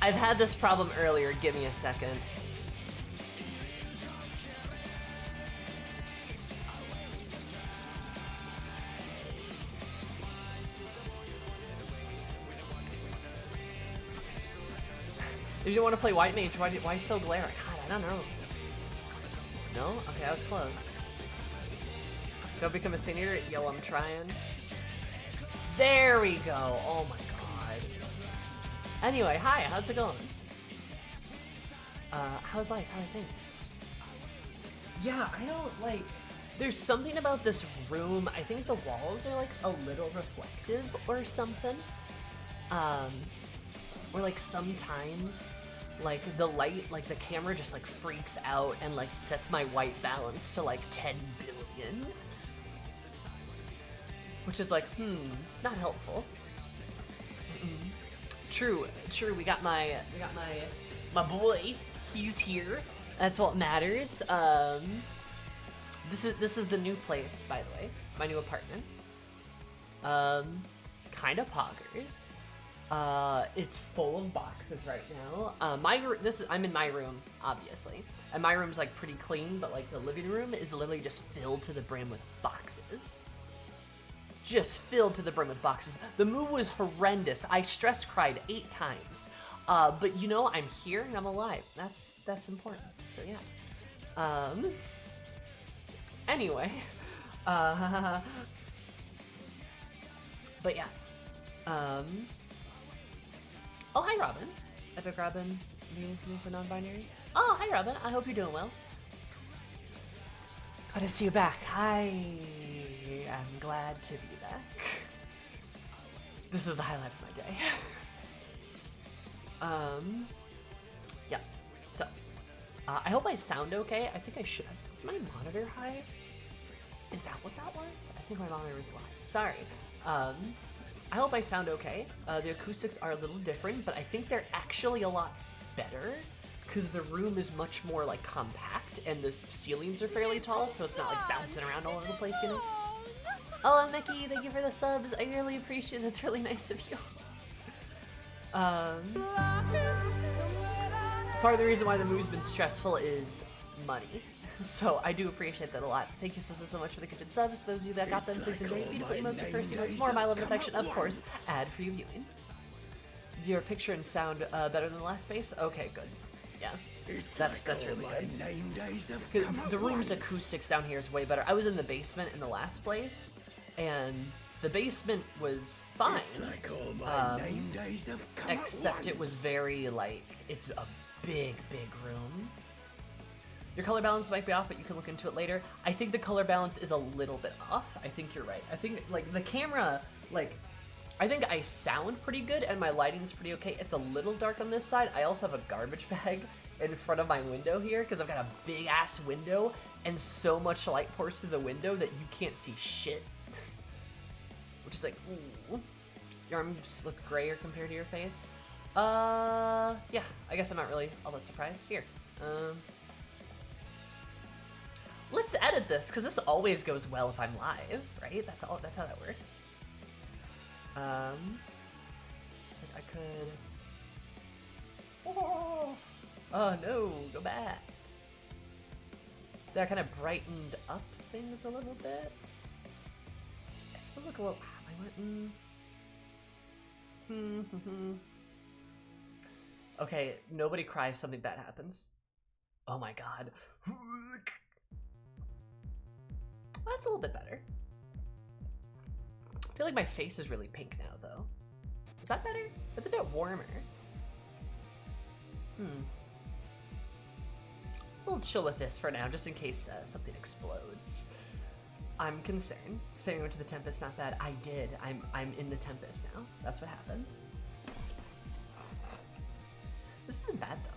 I've had this problem earlier. Give me a second. If you don't want to play White Mage, why so glare? God, I don't know. No? Okay, I was close. Don't become a senior? Yo, I'm trying. There we go. Oh my god. Anyway, hi, how's it going? How's life? How are things? Yeah, I don't like... There's something about this room. I think the walls are like a little reflective or something. Or like sometimes like the light, like the camera just like freaks out and like sets my white balance to like 10 billion. Which is like, not helpful. True, we got my boy. He's here. That's what matters. This is the new place, by the way. My new apartment. Kind of poggers. It's full of boxes right now. I'm in my room, obviously, and my room's like pretty clean, but like the living room is literally just filled to the brim with boxes. Just filled to the brim with boxes. The move was horrendous. I stress cried 8 times. But you know, I'm here and I'm alive. That's important. So yeah. Anyway. But yeah. Oh, hi, Robin. Epic Robin, meeting for non-binary. Oh, hi, Robin. I hope you're doing well. Glad to see you back. I'm glad to be back. This is the highlight of my day. Yeah. So, I hope I sound okay. I think I should. Is my monitor high? Is that what that was? I think my monitor was low. Sorry. I hope I sound okay. The acoustics are a little different, but I think they're actually a lot better because the room is much more like compact and the ceilings are fairly tall, so it's not like bouncing around all over the place, you know? Oh, Mickey, thank you for the subs. I really appreciate it. That's really nice of you. Part of the reason why the movie's been stressful is money. So I do appreciate that a lot. Thank you so much for the gifted subs. Those of you that got them, please enjoy. Beautiful emotes for first emotes. More of my love and affection, of course. Ad-free viewing. Your picture and sound better than the last space? Okay, good. Yeah, that's really good. The room's acoustics down here is way better. I was in the basement in the last place, and the basement was fine. Except it was very like, it's a big room. Your color balance might be off, but you can look into it later. I think the color balance is a little bit off. I think you're right. I think like the camera, like, I think I sound pretty good and my lighting's pretty okay. It's a little dark on this side. I also have a garbage bag in front of my window here because I've got a big ass window and so much light pours through the window that you can't see shit. Which is like, ooh. Your arms look grayer compared to your face. Yeah, I guess I'm not really all that surprised. Here, let's edit this, because this always goes well if I'm live, right? That's how that works. So I could... Oh no, go back. That kind of brightened up things a little bit. I still look a little... I went... Okay, nobody cry if something bad happens. Oh my god. That's a little bit better. I feel like my face is really pink now, though. Is that better? It's a bit warmer. We'll chill with this for now, just in case something explodes. I'm concerned. Saying we went to the Tempest, not bad. I did. I'm in the Tempest now. That's what happened. This isn't bad, though.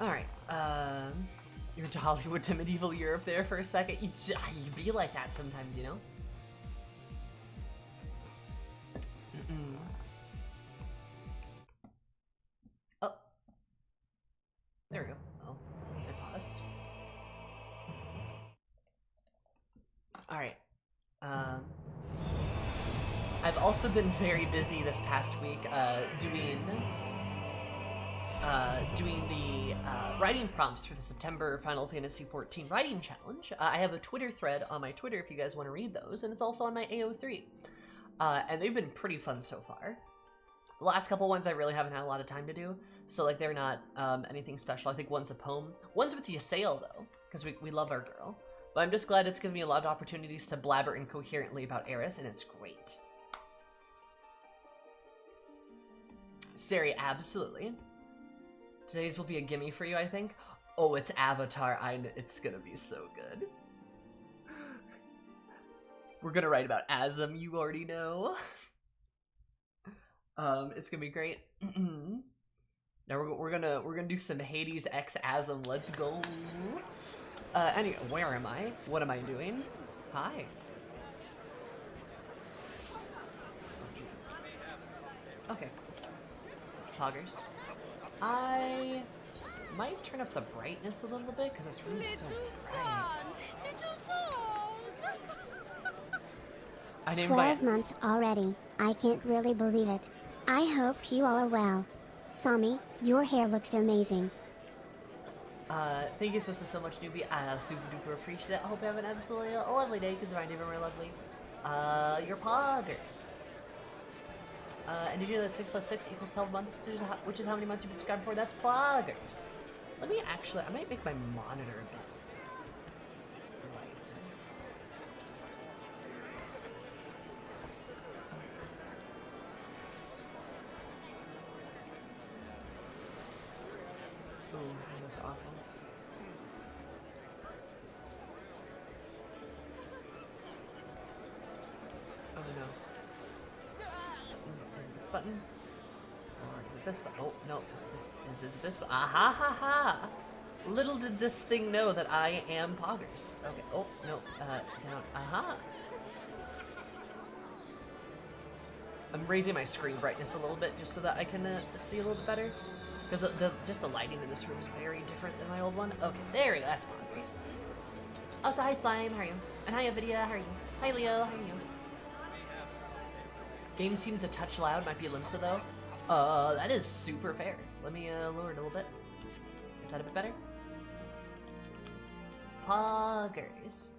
All right. You went to Hollywood to medieval Europe there for a second. You be like that sometimes, you know? Oh. There we go. Oh, I paused. All right. I've also been very busy this past week doing the writing prompts for the September Final Fantasy XIV writing challenge. I have a Twitter thread on my Twitter if you guys want to read those, and it's also on my AO3. And they've been pretty fun so far. The last couple ones I really haven't had a lot of time to do, so like they're not anything special. I think one's a poem. One's with Ysayle though, because we love our girl. But I'm just glad it's given me a lot of opportunities to blabber incoherently about Eris, and it's great. Sari, absolutely. Today's will be a gimme for you, I think. Oh, it's Avatar. It's gonna be so good. We're gonna write about Asm, you already know. It's gonna be great. Now we're gonna do some Hades X Asm. Let's go. Anyway, where am I? What am I doing? Hi. Okay. Poggers. I might turn up the brightness a little bit because this room is so bright. I named 12 months already. I can't really believe it. I hope you all are well. Sami, your hair looks amazing. Thank you so much, newbie. I super duper appreciate it. I hope you have an absolutely lovely day because mine even more lovely. Your poggers. And did you know that 6 + 6 = 12 months, which is how many months you've been subscribed for? That's poggers. Let me actually, I might make my monitor a bit. Ooh, that's awful. Oh no. Is it this button? Or is it this button? Oh, no, it's this. Is this button? Aha ha ha! Little did this thing know that I am poggers. Okay, oh, no, down. Aha! I'm raising my screen brightness a little bit just so that I can see a little bit better. Because just the lighting in this room is very different than my old one. Okay, there we go, that's poggers. Also, hi Slime, how are you? And hi Avidia, how are you? Hi Leo, how are you? Game seems a touch loud, might be Limsa though. That is super fair. Let me lower it a little bit. Is that a bit better? Poggers.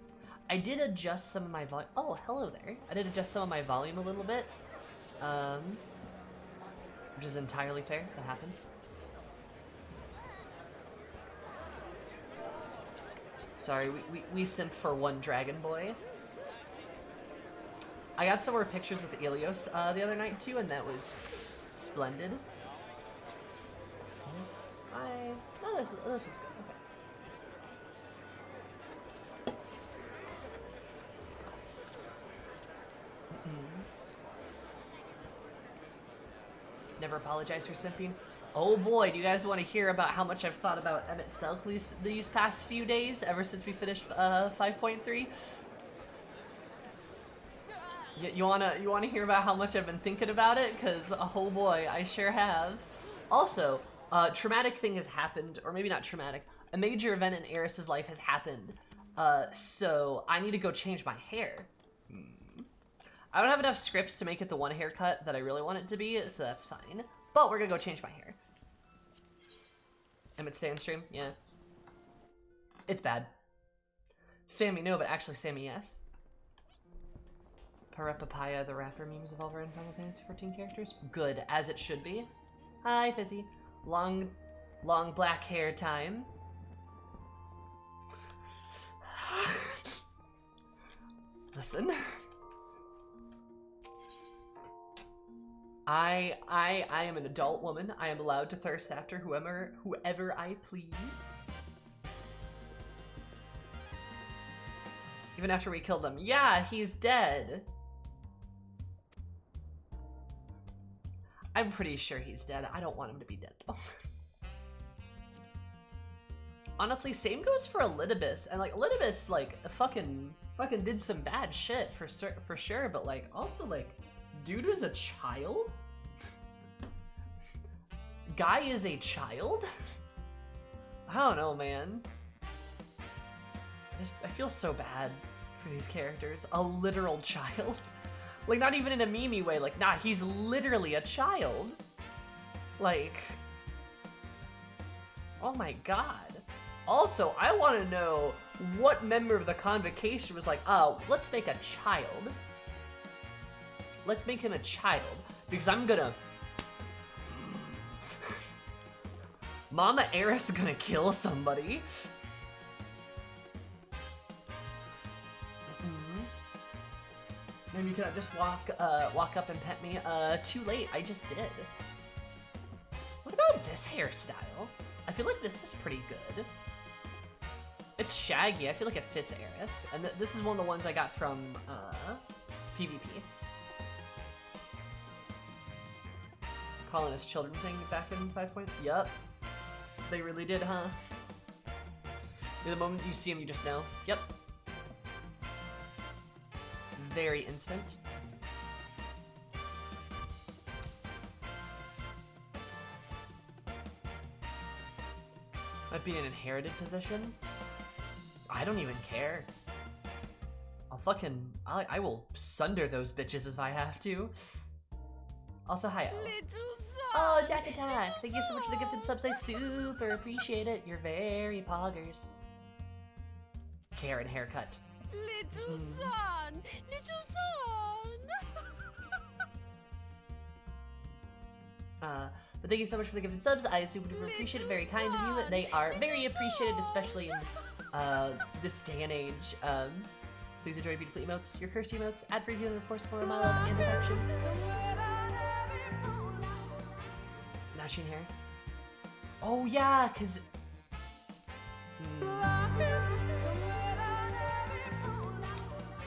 I did adjust some of my volume. Oh, hello there. I did adjust some of my volume a little bit. Which is entirely fair, that happens. Sorry, we simped for one dragon boy. I got some more pictures with Ilios the other night too, and that was splendid. No, this was good. Okay. Never apologize for simping. Oh boy, do you guys want to hear about how much I've thought about Emmett Selk these past few days, ever since we finished 5.3? You wanna hear about how much I've been thinking about it? Cause oh boy, I sure have. Also, traumatic thing has happened, or maybe not traumatic. A major event in Eris's life has happened. So I need to go change my hair. I don't have enough scripts to make it the one haircut that I really want it to be, so that's fine. But we're gonna go change my hair. Emmett, stay on stream? Yeah. It's bad. Sammy, no, but actually Sammy, yes. Parapapaya, the rapper memes of all of our Final Fantasy XIV characters. Good, as it should be. Hi, Fizzy. Long black hair time. Listen. I am an adult woman. I am allowed to thirst after whoever I please. Even after we killed them. Yeah, he's dead. I'm pretty sure he's dead. I don't want him to be dead though. Honestly, same goes for Elidibus. And like Elidibus like fucking did some bad shit for sure, but like also like dude was a child? Guy is a child? I don't know, man. I feel so bad for these characters. A literal child. Like, not even in a meme way. Like, nah, he's literally a child. Like, oh my god. Also, I want to know what member of the convocation was like, oh, let's make a child. Let's make him a child. Because I'm gonna... Mama Eris is gonna kill somebody. Maybe you cannot just walk up and pet me. Too late, I just did. What about this hairstyle? I feel like this is pretty good. It's shaggy, I feel like it fits Eris. And this is one of the ones I got from, PvP. Calling us children thing back in 5 point? Yup. They really did, huh? The moment you see him, you just know. Yep. Very instant. Might be an inherited position. I don't even care. I will sunder those bitches if I have to. Also, hi, Elle. Oh, Jack Attack! Thank you so much for the gifted subs. I super appreciate it. You're very poggers. Karen haircut. Little son! Little son! But thank you so much for the gifted subs. I super duper appreciate it. Very kind of you. They are very appreciated, especially in this day and age. Please enjoy beautiful emotes, your cursed emotes, ad-free viewing, of course, more of my love and affection. Matching hair. Oh yeah, cause.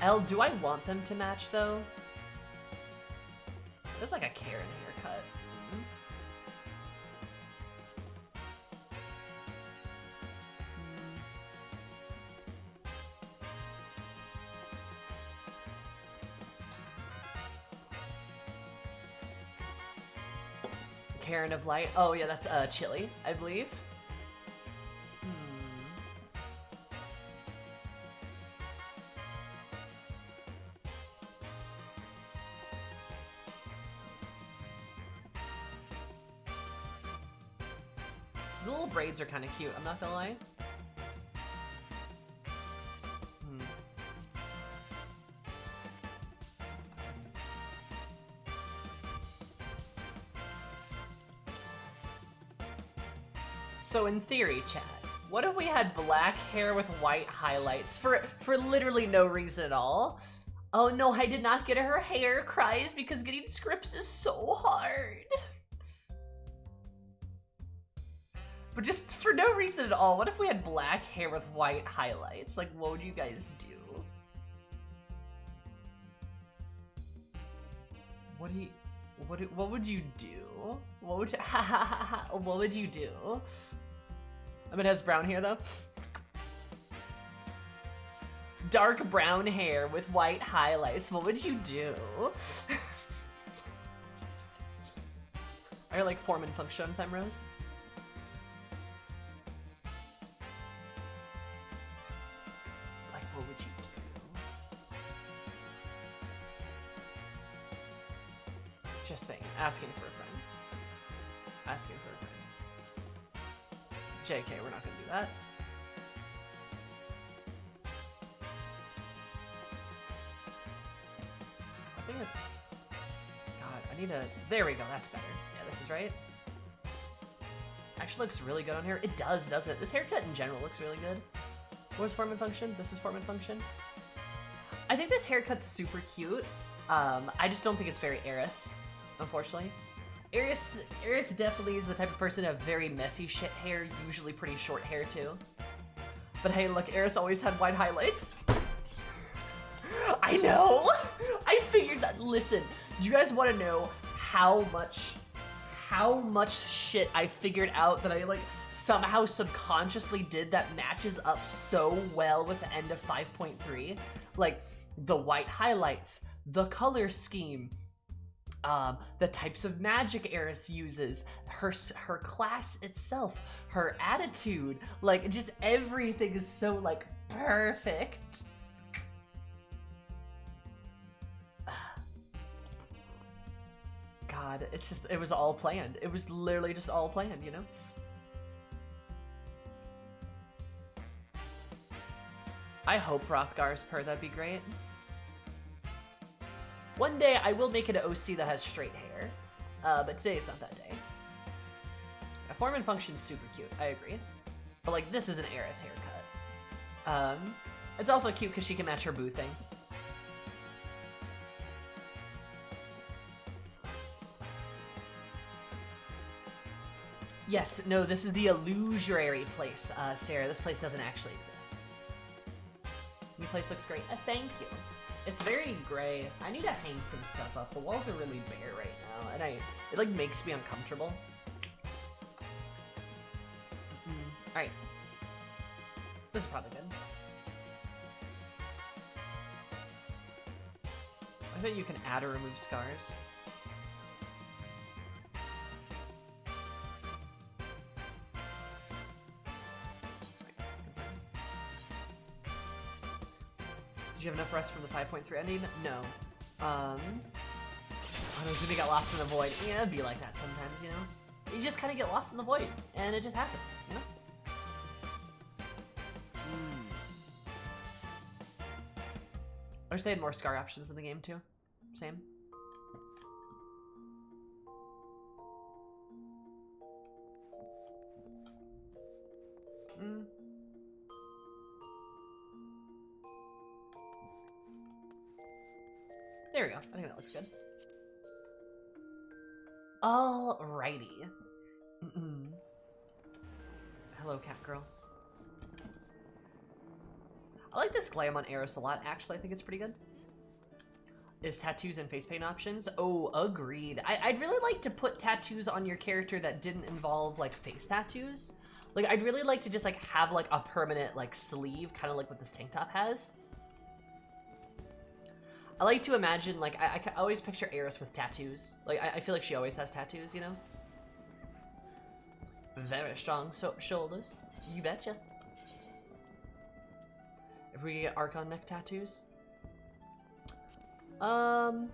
Elle, do I want them to match though? That's like a Karen haircut. Karen of Light. Oh yeah, that's Chili, I believe. The little braids are kind of cute, I'm not gonna lie. So in theory, chat, what if we had black hair with white highlights for literally no reason at all? Oh no, I did not get her hair, cries because getting scripts is so hard. But just for no reason at all, what if we had black hair with white highlights? Like, what would you guys do? What would you do? What would what would you do? I mean, it has brown hair though. Dark brown hair with white highlights. What would you do? Are you like form and function, Femrose? Like, what would you do? Just saying, asking for a friend. Asking for a friend. JK, we're not gonna do that. I think it's... God, I need a... There we go, that's better. Yeah, this is right. Actually looks really good on here. It does, doesn't it? This haircut in general looks really good. Where's form and function? This is form and function. I think this haircut's super cute. I just don't think it's very Eris, unfortunately. Eris definitely is the type of person to have very messy shit hair, usually pretty short hair too. But hey, look, Eris always had white highlights. I know! I figured that. Listen, do you guys want to know how much shit I figured out that I like somehow subconsciously did that matches up so well with the end of 5.3? Like, the white highlights, the color scheme, the types of magic Eris uses, her class itself, her attitude, like just everything is so like perfect. God, it's just, it was all planned. It was literally just all planned, you know? I hope Hrothgar's purr, that'd be great. One day I will make it an OC that has straight hair, but today is not that day. A form and function's super cute, I agree. But like, this is an Eris haircut. It's also cute because she can match her boo thing. Yes, no, this is the illusory place, Sarah. This place doesn't actually exist. New place looks great. Thank you. It's very gray. I need to hang some stuff up. The walls are really bare right now, and it like makes me uncomfortable. All right, this is probably good. I bet you can add or remove scars. Did you have enough rest from the 5.3 ending? No. I was gonna get lost in the void. Yeah, it'd be like that sometimes, you know? You just kind of get lost in the void, and it just happens, you know? I wish they had more scar options in the game, too. Same. There we go. I think that looks good. Alrighty. Hello, cat girl. I like this glam on Eris a lot, actually. I think it's pretty good. Is tattoos and face paint options? Oh, agreed. I'd really like to put tattoos on your character that didn't involve, like, face tattoos. Like, I'd really like to just, like, have, like, a permanent, like, sleeve, kind of like what this tank top has. I like to imagine, like, I always picture Eris with tattoos. Like, I feel like she always has tattoos, you know? Very strong shoulders. You betcha. If we get Archon neck tattoos. While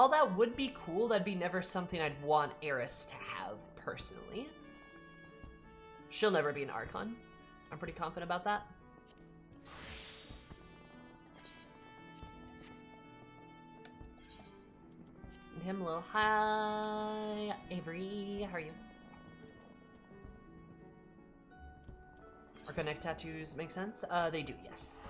that would be cool, that'd be never something I'd want Eris to have, personally. She'll never be an Archon. I'm pretty confident about that. Him a little hi, Avery. How are you? Archon neck tattoos make sense? They do, yes.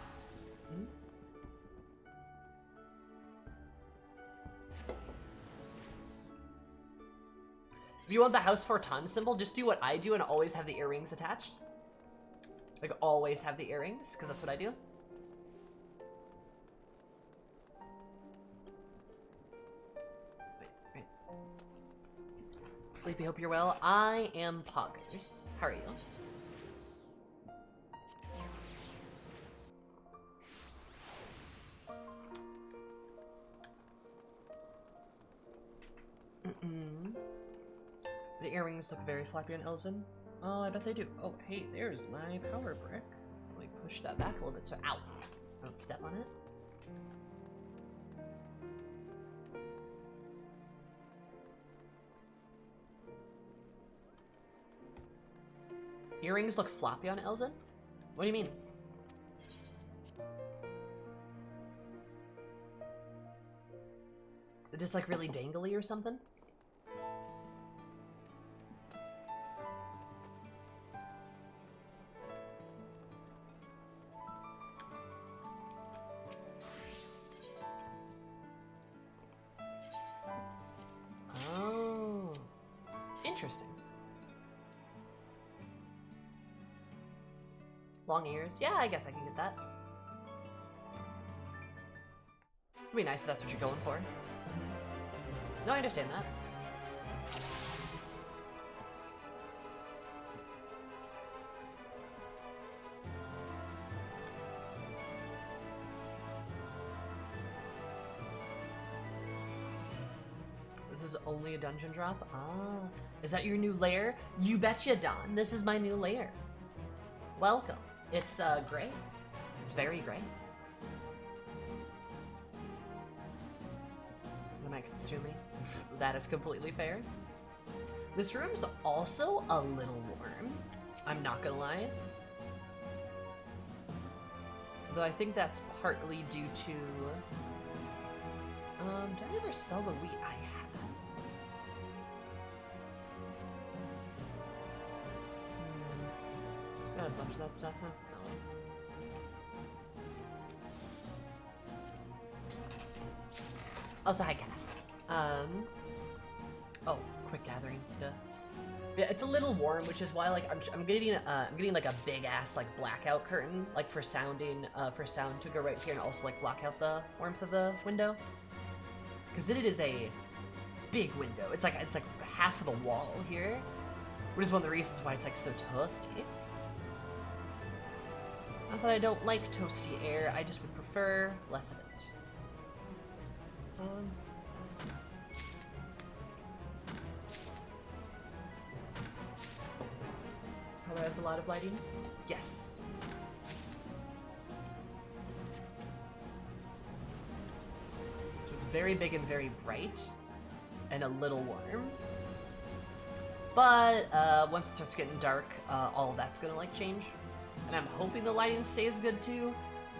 If you want the House Fortan symbol, just do what I do and always have the earrings attached. Like, always have the earrings, because that's what I do. Wait. Sleepy, hope you're well. I am Poggers. How are you? The earrings look very flappy on Elzen. Oh, I bet they do. Oh, hey, there's my power brick. Let me push that back a little bit so, ow, I don't step on it. Earrings look floppy on Elzen? What do you mean? They're just like really dangly or something? Oh, interesting. Long ears? Yeah, I guess I can get that. It'd be nice if that's what you're going for. No, I understand that. This is only a dungeon drop? Ah. Is that your new lair? You betcha, Don. This is my new lair. Welcome. It's gray. It's very gray. semi-consuming. That is completely fair. This room's also a little warm. I'm not gonna lie. Though I think that's partly due to... did I ever sell the wheat? I have. It's got a bunch of that stuff, huh? Oh. Also, hi, Cass. Oh, quick gathering. Duh. Yeah, it's a little warm, which is why like I'm getting like a big ass like blackout curtain, like for sound to go right here and also like block out the warmth of the window. Because it is a big window. It's like half of the wall here, which is one of the reasons why it's like so toasty. Not that I don't like toasty air, I just would prefer less of it. Color adds a lot of lighting? Yes. So it's very big and very bright, and a little warm. But once it starts getting dark, all of that's gonna like change. And I'm hoping the lighting stays good too.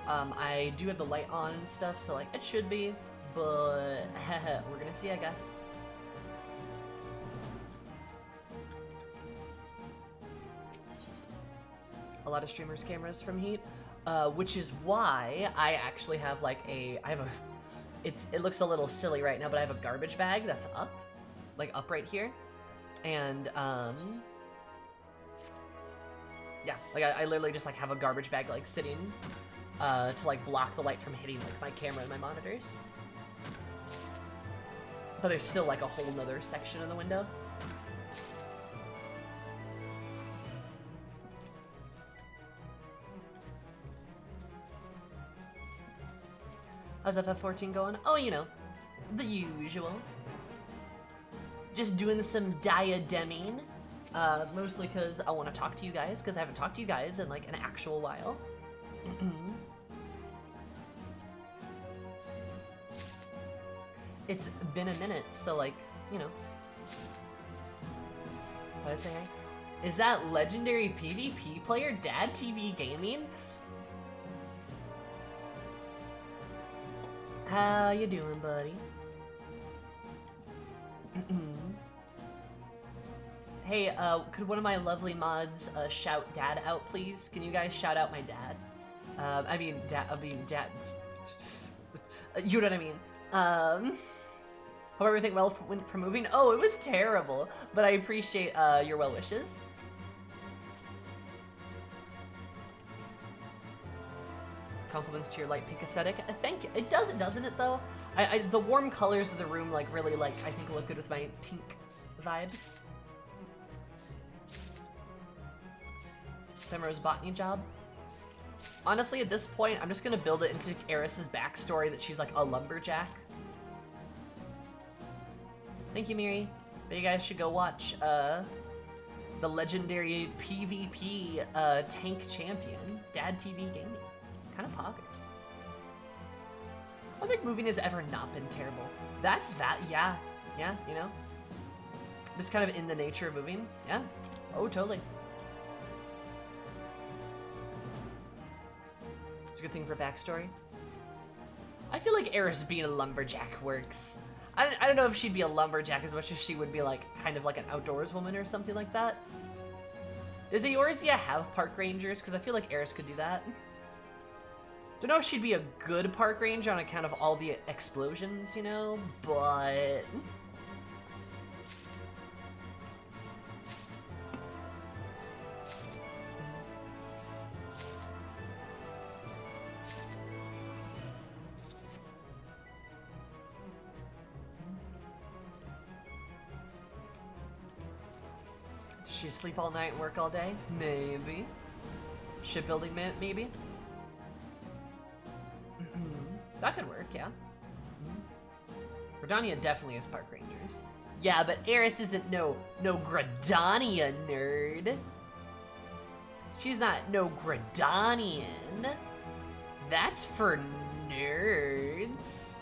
I do have the light on and stuff, so like it should be, but we're gonna see, I guess. A lot of streamers' cameras from Heat, which is why I actually have like it looks a little silly right now, but I have a garbage bag that's up right here, and yeah, like I literally just like have a garbage bag like sitting to like block the light from hitting like my camera and my monitors. But there's still like a whole nother section of the window. How's FF14 going? Oh, you know, the usual. Just doing some diademing. Mostly because I want to talk to you guys, because I haven't talked to you guys in like an actual while. It's been a minute, so like, you know. What did I say? Is that legendary PvP player Dad TV Gaming? How you doing, buddy? Hey, could one of my lovely mods shout Dad out, please? Can you guys shout out my dad? Dad. You know what I mean. Hope everything well for moving. Oh, it was terrible, but I appreciate your well wishes. Compliments to your light pink aesthetic. Thank you. It does, doesn't it though? The warm colors of the room like really like I think look good with my pink vibes. Femro's botany job. Honestly, at this point, I'm just gonna build it into Eris's backstory that she's like a lumberjack. Thank you, Miri. But you guys should go watch the legendary PvP tank champion, Dad TV Gaming. Kind of poggers. I don't think moving has ever not been terrible. That's yeah, you know. Just kind of in the nature of moving. Yeah. Oh, totally. It's a good thing for backstory. I feel like Eris being a lumberjack works. I don't know if she'd be a lumberjack as much as she would be like kind of like an outdoors woman or something like that. Does Eorzea have park rangers? Because I feel like Eris could do that. Don't know if she'd be a good park ranger on account of all the explosions, you know, but... Does she sleep all night and work all day? Maybe. Shipbuilding, maybe? That could work, yeah. Gridania definitely has park rangers. Yeah, but Eris isn't no Gridania nerd. She's not no Gridanian. That's for nerds.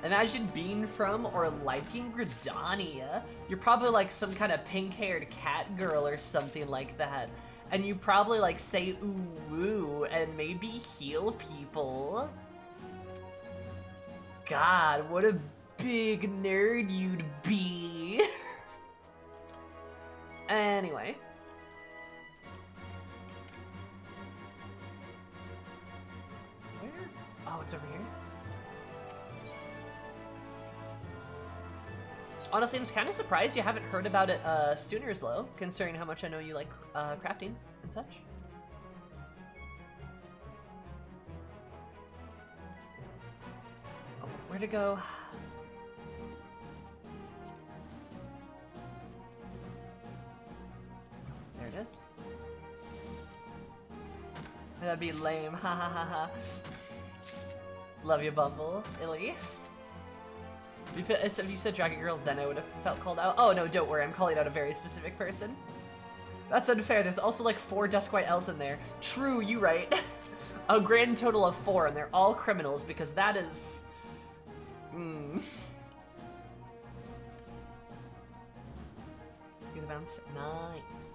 Imagine being from or liking Gridania. You're probably like some kind of pink-haired cat girl or something like that. And you probably like say ooh woo and maybe heal people. God, what a big nerd you'd be. Anyway. Where? Oh, it's over here. Honestly, I'm kind of surprised you haven't heard about it sooner, Slow, considering how much I know you like crafting and such. Oh, where to go? There it is. That'd be lame, ha ha ha ha. Love you, Bumble, Illy. If you said Dragon Girl, then I would have felt called out. Oh no, don't worry, I'm calling out a very specific person. That's unfair, there's also like 4 Duskwhite elves in there. True, you right. A grand total of 4, and they're all criminals, because that is... Get the bounce, nice.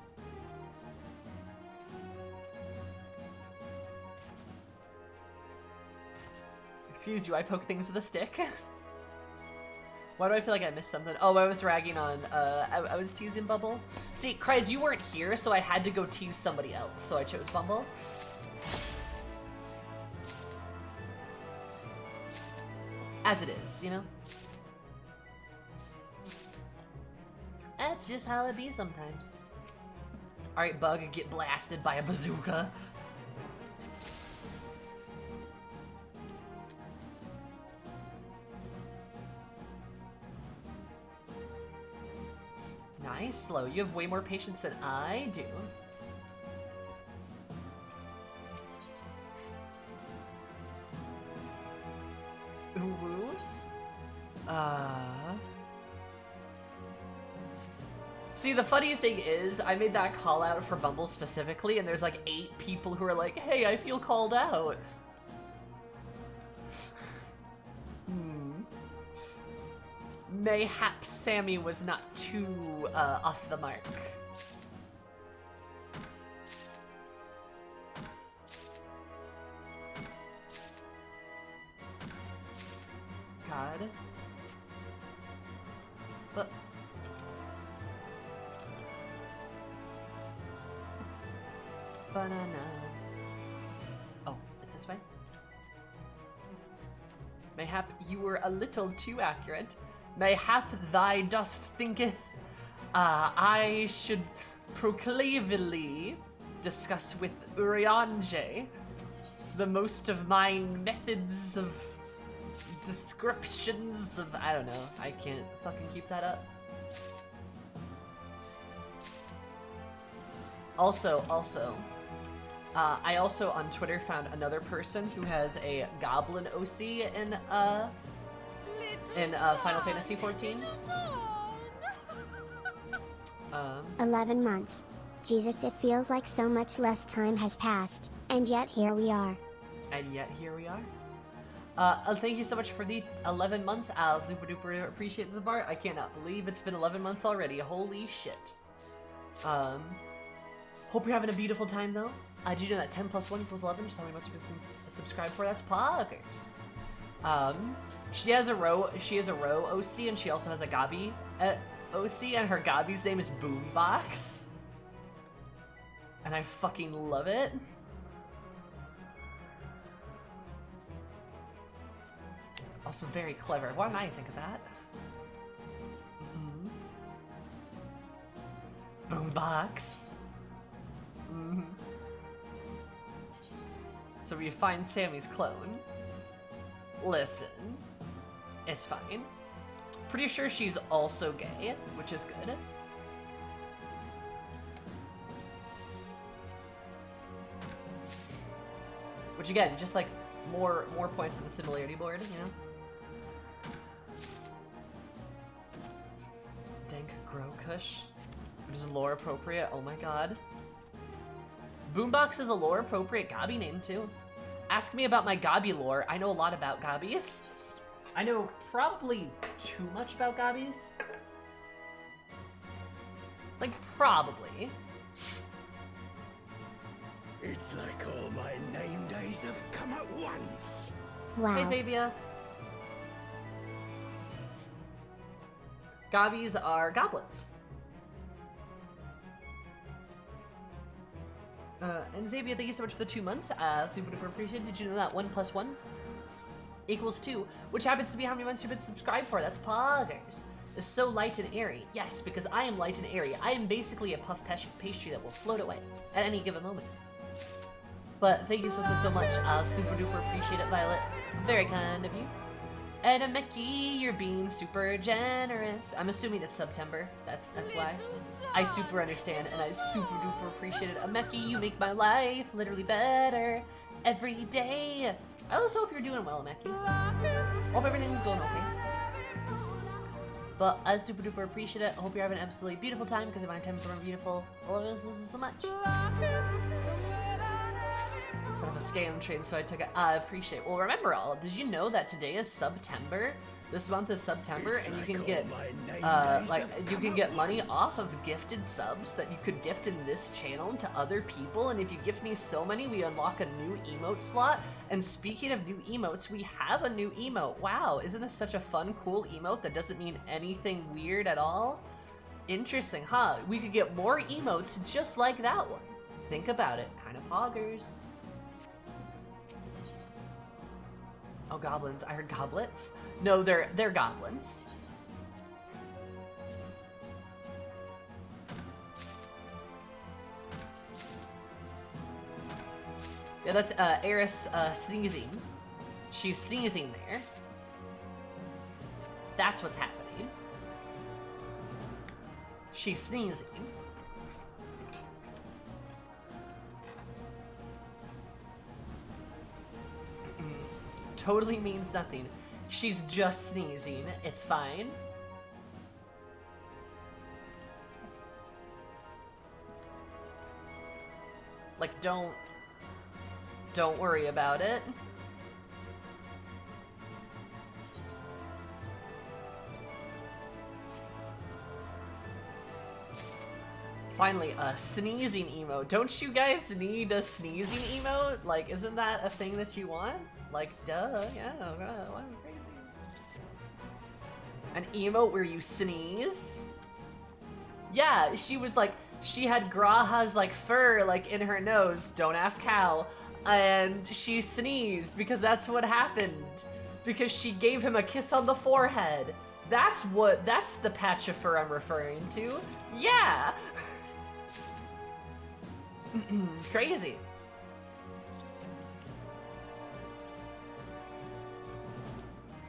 Excuse you, I poke things with a stick. Why do I feel like I missed something? Oh, I was ragging on, I was teasing Bumble. See, Kryze, you weren't here, so I had to go tease somebody else, so I chose Bumble. As it is, you know? That's just how it be sometimes. Alright, Bug, get blasted by a bazooka. Nice, Slow. You have way more patience than I do. Ooh. See, the funny thing is, I made that call out for Bumble specifically, and there's like 8 people who are like, hey, I feel called out. Mayhaps Sammy was not too off the mark. God. But banana. Oh, it's this way. Mayhap you were a little too accurate. Mayhap thy dust thinketh, I should proclavely discuss with Urianje the most of mine methods of descriptions of, I don't know, I can't fucking keep that up. Also, I also on Twitter found another person who has a goblin OC in Final Fantasy XIV. 11 months. Jesus, it feels like so much less time has passed, and yet here we are. And yet here we are. Thank you so much for the 11 months. I'll super duper appreciate this part. I cannot believe it's been 11 months already. Holy shit. Hope you're having a beautiful time though. Did you know that 10 plus 1 equals 11? Just how many months you've been subscribed for? That's poggers. She has a row OC, and she also has a Gabi OC, and her Gabi's name is Boombox. And I fucking love it. Also very clever. Why didn't I think of that? Boombox. So we find Sammy's clone. Listen, it's fine. Pretty sure she's also gay, which is good. Which again, just like more points in the similarity board, you know? Dank Grow Kush, which is lore appropriate, oh my god. Boombox is a lore appropriate Gabi name too. Ask me about my Gabi lore, I know a lot about Gabis. I know probably too much about gobbies. Like, probably. It's like all my name days have come at once. Wow. Hey, Xavier. Gobbies are goblins. And Xavier, thank you so much for the 2 months. Super duper appreciated. Did you know that 1 + 1 = 2, which happens to be how many months you've been subscribed for? That's poggers. It's so light and airy. Yes, because I am light and airy. I am basically a puff pastry that will float away at any given moment. But thank you so much. Super duper appreciate it, Violet. Very kind of you. And Mickey, you're being super generous. I'm assuming it's September. That's why. I super understand and I super duper appreciate it. Ameki, you make my life literally better every day. I also hope you're doing well, Ameki. Hope everything's going okay. But I super duper appreciate it. I hope you're having an absolutely beautiful time because my time is beautiful. I love you so much. Son of a scam train, so I took it. I appreciate it. Well, remember all, did you know that today is September? This month is September, and you can get you can get money off of gifted subs that you could gift in this channel to other people. And if you gift me so many, we unlock a new emote slot. And speaking of new emotes, we have a new emote. Wow, isn't this such a fun, cool emote that doesn't mean anything weird at all? Interesting, huh? We could get more emotes just like that one. Think about it, kind of poggers. Oh, goblins. I heard goblets. No, they're goblins. Yeah, that's Eris sneezing. She's sneezing there. That's what's happening. She's sneezing. Totally means nothing. She's just sneezing. It's fine. Like, don't worry about it. Finally, a sneezing emote. Don't you guys need a sneezing emote? Like, isn't that a thing that you want? Like, duh, yeah, wow, I'm crazy. An emote where you sneeze? Yeah, she was like, she had Graha's like fur like in her nose, don't ask how, and she sneezed because that's what happened. Because she gave him a kiss on the forehead. That's the patch of fur I'm referring to. Yeah! Crazy.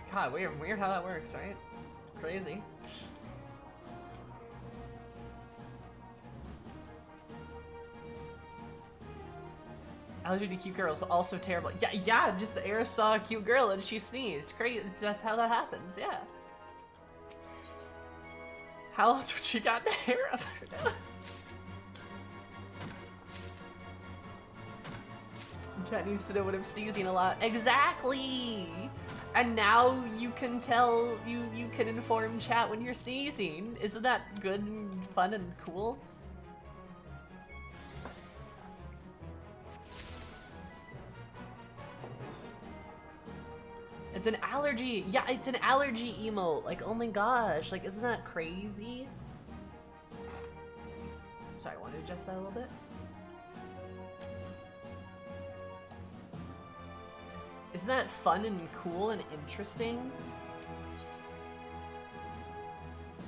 God, weird how that works, right? Crazy. Allergy to cute girls, also terrible. Yeah, just the Eris saw a cute girl and she sneezed. Crazy, it's just how that happens, yeah. How else would she got the hair up her nose? Chat needs to know when I'm sneezing a lot. Exactly! And now you can tell, you can inform chat when you're sneezing. Isn't that good and fun and cool? It's an allergy. Yeah, it's an allergy emote. Like, oh my gosh. Like, isn't that crazy? Sorry, I want to adjust that a little bit. Isn't that fun and cool and interesting?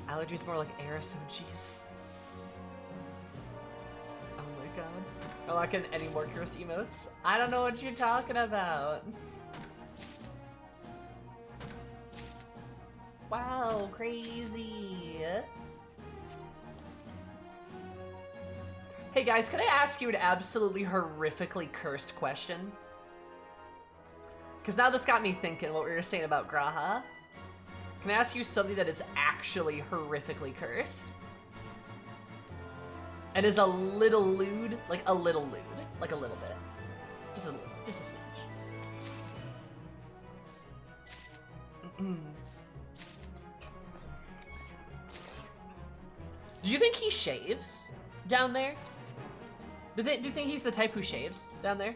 Allergies more like Eris, oh jeez. Oh my god. I'm not getting any more cursed emotes. I don't know what you're talking about. Wow, crazy. Hey guys, can I ask you an absolutely horrifically cursed question? Because now this got me thinking what we were saying about Graha. Can I ask you something that is actually horrifically cursed? And is a little lewd? Like a little lewd. Like a little bit. Just a smidge. Do you think he shaves down there? Do you think he's the type who shaves down there?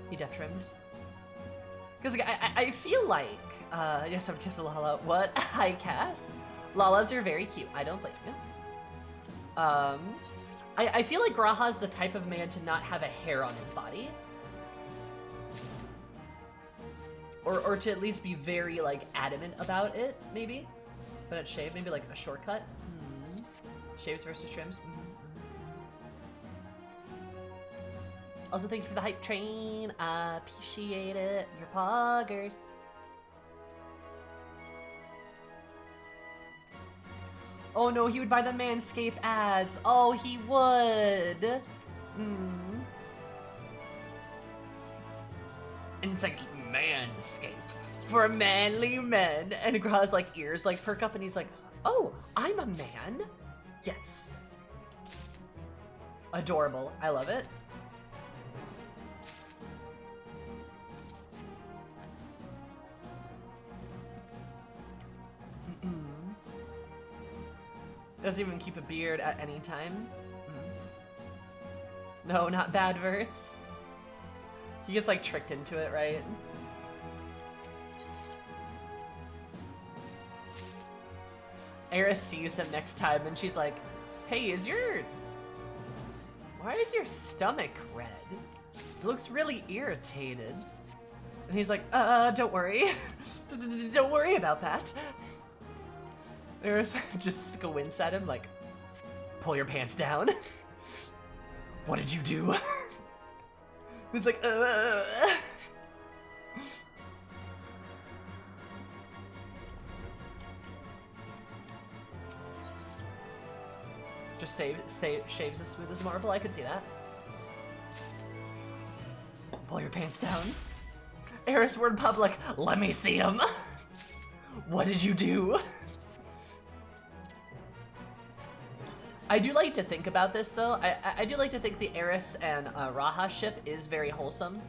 He def trims. Because I feel like, yes, I would kiss a Lala. What? Hi, Cass. Lalas are very cute. I don't blame you. I feel like Raha's the type of man to not have a hair on his body. Or to at least be very, like, adamant about it, maybe. But it's shave, maybe like a shortcut. Shaves versus trims. Also, thank you for the hype train. I appreciate it. Your poggers. Oh no, he would buy the Manscaped ads. Oh, he would. And it's like, Manscaped for manly men. And Gra's like ears like perk up and he's like, oh, I'm a man? Yes. Adorable. I love it. Doesn't even keep a beard at any time. No, not bad verts. He gets like tricked into it, right? Eris sees him next time and she's like, hey, why is your stomach red? It looks really irritated. And he's like, don't worry. Don't worry about that. Eris just squints at him like, pull your pants down. What did you do? He's like, Just shaves as smooth as marble. I could see that. Pull your pants down. Eris, we're in public. Let me see him. What did you do? I do like to think about this, though. I do like to think the Eris and Raha ship is very wholesome.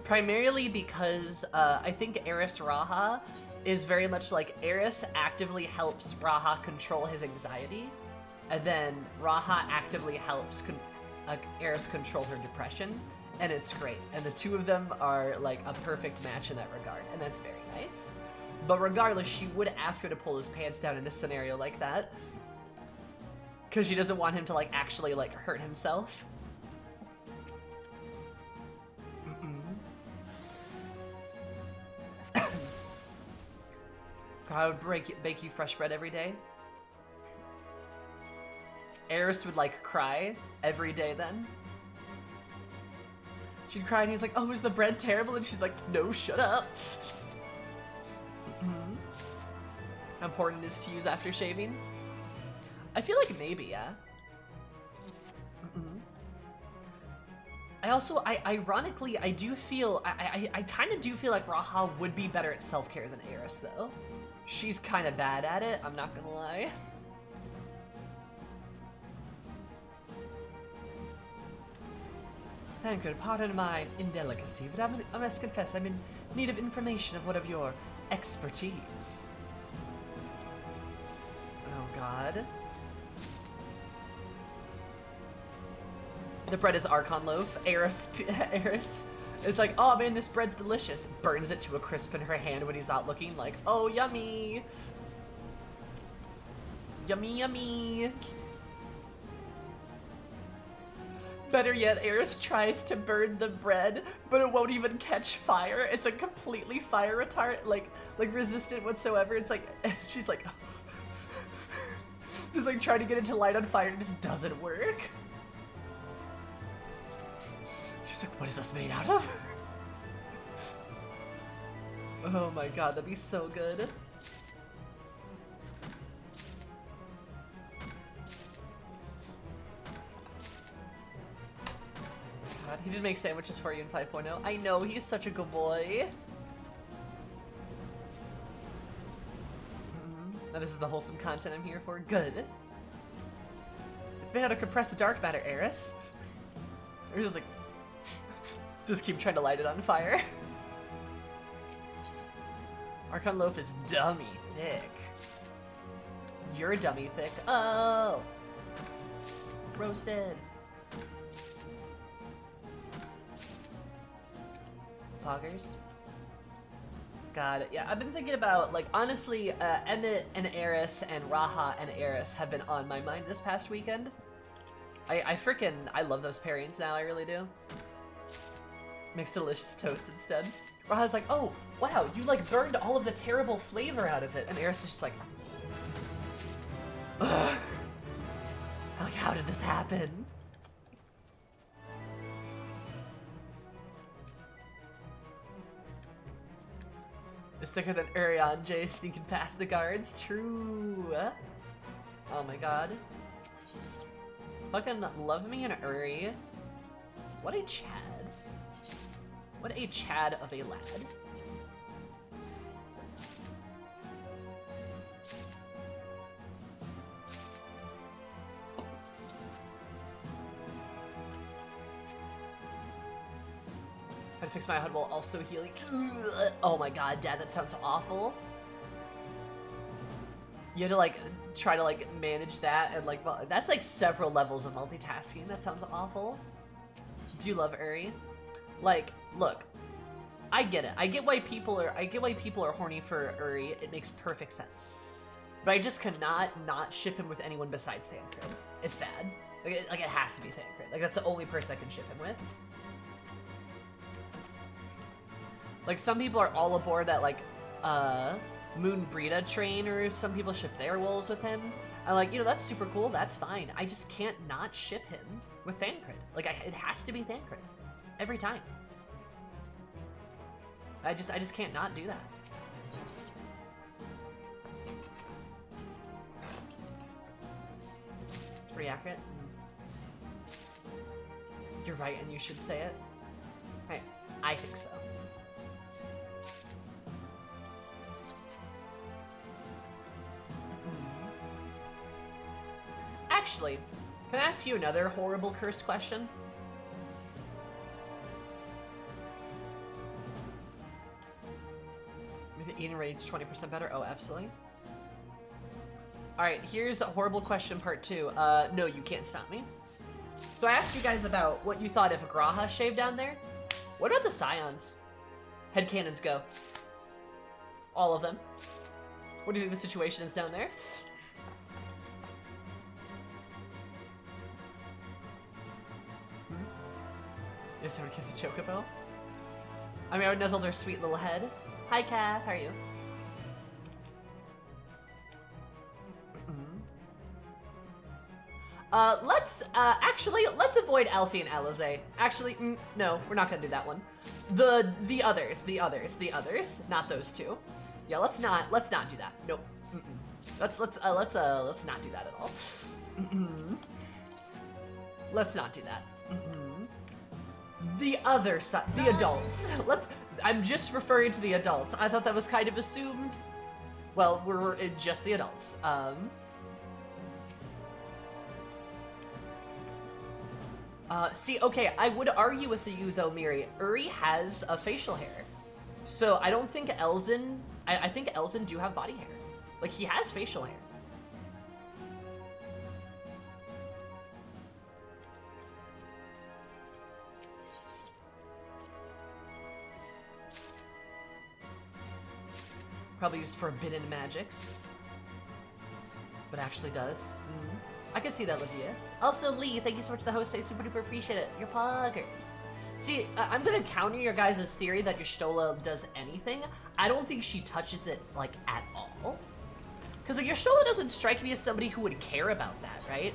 Primarily because I think Eris Raha is very much like Eris actively helps Raha control his anxiety, and then Raha actively helps Eris control her depression, and it's great. And the two of them are like a perfect match in that regard, and that's very nice. But regardless, she would ask him to pull his pants down in a scenario like that, because she doesn't want him to like actually like hurt himself. I would bake you fresh bread every day. Eris would like cry every day then. She'd cry and he's like, oh, is the bread terrible? And she's like, no, shut up. How important it is to use after shaving? I feel like maybe, yeah. Ironically, I do feel, I kind of do feel like Raha would be better at self-care than Eris, though. She's kind of bad at it, I'm not gonna lie. Thank you, pardon my indelicacy, but I must confess I'm in need of information of one of your expertise. Oh god. The bread is Archon loaf. Eris is like, oh man, this bread's delicious. Burns it to a crisp in her hand when he's not looking, like, oh, yummy. Yummy, yummy. Better yet, Eris tries to burn the bread, but it won't even catch fire. It's a completely fire retardant, like resistant whatsoever. It's like, she's like, just like trying to get it to light on fire and it just doesn't work. She's like, what is this made out of? Oh my god, that'd be so good. God, he did make sandwiches for you in 5.0. I know, he's such a good boy. Now this is the wholesome content I'm here for. Good. made out of compressed dark matter, Eris. We're just like, just keep trying to light it on fire. Archon loaf is dummy thick. You're dummy thick. Oh, roasted. Poggers. God, yeah, I've been thinking about, like, honestly, Emmett and Eris and Raha and Eris have been on my mind this past weekend. I love those pairings now, I really do. Makes delicious toast instead. Raha's like, oh, wow, you, like, burned all of the terrible flavor out of it. And Eris is just like, ugh. Like, how did this happen? It's thicker than Urianger sneaking past the guards. True. Oh my god. Fucking love me an Uri. What a Chad. What a Chad of a lad. How to fix my HUD while also healing. Ugh. Oh my god, Dad, that sounds awful. You had to like try to like manage that and like, well, that's like several levels of multitasking. That sounds awful. Do you love Uri? Like, look, I get it. I get why people are horny for Uri. It makes perfect sense. But I just cannot not ship him with anyone besides Thancred. It's bad. Like it has to be Thancred. Like that's the only person I can ship him with. Like, some people are all aboard that, like, Moon Brita train, or some people ship their wolves with him. I'm like, you know, that's super cool, that's fine. I just can't not ship him with Thancred. Like, it has to be Thancred. Every time. I just can't not do that. It's pretty accurate. You're right, and you should say it. Hey, I think so. Actually, can I ask you another horrible cursed question? Is it eating rage 20% better? Oh, absolutely. Alright, here's a horrible question part 2. No, you can't stop me. So I asked you guys about what you thought if Graha shaved down there. What about the Scions? Headcanons go. All of them. What do you think the situation is down there? Yes, I would kiss a chocobo. I mean, I would nuzzle their sweet little head. Hi, Kat. How are you? Let's avoid Alfie and Alize. Actually, no, we're not gonna do that one. The others, not those two. Yeah, let's not do that. Nope. Let's not do that at all. Let's not do that. The other side, the adults. I'm just referring to the adults. I thought that was kind of assumed. Well, we're just the adults. See, okay, I would argue with you though, Miri. Uri has a facial hair. So I don't think Elzen, I think Elzen do have body hair. Like, he has facial hair. Probably used forbidden magics. But actually does. I can see that, Livius. Also, Lee, thank you so much for the host. I super duper appreciate it. Your poggers. See, I'm gonna counter your guys' theory that your Stola does anything. I don't think she touches it, like, at all. Because, like, your Stola doesn't strike me as somebody who would care about that, right?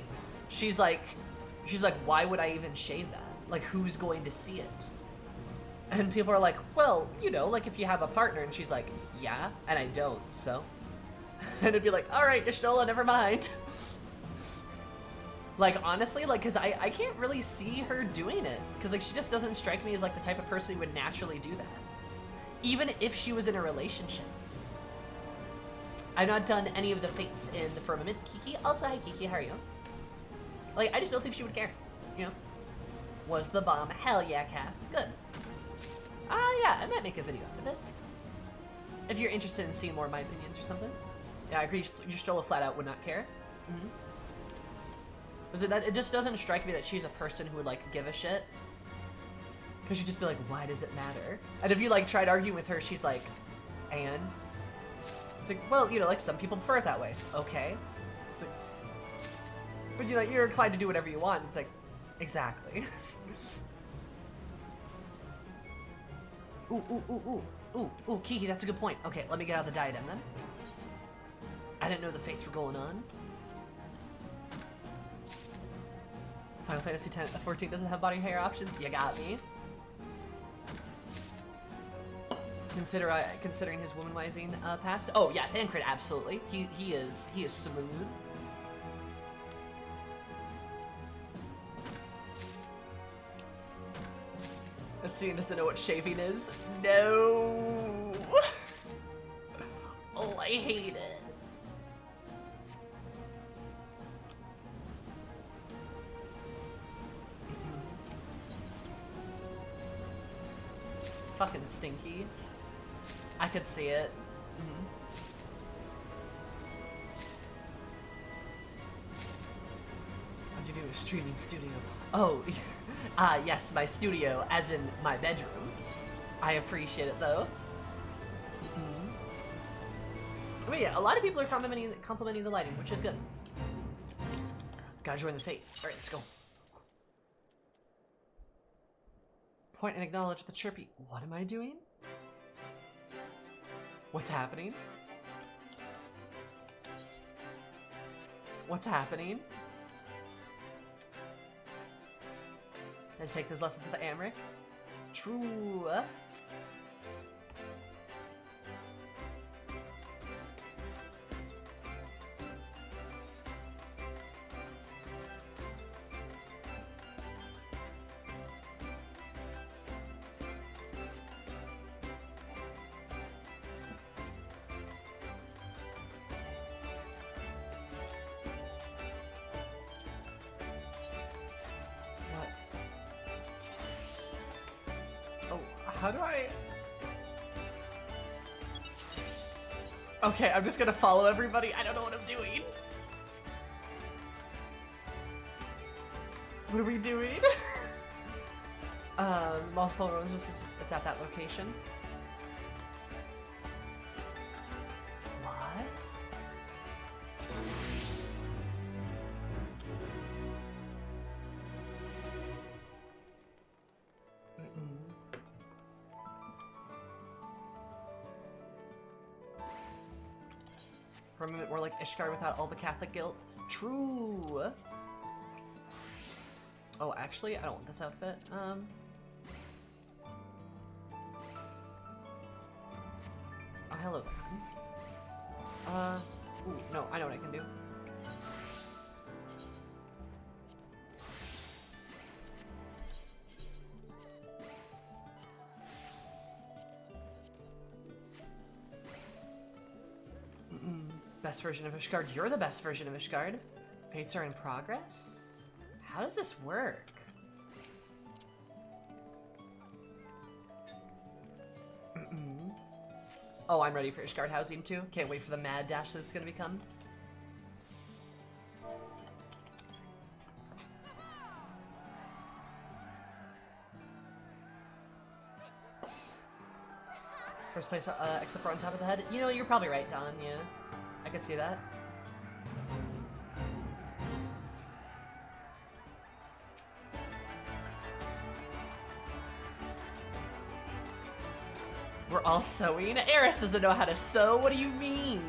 She's like, why would I even shave that? Like, who's going to see it? And people are like, well, you know, like, if you have a partner, and she's like, yeah, and I don't, so. And it'd be like, all right, Ishtola, never mind. Like, honestly, like, because I can't really see her doing it. Because, like, she just doesn't strike me as, like, the type of person who would naturally do that. Even if she was in a relationship. I've not done any of the fates in the Firmament. Kiki, also, hi, Kiki, how are you? Like, I just don't think she would care, you know? Was the bomb. Hell yeah, Cat. Good. Yeah, I might make a video out of it. If you're interested in seeing more of my opinions or something. Yeah, I agree. Justrola flat out would not care. Was it that it just doesn't strike me that she's a person who would like give a shit? Because she'd just be like, why does it matter? And if you like tried arguing with her, she's like, and? It's like, well, you know, like some people prefer it that way. Okay. It's like, but you know, you're inclined to do whatever you want. It's like, exactly. Ooh, Kiki, that's a good point. Okay, let me get out the diadem then. I didn't know the fates were going on. Final Fantasy 14 doesn't have body hair options. You got me. Considering his womanizing past. Oh yeah, Thancred, absolutely. He is smooth. Let's see, doesn't know what shaving is. No. Oh, I hate it. Fucking stinky. I could see it. How'd you do a streaming studio? Oh, yes, my studio, as in my bedroom. I appreciate it though. But yeah, a lot of people are complimenting the lighting, which is good. Gotta join the fate. Alright, let's go. Point and acknowledge the chirpy. What am I doing? What's happening? What's happening? Did I take those lessons with the Amric? True. How do I... Okay, I'm just gonna follow everybody. I don't know what I'm doing. What are we doing? Multiple roses, it's at that location. What? Firmament more like Ishgard without all the Catholic guilt. True. Oh, actually, I don't want this outfit. Oh, hello. Ooh, no, I know what I can do. Best version of Ishgard. You're the best version of Ishgard. Fates are in progress? How does this work? Oh, I'm ready for Ishgard housing too. Can't wait for the mad dash that it's gonna become. First place, except for on top of the head. You know, you're probably right, Don. Yeah. I could see that. We're all sewing? Eris doesn't know how to sew? What do you mean?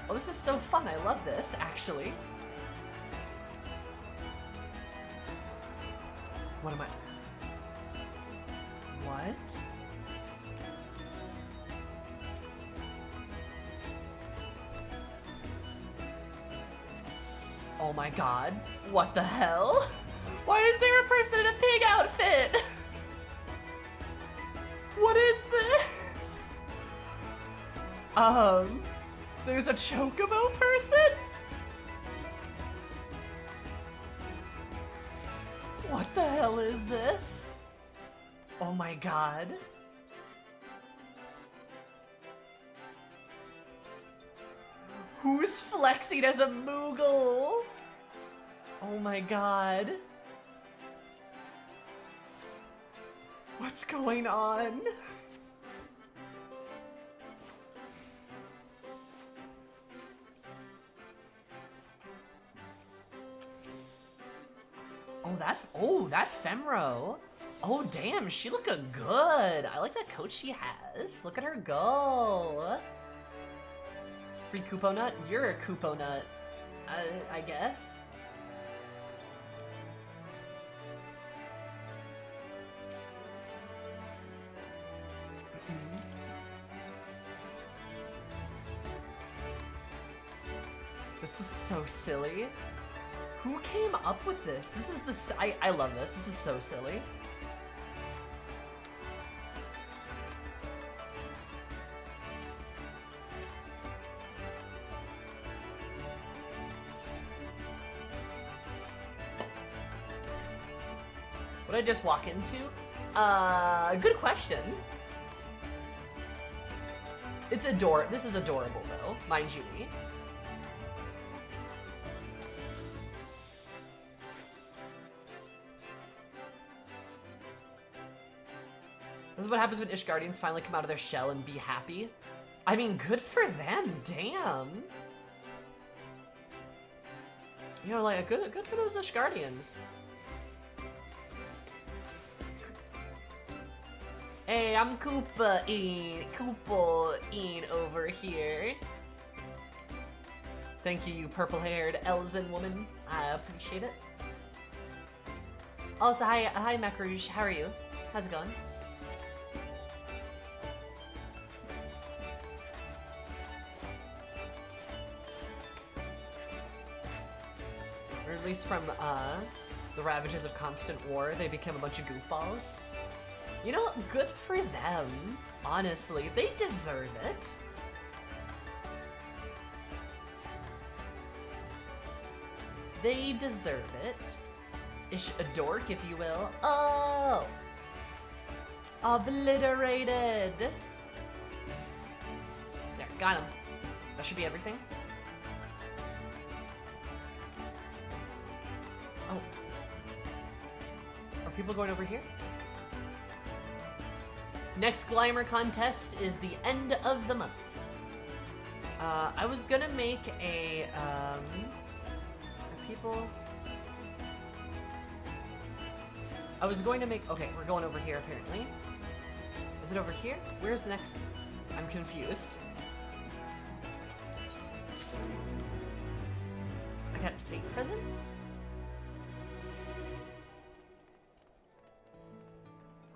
Well, this is so fun. I love this, actually. What am I... What? Oh my god. What the hell? Why is there a person in a pig outfit? What is this? There's a chocobo person? What the hell is this? Oh my god. Who's flexing as a Moogle? Oh my god. What's going on? That Femro. Oh damn, she looking good. I like that coat she has. Look at her go. Free Koopo Nut? You're a Koopo Nut, I guess. This is so silly. Who came up with this? This is the I love this. This is so silly. What did I just walk into? Good question. It's This is adorable though, mind you. This is what happens when Ishgardians finally come out of their shell and be happy. I mean, good for them, damn. You know, like, good for those Ishgardians. Hey, I'm Koopa-een over here. Thank you, you purple-haired Elzen woman. I appreciate it. Also, hi, Macrouge. How are you? How's it going? Released from the ravages of constant war, they became a bunch of goofballs. You know, good for them. Honestly, they deserve it. They deserve it. Ish a dork, if you will. Oh! Obliterated! There, got him. That should be everything. Oh. Are people going over here? Next Glimmer contest is the end of the month. I was gonna make a, are people... I was going to make, okay, we're going over here apparently. Is it over here? Where's the next? I'm confused. I got fake presents?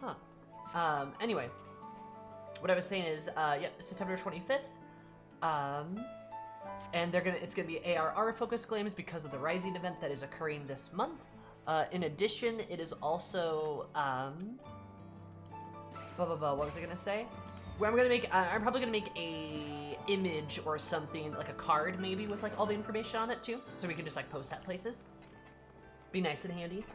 Huh. Anyway. What I was saying is, yep, September 25th. And it's gonna be ARR focused claims because of the Rising event that is occurring this month. In addition, it is also, what was I gonna say? Where I'm probably gonna make a image or something, like a card maybe with like all the information on it too, so we can just like post that places. Be nice and handy.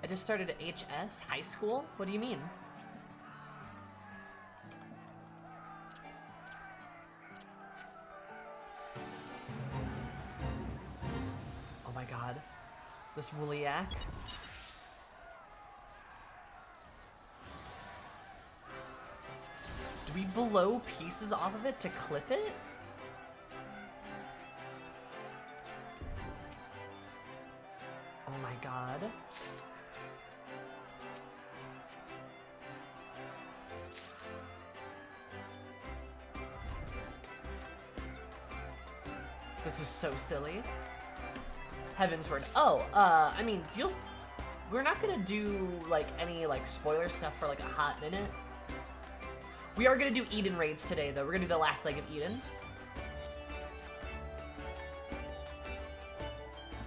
I just started HS, high school? What do you mean? Oh my god. This Woolyak. Do we blow pieces off of it to clip it? Oh my god. This is so silly. Heavensward. Oh, I mean, we're not gonna do, like, any, like, spoiler stuff for, like, a hot minute. We are gonna do Eden raids today, though. We're gonna do the last leg of Eden.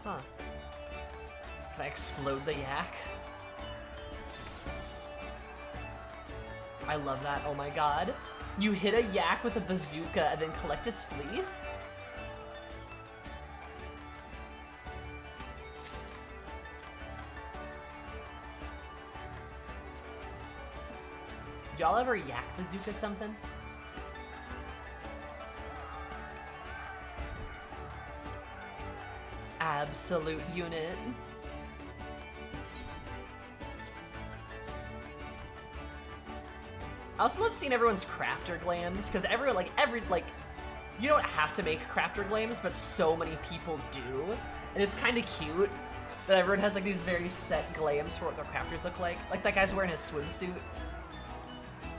Huh. Can I explode the yak? I love that. Oh my god. You hit a yak with a bazooka and then collect its fleece? Did y'all ever yak bazooka something? Absolute unit. I also love seeing everyone's crafter glams, because you don't have to make crafter glams, but so many people do. And it's kind of cute that everyone has like these very set glams for what their crafters look like. Like that guy's wearing his swimsuit.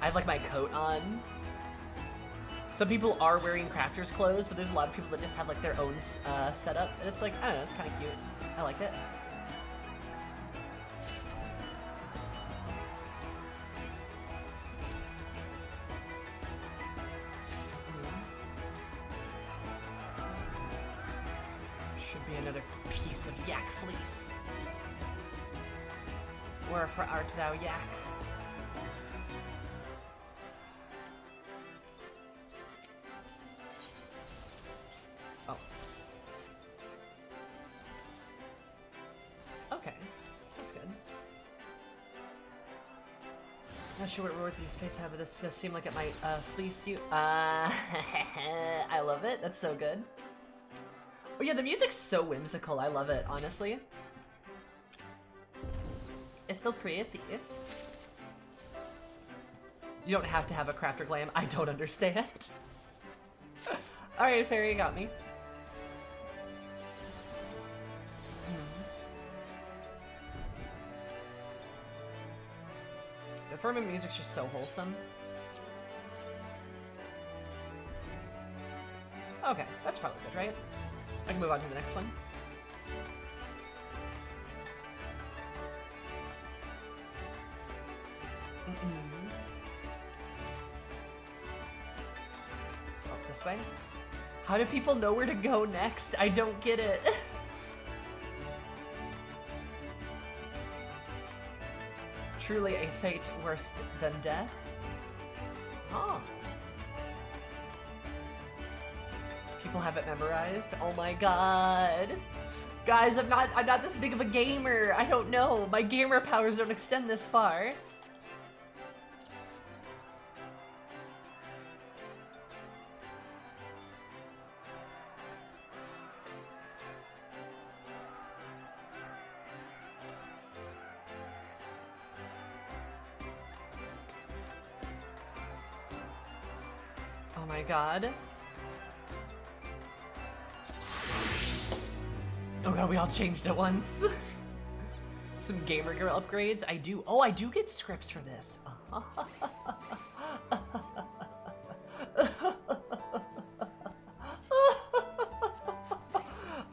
I have like my coat on. Some people are wearing crafters clothes, but there's a lot of people that just have like their own setup. And it's like, I don't know, it's kind of cute. I like it. Should be another piece of yak fleece. Wherefore art thou, yak? Oh. Okay, that's good. Not sure what rewards these fates have, but this does seem like it might fleece you. I love it. That's so good. Oh yeah, the music's so whimsical. I love it, honestly. It's so pretty. You don't have to have a crafter glam. I don't understand. Alright, Fairy, you got me. The Firmament music's just so wholesome. Okay, that's probably good, right? I can move on to the next one. Oh, this way? How do people know where to go next? I don't get it. Truly a fate worse than death? Huh. People have it memorized. Oh my god. Guys, I'm not this big of a gamer. I don't know. My gamer powers don't extend this far. Oh my god. Oh god, we all changed at once. Some gamer girl upgrades. I do get scripts for this.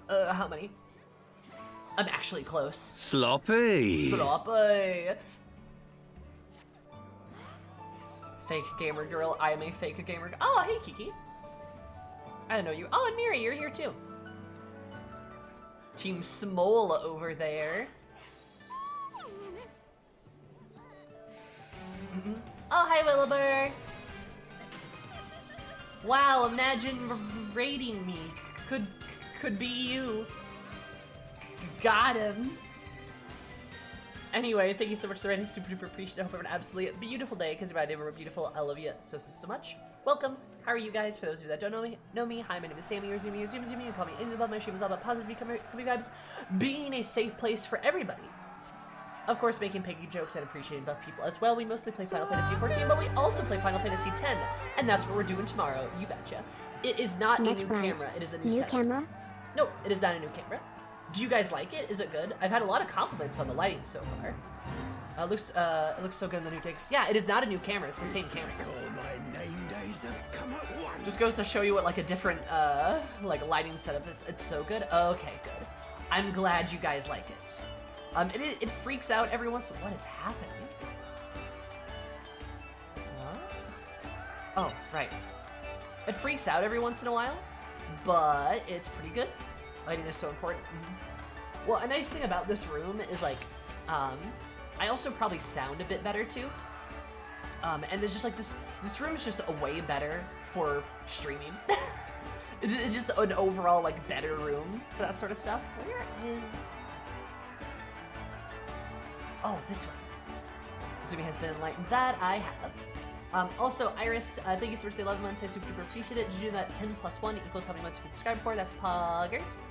How many? I'm actually close. Sloppy. Sloppy. Fake gamer girl. I am a fake gamer. Oh, hey, Kiki. I don't know you. Oh, and Miri, you're here too. Team Smole over there. Oh, hi, Willibur. Wow, imagine raiding me. Could be you. Got him. Anyway, thank you so much for the rating. Super duper appreciate it. I hope you have an absolutely beautiful day because your day were beautiful. I love you so much. Welcome. How are you guys? For those of you that don't know me, hi, my name is Sammy or Zumi. You can call me anything above. My stream is all about positive comedy vibes, being a safe place for everybody. Of course, making piggy jokes and appreciating buff people as well. We mostly play Final Fantasy 14, but we also play Final Fantasy 10, and that's what we're doing tomorrow. You betcha. It is not a new camera. It is a new camera. No, it is not a new camera. Do you guys like it? Is it good? I've had a lot of compliments on the lighting so far. It looks so good in the new digs. Yeah, it is not a new camera. It's the same camera. Like all my name days have come at once. Just goes to show you what like a different like lighting setup is. It's so good. Okay, good. I'm glad you guys like it. It freaks out every once in a while. What is happening? What? Oh, right. It freaks out every once in a while, but it's pretty good. Lighting is so important. Well, a nice thing about this room is like, I also probably sound a bit better too. And there's just like this room is just a way better for streaming. It's just an overall like better room for that sort of stuff. Where is? Oh, this one. Zumi has been enlightened. That I have. Also, Iris, thank you so much for the 11 months. I super duper appreciate it. Did you know that 10 plus 1 equals how many months you've been subscribed for? That's poggers.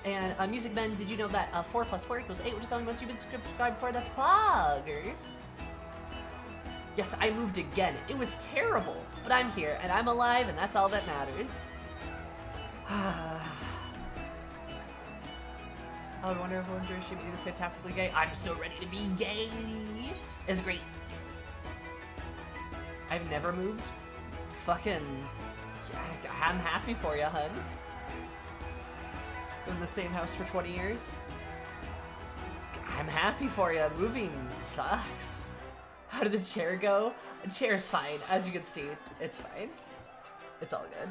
And Music Men, did you know that 4 plus 4 equals 8, which is how many months you've been subscribed for? That's poggers. Yes, I moved again. It was terrible, but I'm here and I'm alive, and that's all that matters. I would wonder if we'll enjoy streaming this fantastically gay. I'm so ready to be gay. It's great. I've never moved. Fucking, yeah, I'm happy for you, hun. Been in the same house for 20 years. I'm happy for you. Moving sucks. How did the chair go? The chair's fine. As you can see, it's fine. It's all good.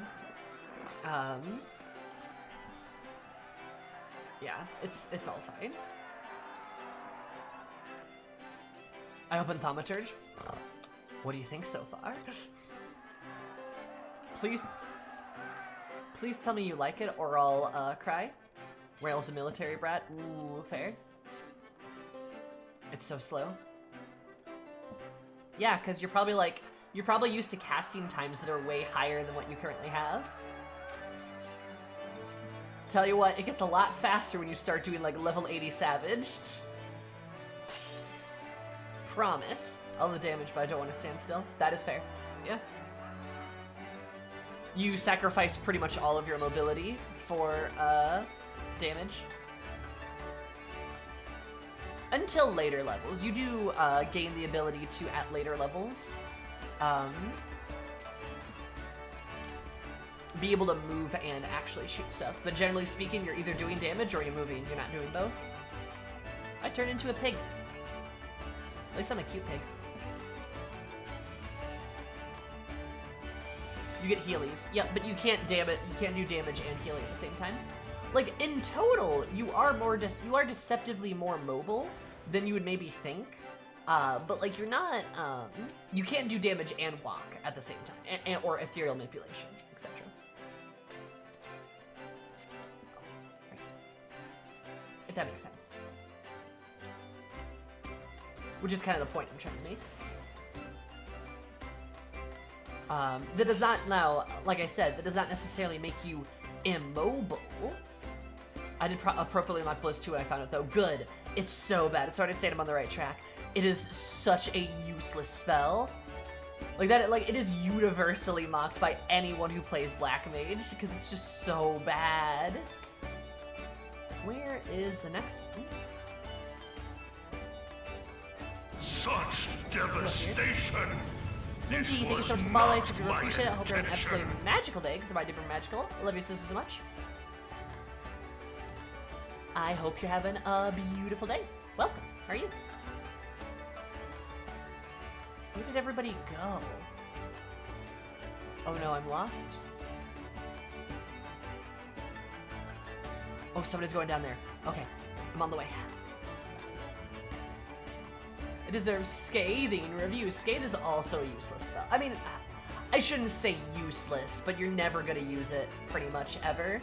Yeah, it's all fine. I opened Thaumaturge. What do you think so far? Please tell me you like it or I'll cry. Rail's a military brat. Ooh, fair. It's so slow. Yeah, because you're probably used to casting times that are way higher than what you currently have. Tell you what, it gets a lot faster when you start doing like level 80 Savage. Promise. All the damage, but I don't want to stand still. That is fair. Yeah. You sacrifice pretty much all of your mobility for damage. Until later levels. You do gain the ability to, at later levels, be able to move and actually shoot stuff. But generally speaking, you're either doing damage or you're moving. You're not doing both. I turned into a pig. At least I'm a cute pig. You get healies. Yep, but you can't do damage and healing at the same time. Like, in total, you are deceptively more mobile than you would maybe think. But like, you're not, you can't do damage and walk at the same time, or ethereal manipulation, etc. Right. If that makes sense. Which is kind of the point I'm trying to make. That does not, now, like I said, that does not necessarily make you immobile. I did appropriately unlock Blizz 2 when I found it, though. Good. It's so bad. It's hard to stay I'm on the right track. It is such a useless spell. Like that, like, it is universally mocked by anyone who plays Black Mage, because it's just so bad. Where is the next one? Such devastation! Ninji, thank you so much for the follow. I super appreciate it. I hope you're having an absolutely magical day, because I did magical. I love you so much. I hope you're having a beautiful day. Welcome. How are you? Where did everybody go? Oh no, I'm lost. Oh, somebody's going down there. Okay, I'm on the way. It deserves scathing reviews. Scathe is also a useless spell. I mean, I shouldn't say useless, but you're never gonna use it pretty much ever.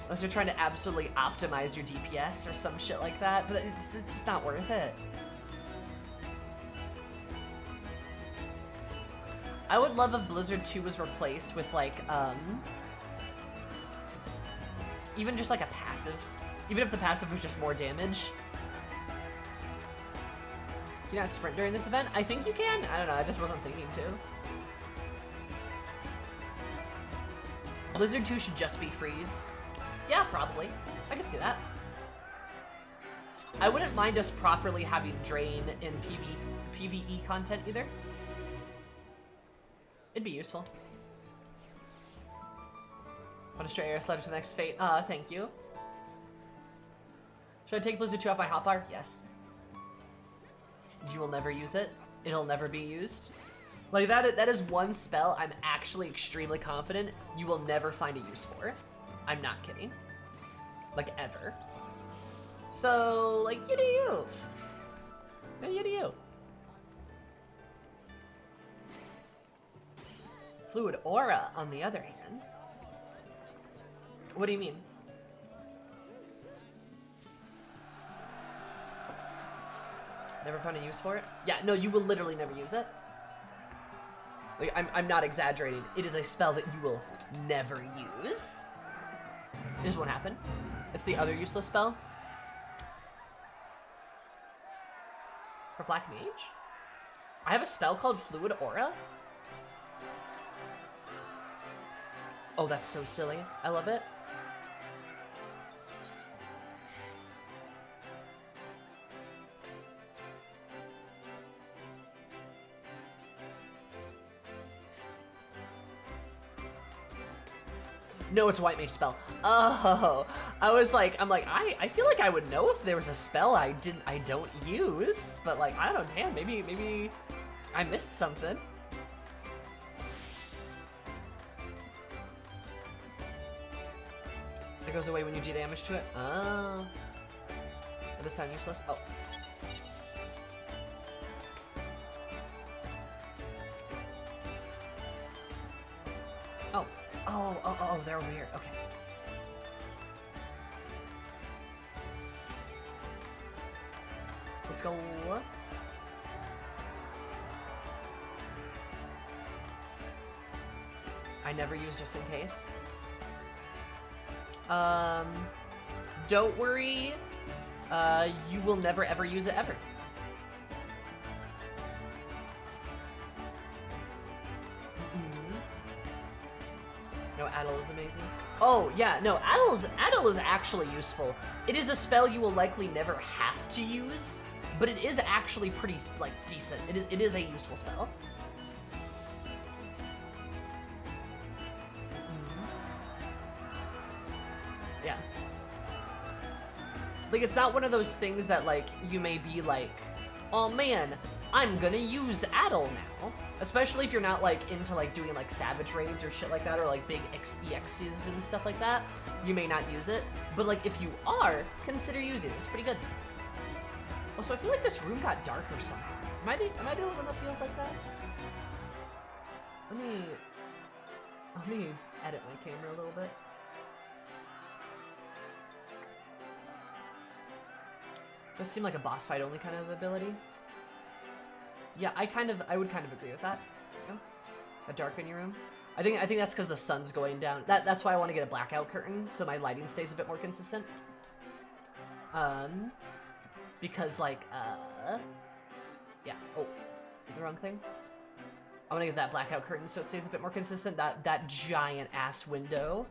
Unless you're trying to absolutely optimize your DPS or some shit like that, but it's just not worth it. I would love if Blizzard 2 was replaced with like, even just like a passive. Even if the passive was just more damage. Can you not sprint during this event? I think you can. I don't know, I just wasn't thinking to. Blizzard 2 should just be freeze. Yeah, probably. I could see that. I wouldn't mind us properly having Drain in PvE content either. It'd be useful. Want to stray air sledge to the next fate? Thank you. Should I take Blizzard 2 off my hotbar? Yes. You will never use it. It'll never be used. Like that is one spell I'm actually extremely confident you will never find a use for. I'm not kidding. Like ever. So like you do you. Yeah, you do you. Fluid Aura, on the other hand. What do you mean? Never found a use for it? Yeah, no, you will literally never use it. Like, I'm not exaggerating. It is a spell that you will never use. It just won't happen. It's the other useless spell. For Black Mage? I have a spell called Fluid Aura? Oh, that's so silly. I love it. No, it's a white mage spell. Oh, I feel like I would know if there was a spell I don't use, but like, I don't know, damn, maybe I missed something. It goes away when you do damage to it. Oh. Does this sound useless? Oh. Oh, they're over here. Okay. Let's go. I never use just in case. Don't worry. You will never ever use it ever. No, Addle is amazing. Oh, yeah, no, Addle is actually useful. It is a spell you will likely never have to use, but it is actually pretty, like, decent. It is a useful spell. Yeah. Like, it's not one of those things that, like, you may be like, oh man, I'm gonna use Addle now. Especially if you're not, like, into, like, doing, like, Savage raids or shit like that, or, like, big EXs and stuff like that. You may not use it. But, like, if you are, consider using it. It's pretty good. Also, I feel like this room got darker somehow. Am I the only one that feels like that? Let me edit my camera a little bit. Does seem like a boss fight only kind of ability. Yeah, I would kind of agree with that. You know? A darken your room. I think that's because the sun's going down. That's why I want to get a blackout curtain so my lighting stays a bit more consistent. Because like yeah. Oh, the wrong thing. I want to get that blackout curtain so it stays a bit more consistent. That giant ass window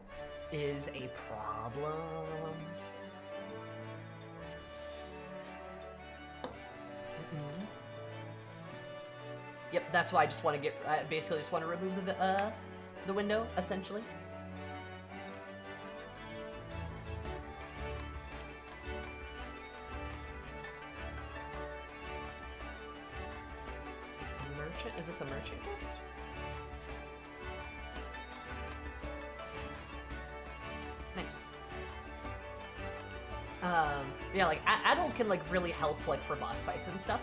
is a problem. Yep, that's why I just want to get, basically just want to remove the window, essentially. Merchant? Is this a merchant kit? Nice. Yeah, like, Addle can, like, really help, like, for boss fights and stuff.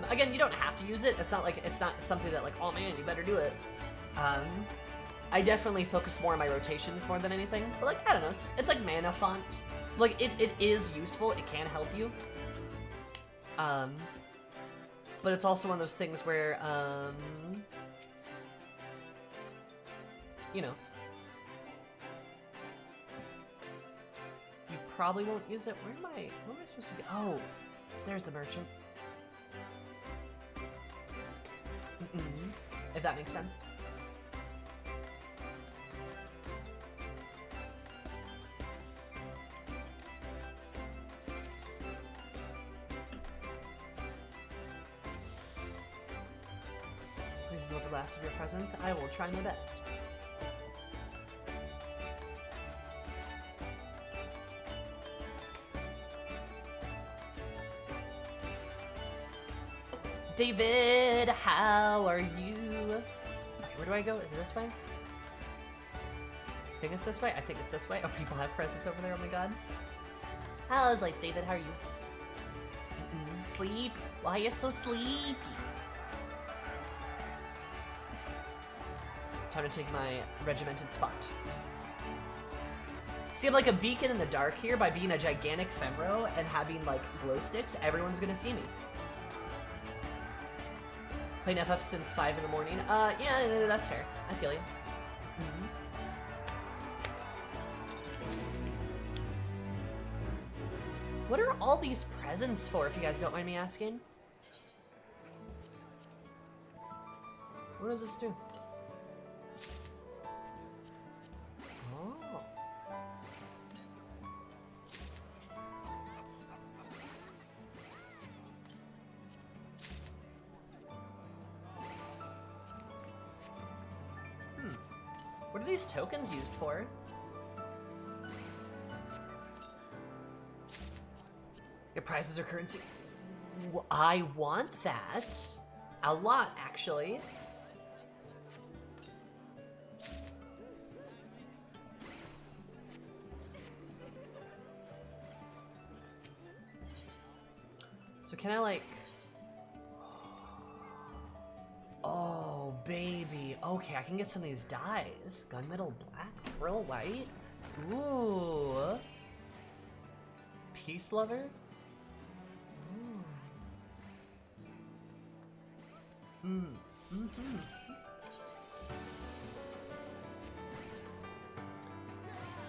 Again, you don't have to use it. It's not something that like, oh man, you better do it. I definitely focus more on my rotations more than anything. But like, I don't know, it's like mana font. Like, it is useful, it can help you. But it's also one of those things where, you know, you probably won't use it. Where am I supposed to go? Oh, there's the merchant. If that makes sense. Please deliver the last of your presents. I will try my best. David, how are you? Okay, where do I go? Is it this way? I think it's this way. I think it's this way. Oh, people have presents over there. Oh my god. How's life, David? How are you? Sleep? Why are you so sleepy? Time to take my regimented spot. See, I'm like a beacon in the dark here. By being a gigantic femro and having like glow sticks, everyone's gonna see me. Playing FF since 5 in the morning. Yeah, that's fair. I feel you. What are all these presents for, if you guys don't mind me asking? What does this do? Oh. What are these tokens used for? Your prizes are currency. I want that. A lot, actually. So can I like... Oh, baby. Okay, I can get some of these dyes. Gunmetal black, pearl white. Ooh. Peace lover.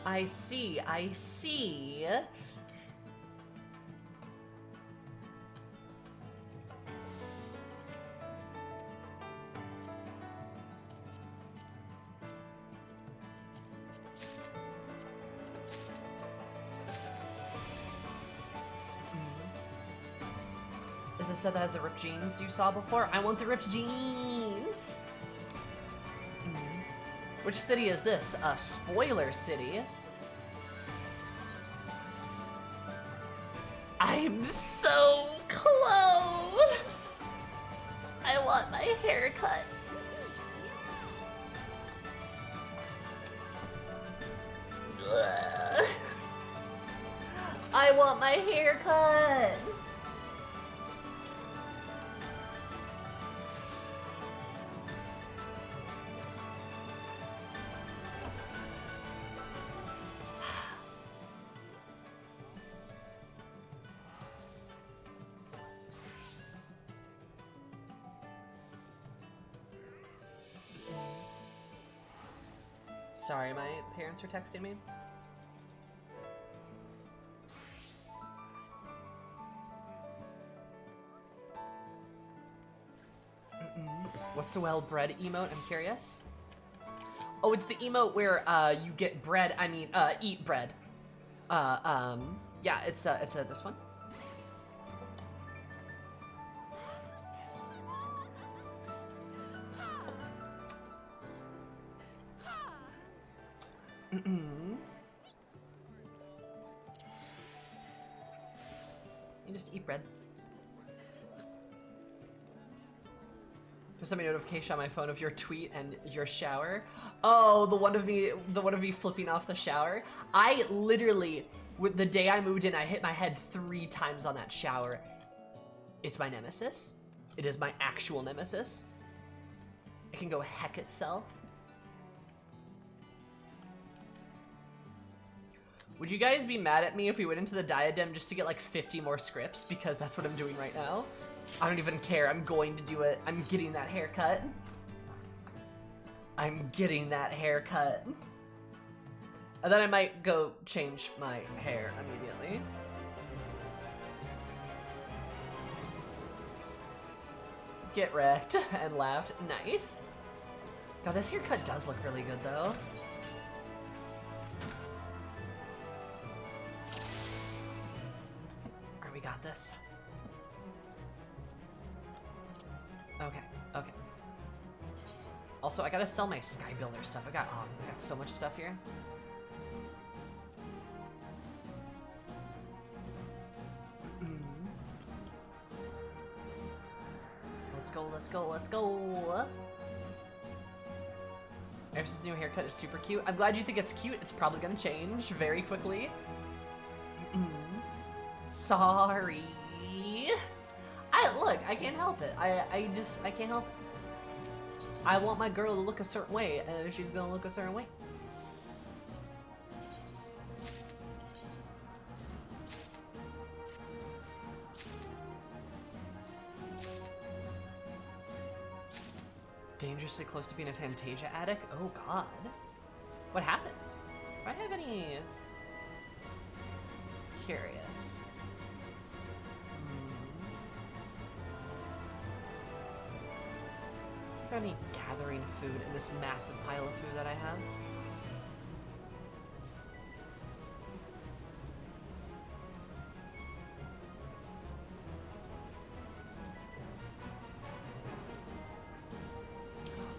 I see, I see. Is this set that has the ripped jeans you saw before? I want the ripped jeans! Which city is this? A spoiler city. I'm so close! I want my haircut. Ugh. I want my haircut! Sorry, my parents are texting me. What's the well-bred emote? I'm curious. Oh, it's the emote where you get bread. I mean, eat bread. Yeah, it's this one. You just eat bread. Just send me a notification on my phone of your tweet and your shower. Oh, the one of me flipping off the shower. I literally, with the day I moved in, I hit my head 3 times on that shower. It's my nemesis. It is my actual nemesis. It can go heck itself. Would you guys be mad at me if we went into the diadem just to get like 50 more scripts? Because that's what I'm doing right now. I don't even care. I'm going to do it. I'm getting that haircut. I'm getting that haircut. And then I might go change my hair immediately. Get wrecked and laughed. Nice. God, this haircut does look really good though. Alright, we got this. Okay, okay. Also, I gotta sell my Sky Builder stuff. I got so much stuff here. Let's go, let's go, let's go. Eris's new haircut is super cute. I'm glad you think it's cute. It's probably gonna change very quickly. Sorry. Look, I can't help it. I can't help it. I want my girl to look a certain way, and she's gonna look a certain way. Dangerously close to being a Fantasia addict? Oh god. What happened? Do I have any... Curious. Any gathering food in this massive pile of food that I have?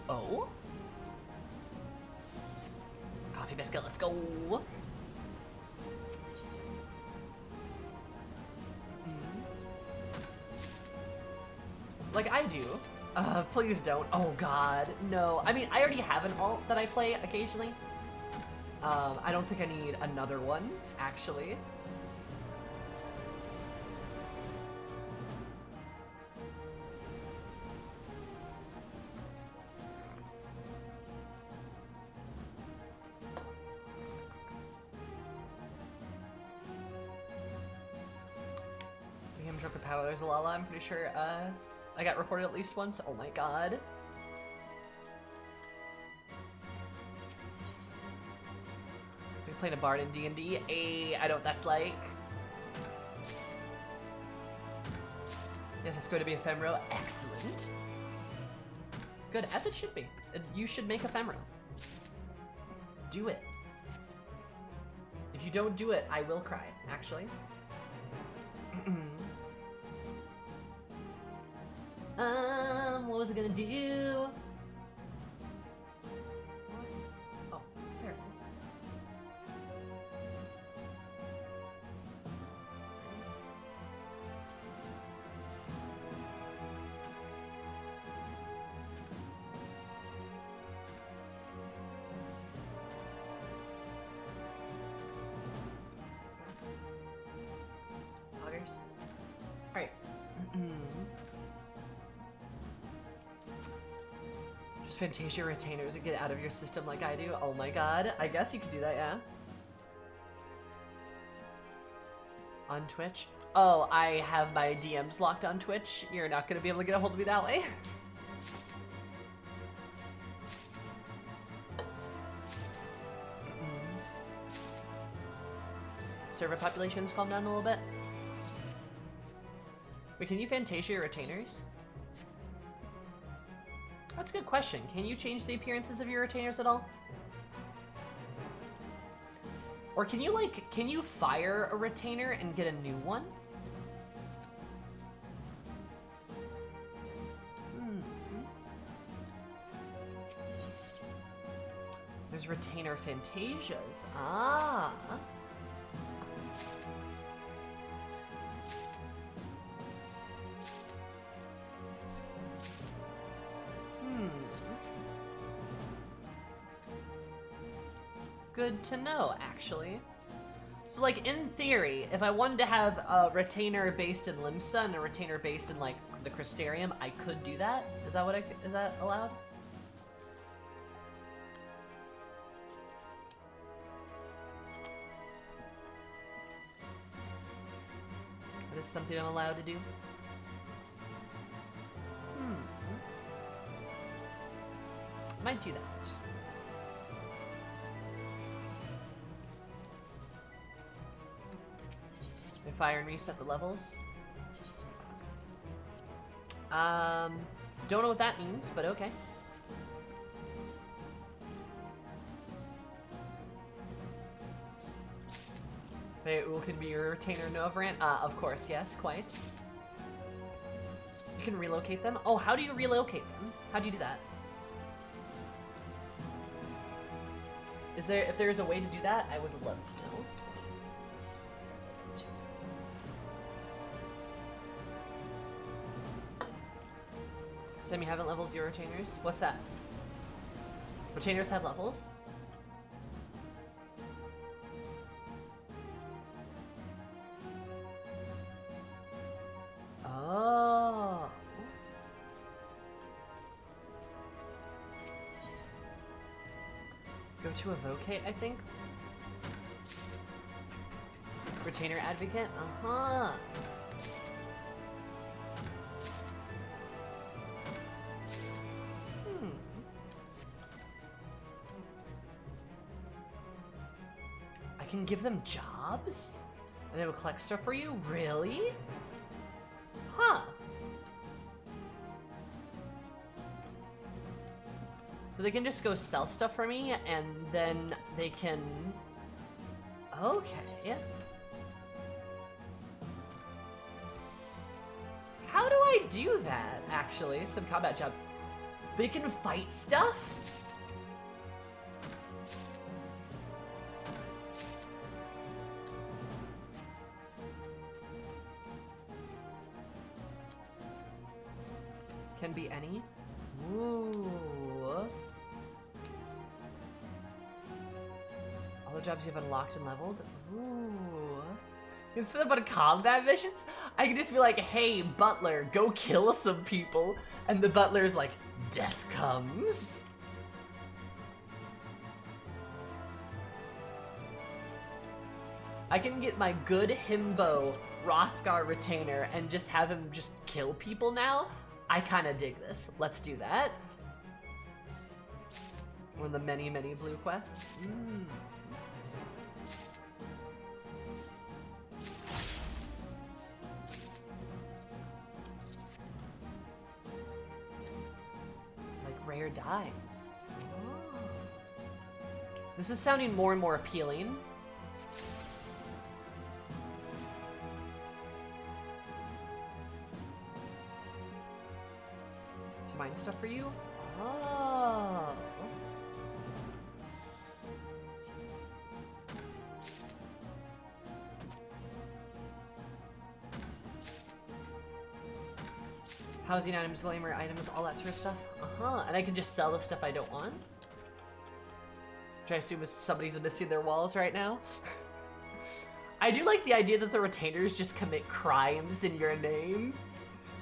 Oh? Coffee biscuit, let's go! Like I do. Please don't. Oh god, no. I mean, I already have an alt that I play occasionally. I don't think I need another one, actually. Joker Power, there's a Lala, I'm pretty sure, I got reported at least once. Oh my god. It's like playing a bard in D&D. I don't, that's like... Yes, it's going to be ephemeral. Excellent. Good, as it should be. You should make ephemeral. Do it. If you don't do it, I will cry, actually. What was it gonna do? Oh, there it is. Sorry. Poggers. Alright. Fantasia retainers and get out of your system like I do. Oh my god. I guess you could do that, yeah. On Twitch? Oh, I have my DMs locked on Twitch. You're not gonna be able to get a hold of me that way. Server populations calm down a little bit. Wait, can you Fantasia your retainers? That's a good question. Can you change the appearances of your retainers at all? Or can you, like, can you fire a retainer and get a new one? There's retainer Fantasias. Ah. Good to know, actually. So, like, in theory, if I wanted to have a retainer based in Limsa and a retainer based in, like, the Crystarium, I could do that? Is that what is that allowed? Is this something I'm allowed to do? Might do that. Fire and reset the levels. Don't know what that means, but okay. Wait, who can be your retainer Novrant? Of course, yes, quite. You can relocate them? Oh, how do you relocate them? How do you do that? Is there, if there's a way to do that, I would love to know. Sam, you haven't leveled your retainers? What's that? Retainers have levels? Oh. Go to Evocate, I think. Retainer Advocate? Uh-huh. I can give them jobs? And they will collect stuff for you? Really? Huh. So they can just go sell stuff for me, and then they can... Okay. How do I do that, actually? Some combat job. They can fight stuff? Can be any? Ooh. All the jobs you have unlocked and leveled? Ooh. Instead of on combat missions, I can just be like, hey, butler, go kill some people. And the butler's like, death comes. I can get my good himbo Rothgar retainer and just have him just kill people now. I kind of dig this. Let's do that. One of the many, many blue quests. Like rare dimes. Oh. This is sounding more and more appealing. To mine stuff for you? Oh. Housing items, glamour items, all that sort of stuff. And I can just sell the stuff I don't want. Which I assume is somebody's missing their walls right now. I do like the idea that the retainers just commit crimes in your name.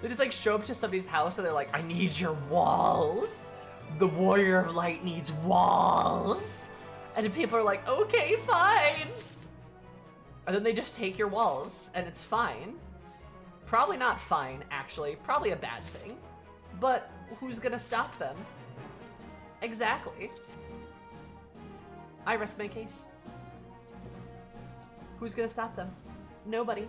They just like show up to somebody's house and they're like, I need your walls. The Warrior of Light needs walls. And then people are like, okay, fine. And then they just take your walls and it's fine. Probably not fine, actually. Probably a bad thing. But who's gonna stop them? Exactly. I rest my case. Who's gonna stop them? Nobody.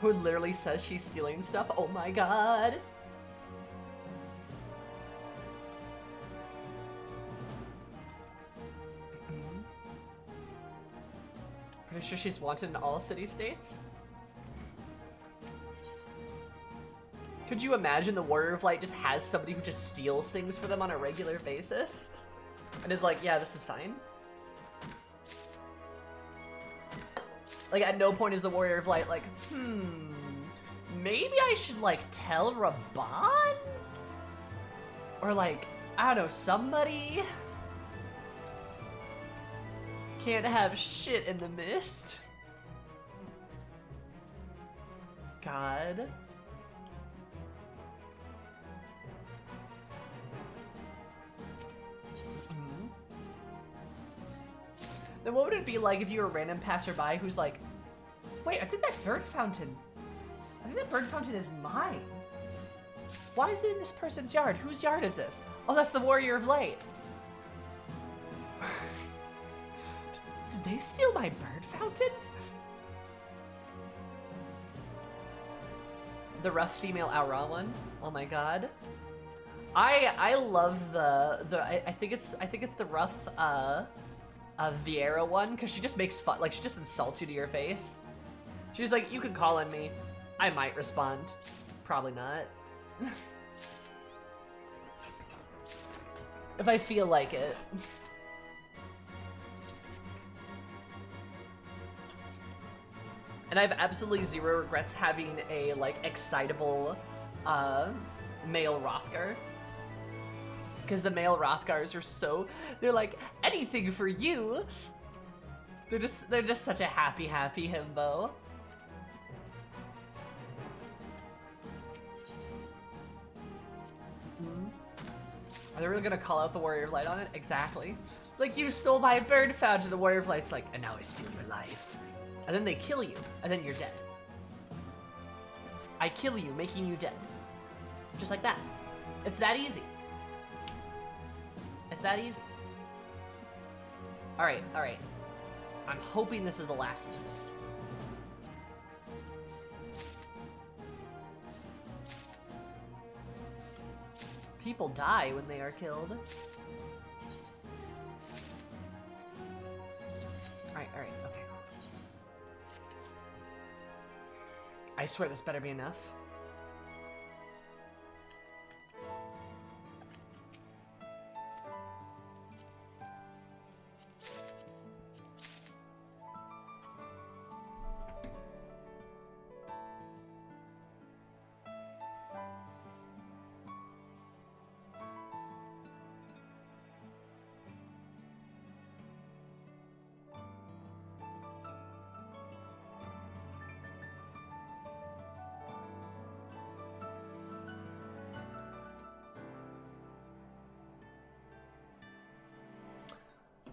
Who literally says she's stealing stuff? Oh my god. Pretty sure she's wanted in all city-states? Could you imagine the Warrior of Light just has somebody who just steals things for them on a regular basis? And is like, yeah, this is fine? Like, at no point is the Warrior of Light like, maybe I should, like, tell Raban? Or, like, I don't know, somebody? Can't have shit in the mist. God. Then what would it be like if you were a random passerby who's like, wait, I think that bird fountain is mine. Why is it in this person's yard? Whose yard is this? Oh, that's the Warrior of Light. Did they steal my bird fountain? The rough female Aura one. Oh my god. I love I think it's the rough Vieira one, because she just makes fun, like she just insults you to your face. She's like, you can call on me. I might respond. Probably not. If I feel like it. And I have absolutely zero regrets having a, like, excitable, male Rothgar. Because the male Rothgars are so, they're like, anything for you! They're just such a happy himbo. Are they really gonna call out the Warrior of Light on it? Exactly. Like, you stole my bird pouch, and the Warrior of Light's like, and now I steal your life. And then they kill you, and then you're dead. I kill you, making you dead. Just like that. It's that easy. It's that easy. Alright, alright. I'm hoping this is the last one. People die when they are killed. Alright, alright, okay. I swear this better be enough.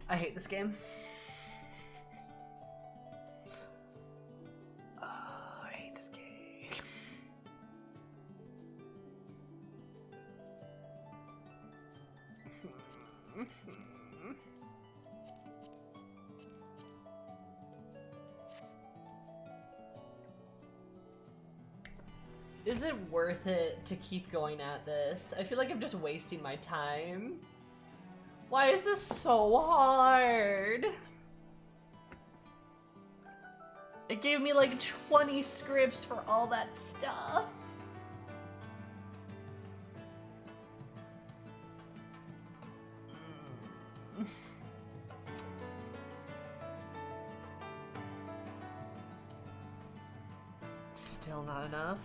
I hate this game. Oh, I hate this game. Is it worth it to keep going at this? I feel like I'm just wasting my time. Why is this so hard? It gave me like 20 scripts for all that stuff. Still not enough.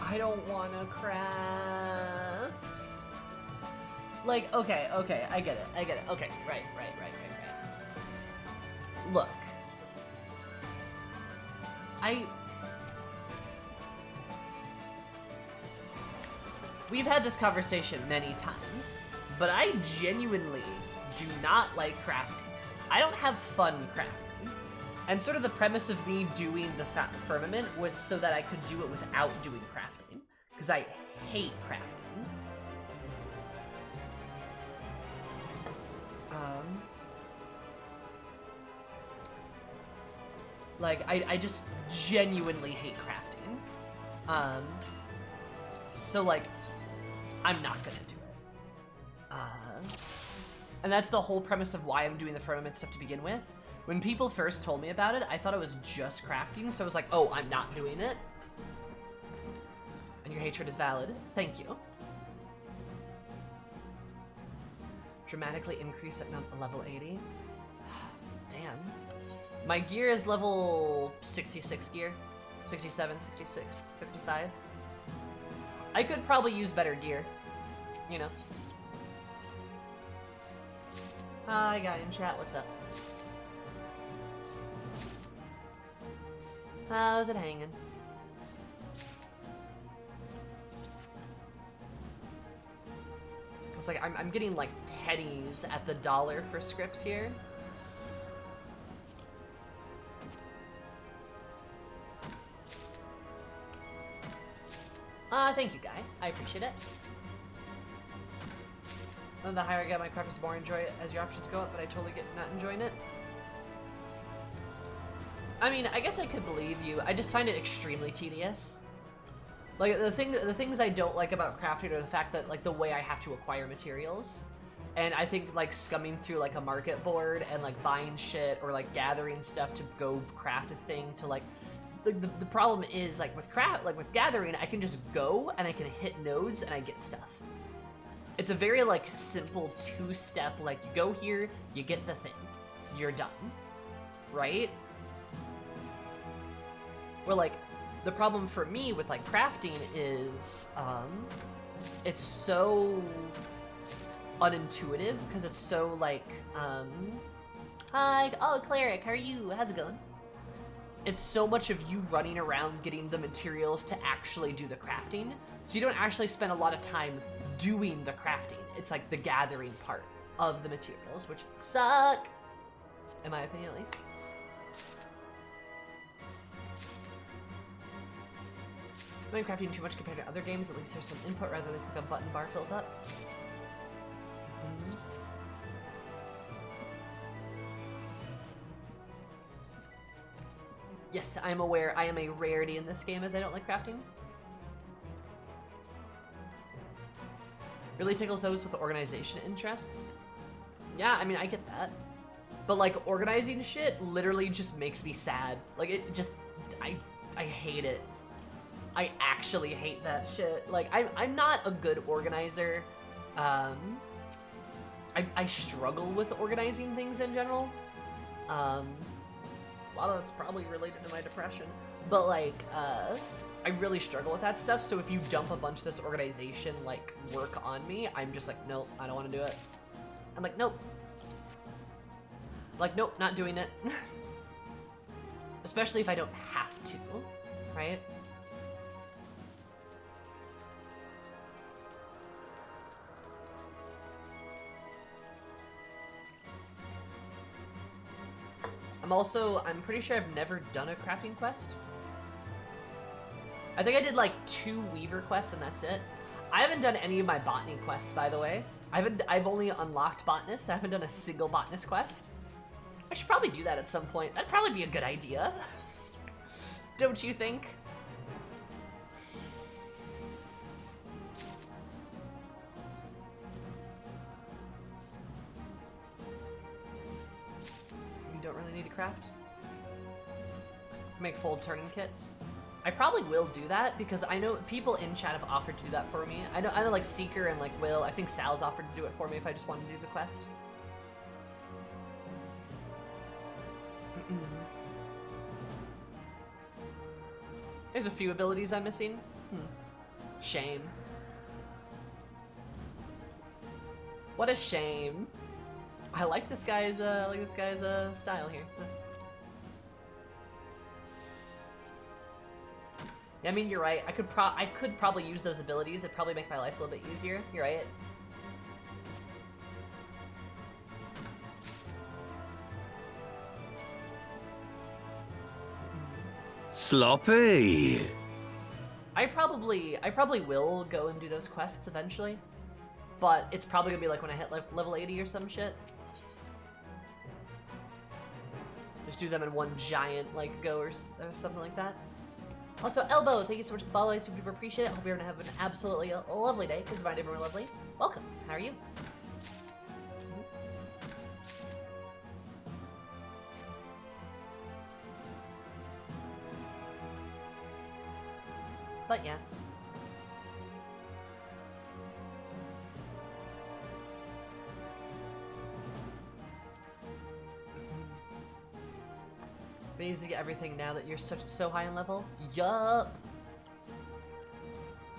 I don't wanna craft. Like, okay, I get it. Okay, right. Look. We've had this conversation many times, but I genuinely do not like crafting. I don't have fun crafting. And sort of the premise of me doing the Firmament was so that I could do it without doing crafting. Because I hate crafting. Like, I just genuinely hate crafting. So, like, I'm not gonna do it. And that's the whole premise of why I'm doing the Firmament stuff to begin with. When people first told me about it, I thought it was just crafting, so I was like, oh, I'm not doing it. And your hatred is valid. Thank you. Dramatically increase at level 80. Damn. My gear is level 66 gear. 67, 66, 65. I could probably use better gear. You know. Hi, guy in chat, what's up? How's it hanging? It's like I'm getting like pennies at the dollar for scripts here. Thank you, guy. I appreciate it. And the higher I get my preference, the more I enjoy it as your options go up, but I totally get not enjoying it. I mean, I guess I could believe you. I just find it extremely tedious. Like, the things I don't like about crafting are the fact that, like, the way I have to acquire materials. And I think, like, scumming through, like, a market board and, like, buying shit or, like, gathering stuff to go craft a thing to, like... The problem is, like, with gathering, I can just go and I can hit nodes and I get stuff. It's a very like simple two-step, like you go here, you get the thing, you're done, right? Where like, the problem for me with like crafting is, it's so unintuitive because it's so like, hi, oh Cleric, how are you? How's it going? It's so much of you running around getting the materials to actually do the crafting, so you don't actually spend a lot of time doing the crafting. It's like the gathering part of the materials, which suck, in my opinion at least. Am I crafting too much compared to other games? At least there's some input rather than click a button, bar fills up. Yes, I'm aware I am a rarity in this game as I don't like crafting. Really tickles those with organization interests. Yeah, I mean, I get that. But like, organizing shit literally just makes me sad. Like, it just, I hate it. I actually hate that shit. Like, I'm not a good organizer. I struggle with organizing things in general. A lot of that's probably related to my depression. But like, I really struggle with that stuff, so if you dump a bunch of this organization, like, work on me, I'm just like, nope, I don't want to do it. I'm like, nope. Like, nope, not doing it. Especially if I don't have to, right? I'm pretty sure I've never done a crafting quest. I think I did like 2 Weaver quests and that's it. I haven't done any of my botany quests, by the way. I've only unlocked botanists. I haven't done a single botanist quest. I should probably do that at some point. That'd probably be a good idea. Don't you think? Don't really need to craft. Make fold turning kits. I probably will do that because I know people in chat have offered to do that for me. I know like Seeker and like Will. I think Sal's offered to do it for me if I just wanted to do the quest. There's a few abilities I'm missing. Shame. What a shame. I like this guy's style here. Yeah, I mean, you're right. I could probably use those abilities. It'd probably make my life a little bit easier. You're right. Sloppy. I probably will go and do those quests eventually, but it's probably gonna be like when I hit level 80 or some shit. Just do them in one giant like go or something like that. Also, Elbow, thank you so much for the follow. I super appreciate it. Hope you're gonna have an absolutely lovely day because my neighbor were lovely. Welcome. How are you? But yeah. Amazing to get everything now that you're so high in level. Yup.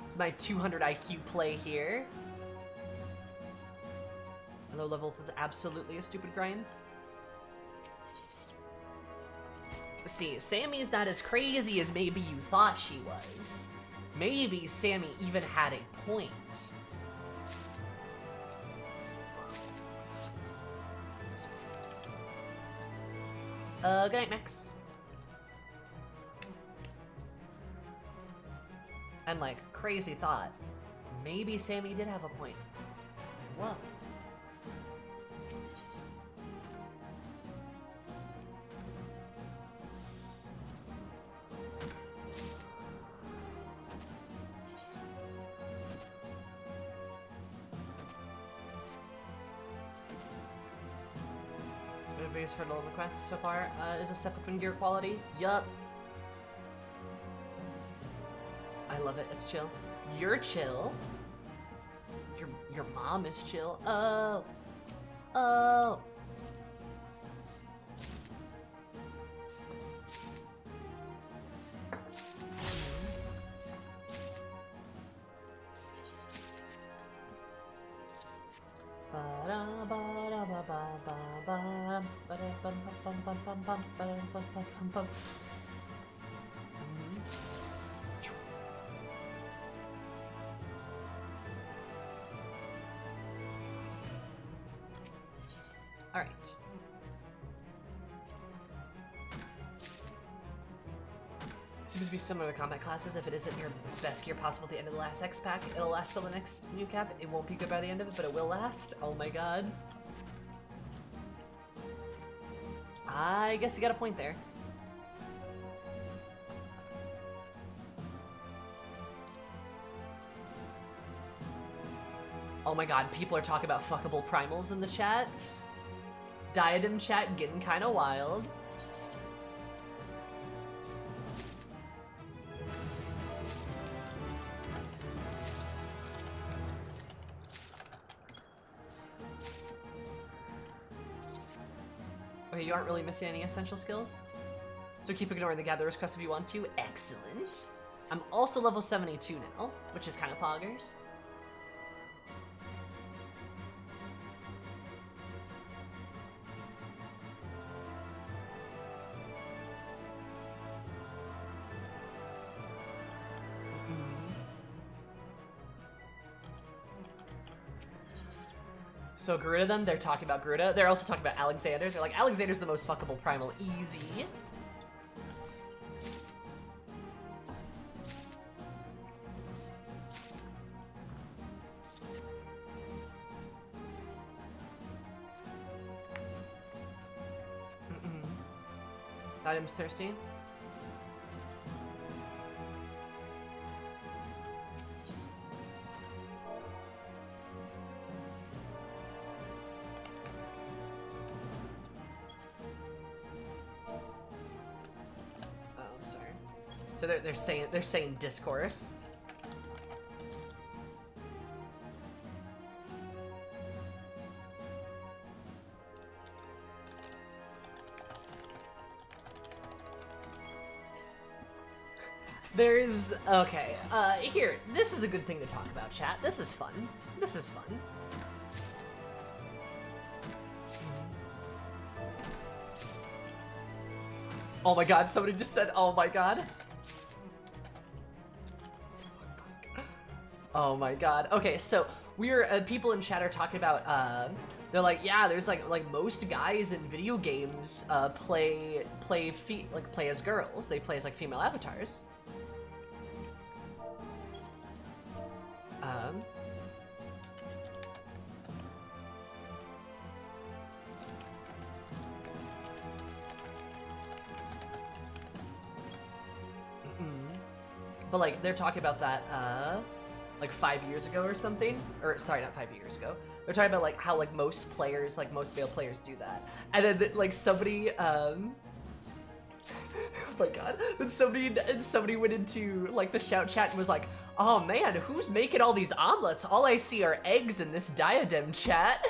It's my 200 IQ play here. Low levels is absolutely a stupid grind. See, Sammy's not as crazy as maybe you thought she was. Maybe Sammy even had a point. Good night, Max. And like, crazy thought. Maybe Sammy did have a point. Whoa. The biggest hurdle in the quest so far is a step up in gear quality. Yup. I love it. It's chill. You're chill. Your mom is chill. Oh. Oh. All right. Seems to be similar to combat classes. If it isn't your best gear possible at the end of the last X pack, it'll last till the next new cap. It won't be good by the end of it, but it will last. Oh my god. I guess you got a point there. Oh my god, people are talking about fuckable primals in the chat. Diadem chat getting kind of wild. Okay, you aren't really missing any essential skills? So keep ignoring the gatherer's quest if you want to. Excellent. I'm also level 72 now, which is kind of poggers. So Garuda then, they're talking about Garuda. They're also talking about Alexander. They're like, Alexander's the most fuckable primal. Easy. Item's thirsty. So they're saying discourse. There's okay. Here, this is a good thing to talk about, chat. This is fun. This is fun. Oh my god, somebody just said, oh my god. Oh my god. Okay, so we're people in chat are talking about they're like, yeah, there's like most guys in video games play as girls. They play as like female avatars. But like they're talking about that like 5 years ago or something, or sorry, not 5 years ago. They're talking about like how like most players, like most male players do that, and then like somebody oh my god, then somebody went into like the shout chat and was like, oh man, who's making all these omelets? All I see are eggs in this diadem chat.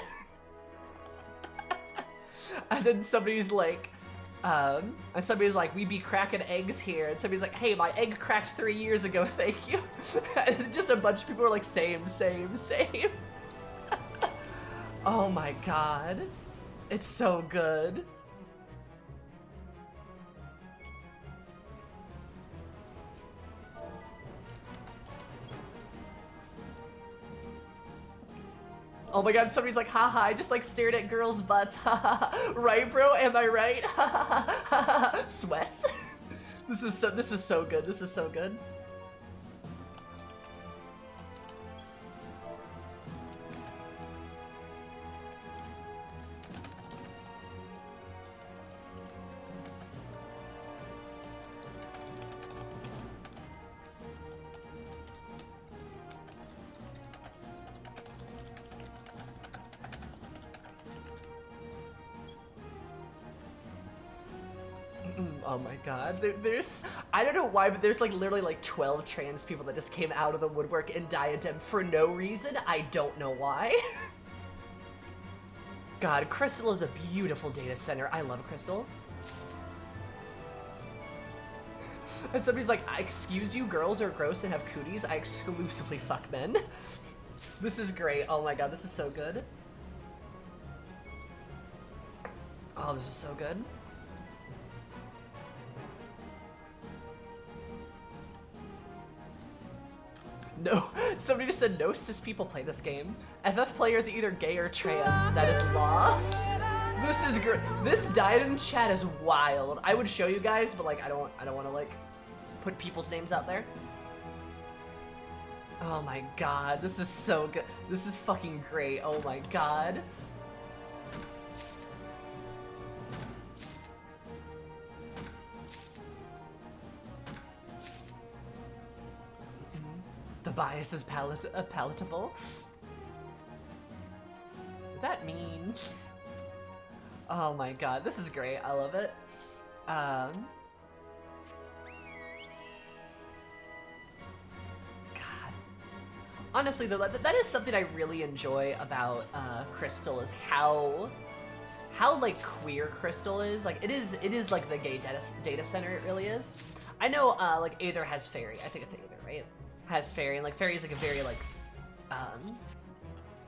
And then somebody's like, we be cracking eggs here, and somebody's like, hey, my egg cracked 3 years ago, thank you. And just a bunch of people are like, same. Oh my god. It's so good. Oh my god, somebody's like, haha, I just like stared at girls' butts, haha. Right, bro? Am I right? Sweats? This is so good. This is so good. Oh my god. There's, I don't know why, but there's like literally like 12 trans people that just came out of the woodwork in Diadem for no reason. I don't know why. God, Crystal is a beautiful data center. I love Crystal. And somebody's like, excuse you, girls are gross and have cooties. I exclusively fuck men. This is great. Oh my god, this is so good. Oh, this is so good. No, somebody just said no cis people play this game. FF players are either gay or trans. That is law. This is great. This Diadem chat is wild. I would show you guys, but like I don't want to like put people's names out there. Oh my god, this is so good. This is fucking great. Oh my god. The bias is palatable. Does that mean? Oh my god, this is great. I love it. God. Honestly, though, that is something I really enjoy about Crystal is how like queer Crystal is. Like it is like the gay data center. It really is. I know like Aether has Fairy. I think it's Aether, right? Has Fairy, and like Fairy is like a very like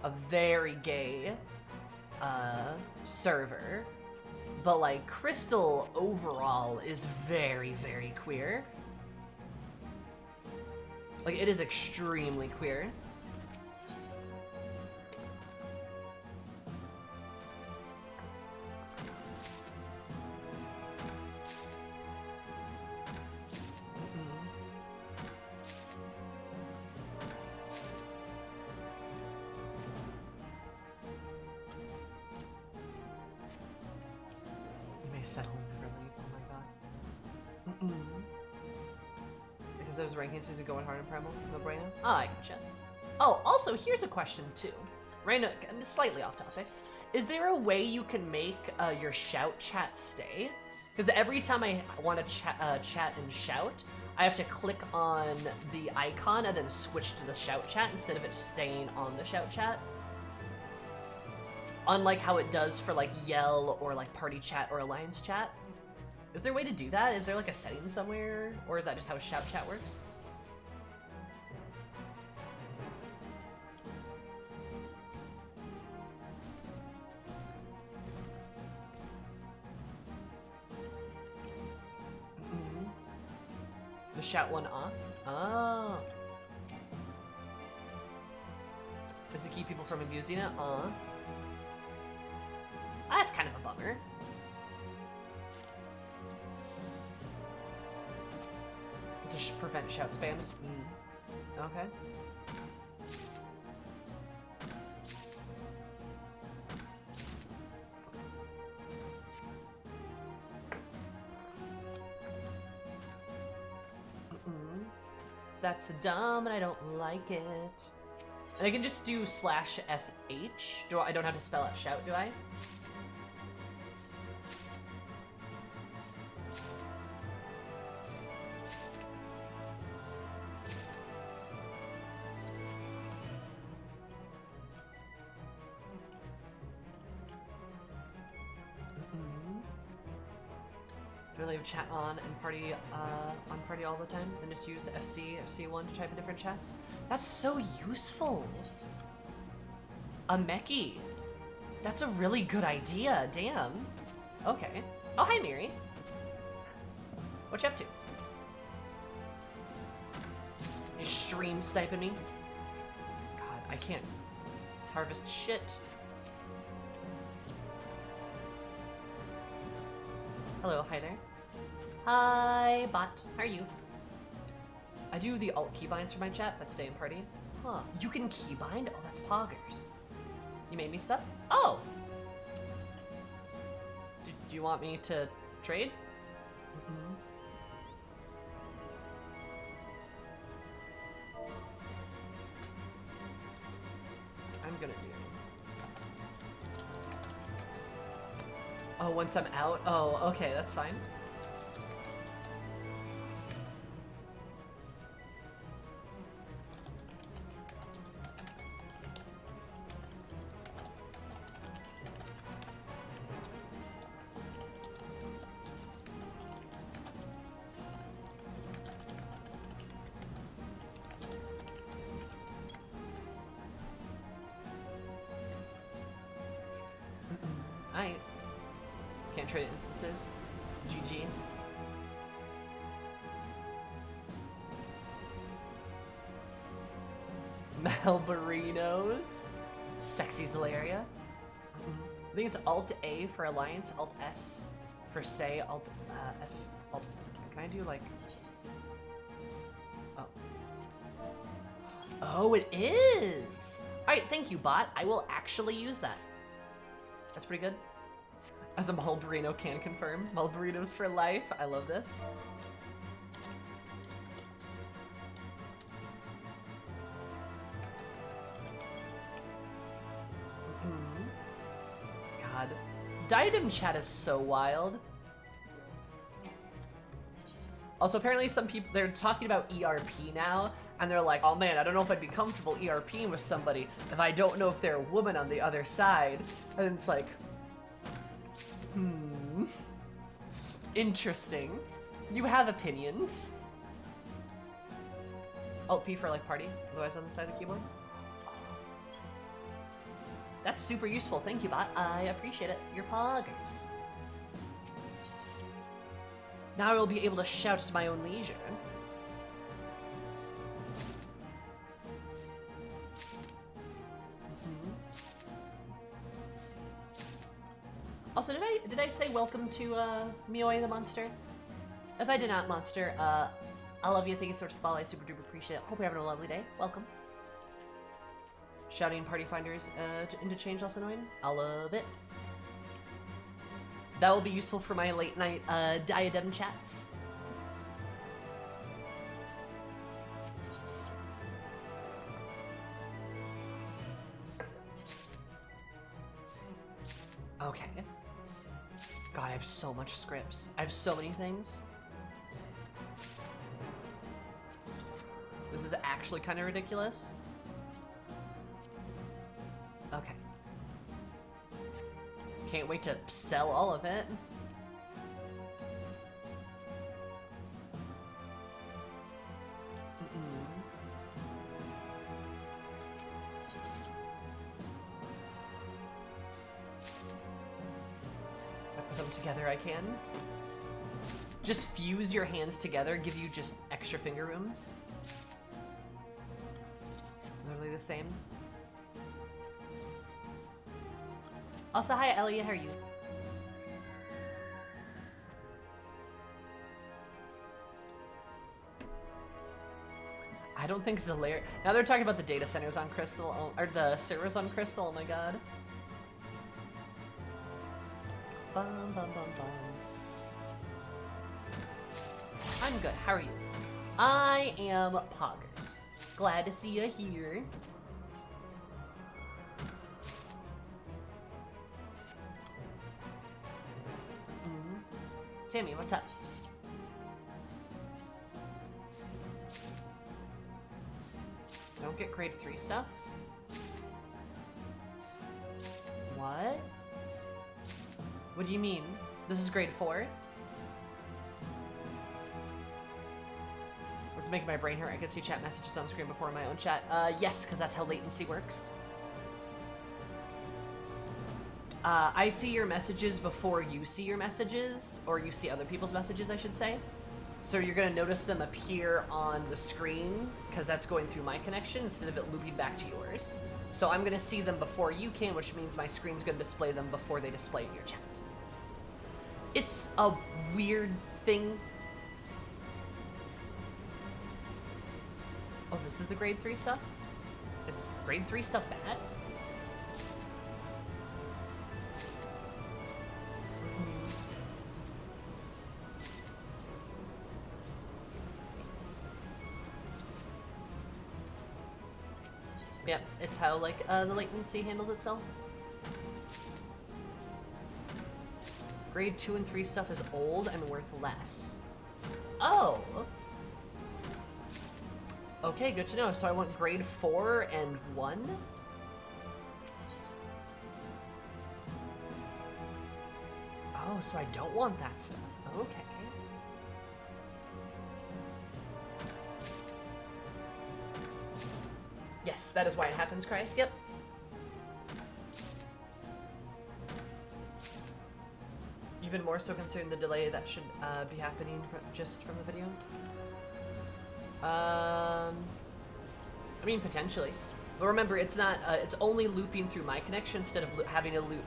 a very gay server, but like Crystal overall is very, very queer. Like it is extremely queer. Settle never leave. Oh my god. Because those rankings isn't going hard in Primal? No bueno? Oh, I gotcha. Oh, also, here's a question too. Right now, slightly off topic. Is there a way you can make your shout chat stay? Because every time I want to chat and shout, I have to click on the icon and then switch to the shout chat instead of it staying on the shout chat. Unlike how it does for like yell or like party chat or alliance chat. Is there a way to do that? Is there like a setting somewhere? Or is that just how shout chat works? The shout one off? Oh. Does it keep people from abusing it? That's kind of a bummer. To prevent shout spams? Okay. That's dumb and I don't like it. And I can just do /sh. I don't have to spell out shout, do I? Do I leave chat on and party all the time? Then just use FC1 to type in different chats? That's so useful! A Meki. That's a really good idea, damn. Okay. Oh, hi, Miri. What you up to? You stream sniping me? God, I can't harvest shit. Hello, hi there. Hi, bot. How are you? I do the alt keybinds for my chat, but stay in party. Huh. You can keybind? Oh, that's poggers. You made me stuff? Oh! Do you want me to trade? I'm gonna do. Oh, once I'm out? Oh, okay, that's fine. can't trade instances. GG. Malbarinos. Sexy Zalaria. I think it's Alt-A for Alliance, Alt-S for Say, Alt-F. Alt. Can I do like... Oh. Oh, it is! Alright, thank you, bot. I will actually use that. That's pretty good. As a Malbarino can confirm. Malbarinos for life. I love this. God. Diadem chat is so wild. Also, apparently some people, they're talking about ERP now, and they're like, oh man, I don't know if I'd be comfortable ERPing with somebody if I don't know if they're a woman on the other side. And it's like, interesting. You have opinions. Alt-P for like party, otherwise on the side of the keyboard. That's super useful. Thank you, bot. I appreciate it. You're poggers. Now I will be able to shout to my own leisure. Also, did I say welcome to Mioi the Monster? If I did not, Monster, I love you. Thank you so much for the follow. I super duper appreciate it. Hope you're having a lovely day. Welcome. Shouting party finders into change also annoying. I love it. That will be useful for my late night diadem chats. Okay. God, I have so much scripts. I have so many things. This is actually kind of ridiculous. Okay. Can't wait to sell all of it. If I put them together, I can. Just fuse your hands together, give you just extra finger room. Literally the same. Also, hi Elliot, how are you? I don't think Zalair. Now they're talking about the data centers on Crystal, or the servers on Crystal. Oh my god. Bum, bum, bum, bum. I'm good. How are you? I am poggers. Glad to see you here. Sammy, what's up? Don't get grade 3 stuff? What? What do you mean? This is grade 4? This is making my brain hurt. I can see chat messages on screen before my own chat. Yes, because that's how latency works. I see your messages before you see your messages, or you see other people's messages, I should say. So you're gonna notice them appear on the screen, because that's going through my connection instead of it looping back to yours. So I'm gonna see them before you can, which means my screen's gonna display them before they display in your chat. It's a weird thing. Oh, this is the grade 3 stuff? Is grade 3 stuff bad? Yep, it's how, like, the latency handles itself. Grade 2 and 3 stuff is old and worth less. Oh! Okay, good to know. So I want grade 4 and 1? Oh, so I don't want that stuff. Okay. Yes, that is why it happens, Christ. Yep. Even more so considering the delay that should be happening just from the video. I mean, potentially. But remember, it's not, it's only looping through my connection instead of having to loop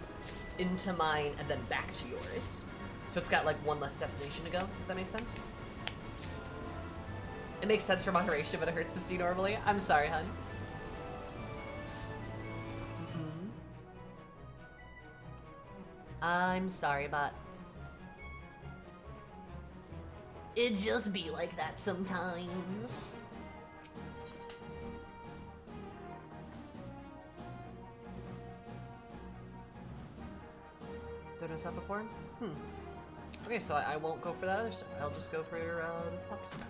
into mine and then back to yours. So it's got like one less destination to go, if that makes sense. It makes sense for moderation, but it hurts to see normally. I'm sorry, hun. I'm sorry, but it just be like that sometimes. Don't notice that before? Okay, so I won't go for that other stuff. I'll just go for this top stuff.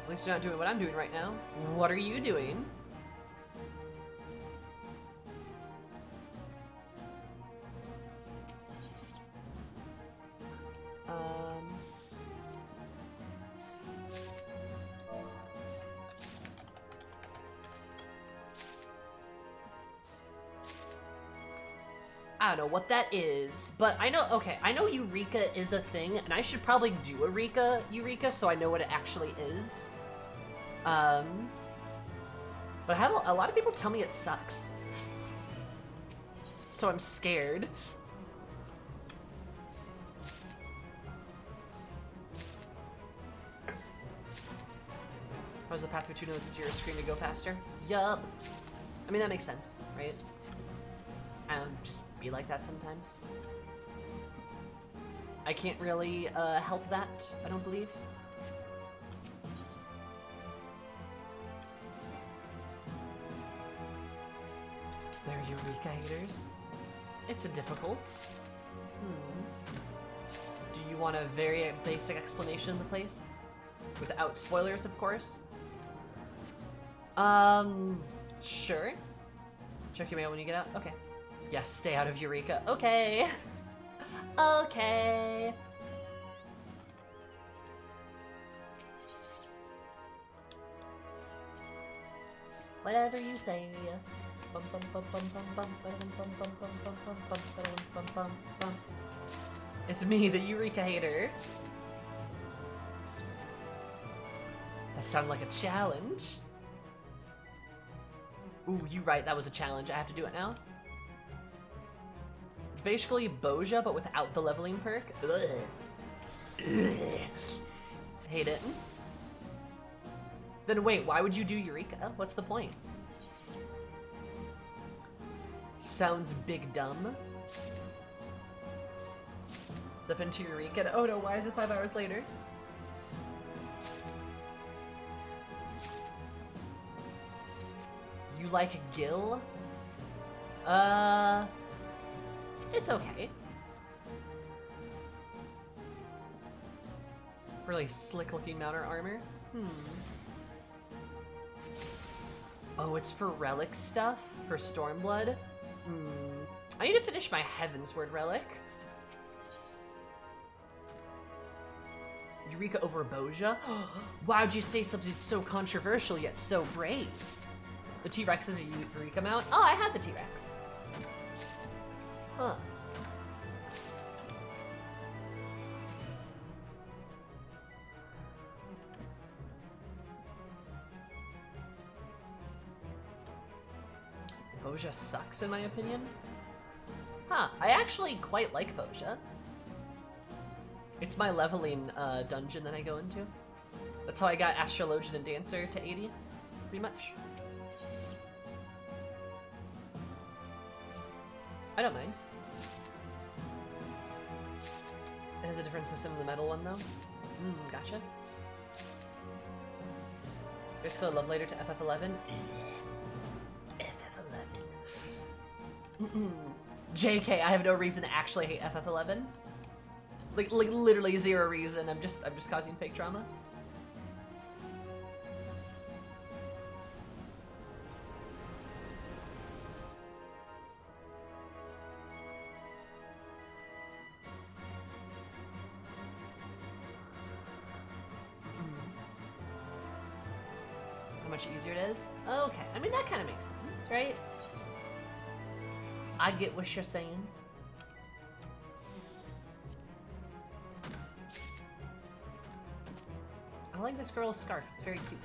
At least you're not doing what I'm doing right now. What are you doing? I don't know what that is, but I know, okay, I know Eureka is a thing, and I should probably do Eureka, so I know what it actually is. But I have a lot of people tell me it sucks. So I'm scared. Cause the path through 2 nodes to your screen to go faster? Yup. I mean, that makes sense, right? Just be like that sometimes. I can't really help that, I don't believe. They're Eureka haters. It's a difficult. Do you want a very basic explanation of the place? Without spoilers, of course. Sure. Check your mail when you get out? Okay. Yes, stay out of Eureka. Okay. Okay. Whatever you say. It's me, the Eureka hater. That sounded like a challenge. Ooh, you right, that was a challenge. I have to do it now? It's basically Boja, but without the leveling perk. Ugh. Ugh. Hate it. Then wait, why would you do Eureka? What's the point? Sounds big dumb. Step into Eureka. Oh no, why is it 5 hours later? You like Gil? It's okay. Really slick looking mounter armor. Oh, it's for relic stuff? For Stormblood? I need to finish my Heavensward relic. Eureka over Boja? Why'd you say something so controversial yet so brave? The T-Rex is a Eureka mount? Oh, I have the T-Rex. Huh. Boja sucks in my opinion. Huh, I actually quite like Boja. It's my leveling dungeon that I go into. That's how I got Astrologian and Dancer to 80, pretty much. I don't mind. It has a different system than the metal one though. Gotcha. Basically a love letter to FF11. FF11. JK, I have no reason to actually hate FF11. Like literally zero reason. I'm just causing fake drama. much easier it is. Okay, I mean, that kind of makes sense, right? I get what you're saying. I like this girl's scarf. It's very cute.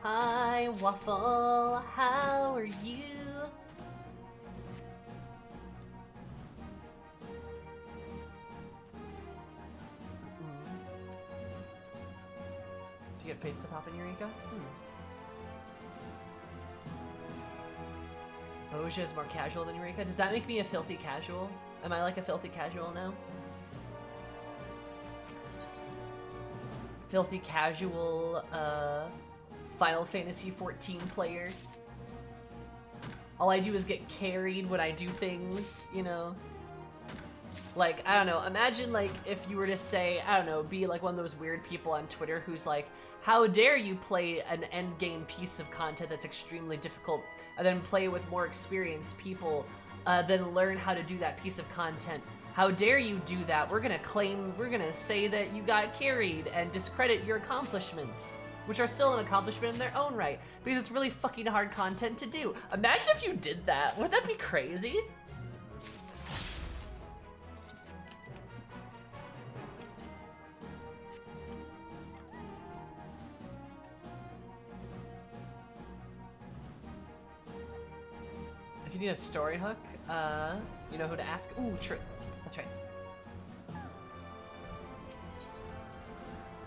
Hi, Waffle. How are you? Do you get face to pop in Eureka? Boja is more casual than Eureka. Does that make me a filthy casual? Am I like a filthy casual now? Filthy casual, Final Fantasy 14 player. All I do is get carried when I do things, you know? Like, I don't know, imagine like if you were to say, I don't know, be like one of those weird people on Twitter who's like, how dare you play an endgame piece of content that's extremely difficult and then play with more experienced people, then learn how to do that piece of content. How dare you do that? We're gonna say that you got carried and discredit your accomplishments, which are still an accomplishment in their own right, because it's really fucking hard content to do. Imagine if you did that. Wouldn't that be crazy? If you need a story hook, you know who to ask? Ooh, true. That's right.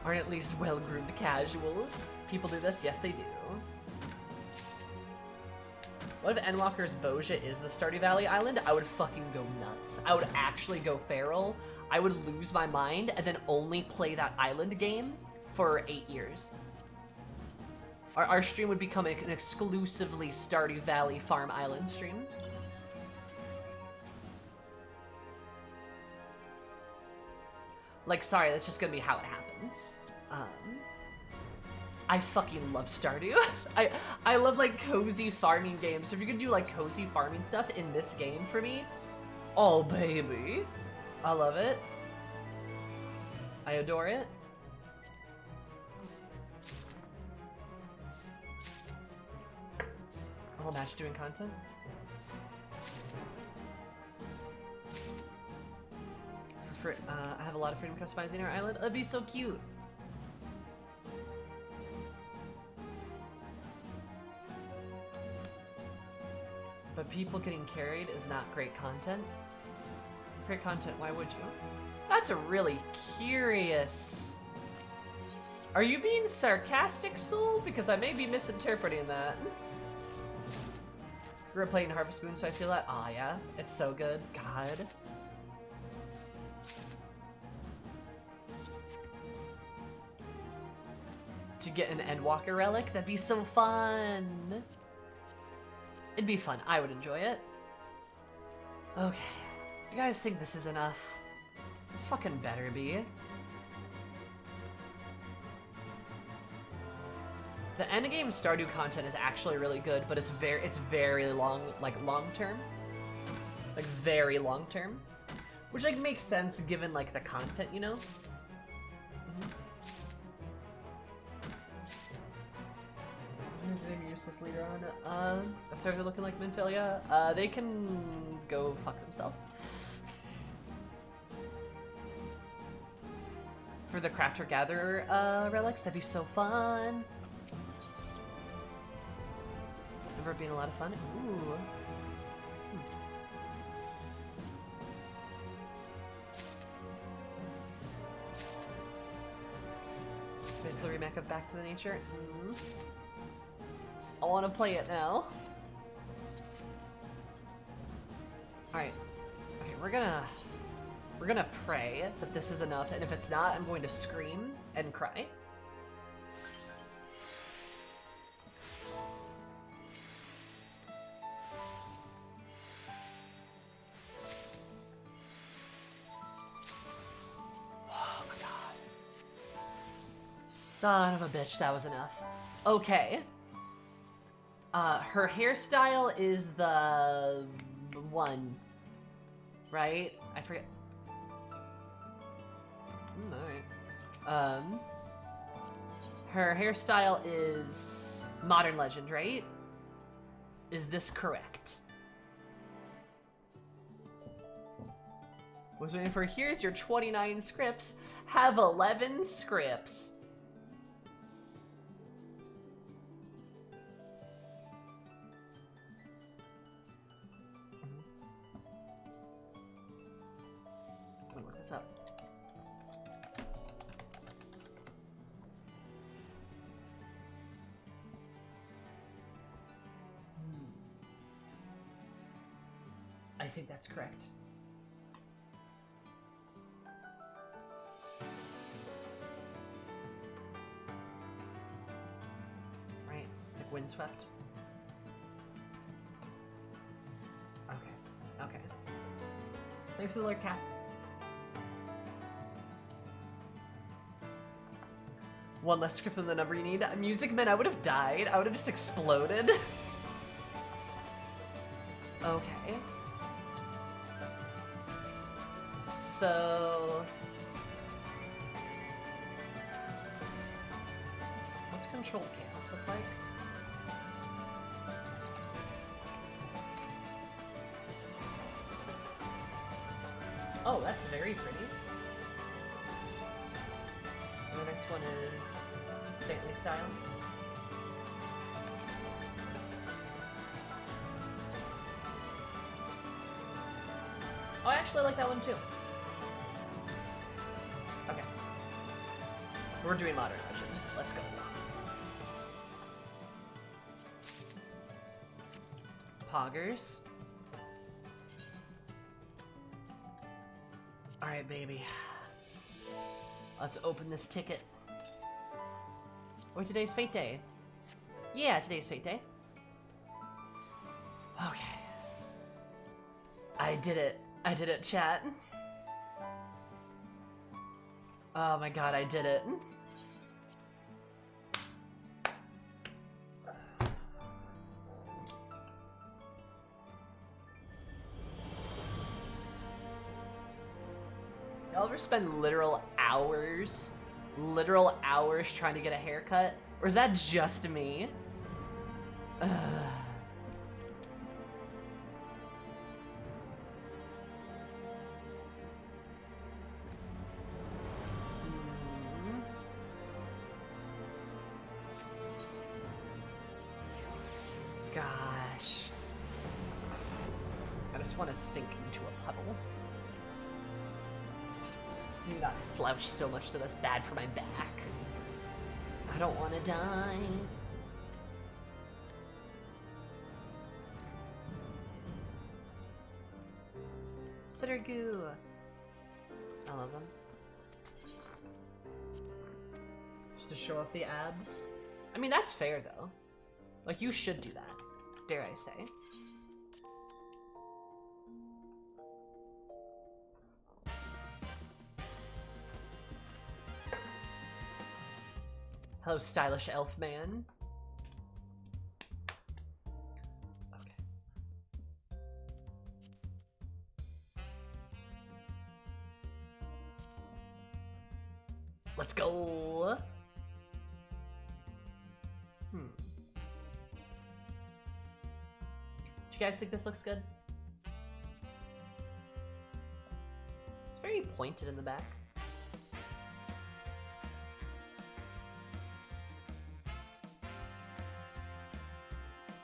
Aren't at least well-groomed casuals. People do this? Yes, they do. What if Endwalker's Boja is the Stardew Valley island? I would fucking go nuts. I would actually go feral. I would lose my mind and then only play that island game for 8 years. Our stream would become an exclusively Stardew Valley Farm Island stream. Like, sorry, that's just gonna be how it happens. I fucking love Stardew. I love like cozy farming games. So if you can do like cozy farming stuff in this game for me, oh baby, I love it. I adore it. A whole match doing content. I have a lot of freedom customizing our island. That'd be so cute. But people getting carried is not great content. Great content, why would you? That's a really curious... Are you being sarcastic, Soul? Because I may be misinterpreting that. Grew up playing Harvest Moon, so I feel that. Aw, yeah. It's so good. God. To get an Endwalker relic, that'd be so fun. It'd be fun. I would enjoy it. Okay. You guys think this is enough? This fucking better be. The endgame Stardew content is actually really good, but it's very long, like long term. Like very long term. Which like makes sense given like the content, you know? Useless leader on. I started looking like Minfilia. They can go fuck themselves. For the Crafter Gatherer relics, that'd be so fun. Ever been a lot of fun? Ooh. Basically remake of Back to the Nature. I want to play it now. Alright. Okay, we're gonna pray that this is enough, and if it's not, I'm going to scream and cry. Oh my god. Son of a bitch, that was enough. Okay. Her hairstyle is the one, right? I forget. Alright. Her hairstyle is modern legend, right? Is this correct? Was waiting for, here's your 29 scripts. Have 11 scripts. Let me look this up. I think that's correct. Right, it's like windswept. Okay, okay. Thanks for the alert, Cat. One less script than the number you need. Music Man, I would have died. I would have just exploded. Okay. So... what's Controlled Chaos look like? Oh, that's very pretty. And the next one is Saintly Style. Oh, I actually like that one too. Okay. We're doing Modern Legend. Let's go. Poggers. Alright, baby. Let's open this ticket. Oh, today's Fate Day. Yeah, today's Fate Day. Okay. I did it. I did it, chat. Oh my god, I did it. Y'all ever spend literal hours trying to get a haircut? Or is that just me? Ugh. Gosh. I just want to sink into a puddle. Maybe not slouch so much that that's bad for my back. I don't want to die. Sittergoo. I love them. Just to show off the abs. I mean, that's fair though. Like, you should do that, dare I say. Hello, stylish elf man. Okay. Let's go. Do you guys think this looks good? It's very pointed in the back.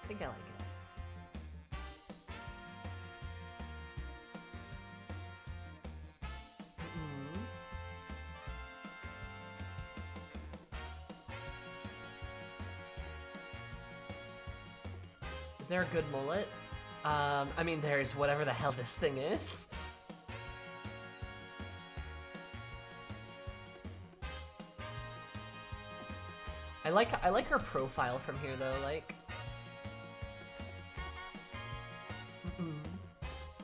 I think I like it. Is there a good mullet? I mean, there's whatever the hell this thing is. I like her profile from here though, like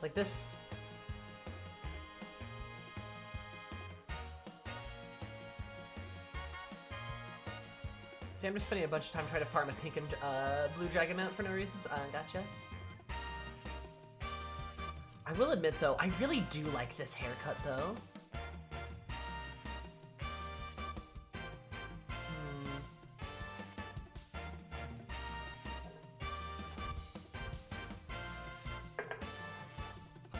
like this. See, I'm just spending a bunch of time trying to farm a pink and blue dragon mount for no reasons. Gotcha. I will admit though, I really do like this haircut though.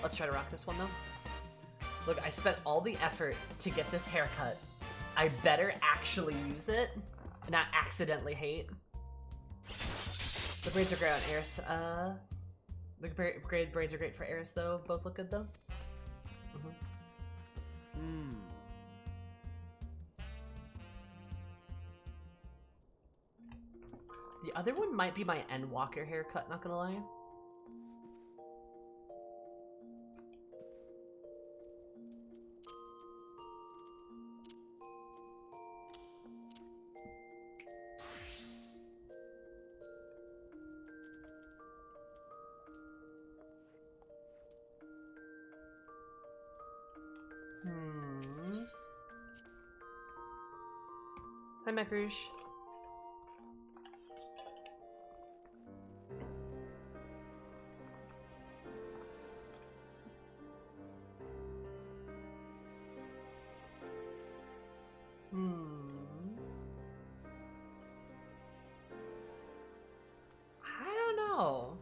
Let's try to rock this one though. Look, I spent all the effort to get this haircut. I better actually use it, and not accidentally hate. The braids are great on Eris. The braids are great for Eris though. Both look good though. The other one might be my Endwalker haircut, not gonna lie. Hi, Mekrouche. I don't know.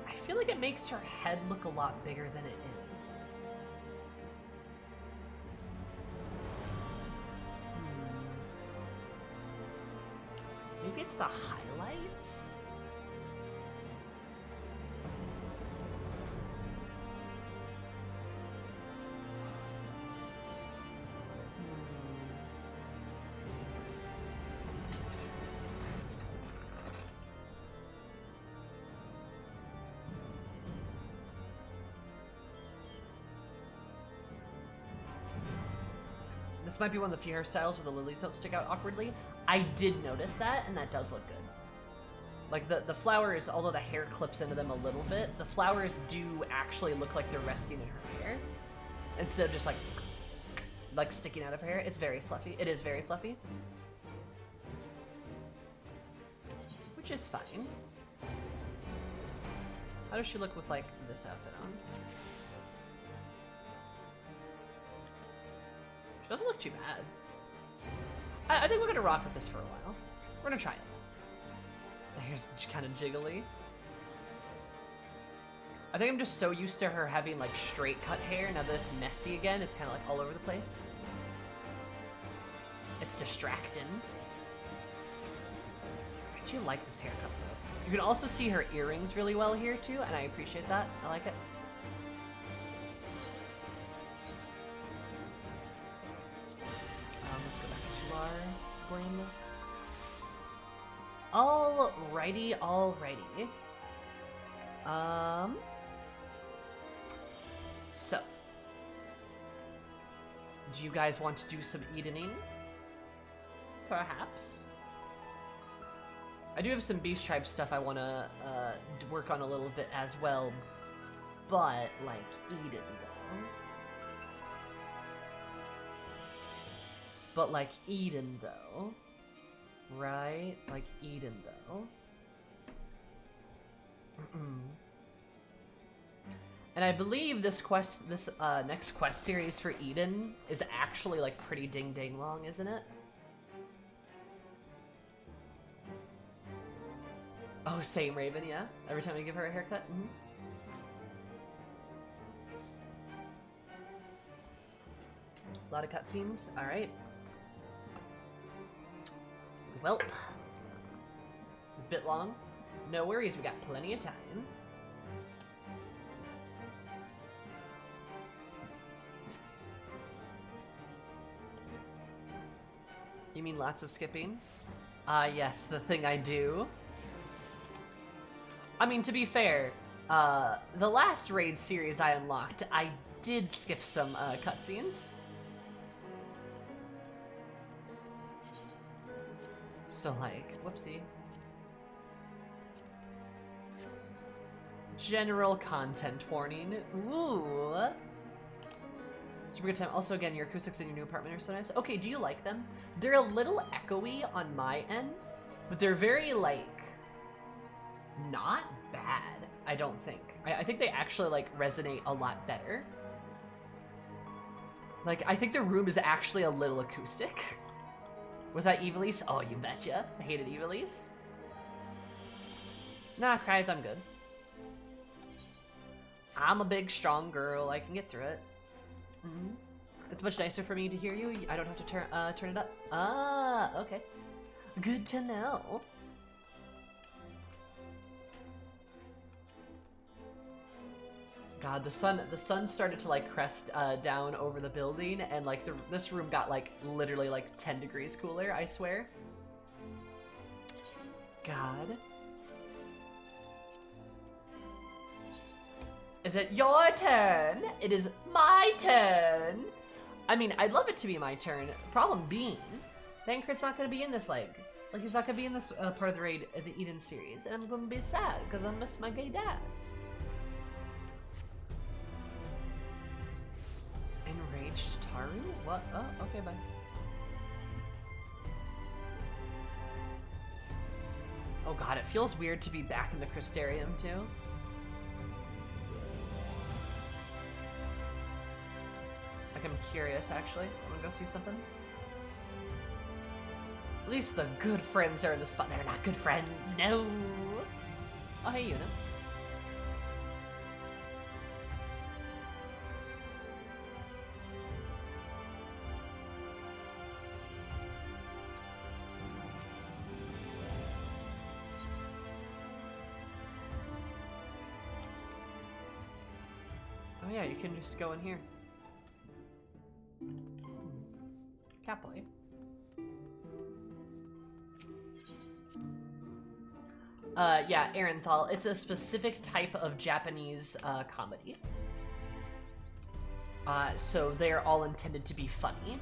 I feel like it makes her head look a lot bigger than it is. Maybe it's the highlights? This might be one of the few hairstyles where the lilies don't stick out awkwardly. I did notice that, and that does look good. Like, the flowers, although the hair clips into them a little bit, the flowers do actually look like they're resting in her hair. Instead of just, like sticking out of her hair. It's very fluffy. It is very fluffy. Which is fine. How does she look with, like, this outfit on? She doesn't look too bad. I think we're gonna rock with this for a while. We're gonna try it. The hair's kind of jiggly. I think I'm just so used to her having like straight cut hair. Now that it's messy again, it's kind of like all over the place. It's distracting. I do like this haircut though. You can also see her earrings really well here too, and I appreciate that. I like it. Let's go back to our blame. Alrighty, alrighty. So, do you guys want to do some Edening? Perhaps? I do have some Beast Tribe stuff I want to work on a little bit as well, but, like, Eden, though. But, like, Eden, though. Right? Like, Eden, though. And I believe this quest, this next quest series for Eden is actually, like, pretty ding-dang long, isn't it? Oh, same Raven, yeah. Every time we give her a haircut. A lot of cutscenes. All right. Well, it's a bit long. No worries, we got plenty of time. You mean lots of skipping? Yes, the thing I do. I mean, to be fair, the last raid series I unlocked, I did skip some cutscenes. So, like, whoopsie. General content warning. Ooh. Super good time. Also, again, your acoustics in your new apartment are so nice. Okay, do you like them? They're a little echoey on my end, but they're very, like, not bad, I don't think. I think they actually, like, resonate a lot better. Like, I think the room is actually a little acoustic. Was that Evilise? Oh, you betcha. I hated Evilise. Nah, Cries, I'm good. I'm a big, strong girl. I can get through it. It's much nicer for me to hear you. I don't have to turn it up. Ah, okay. Good to know. God, the sun started to like crest down over the building, and like this room got like literally like 10 degrees cooler, I swear. God. Is it your turn? It is my turn. I mean, I'd love it to be my turn. Problem being, Bankrit's not gonna be in this like he's not gonna be in this part of the raid, the Eden series, and I'm gonna be sad because I miss my gay dads. Enraged Taru? What? Oh, okay, bye. Oh god, it feels weird to be back in the Crystarium too. Like, I'm curious, actually. I'm gonna go see something. At least the good friends are in the spot. They're not good friends, no! Oh, hey, Yuna. Oh yeah, you can just go in here. Catboy. Yeah, Arenthal. It's a specific type of Japanese comedy. So they're all intended to be funny.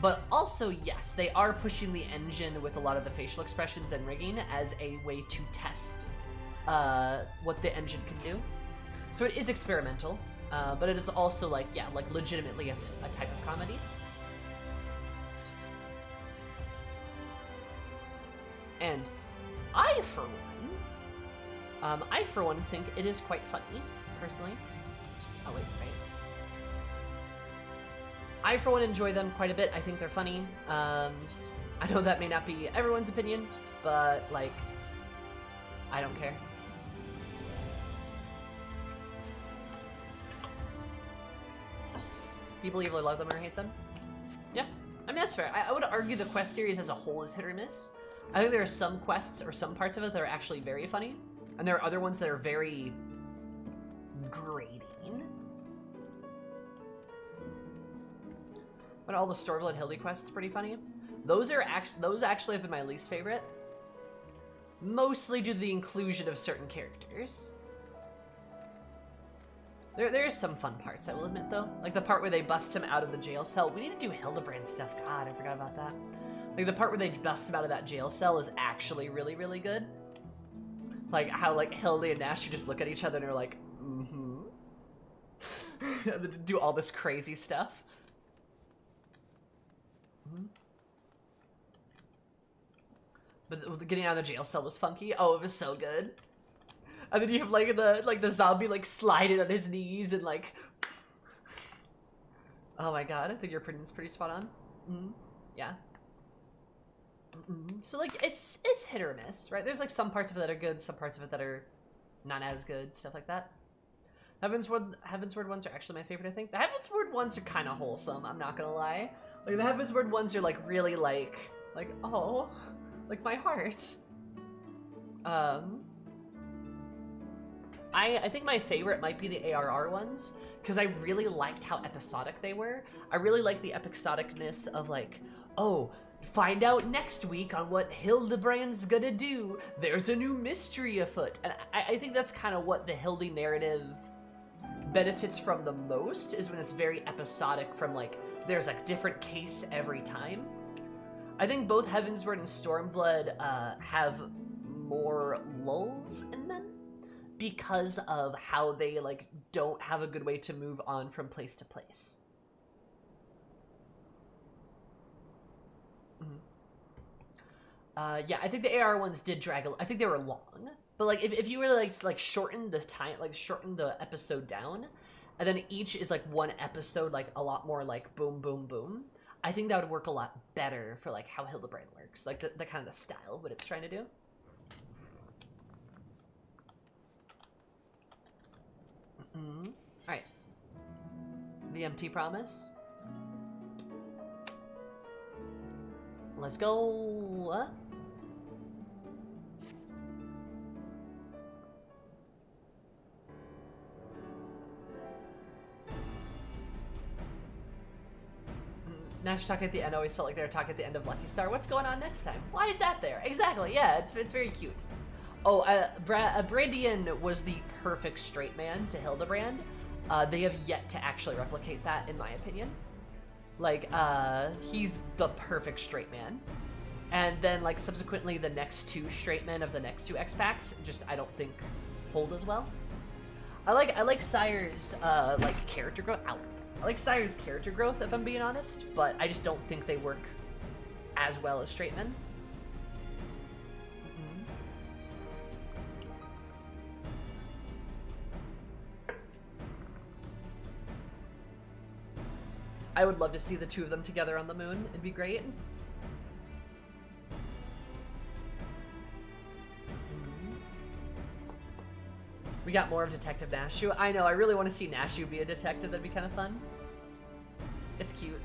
But also, yes, they are pushing the engine with a lot of the facial expressions and rigging as a way to test what the engine can do. So it is experimental, but it is also like, yeah, like legitimately a type of comedy. And I, for one, think it is quite funny, personally. Oh, wait, right. I, for one, enjoy them quite a bit. I think they're funny. I know that may not be everyone's opinion, but, like, I don't care. People either love them or hate them. Yeah, I mean, that's fair. I would argue the quest series as a whole is hit or miss. I think there are some quests or some parts of it that are actually very funny, and there are other ones that are very grating. But all the Storyblade Hildy quests pretty funny. Those actually have been my least favorite, mostly due to the inclusion of certain characters. There's some fun parts, I will admit, though. Like the part where they bust him out of the jail cell. We need to do Hildebrand stuff. God, I forgot about that. Like, the part where they bust him out of that jail cell is actually really, really good. Like, how, like, Hildy and Nash just look at each other and are like, mm-hmm. Do all this crazy stuff. Mm-hmm. But getting out of the jail cell was funky. Oh, it was so good. And then you have, like, the zombie, like, sliding on his knees and, like... Oh my god, I think your opinion's pretty spot on. Mm-hmm. Yeah. So, like, it's hit or miss, right? There's, like, some parts of it that are good, some parts of it that are not as good, stuff like that. Heavensward ones are actually my favorite, I think. The Heavensward ones are kind of wholesome, I'm not gonna lie. Like, the Heavensward ones are, like, really, like, oh, like, my heart. I think my favorite might be the ARR ones, because I really liked how episodic they were. I really like the episodicness of, like, oh, find out next week on what Hildebrand's gonna do. There's a new mystery afoot. And I think that's kind of what the Hildy narrative benefits from the most, is when it's very episodic from, like, there's a different case every time. I think both Heavensward and Stormblood have more lulls in them because of how they, like, don't have a good way to move on from place to place. Yeah, I think the AR ones did drag I think they were long. But, like, if you were to, like shorten the time, like, shorten the episode down, and then each is like one episode, like a lot more like boom, boom, boom. I think that would work a lot better for like how Hildebrand works, like the kind of the style of what it's trying to do. All right, the MT promise. Let's go. Nash talking at the end always felt like they were talking at the end of Lucky Star. What's going on next time? Why is that there? Exactly, yeah, it's very cute. Oh, Brandian was the perfect straight man to Hildebrand. They have yet to actually replicate that, in my opinion. Like, he's the perfect straight man. And then, like, subsequently, the next two straight men of the next two X-Packs just, I don't think, hold as well. I like Sire's, like, character growth. Ow. I like Sire's character growth, if I'm being honest, but I just don't think they work as well as straight men. I would love to see the two of them together on the moon. It'd be great. We got more of Detective Nashu. I know, I really want to see Nashu be a detective. That'd be kind of fun. It's cute.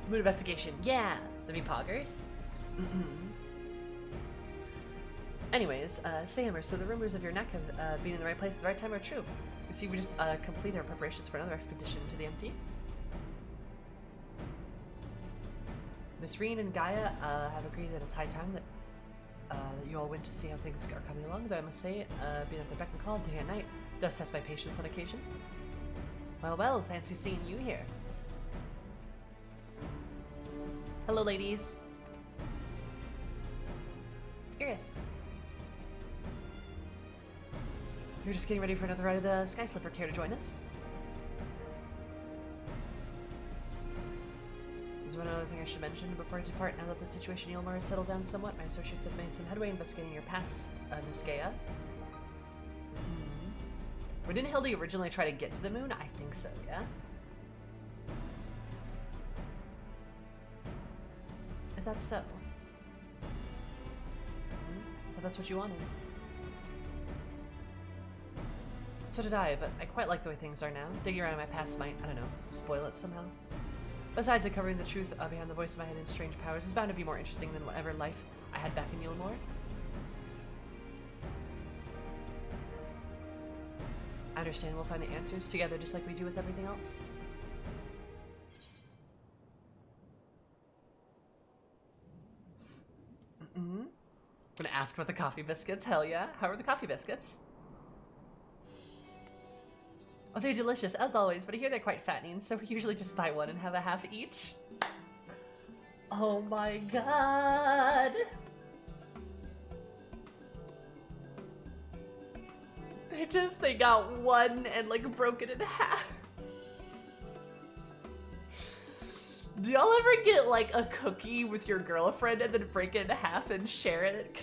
Moon investigation. Yeah! The Meatpoggers. Anyways, Sammer, so the rumors of your neck of being in the right place at the right time are true. You see, we just completed our preparations for another expedition to the MT. Miss Reen and Gaia have agreed that it's high time that you all went to see how things are coming along, though I must say, being at the beck and call day and night does test my patience on occasion. Well, fancy seeing you here. Hello, ladies. Iris. You're just getting ready for another ride of the Sky Slipper. Care to join us? There's one other thing I should mention before I depart. Now that the situation in Yulmar has settled down somewhat, my associates have made some headway investigating your past, Miss Gaia. Or didn't Hildy originally try to get to the moon? I think so, yeah? Is that so? But that's what you wanted. So did I, but I quite like the way things are now. Digging around in my past might, I don't know, spoil it somehow. Besides, uncovering the truth behind the voice of my hidden strange powers is bound to be more interesting than whatever life I had back in Yulmore. I understand we'll find the answers together just like we do with everything else. I'm gonna ask about the coffee biscuits. Hell yeah. How are the coffee biscuits? Oh, they're delicious, as always, but I hear they're quite fattening, so we usually just buy one and have a half each. Oh my god! They got one and, like, broke it in half. Do y'all ever get, like, a cookie with your girlfriend and then break it in half and share it?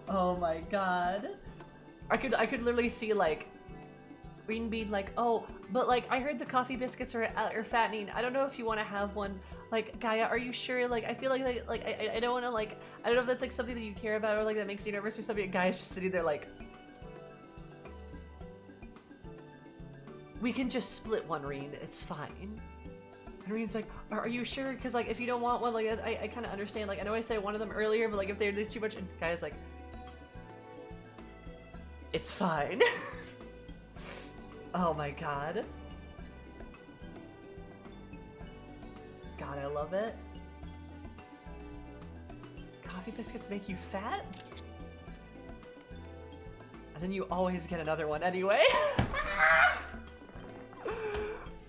Oh my god. I could literally see, like, Green being like, oh, but, like, I heard the coffee biscuits are fattening. I don't know if you want to have one. Like, Gaia, are you sure? Like, I feel like I don't want to, like, I don't know if that's, like, something that you care about or, like, that makes you nervous or something. And Gaia's just sitting there, like, we can just split one, Reen. It's fine. And Reen's like, are you sure? Because, like, if you don't want one, like, I kind of understand. Like, I know I said I wanted them earlier, but, like, if there's too much, and Gaia's like, it's fine. Oh my god. God, I love it. Coffee biscuits make you fat? And then you always get another one anyway.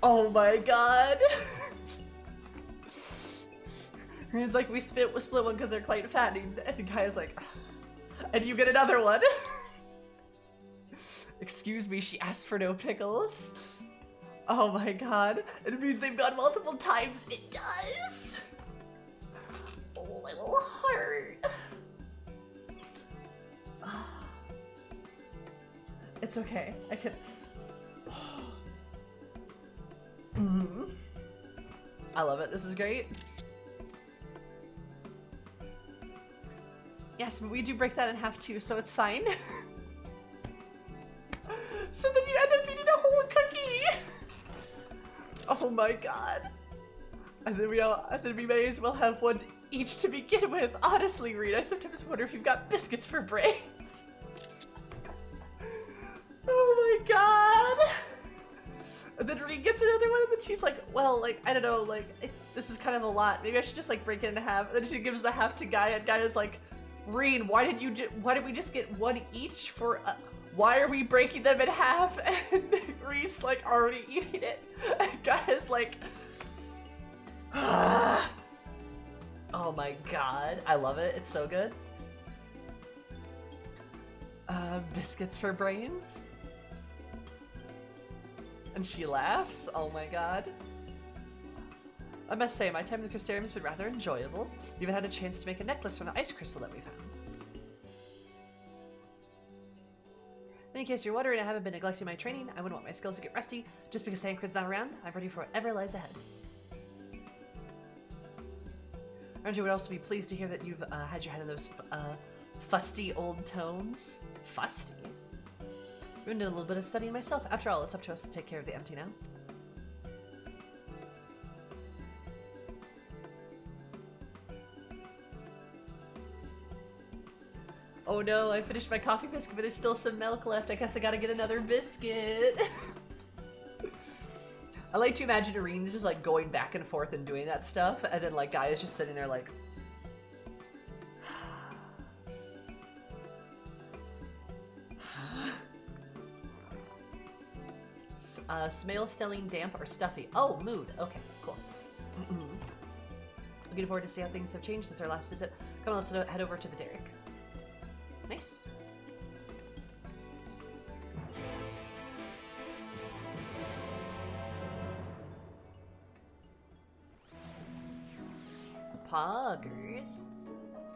Oh my god. It's like, we split one because they're quite fattening. And the guy is like, and you get another one. Excuse me, she asked for no pickles. Oh my god. It means they've gone multiple times. It does. Oh. little heart. It's okay. I can. I love it. This is great. Yes, but we do break that in half too, so it's fine. So then you end up eating a whole cookie. Oh my god. And then we may as well have one each to begin with. Honestly, Reed, I sometimes wonder if you've got biscuits for brains. Oh my god. And then Reed gets another one, and then she's like, well, like, I don't know, like, this is kind of a lot. Maybe I should just, like, break it into half. And then she gives the half to Gaia, and Gaia's like, Reed, why did we just get one each for, why are we breaking them in half? And Reed's, like, already eating it. And Gaia's like, oh my god. I love it. It's so good. Biscuits for brains? And she laughs. Oh my god. I must say, my time in the Crystarium has been rather enjoyable. We even had a chance to make a necklace from the ice crystal that we found. In case you're wondering, I haven't been neglecting my training. I wouldn't want my skills to get rusty. Just because Tancred's not around, I'm ready for whatever lies ahead. Aren't you would also be pleased to hear that you've had your head in those fusty old tomes? Fusty? I've been doing a little bit of studying myself. After all, it's up to us to take care of the empty now. Oh no, I finished my coffee biscuit, but there's still some milk left. I guess I gotta get another biscuit. I like to imagine Irene's just like going back and forth and doing that stuff, and then like Gaia's just sitting there like... Smale, stelling, damp, or stuffy. Oh, mood. Okay, cool. Looking forward to see how things have changed since our last visit. Come on, let's head over to the Derrick. Nice. Poggers.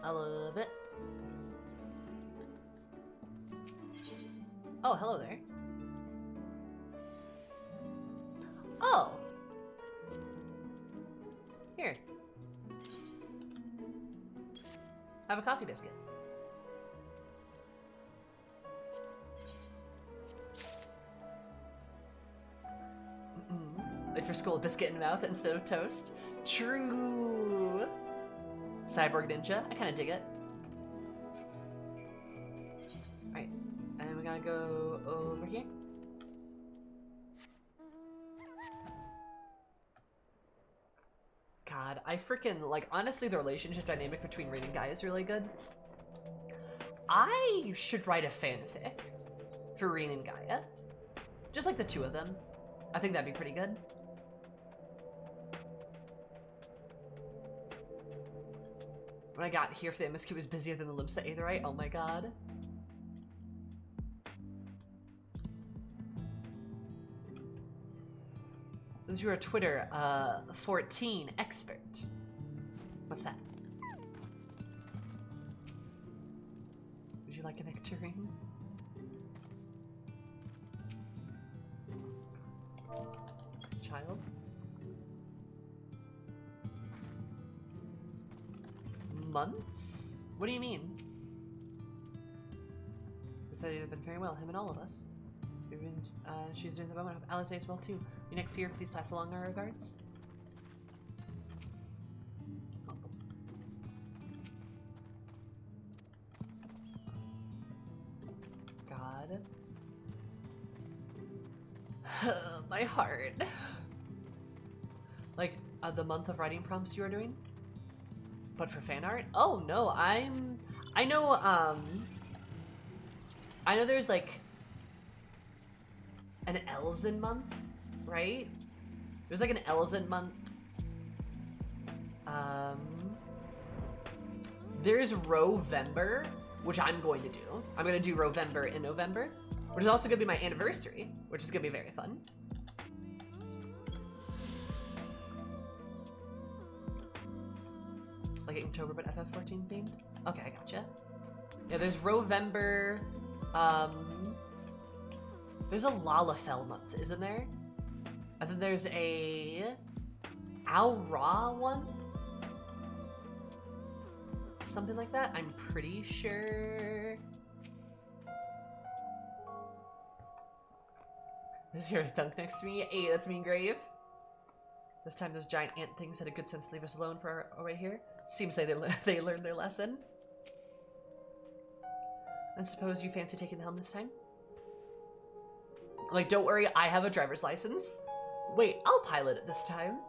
I love it. Oh, hello there. Oh. Here. Have a coffee biscuit. Wait for school, biscuit in mouth instead of toast. True. Cyborg ninja. I kind of dig it. Alright. And we gotta go over here. God, I freaking, like, honestly, the relationship dynamic between Reed and Gaia is really good. I should write a fanfic for Reed and Gaia. Just like the two of them. I think that'd be pretty good. When I got here, the MSQ was busier than the Limsa Aetherite. Oh my god. Those you are Twitter 14 expert. What's that? Would you like a nectarine? This child. Months? What do you mean? He said he'd have been very well, him and all of us. She's doing the moment. I hope Alice as well too. You next year, please pass along our regards. God. My heart. Like, the month of writing prompts you are doing? But for fan art? Oh no, I know there's like an Elzen month, right? There's like an Elzen month. There's Rovember, which I'm going to do. I'm gonna do Rovember in November, which is also gonna be my anniversary, which is gonna be very fun. Like Inktober, but FF14 themed? Okay, I gotcha. Yeah, there's Rovember. There's a Lalafell month, isn't there? And then there's a Aura one? Something like that, I'm pretty sure. Is there a thunk next to me? Hey, that's me, Grave. This time those giant ant things had a good sense to leave us alone for our way here. Seems like they learned their lesson. I suppose you fancy taking the helm this time? Like, don't worry, I have a driver's license. Wait, I'll pilot it this time.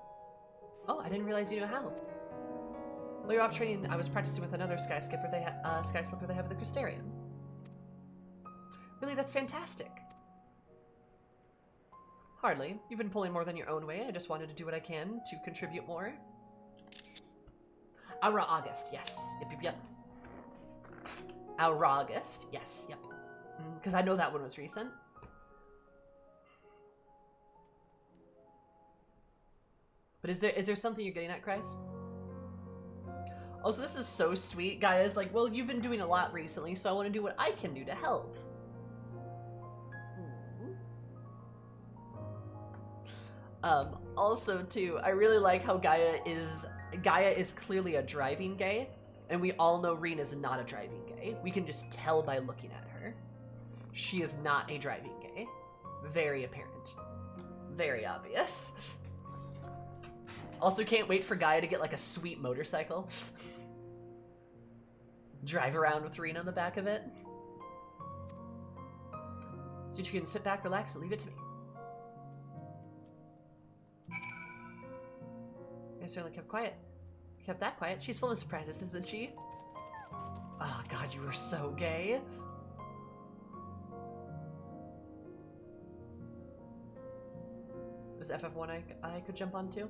Oh, I didn't realize you knew how. While you're off training, I was practicing with another sky slipper they have at the Crystarium. Really, that's fantastic. Hardly. You've been pulling more than your own weight. I just wanted to do what I can to contribute more. Aura August, yes. Yep. Aura August, yes, yep. Because I know that one was recent. But is there something you're getting at, Chris? Also, this is so sweet, guys. Like, well, you've been doing a lot recently, so I want to do what I can do to help. Also, too, I really like how Gaia is clearly a driving gay, and we all know Reen is not a driving gay. We can just tell by looking at her. She is not a driving gay. Very apparent. Very obvious. Also, can't wait for Gaia to get like a sweet motorcycle. Drive around with Reen on the back of it. So you can sit back, relax, and leave it to me. I certainly kept quiet. Kept that quiet. She's full of surprises, isn't she? Oh god, you were so gay. Was FF1 I could jump on too?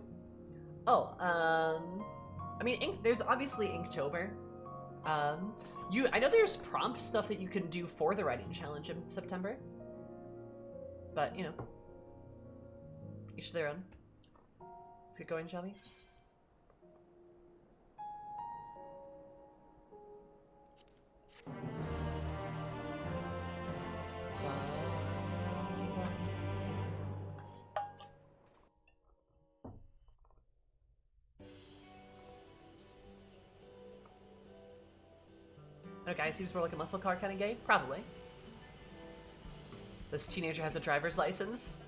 Oh, I mean, there's obviously Inktober. I know there's prompt stuff that you can do for the writing challenge in September. But, you know, each their own. Let's get going, shall we? No, guy seems more like a muscle car kind of gay? Probably. This teenager has a driver's license.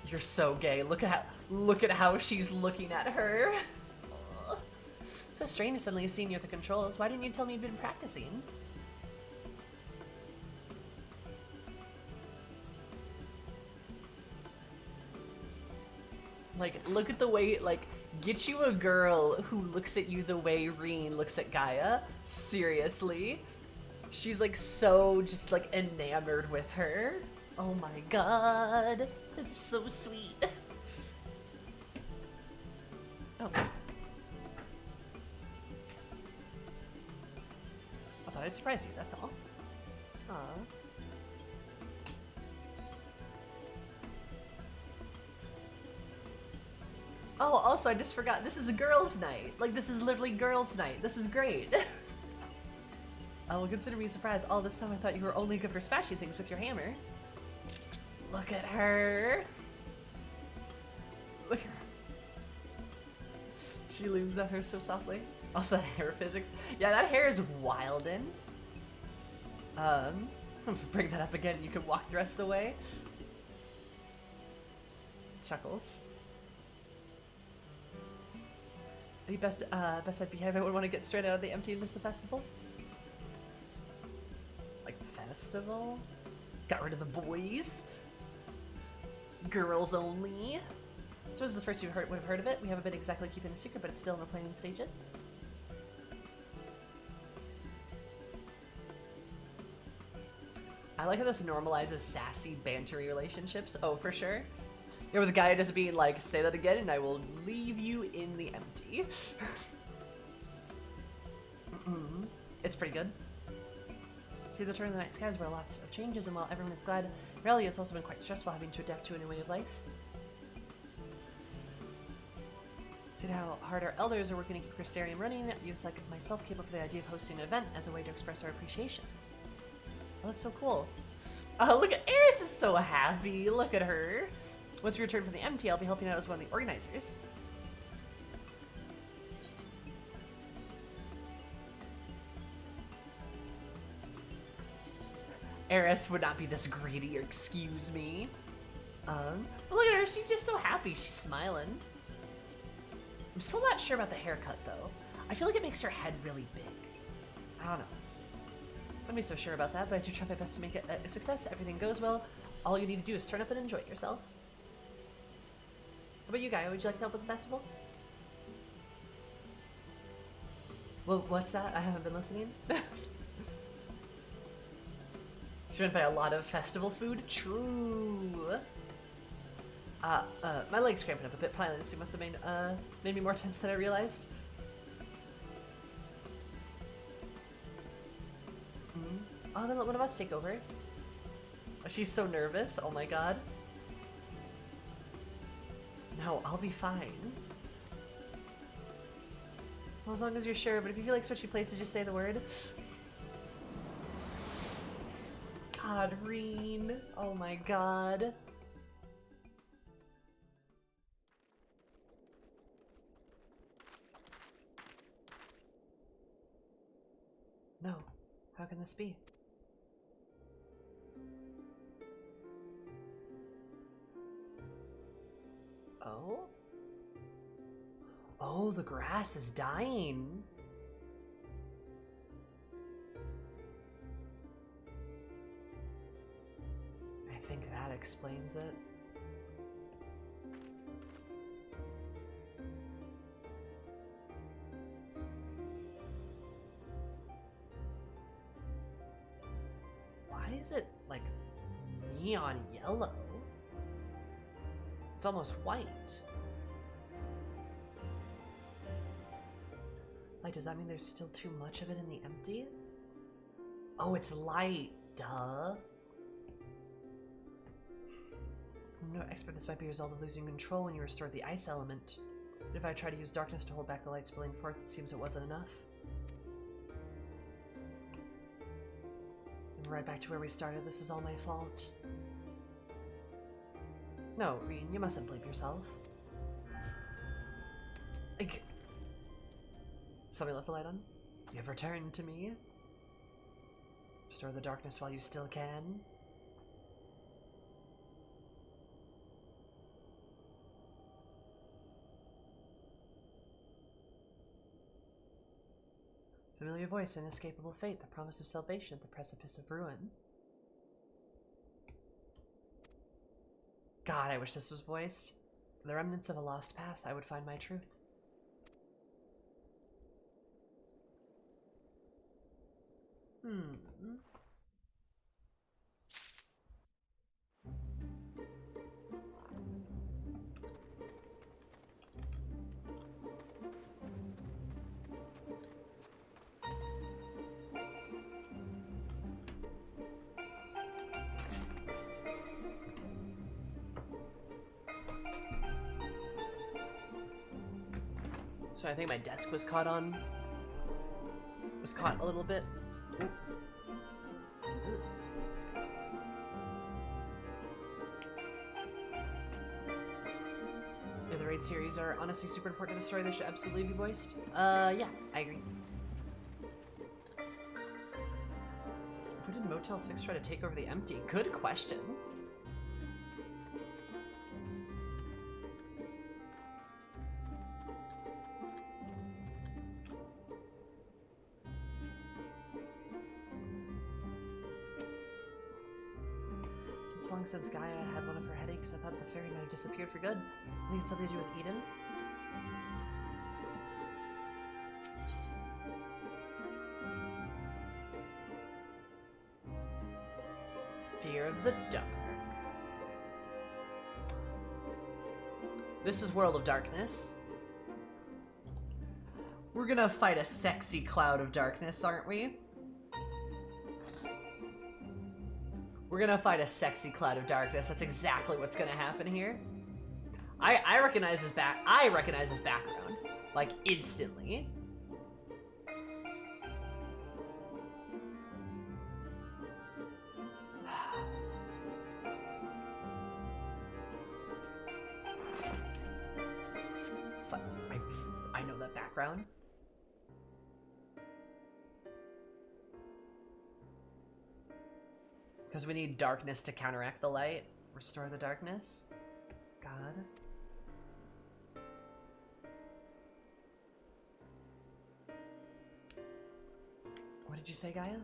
You're so gay. Look at how she's looking at her. Ugh. So strange suddenly seeing you at the controls. Why didn't you tell me you'd been practicing? Like, look at the way, like, get you a girl who looks at you the way Reen looks at Gaia. Seriously. She's like so just like enamored with her. Oh my god. This is so sweet. Oh. I thought I'd surprise you, that's all. Aww. Oh, also, I just forgot, this is a girls' night. Like, this is literally girls' night. This is great. Oh, well, consider me surprised. All this time I thought you were only good for smashing things with your hammer. Look at her. Look at her. She looms at her so softly. Also, that hair physics. Yeah, that hair is wildin'. Bring that up again, you can walk the rest of the way. Chuckles. Are you best I'd behave? I would want to get straight out of the empty and miss the festival. Like, festival? Got rid of the boys? Girls only? I suppose the first you would have heard of it. We haven't been exactly keeping a secret, but it's still in the planning stages. I like how this normalizes sassy, bantery relationships. Oh, for sure. There was a guy just being like, say that again and I will leave you in the empty. It's pretty good. See, the turn of the night skies were lots of changes, and while everyone is glad, reality has also been quite stressful having to adapt to a new way of life. See how hard our elders are working to keep Crystarium running. Youths like myself came up with the idea of hosting an event as a way to express our appreciation. Oh, that's so cool. Oh, look at Eris is so happy. Look at her. Once we return from the MT, I'll be helping out as one of the organizers. Eris would not be this greedy, excuse me. Look at her, she's just so happy. She's smiling. I'm still not sure about the haircut, though. I feel like it makes her head really big. I don't know. I wouldn't be so sure about that, but I do try my best to make it a success. Everything goes well. All you need to do is turn up and enjoy yourself. How about you, Gaia? Would you like to help with the festival? Well, what's that? I haven't been listening. She went by a lot of festival food. True. My leg's cramping up a bit. Probably this must have made me more tense than I realized. Oh, then let one of us take over. Oh, she's so nervous. Oh my god. No, I'll be fine. Well, as long as you're sure, but if you feel like switching places, just say the word. Podreen. Oh my god. No. How can this be? Oh? Oh, the grass is dying. I think that explains it. Why is it like neon yellow? It's almost white. Like, does that mean there's still too much of it in the empty? Oh, it's light. Duh. I'm no expert. This might be a result of losing control when you restored the ice element. But if I try to use darkness to hold back the light spilling forth, it seems it wasn't enough. And right back to where we started. This is all my fault. No, Reen, you mustn't blame yourself. Like, somebody left the light on? You have returned to me. Restore the darkness while you still can. Familiar voice, inescapable fate, the promise of salvation at the precipice of ruin. God, I wish this was voiced. The remnants of a lost past, I would find my truth. So I think my desk was caught a little bit. Ooh. Yeah, the raid series are honestly super important to the story. They should absolutely be voiced. Yeah, I agree. Who did Motel 6 try to take over the empty? Good question. Long since Gaia had one of her headaches, I thought the fairy might have disappeared for good. I think it's something to do with Eden. Fear of the dark. This is World of Darkness. We're gonna fight a sexy cloud of darkness, aren't we? We're gonna fight a sexy cloud of darkness. That's exactly what's gonna happen here. I recognize his back. I recognize his background, like instantly. I know that background. Because we need darkness to counteract the light. Restore the darkness. God. What did you say, Gaia?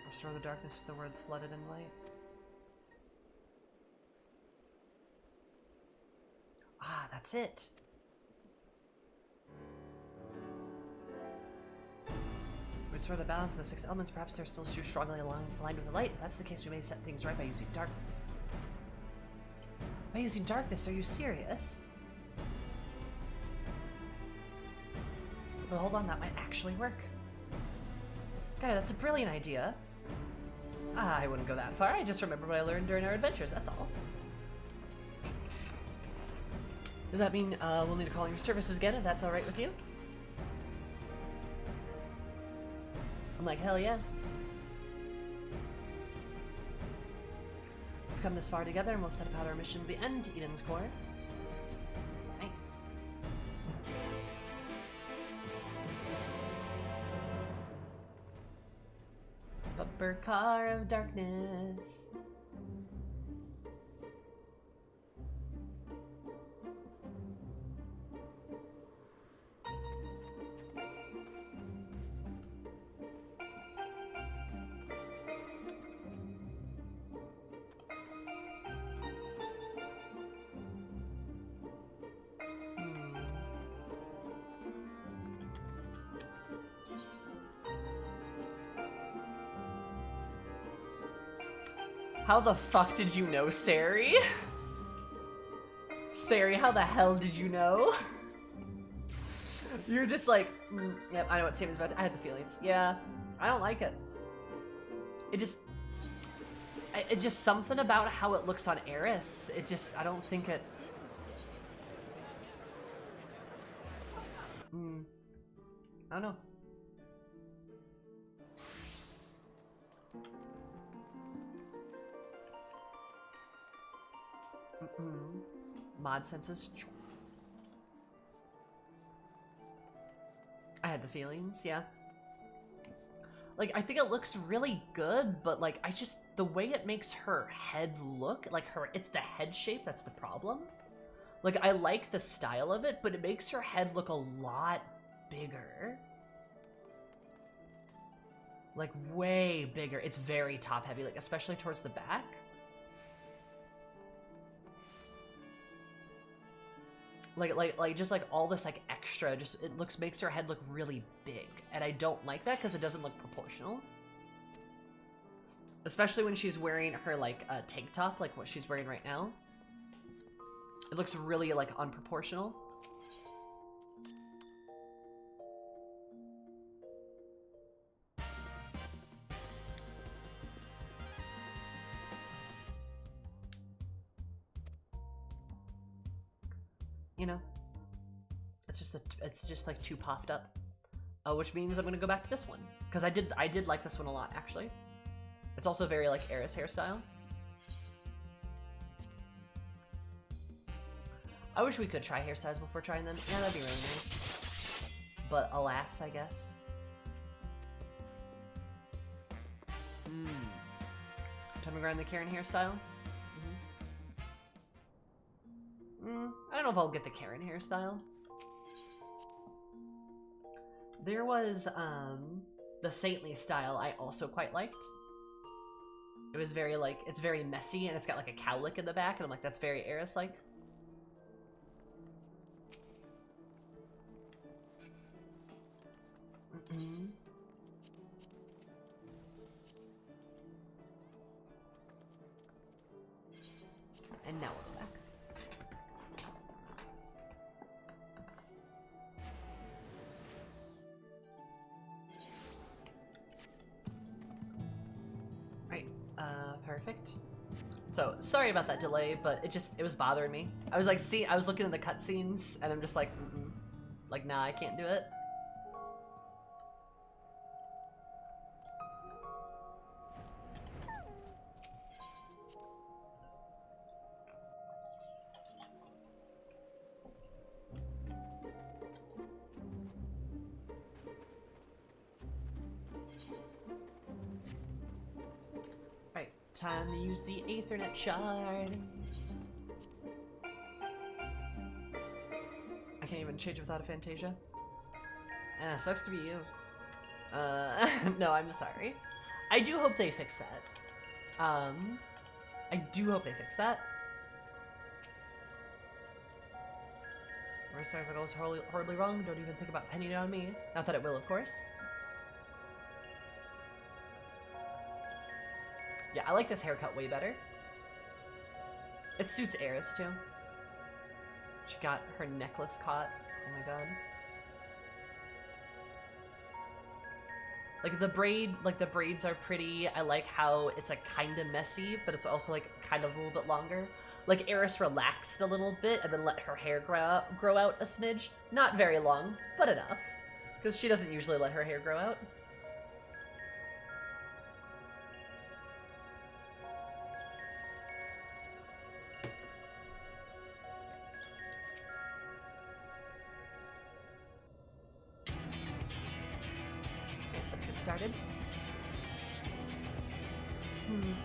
Restore the darkness to the world flooded in light. Ah, that's it. Restore the balance of the 6 elements. Perhaps they're still too strongly aligned with the light. If that's the case, we may set things right by using darkness. By using darkness? Are you serious? Well, hold on. That might actually work. Guy, that's a brilliant idea. I wouldn't go that far. I just remembered what I learned during our adventures. That's all. Does that mean we'll need to call your services again, if that's all right with you? I'm like, hell yeah. We've come this far together, and we'll set about our mission to the end, Eden's core. Nice. Bumper car of darkness. How the fuck did you know, Sari? Sari, how the hell did you know? You're just like, yep, I know what Sammy's about to. I had the feelings. Yeah, I don't like it. It's just something about how it looks on Eris. I don't think it. I don't know. Mod senses. I had the feelings, yeah. Like, I think it looks really good, but like, the way it makes her head look, like it's the head shape that's the problem. Like, I like the style of it, but it makes her head look a lot bigger. Like, way bigger. It's very top heavy, like, especially towards the back. Like just like all this like extra, makes her head look really big, and I don't like that because it doesn't look proportional. Especially when she's wearing her like tank top, like what she's wearing right now. It looks really like unproportional. You know, it's just like too puffed up. Which means I'm gonna go back to this one because I did like this one a lot actually. It's also very like Eris hairstyle. I wish we could try hairstyles before trying them. Yeah, that'd be really nice. But alas, I guess. Time to grind the Karen hairstyle. I don't know if I'll get the Karen hairstyle. There was the saintly style I also quite liked. It was very like, it's very messy and it's got like a cowlick in the back, and I'm like, that's very Eris-like. And now we'll go back. Perfect. So, sorry about that delay, but it was bothering me. I was like, I was looking at the cutscenes, and I'm just like, like, nah, I can't do it. Right, time to use the Aethernet shard. I can't even change without a Fantasia. Sucks to be you. No, I'm sorry. I do hope they fix that. I do hope they fix that. We're sorry if it goes horribly wrong. Don't even think about penning it on me. Not that it will, of course. Yeah, I like this haircut way better. It suits Eris, too. She got her necklace caught. Oh my god. Like the braids are pretty. I like how it's like kind of messy, but it's also like kind of a little bit longer. Like Eris relaxed a little bit and then let her hair grow out a smidge. Not very long, but enough. Because she doesn't usually let her hair grow out. Let's get started.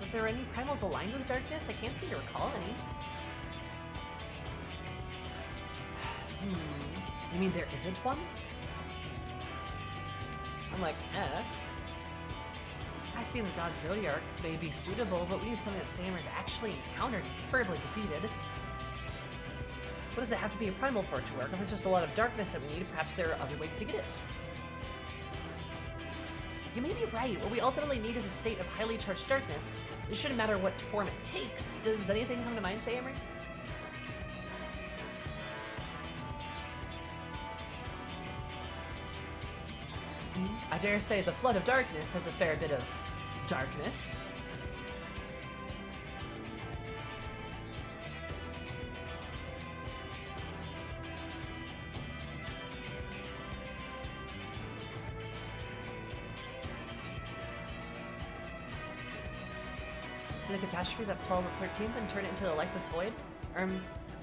If there are any primals aligned with darkness, I can't seem to recall any. You mean there isn't one? I'm like, Cassian's god Zodiark may be suitable, but we need something that Sammer's actually encountered and preferably defeated. What does it have to be a primal for it to work? If it's just a lot of darkness that we need, perhaps there are other ways to get it. You may be right. What we ultimately need is a state of highly charged darkness. It shouldn't matter what form it takes. Does anything come to mind, Sammer? I dare say the Flood of Darkness has a fair bit of darkness. The catastrophe that swallowed the 13th and turned it into a lifeless void?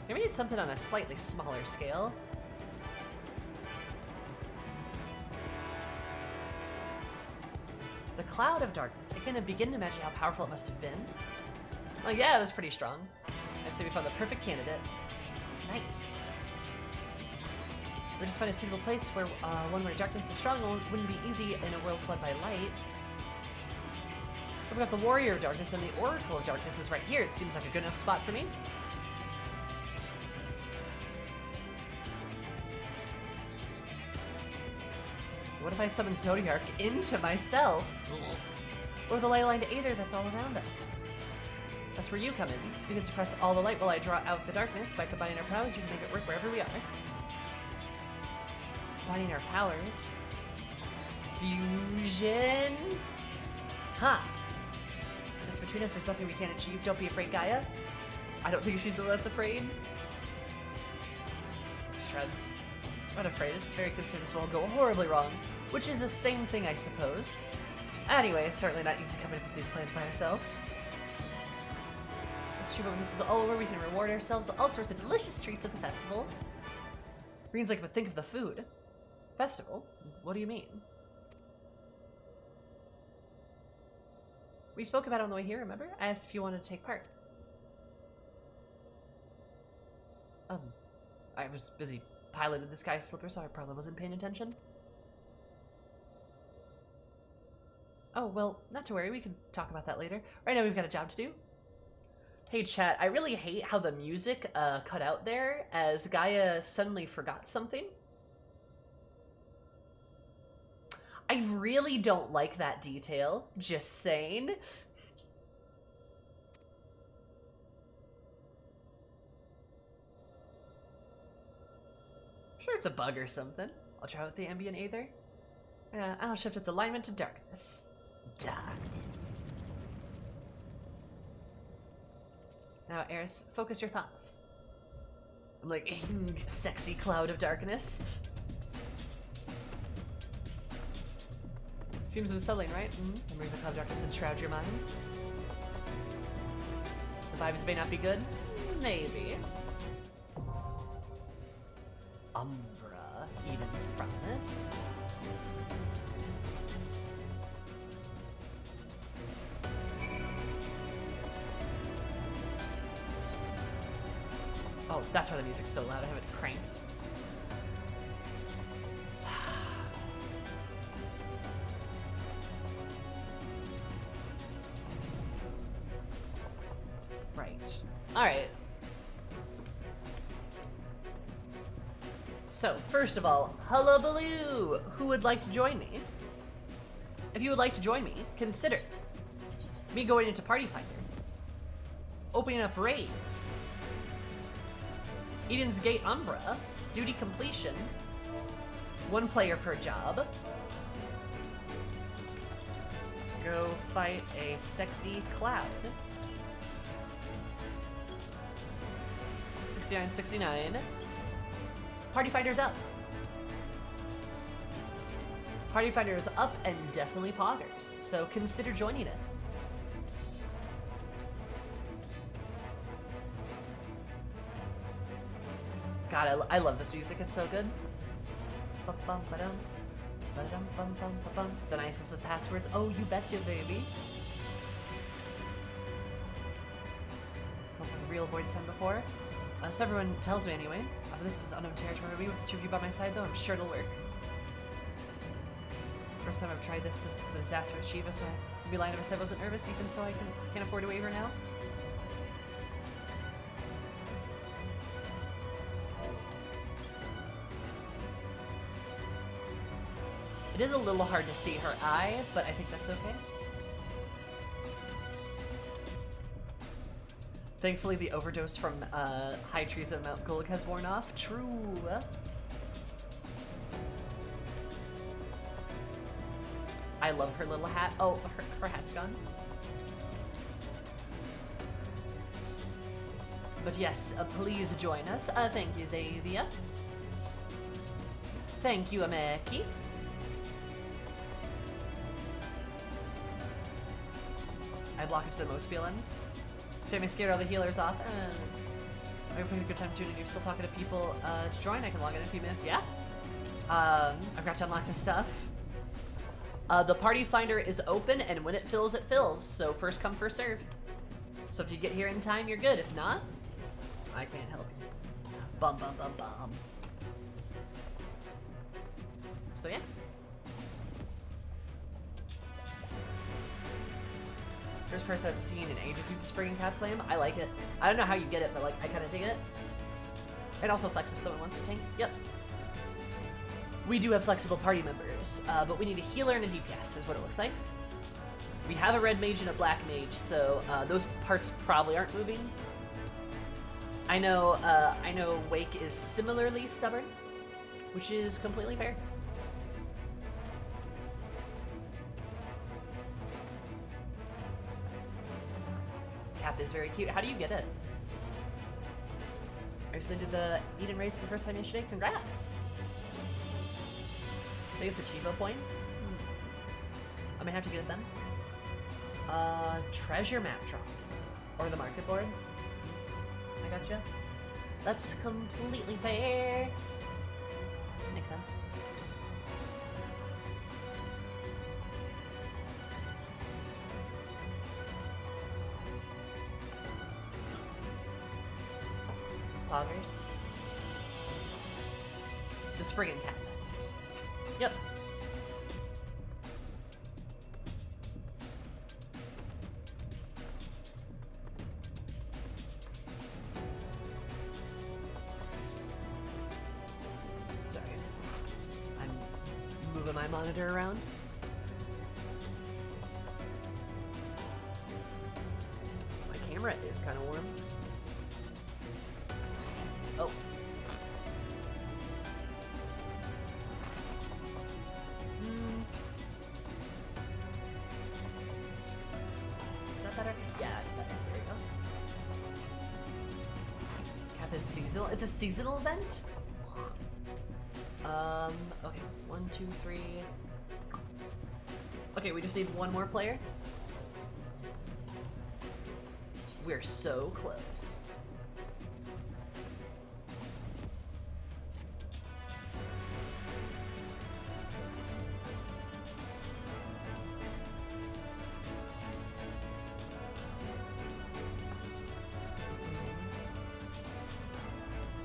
Maybe it's something on a slightly smaller scale. The Cloud of Darkness. I can begin to imagine how powerful it must have been. Well, yeah, it was pretty strong. I'd say we found the perfect candidate. Nice. We'll just find a suitable place where one where darkness is strong wouldn't be easy in a world flooded by light. We've got the Warrior of Darkness and the Oracle of Darkness is right here. It seems like a good enough spot for me. What if I summon Zodiark into myself? Or the Leyline Aether that's all around us? That's where you come in. You can suppress all the light while I draw out the darkness. By combining our powers, we can make it work wherever we are. Combining our powers. Fusion. Ha! Guess between us, there's nothing we can't achieve. Don't be afraid, Gaia. I don't think she's the one that's afraid. Shrugs. I'm not afraid, it's just very concerned this will go horribly wrong. Which is the same thing, I suppose. Anyway, it's certainly not easy coming up with these plans by ourselves. It's true, but when this is all over, we can reward ourselves with all sorts of delicious treats at the festival. Green's like, but think of the food. Festival? What do you mean? We spoke about it on the way here, remember? I asked if you wanted to take part. I was busy piloting this guy's slipper, so I probably wasn't paying attention. Oh, well, not to worry. We can talk about that later. Right now, we've got a job to do. Hey, chat. I really hate how the music cut out there as Gaia suddenly forgot something. I really don't like that detail. Just saying. Sure, it's a bug or something. I'll try with the ambient aether. I'll shift its alignment to darkness. Darkness. Now, Eris, focus your thoughts. I'm like, sexy cloud of darkness. Seems unsettling, right? Memories of cloud of darkness enshroud your mind. The vibes may not be good. Maybe. Umbra, Eden's promise. Oh, that's why the music's so loud. I have it cranked. Right. Alright. So, first of all, hullabaloo! Who would like to join me? If you would like to join me, consider me going into Party Finder, opening up raids, Eden's Gate Umbra, duty completion, 1 player per job, go fight a sexy cloud, 69. Party Finder's up. Party Finder's up and definitely poggers, so consider joining it. God, I love this music, it's so good. The nicest of passwords. Oh, you betcha, baby. Hope the real void sound before. So everyone tells me anyway. This is unknown territory for me. With the 2 of you by my side, though, I'm sure it'll work. First time I've tried this since the disaster with Shiva, so I'd be lying if I said I wasn't nervous, even so I can't afford a waiver now. It is a little hard to see her eye, but I think that's okay. Thankfully, the overdose from High Trees at Mount Gulg has worn off. True. I love her little hat. Oh, her hat's gone. But yes, please join us. Thank you, Xavier. Thank you, Ameki. I block it to the most BLMs. So I scared all the healers off. I'm having a good time tuning. You're still talking to people to join. I can log in a few minutes. Yeah. I've got to unlock this stuff. The party finder is open, and when it fills, it fills. So first come, first serve. So if you get here in time, you're good. If not, I can't help you. Bum bum bum bum. So yeah. First person I've seen in ages use the Spring Cap Flame. I like it. I don't know how you get it, but like I kind of dig it. And also flex if someone wants to tank. Yep. We do have flexible party members, but we need a healer and a DPS is what it looks like. We have a red mage and a black mage, so those parts probably aren't moving. I know Wake is similarly stubborn, which is completely fair. Cap is very cute. How do you get it? I recently did the Eden raids for the first time yesterday. Congrats! I think it's Achieva points. I might have to get it then. Treasure map drop. Or the market board. I gotcha. That's completely fair. Makes sense. Poggers. The Spriggan Cap. Yep. Sorry. I'm moving my monitor around. My camera is kind of warm. Oh. Is that better? Yeah, it's better. There we go. seasonal. It's a seasonal event. Okay, 1, 2, 3. Okay, we just need one more player. We're so close.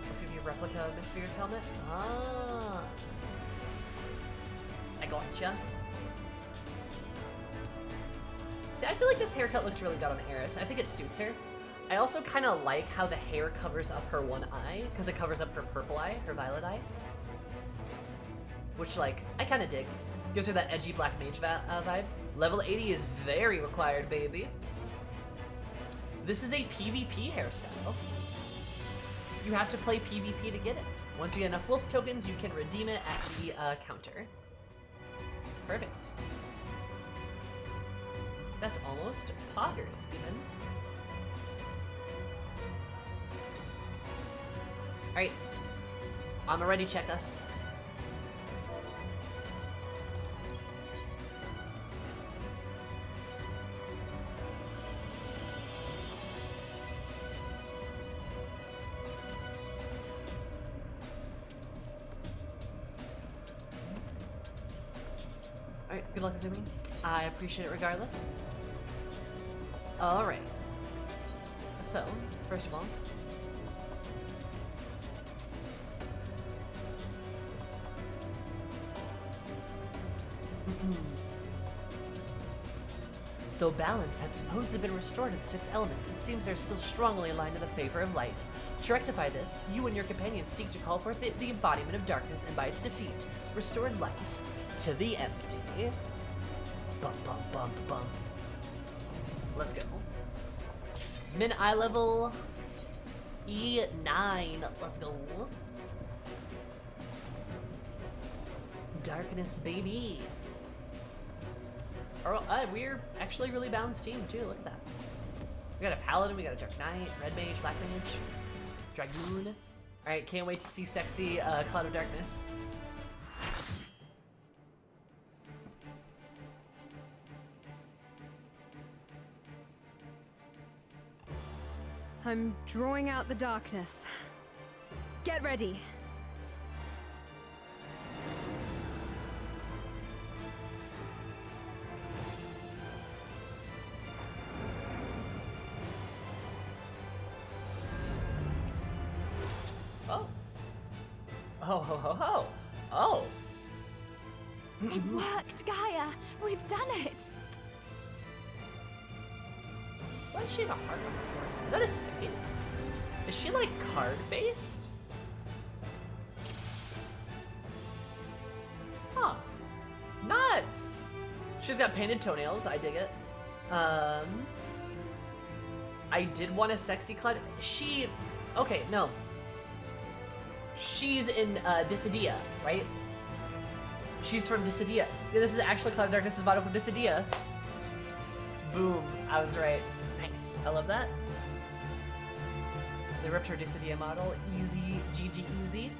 Let's give you a replica of Miss Beard's helmet. Ah. I gotcha. See, I feel like this haircut looks really good on Eris. I think it suits her. I also kind of like how the hair covers up her one eye, because it covers up her purple eye, her violet eye. Which, like, I kind of dig. Gives her that edgy black mage vibe. Level 80 is very required, baby. This is a PvP hairstyle. You have to play PvP to get it. Once you get enough wolf tokens, you can redeem it at the counter. Perfect. That's almost poggers, even. Alright. I'm already check us. Alright, good luck, Azumi. I appreciate it regardless. Alright. So, first of all, though balance had supposedly been restored in the 6 elements, it seems they're still strongly aligned in the favor of light. To rectify this, you and your companions seek to call forth the embodiment of darkness, and by its defeat, restored life to the empty. Bum bum bum bum. Let's go. Min eye level E9. Let's go. Darkness, baby. We're actually really balanced team too. Look at that. We got a paladin, we got a dark knight, red mage, black mage, dragoon. All right, can't wait to see sexy Cloud of Darkness. I'm drawing out the darkness. Get ready. Oh. Oh, ho, ho, ho. Oh. It worked, Gaia! We've done it! Why does she have a heart on her floor? Is that a spade? Is she like card based? Huh. Not. She's got painted toenails. I dig it. I did want a sexy Cloud. She. Okay, no. She's in Dissidia, right? She's from Dissidia. Yeah, this is actually Cloud of Darkness' model from Dissidia. Boom. I was right. Nice. I love that. They ripped her Dissidia model. Easy. GG easy.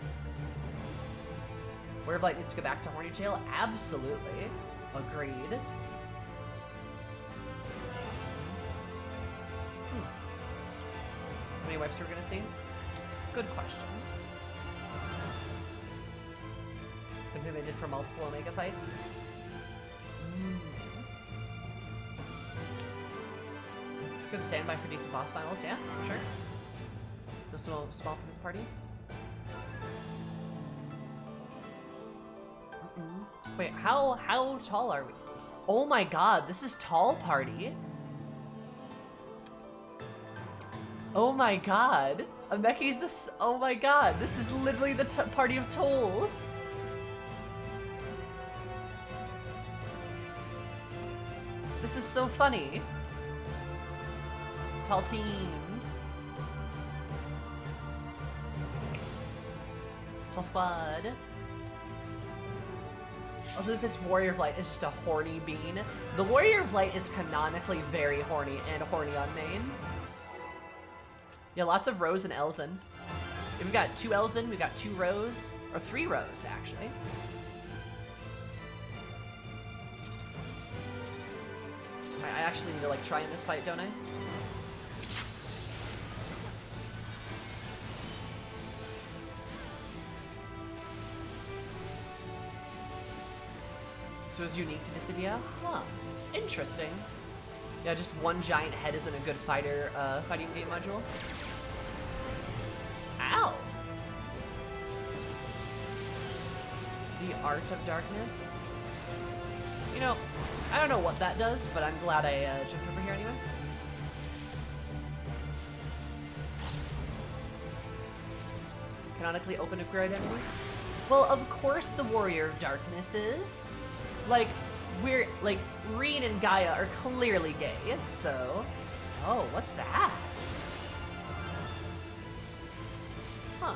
Where Blight needs to go back to Horny Jail? Absolutely. Agreed. How many wipes are we gonna see? Good question. Something they did for multiple Omega fights. Good standby for decent boss finals, yeah, sure. No small for this party. Wait, how tall are we? Oh my god, this is tall party. Oh my god. Ameki's this. Oh my god, this is literally the party of tolls. This is so funny. Tall team. Tall squad. Although if it's Warrior of Light, it's just a horny bean. The Warrior of Light is canonically very horny and horny on main. Yeah, lots of Rose and Elzen. We've got 2 Elzen, we've got 2 Rose, or 3 Rose, actually. I actually need to, like, try in this fight, don't I? So it's unique to Dissidia? Huh. Interesting. Yeah, just one giant head isn't a good fighting game module. Ow! The Art of Darkness. You know, I don't know what that does, but I'm glad I jumped over here anyway. Canonically open to queer identities? Well, of course the Warrior of Darkness is. Like, Reed and Gaia are clearly gay, so... Oh, what's that? Huh.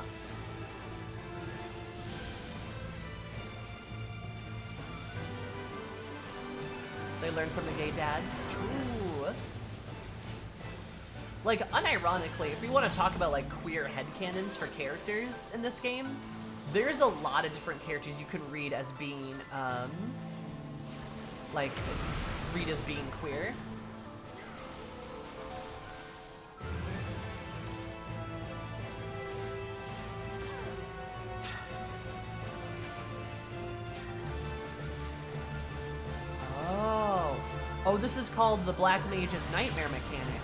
They learn from the gay dads. True. Like, unironically, if we want to talk about, like, queer headcanons for characters in this game, there's a lot of different characters you can read as being, read as being queer. Oh, this is called the Black Mage's Nightmare mechanic.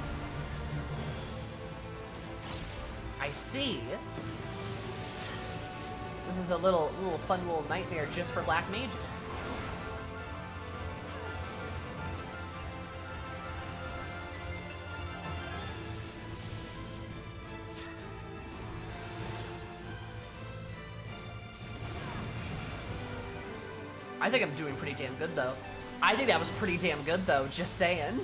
I see. This is a little fun little nightmare just for Black Mages. I think I'm doing pretty damn good, though. I think that was pretty damn good, though, just saying.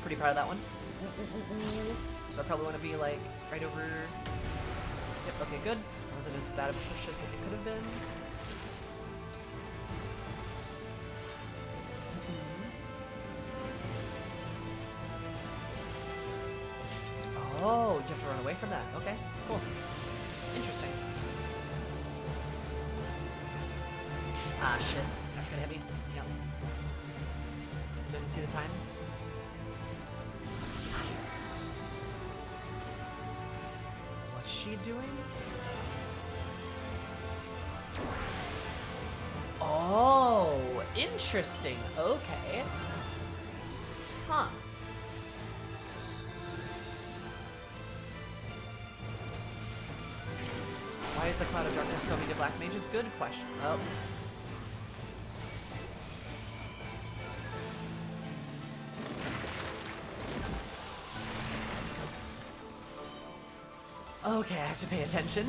Pretty proud of that one. So I probably want to be, like, right over... Yep, okay, good. That wasn't as bad of a push as it could have been. Oh, you have to run away from that. Okay, cool. Interesting. Ah, shit. That's gonna hit me. Yep. Didn't see the time. What's she doing? Oh, interesting. Okay. Huh. Why is the Cloud of Darkness so mean to Black Mages? Good question. Oh. Okay, I have to pay attention.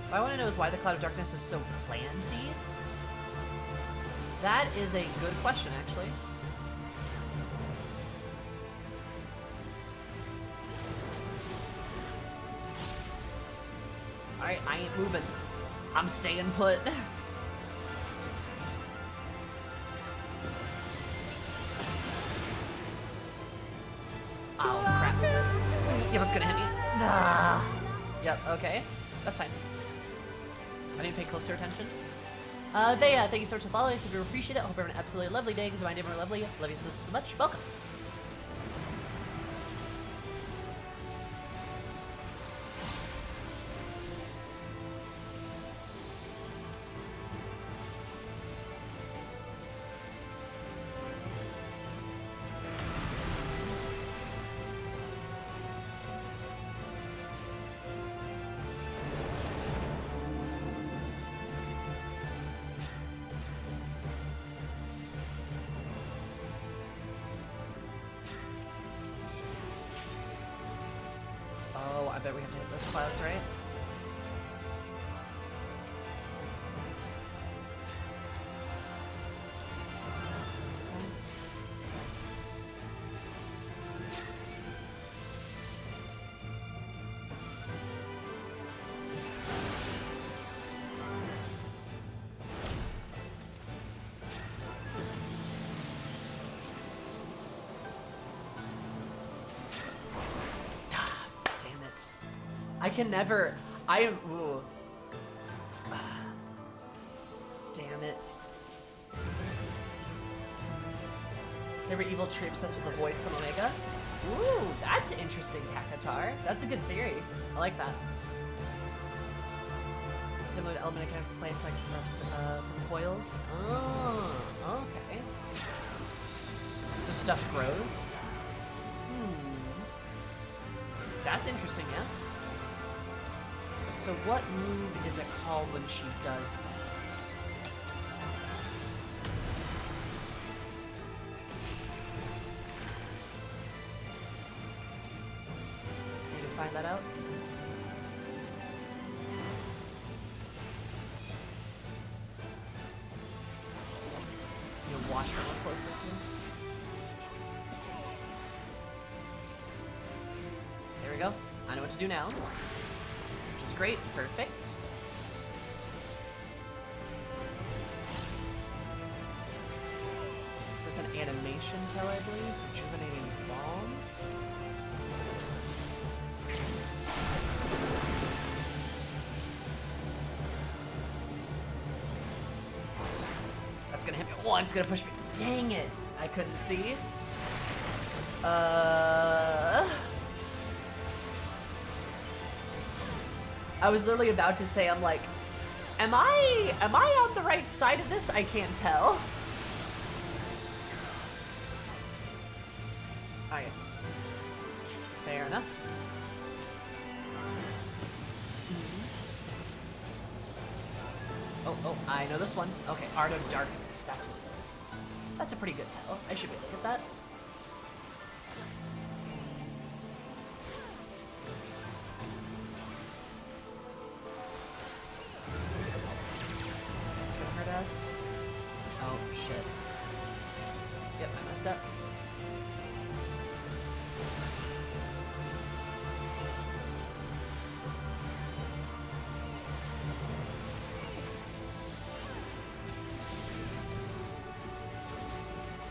What I want to know is why the Cloud of Darkness is so planty. That is a good question, actually. Alright, I ain't moving. I'm staying put. Oh, crap. Yeah, what's gonna hit me? Ah. Yep, okay. That's fine. I didn't pay closer attention. Thank you so much for following. So, if you appreciate it, I hope you have an absolutely lovely day, because my name is lovely. Love you so much. Welcome. Oh, I bet we have to hit those clouds, right? can never. I am. Ooh. Damn it. Every evil tree obsessed with a void from Omega. Ooh, that's interesting, Kakatar. That's a good theory. I like that. Similar to element kind of plants like from coils. Oh, okay. So stuff grows. That's interesting, yeah. So what move is it called when she does that? Need to find that out. You'll watch her more closely too. There we go. I know what to do now. Which is great. Perfect. That's an animation tell, I believe. Rejuvenating Balm. That's gonna hit me once, gonna push me. Dang it! I couldn't see. I was literally about to say, I'm like, am I on the right side of this? I can't tell. Alright. Fair enough. Oh, I know this one. Okay, Art of Darkness, that's what it is. That's a pretty good tell. I should be able to get that. It's gonna hurt us. Oh, shit. Yep, I messed up.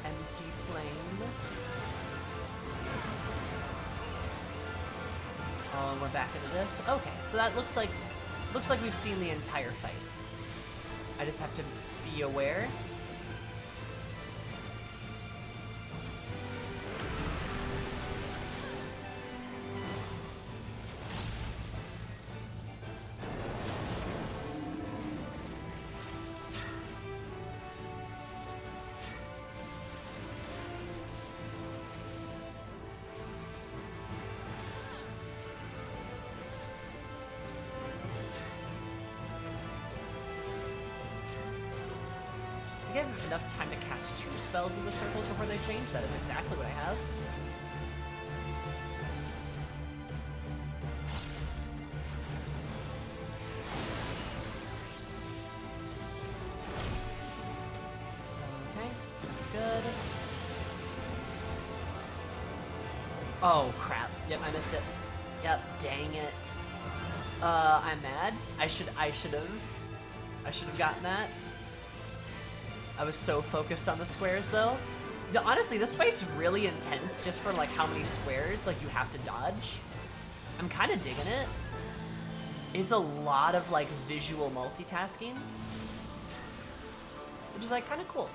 Empty flame. Oh, and we're back into this. Okay, so that looks like we've seen the entire fight. I just have to be aware. I think I have enough time to cast 2 spells in the circles before they change. That is exactly what I have. Okay, that's good. Oh crap! Yep, I missed it. Yep, dang it. I'm mad. I should have gotten that. I was so focused on the squares though. No, honestly, this fight's really intense just for like how many squares like you have to dodge. I'm kind of digging it. It's a lot of like visual multitasking, which is like kind of cool.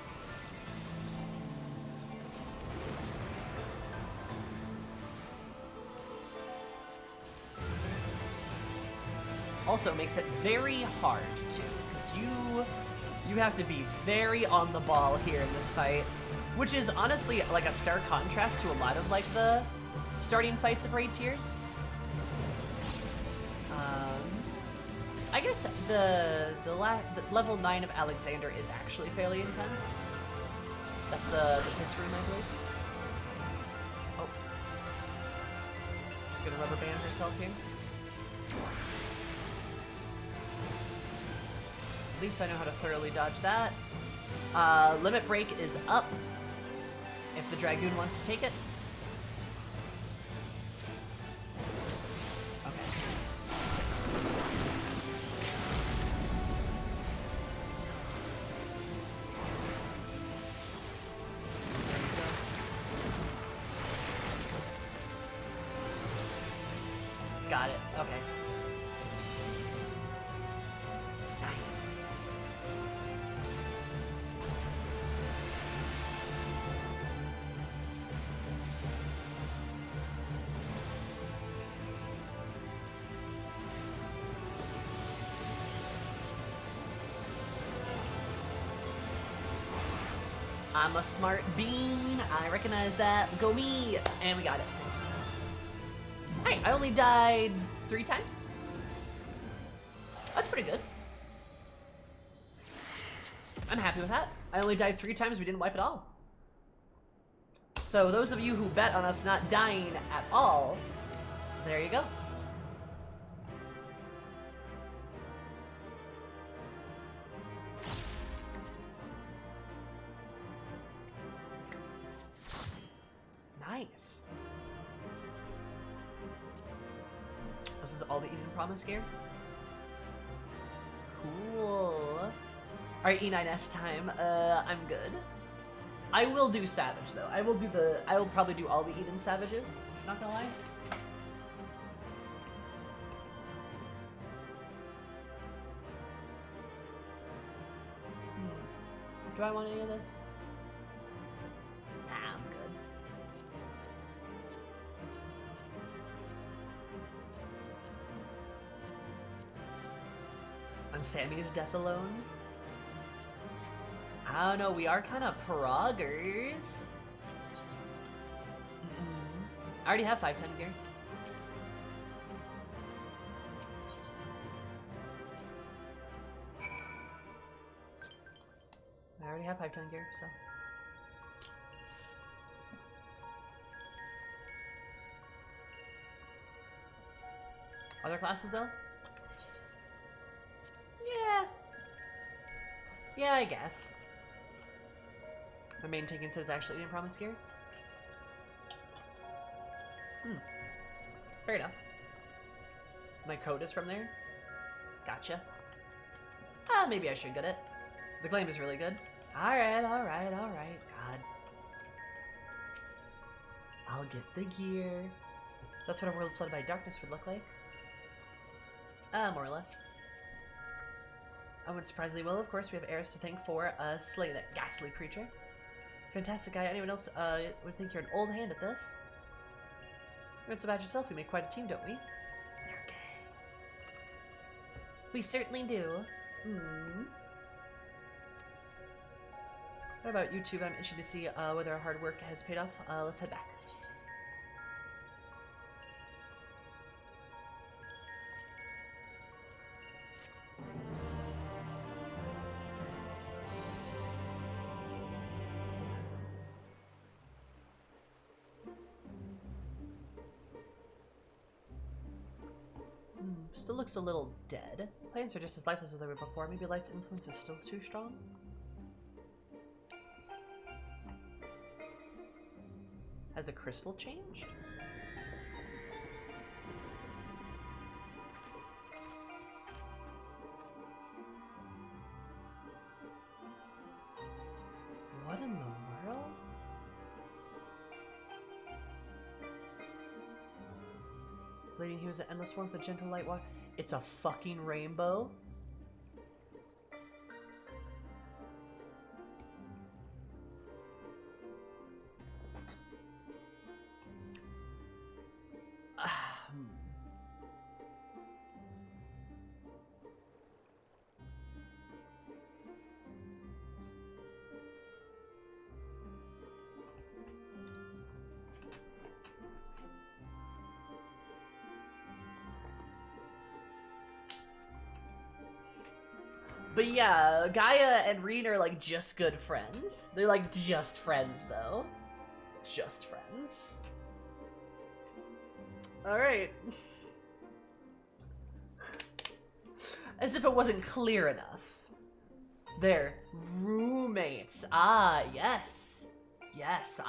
Also makes it very hard too, because you have to be very on the ball here in this fight, which is honestly like a stark contrast to a lot of like the starting fights of raid tiers. I guess the level 9 of Alexander is actually fairly intense. That's the piss room, I believe. Oh, she's gonna rubber band herself here. At least I know how to thoroughly dodge that. Limit Break is up if the Dragoon wants to take it. Okay. There we go. Got it. Okay. I'm a smart bean. I recognize that. Go me. And we got it. Nice. Hey, I only died 3 times. That's pretty good. I'm happy with that. I only died 3 times. We didn't wipe it all. So those of you who bet on us not dying at all, there you go. Nice. This is all the Eden Promise gear? Cool. Alright, E9S time. I'm good. I will do Savage though. I will probably do all the Eden Savages, not gonna lie. Do I want any of this? Nah, I'm good. On Sammy's death alone? I don't know, we are kind of proggers. I already have 510 gear. I already have 510 gear, so. Other classes though? Yeah. Yeah, I guess. The main taken says actually didn't promise gear. Fair enough. My code is from there. Gotcha. Ah, maybe I should get it. The claim is really good. Alright, alright, alright. God. I'll get the gear. That's what a world flooded by darkness would look like. More or less. I wouldn't surprise Lee will, of course. We have heirs to thank for slaying that ghastly creature. Fantastic guy. Anyone else would think you're an old hand at this? You're not so bad yourself. We make quite a team, don't we? Okay. We certainly do. What about YouTube? I'm itching to see whether our hard work has paid off. Let's head back. Still looks a little dead. Plants are just as lifeless as they were before. Maybe Light's influence is still too strong? Has the crystal changed? What in the world? Fleeting hues, the endless warmth, the gentle light water. It's a fucking rainbow. But yeah, Gaia and Reen are like just good friends. They're like just friends though. Just friends. Alright. As if it wasn't clear enough. They're roommates. Ah, yes. Yes,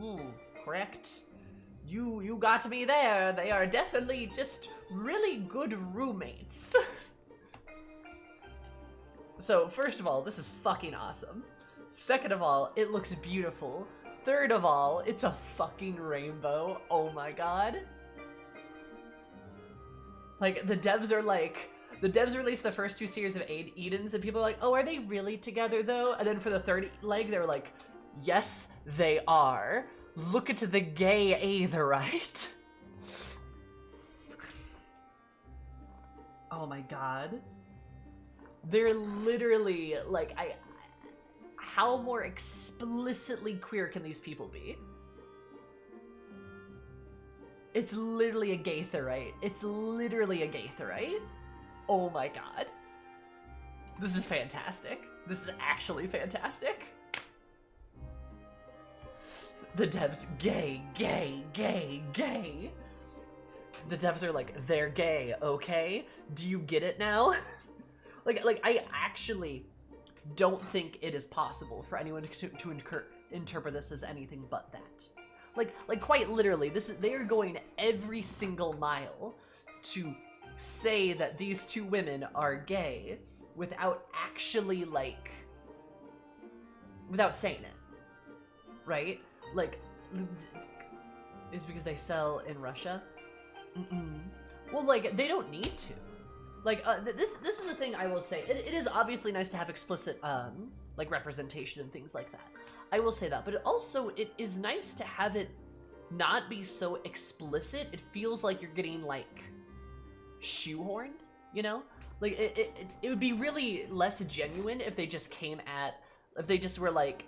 ooh, correct. You got me there. They are definitely just really good roommates. So, first of all, this is fucking awesome. Second of all, it looks beautiful. Third of all, it's a fucking rainbow. Oh my god. Like, the devs released the first 2 series of Edens, and people are like, oh, are they really together though? And then for the third leg, they were like, yes, they are. Look at the gay aetherite. Oh my god. They're literally, like, how more explicitly queer can these people be? It's literally a Gaitherite. It's literally a Gaitherite. Oh my god. This is fantastic. This is actually fantastic. The devs, gay, gay, gay, gay. The devs are like, they're gay, okay? Do you get it now? like I actually don't think it is possible for anyone to interpret this as anything but that. Like quite literally, they are going every single mile to say that these two women are gay without actually without saying it, right? Like, is because they sell in Russia? Well, like, they don't need to. Like, this is the thing I will say. It is obviously nice to have explicit, like, representation and things like that. I will say that, but it is nice to have it not be so explicit. It feels like you're getting, like, shoehorned, you know? Like, it would be really less genuine if they just if they just were like,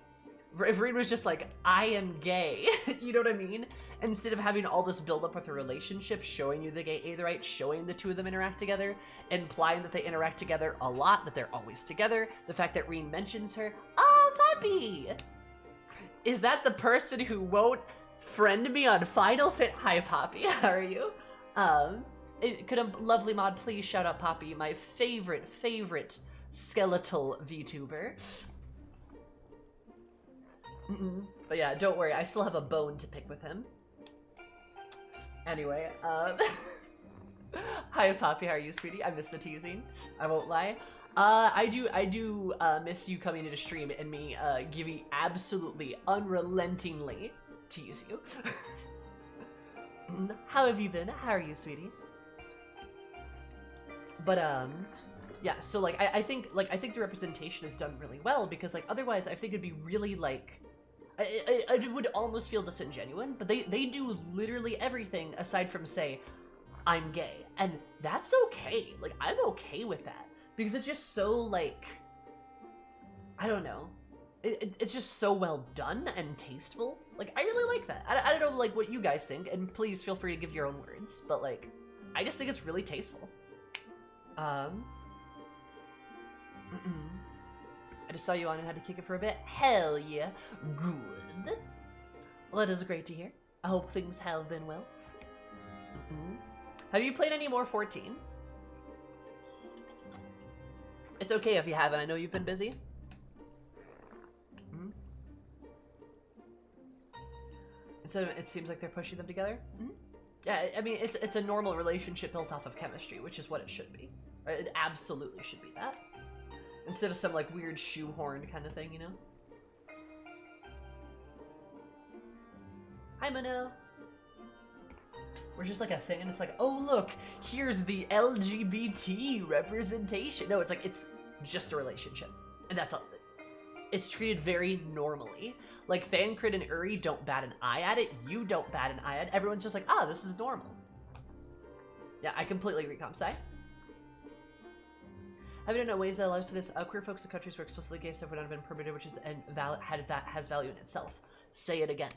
if Reed was just like, I am gay, you know what I mean? Instead of having all this build up with a relationship, showing you the gay Aetherite, showing the two of them interact together, implying that they interact together a lot, that they're always together, the fact that Reen mentions her, oh, puppy! Is that the person who won't friend me on Final Fit? Hi, Poppy, how are you? Could a lovely mod please shout out Poppy, my favorite skeletal VTuber. But yeah, don't worry, I still have a bone to pick with him. Anyway, hi Poppy, how are you, sweetie? I miss the teasing, I won't lie. I do miss you coming into stream and me giving absolutely unrelentingly tease you. How have you been? How are you, sweetie? But yeah, so like I think the representation is done really well, because like otherwise I think it'd be really like it would almost feel disingenuous, but they do literally everything aside from say I'm gay, and that's okay. Like I'm okay with that, because it's just so like, I don't know, it's just so well done and tasteful. Like I really like that. I don't know like what you guys think, and please feel free to give your own words, but like I just think it's really tasteful. I just saw you on and had to kick it for a bit. Hell yeah. Good. Well, that is great to hear. I hope things have been well. Have you played any more 14? It's okay if you haven't. I know you've been busy. Instead of, it seems like they're pushing them together. Yeah, I mean, it's a normal relationship built off of chemistry, which is what it should be. Right? It absolutely should be that. Instead of some, like, weird shoehorned kind of thing, you know? Hi, Mono. We're just, like, a thing, and it's like, oh, look, here's the LGBT representation. No, it's like, it's just a relationship. And that's all. It's treated very normally. Like, Thancred and Uri don't bat an eye at it. You don't bat an eye at it. Everyone's just like, ah, this is normal. Yeah, I completely agree, Comsci. Have you known ways that allows for this? Queer folks in countries where explicitly gay stuff would not have been permitted, which is has value in itself. Say it again.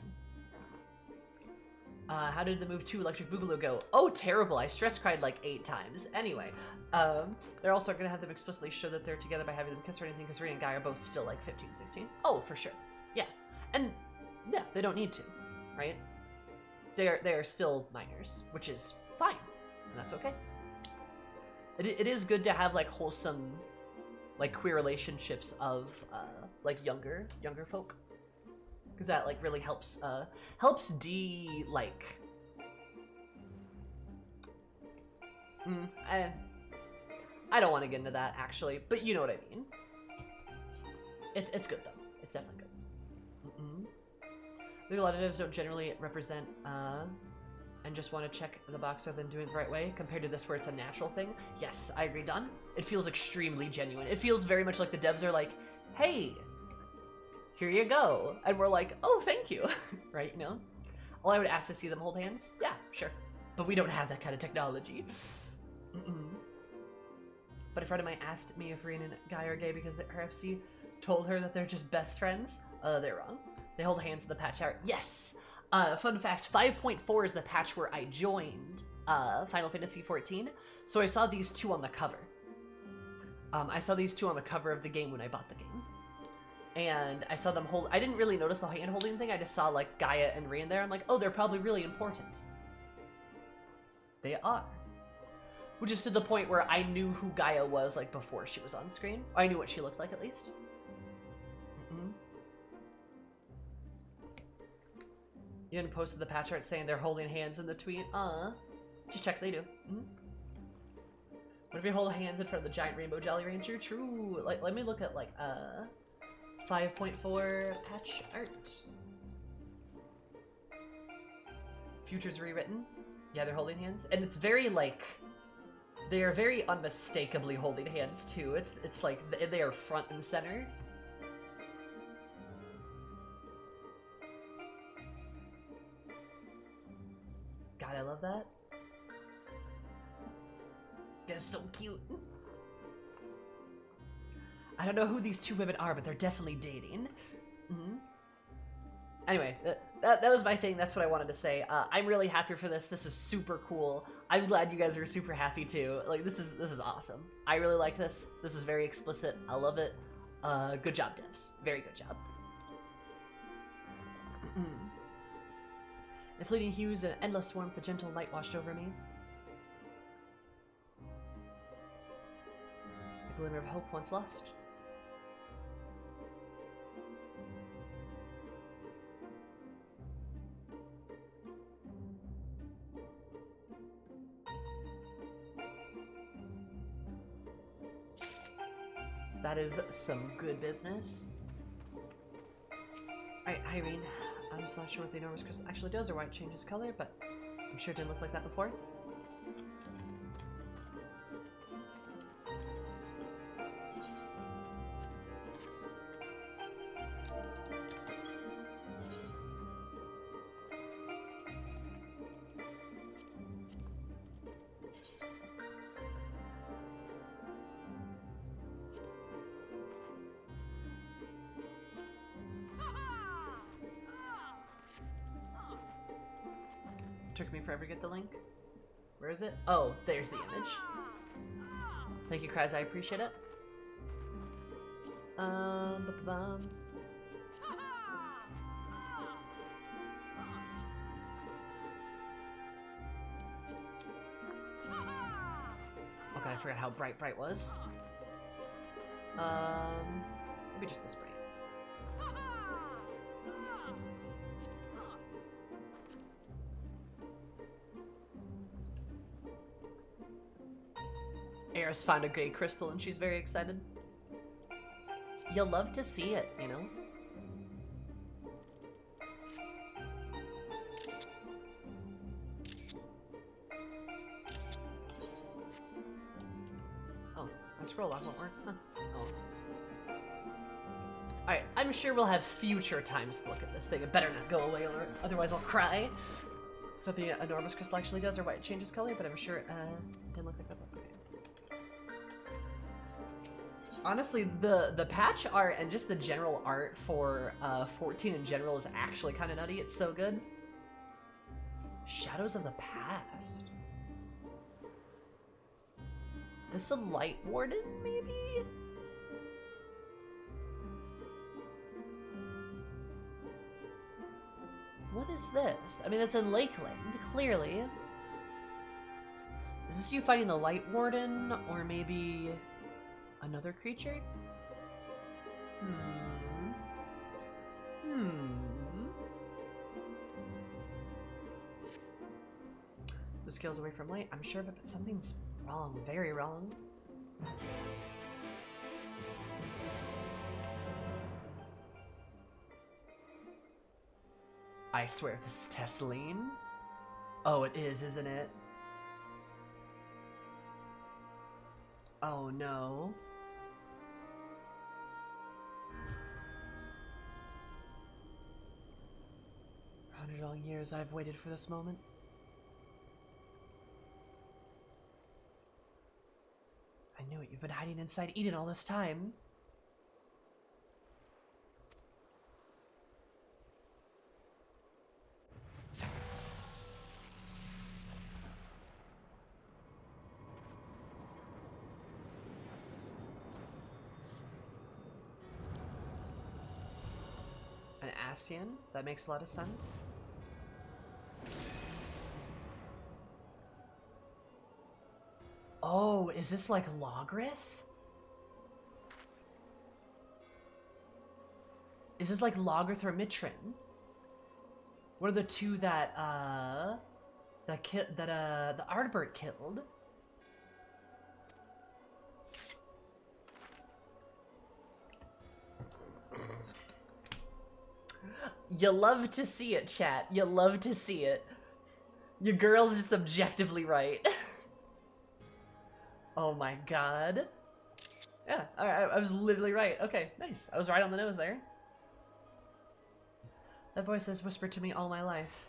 How did the move to Electric Boogaloo go? Oh, terrible. I stress cried like 8 times. Anyway, they're also going to have them explicitly show that they're together by having them kiss or anything, because Rhea and Guy are both still like 15, 16. Oh, for sure. Yeah. And yeah, they don't need to, right? They are still minors, which is fine. And that's okay. It is good to have like wholesome, like queer relationships of like younger folk, because that like really helps like I don't want to get into that actually, but you know what I mean. It's good though. It's definitely good. I think a lot of devs don't generally represent and just want to check the box rather than doing it the right way, compared to this where it's a natural thing. Yes, I agree, Don. It feels extremely genuine. It feels very much like the devs are like, hey, here you go. And we're like, oh, thank you. Right, you know? All I would ask to see them hold hands? Yeah, sure. But we don't have that kind of technology. But a friend of mine asked me if Reen and Guy are gay because her FC told her that they're just best friends. They're wrong. They hold hands in the patch art. Yes! Fun fact, 5.4 is the patch where I joined Final Fantasy XIV, so I saw these two on the cover. I saw these two on the cover of the game when I bought the game. And I saw them hold... I didn't really notice the hand-holding thing, I just saw, like, Gaia and Rian there. I'm like, oh, they're probably really important. They are. Which is to the point where I knew who Gaia was, like, before she was on screen. I knew what she looked like, at least. Ian posted the patch art saying they're holding hands in the tweet. Just check, they do. What if you hold hands in front of the giant rainbow Jolly Rancher? True. Like, let me look at, like, 5.4 patch art. Future's rewritten. Yeah, they're holding hands. And it's very, like... They are very unmistakably holding hands, too. It's like, they are front and center. God, I love that. It's so cute. I don't know who these two women are, but they're definitely dating. Anyway, that was my thing. That's what I wanted to say. I'm really happy for this. This is super cool. I'm glad you guys are super happy too. Like, this is awesome. I really like this. This is very explicit. I love it. Good job, devs. Very good job. The fleeting hues and endless warmth, the gentle light washed over me. A glimmer of hope once lost. That is some good business. Alright, Irene. I'm just not sure what the enormous crystal actually does or why it changes color, but I'm sure it didn't look like that before. Took me forever to get the link. Where is it? Oh, there's the image. Thank you, Kraz. I appreciate it. Okay, I forgot how bright was. Maybe just this bright. Eris found a gray crystal and she's very excited. You'll love to see it, you know? Oh, my scroll lock won't work. Huh. Oh. Alright, I'm sure we'll have future times to look at this thing. It better not go away, or otherwise I'll cry. So the enormous crystal actually does, or why it changes color, but I'm sure it didn't look like that. Okay. Honestly, the patch art and just the general art for 14 in general is actually kind of nutty. It's so good. Shadows of the Past. This a Light Warden, maybe? What is this? I mean, it's in Lakeland, clearly. Is this you fighting the Light Warden, or maybe another creature? The scale's away from light, I'm sure of it, but something's wrong, very wrong. I swear this is Tesseline. Oh, it is, isn't it? Oh no. 100 long years I've waited for this moment. I knew it. You've been hiding inside Eden all this time. Ascian. That makes a lot of sense. Oh, is this like Logrith? Is this like Logrith or Mitrin? What are the two that the Ardbert killed? You love to see it, chat. You love to see it. Your girl's just objectively right. Oh my god. Yeah, I was literally right. Okay, nice. I was right on the nose there. That voice has whispered to me all my life.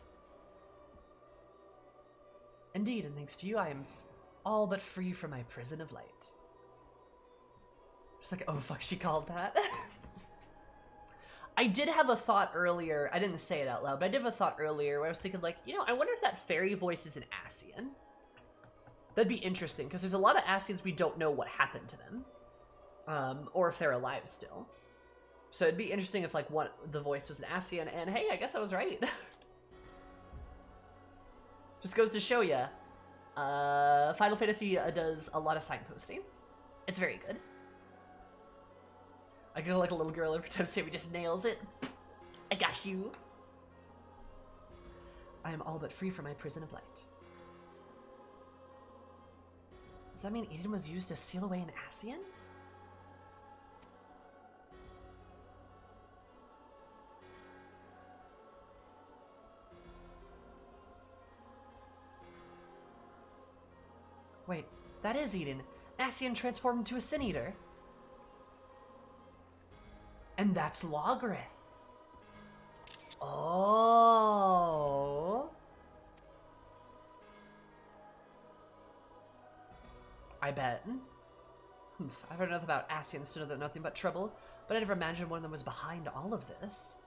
Indeed, and thanks to you, I am all but free from my prison of light. Just like, oh fuck, she called that. I did have a thought earlier. I didn't say it out loud, but I did have a thought earlier where I was thinking, like, you know, I wonder if that fairy voice is an Ascian. That'd be interesting, because there's a lot of Ascians we don't know what happened to them. Or if they're alive still. So it'd be interesting if, like, the voice was an Ascian, and hey, I guess I was right. Just goes to show ya. Final Fantasy does a lot of signposting. It's very good. I go like a little girl every time Sammy just nails it. I got you. I am all but free from my prison of light. Does that mean Eden was used to seal away an Ascian? Wait, that is Eden. Ascian transformed into a Sin Eater. And that's Logrith. Oh. I bet. I've heard enough about Ascians to know that nothing but trouble, but I never imagined one of them was behind all of this.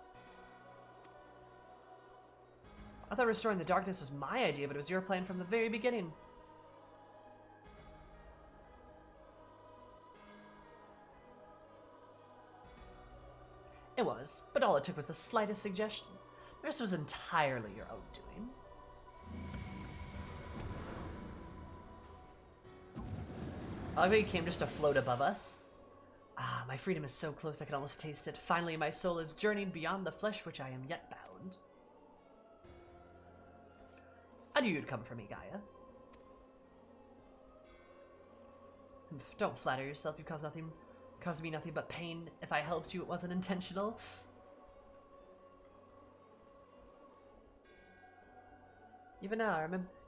I thought restoring the darkness was my idea, but it was your plan from the very beginning. It was, but all it took was the slightest suggestion. The rest was entirely your own doing. I like how he came just to float above us. Ah, my freedom is so close I can almost taste it. Finally, my soul is journeying beyond the flesh which I am yet bound. I knew you'd come for me, Gaia. Don't flatter yourself. You caused me nothing but pain. If I helped you, it wasn't intentional. Even now,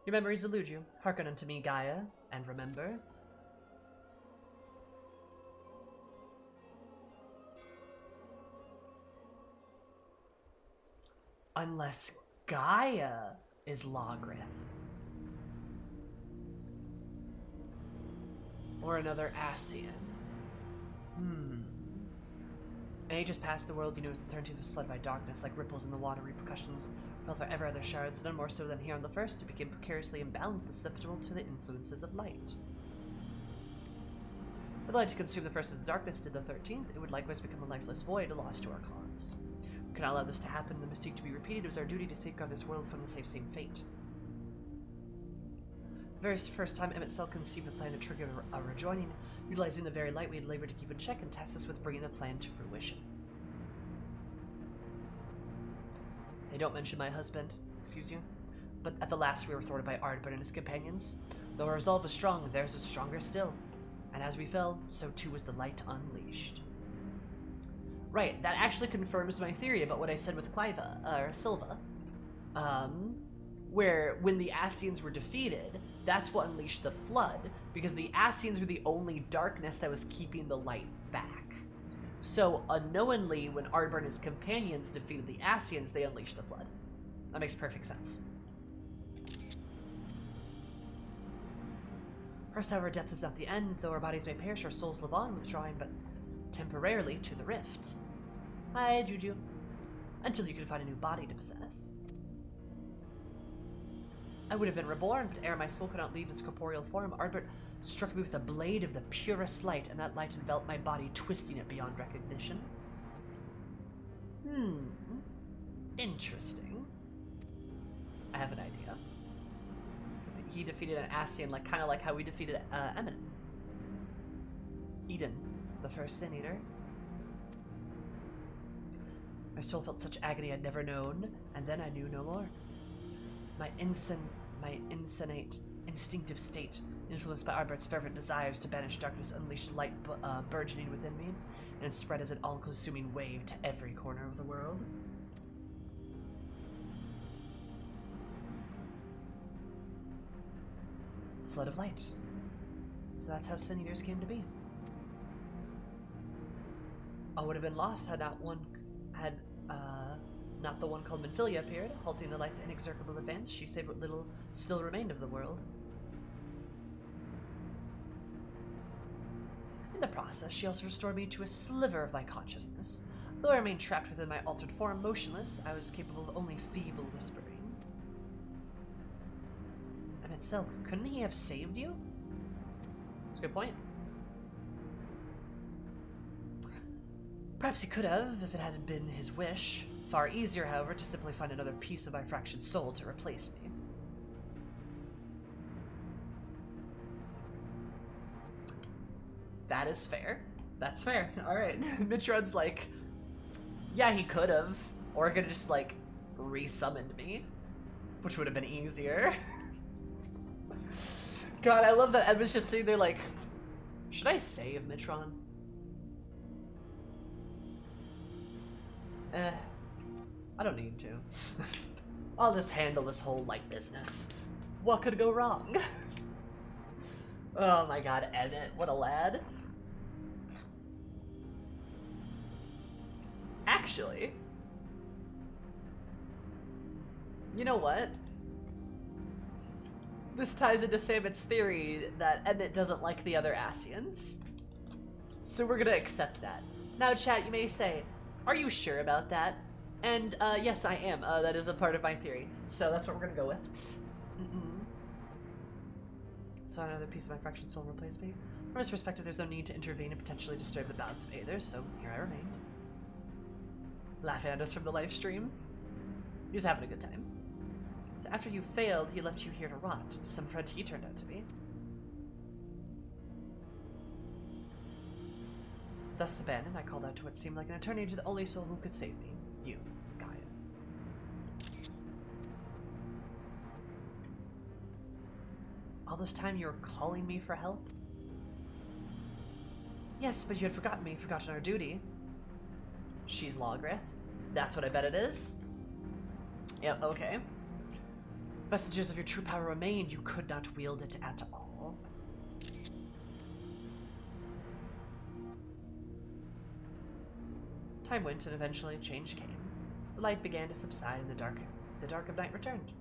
your memories elude you. Hearken unto me, Gaia, and remember. Unless Gaia is Logrith. Or another Ascian. An age has passed. The world you knew as the Thirteenth was flooded by darkness, like ripples in the water. Repercussions felt for ever other shards, none more so than here on the first. It became precariously imbalanced, susceptible to the influences of light. For the light to consume the first as the darkness did the 13th, it would likewise become a lifeless void, lost to our cause. We cannot allow this to happen, the mistake to be repeated. It was our duty to safeguard this world from the same fate. The very first time Emmett Cell conceived the plan to trigger a rejoining, utilizing the very light we had labored to keep in check, and tasked us with bringing the plan to fruition. Hey, don't mention my husband, excuse you. But at the last we were thwarted by Ardbert and his companions. Though our resolve was strong, theirs was stronger still. And as we fell, so too was the light unleashed. Right, that actually confirms my theory about what I said with Silva. Where when the Ascians were defeated, that's what unleashed the flood, because the Ascians were the only darkness that was keeping the light back. So unknowingly, when Ardbert and his companions defeated the Ascians, they unleashed the flood. That makes perfect sense. Perhaps, however, death is not the end. Though our bodies may perish, our souls live on, withdrawing but temporarily to the rift. Hi, Juju. Until you can find a new body to possess. I would have been reborn, but ere my soul could not leave its corporeal form, Ardbert struck me with a blade of the purest light, and that light enveloped my body, twisting it beyond recognition. Interesting. I have an idea. 'Cause he defeated an Ascian, like kind of like how we defeated Emmett. Eden, the first Sin Eater. My soul felt such agony I'd never known, and then I knew no more. My insensate, instinctive state, influenced by Arbert's fervent desires to banish darkness, unleashed light burgeoning within me, and spread as an all-consuming wave to every corner of the world. The flood of light. So that's how Sin Eaters came to be. All would have been lost had not the one called Minfilia appeared, halting the light's inexorable advance. She saved what little still remained of the world. In the process, she also restored me to a sliver of my consciousness. Though I remained trapped within my altered form, motionless, I was capable of only feeble whispering. I meant, Silk, couldn't he have saved you? That's a good point. Perhaps he could have, if it hadn't been his wish. Far easier, however, to simply find another piece of my fractured soul to replace me. That is fair. That's fair. Alright. Mitron's like, yeah, he could have. Or he could have just, like, re-summoned me. Which would have been easier. God, I love that Edmund's just sitting there like, should I save Mitron? I don't need to. I'll just handle this whole light business. What could go wrong? Oh my god, Emmett, what a lad. Actually, you know what? This ties into Samit's theory that Emmett doesn't like the other Ascians. So we're gonna accept that. Now, chat, you may say, are you sure about that? And, yes, I am. That is a part of my theory. So that's what we're gonna go with. So another piece of my fractured soul replaced me. From his perspective, there's no need to intervene and potentially disturb the balance of either, so here I remained. Laughing at us from the live stream. He's having a good time. So after you failed, he left you here to rot. Some friend he turned out to be. Thus abandoned, I called out to what seemed like an eternity to the only soul who could save me. You, Gaia. All this time you were calling me for help? Yes, but you had forgotten our duty. She's Logrith. That's what I bet it is. Yep, okay. Vestiges of your true power remained, you could not wield it at all. Time went, and eventually change came. The light began to subside, and the dark of night returned.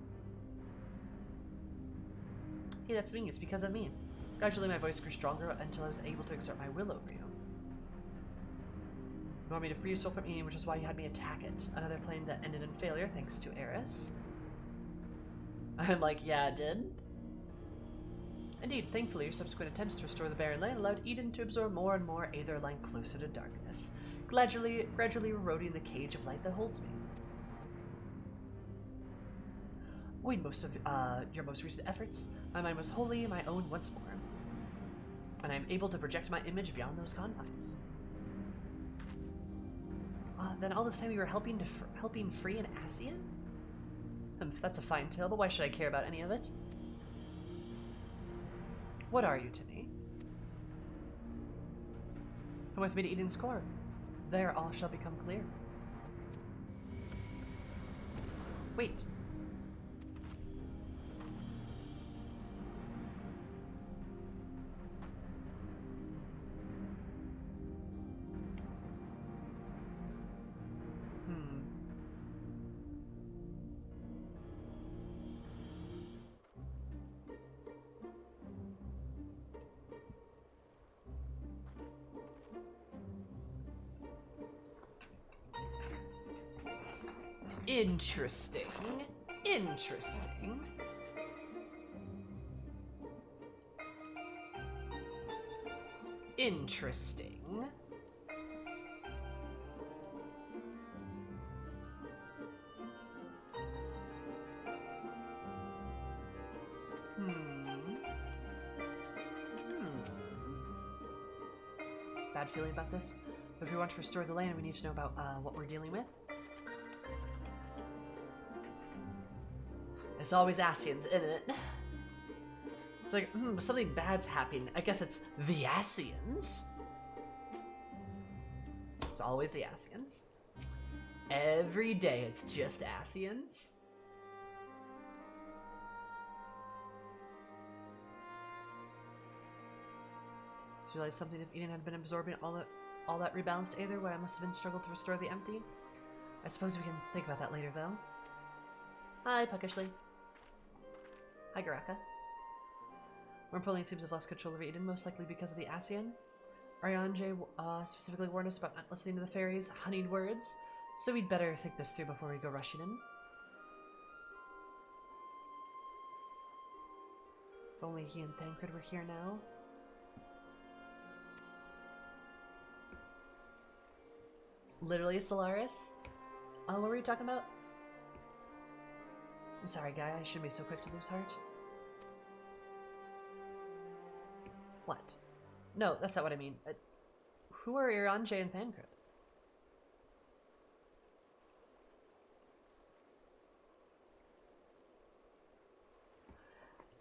Hey, that's me. It's because of me. Gradually, my voice grew stronger until I was able to exert my will over you. You want me to free your soul from Eden, which is why you had me attack it. Another plan that ended in failure, thanks to Eris. I'm like, yeah, it did. Indeed, thankfully, your subsequent attempts to restore the barren land allowed Eden to absorb more and more Aether lying closer to darkness, gradually eroding the cage of light that holds me. Owing most of your most recent efforts, my mind was wholly my own once more, and I am able to project my image beyond those confines. Then all this time you were helping free an Ascian? That's a fine tale, but why should I care about any of it? What are you to me? Come with me to Eden's core. There all shall become clear. Wait. Interesting. Interesting. Interesting. bad feeling about this. But if we want to restore the land, we need to know about what we're dealing with. It's always Asians, isn't it? It's like, something bad's happening. I guess it's the Asians. It's always the Asians. Every day it's just Asians. Did you realize something if Eden had been absorbing all that rebalanced aether, why I must have been struggled to restore the empty? I suppose we can think about that later, though. Hi, Puckishly. Hi, Garaka. Wormpoling seems to have lost control over Eden, most likely because of the Asian. Ariane specifically warned us about not listening to the fairies' honeyed words, so we'd better think this through before we go rushing in. If only he and Thancred were here now. Literally, Solaris? What were you talking about? I'm sorry, Guy. I shouldn't be so quick to lose heart. What? No, that's not what I mean. Who are Iranje and Thancred?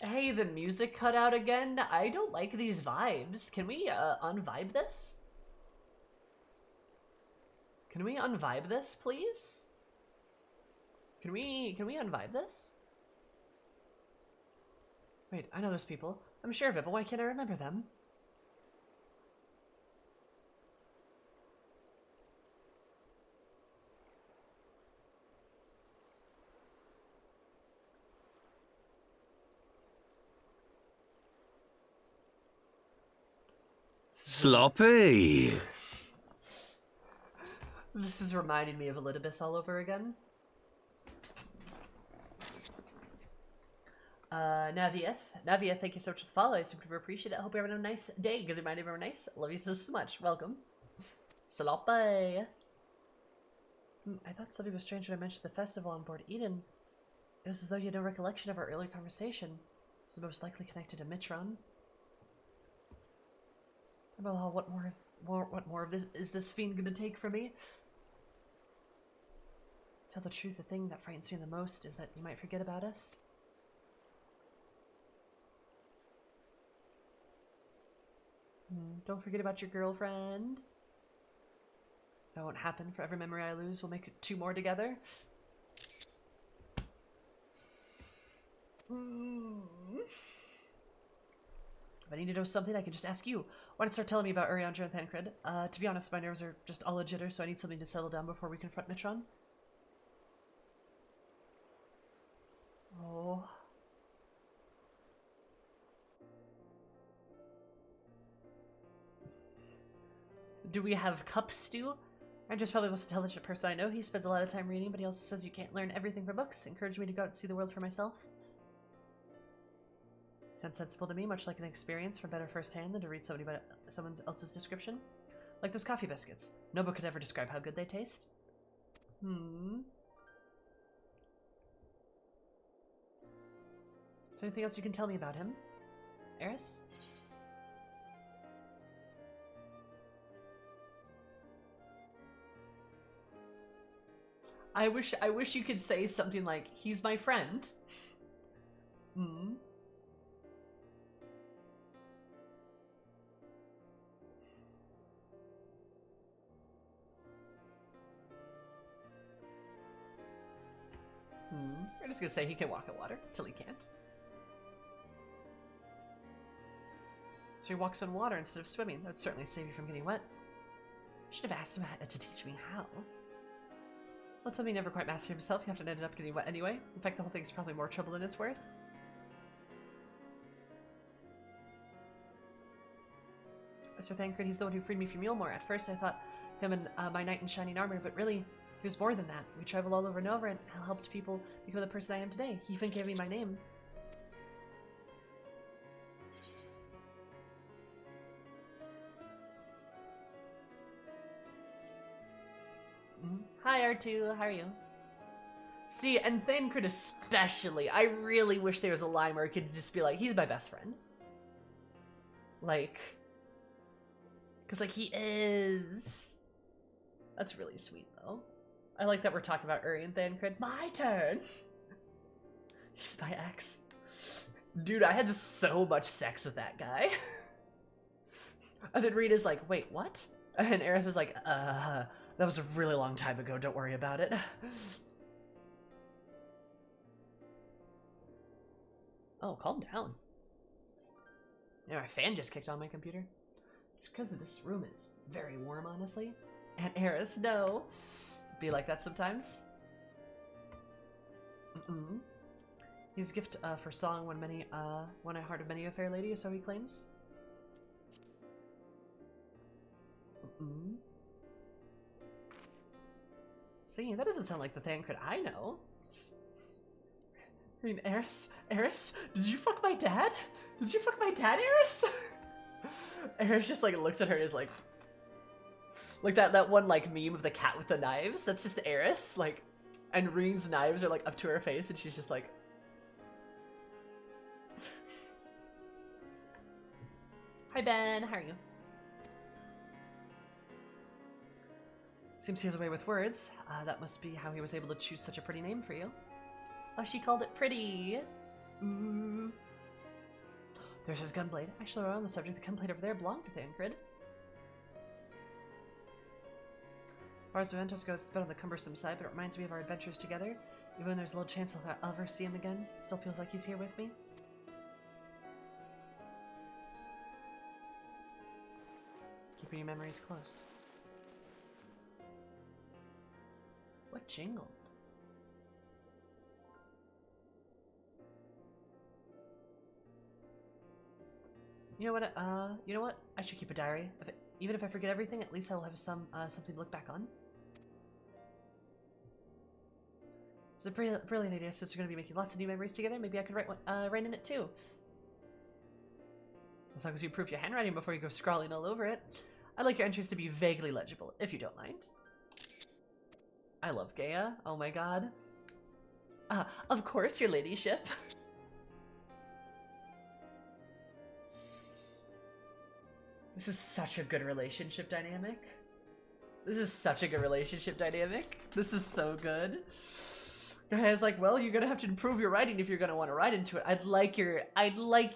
Hey, the music cut out again? I don't like these vibes. Can we, unvibe this? Can we unvibe this, please? Can we unvibe this? Wait, I know those people. I'm sure of it, but why can't I remember them? Sloppy. This is reminding me of Elidibus all over again. Navia, thank you so much for the follow. I super appreciate it. I hope you're having a nice day, because it might have been nice. Love you so much. Welcome. Sloppy. I thought something was strange when I mentioned the festival on board Eden. It was as though you had no recollection of our earlier conversation. This is most likely connected to Mitron. Well, what more of this is this fiend gonna take from me? Tell the truth, the thing that frightens me the most is that you might forget about us. Don't forget about your girlfriend. That won't happen. For every memory I lose, we'll make 2 more together. If I need to know something, I can just ask you. Why don't you start telling me about Urianger and Thancred? To be honest, my nerves are just all a jitter, so I need something to settle down before we confront Mitron. Oh. Do we have cup stew? Andrew's probably the most intelligent person I know. He spends a lot of time reading, but he also says you can't learn everything from books. Encouraged me to go out and see the world for myself. Sounds sensible to me, much like an experience from better firsthand than to read someone else's description. Like those coffee biscuits. No book could ever describe how good they taste. Is there anything else you can tell me about him? Eris? I wish you could say something like, he's my friend. We're just gonna say he can walk on water till he can't. So he walks on water instead of swimming. That would certainly save you from getting wet. I should have asked him to teach me how. Well, something he never quite mastered himself. You have to end up getting wet anyway. In fact, the whole thing's probably more trouble than it's worth. As for Thancred, he's the one who freed me from Mulemoor. At first, I thought him and my knight in shining armor, but really, he was more than that. We traveled all over Nova and helped people become the person I am today. He even gave me my name. Hi, R2. How are you? See, and Thancred especially. I really wish there was a line where it could just be like, he's my best friend. Like, Because, like, he is. That's really sweet, though. I like that we're talking about Uri and Thancred. My turn! He's my ex. Dude, I had so much sex with that guy. And then Rita's like, wait, what? And Eris is like, that was a really long time ago, don't worry about it. Oh, calm down. Yeah, my fan just kicked on my computer. It's because this room is very warm, honestly. And Eris, no. Be like that sometimes. He's a gift for song when I heart of many a fair lady, so he claims. See, that doesn't sound like the Thancred I know. I mean, Eris, did you fuck my dad? Did you fuck my dad, Eris? Eris just like looks at her and is like that one like meme of the cat with the knives. That's just Eris, like, and Reen's knives are like up to her face, and she's just like. Hi Ben, how are you? Seems he has a way with words. That must be how he was able to choose such a pretty name for you. Oh, she called it pretty. Ooh. There's his gunblade. Actually, on the subject, the gunblade over there belonged to Thancred. As far as mementos goes, it's a bit on the cumbersome side, but it reminds me of our adventures together. Even when there's a little chance I'll ever see him again, it still feels like he's here with me. Keeping your memories close. What jingled? You know what? I should keep a diary. Even if I forget everything, at least I will have something to look back on. It's a brilliant idea. Since we're going to be making lots of new memories together, maybe I could write in it too. As long as you improve your handwriting before you go scrawling all over it. I'd like your entries to be vaguely legible, if you don't mind. I love Gaia. Oh my god. Of course, your ladyship. This is such a good relationship dynamic. This is such a good relationship dynamic. This is so good. Gaia's like, well, you're gonna have to improve your writing if you're gonna want to write into it. I'd like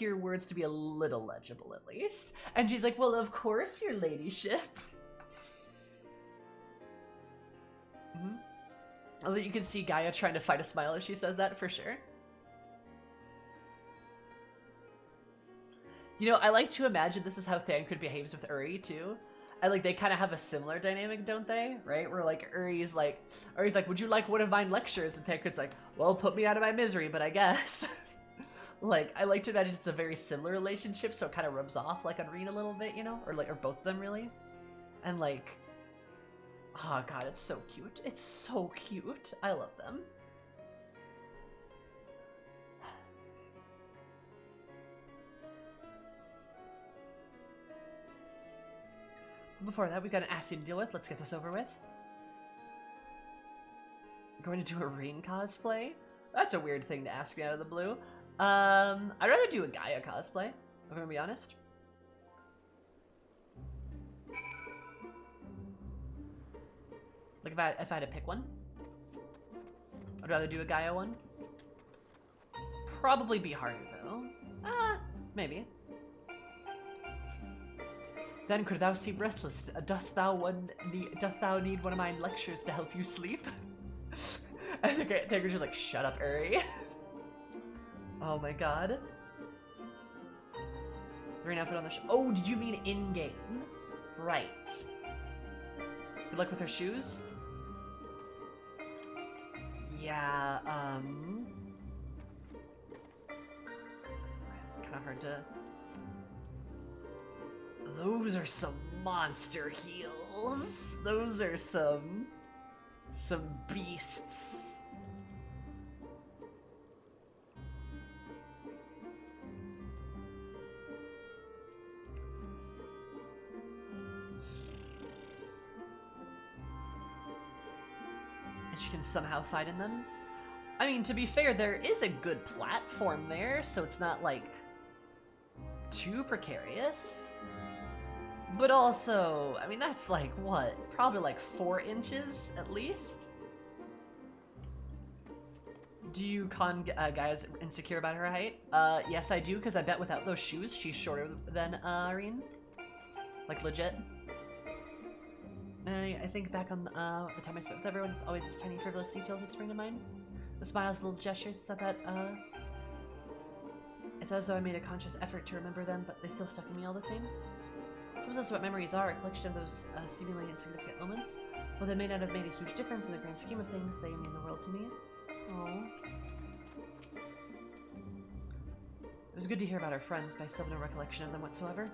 your words to be a little legible at least. And she's like, well, of course, your ladyship. Although you can see Gaia trying to fight a smile as she says that, for sure. You know, I like to imagine this is how Thancred behaves with Uri, too. And, like, they kind of have a similar dynamic, don't they? Right? Where, like, Uri's like, would you like one of my lectures? And Thancred's like, well, put me out of my misery, but I guess. Like, I like to imagine it's a very similar relationship, so it kind of rubs off, like, on Reen a little bit, you know? Or both of them, really. And, like, oh, God, it's so cute. It's so cute. I love them. Before that, we've got an Assi to deal with. Let's get this over with. Going to do a Reen cosplay? That's a weird thing to ask me out of the blue. I'd rather do a Gaia cosplay, if I'm gonna be honest. Like, if I had to pick one, I'd rather do a Gaia one. Probably be harder, though. Maybe. Then could thou seem restless? Doth thou need one of my lectures to help you sleep? And the Thancred's just like, shut up, Uri. Oh my god. Green outfit on the show. Oh, did you mean in-game? Right. Good luck with her shoes? Yeah, kind of hard to... Those are some monster heels. Those are some beasts. And she can somehow fight in them. I mean, to be fair, there is a good platform there, so it's not like too precarious. But also, I mean, that's like, what? Probably like 4 inches at least? Do you con guys insecure about her height? Yes I do, because I bet without those shoes, she's shorter than Irene. Like, legit. I think back on the time I spent with everyone, it's always these tiny frivolous details that spring to mind. The smiles, the little gestures, it's not that, it's as though I made a conscious effort to remember them, but they still stuck in me all the same. I suppose that's what memories are, a collection of those seemingly insignificant moments. While they may not have made a huge difference in the grand scheme of things, they mean the world to me. Aww. It was good to hear about our friends, but I still have no recollection of them whatsoever.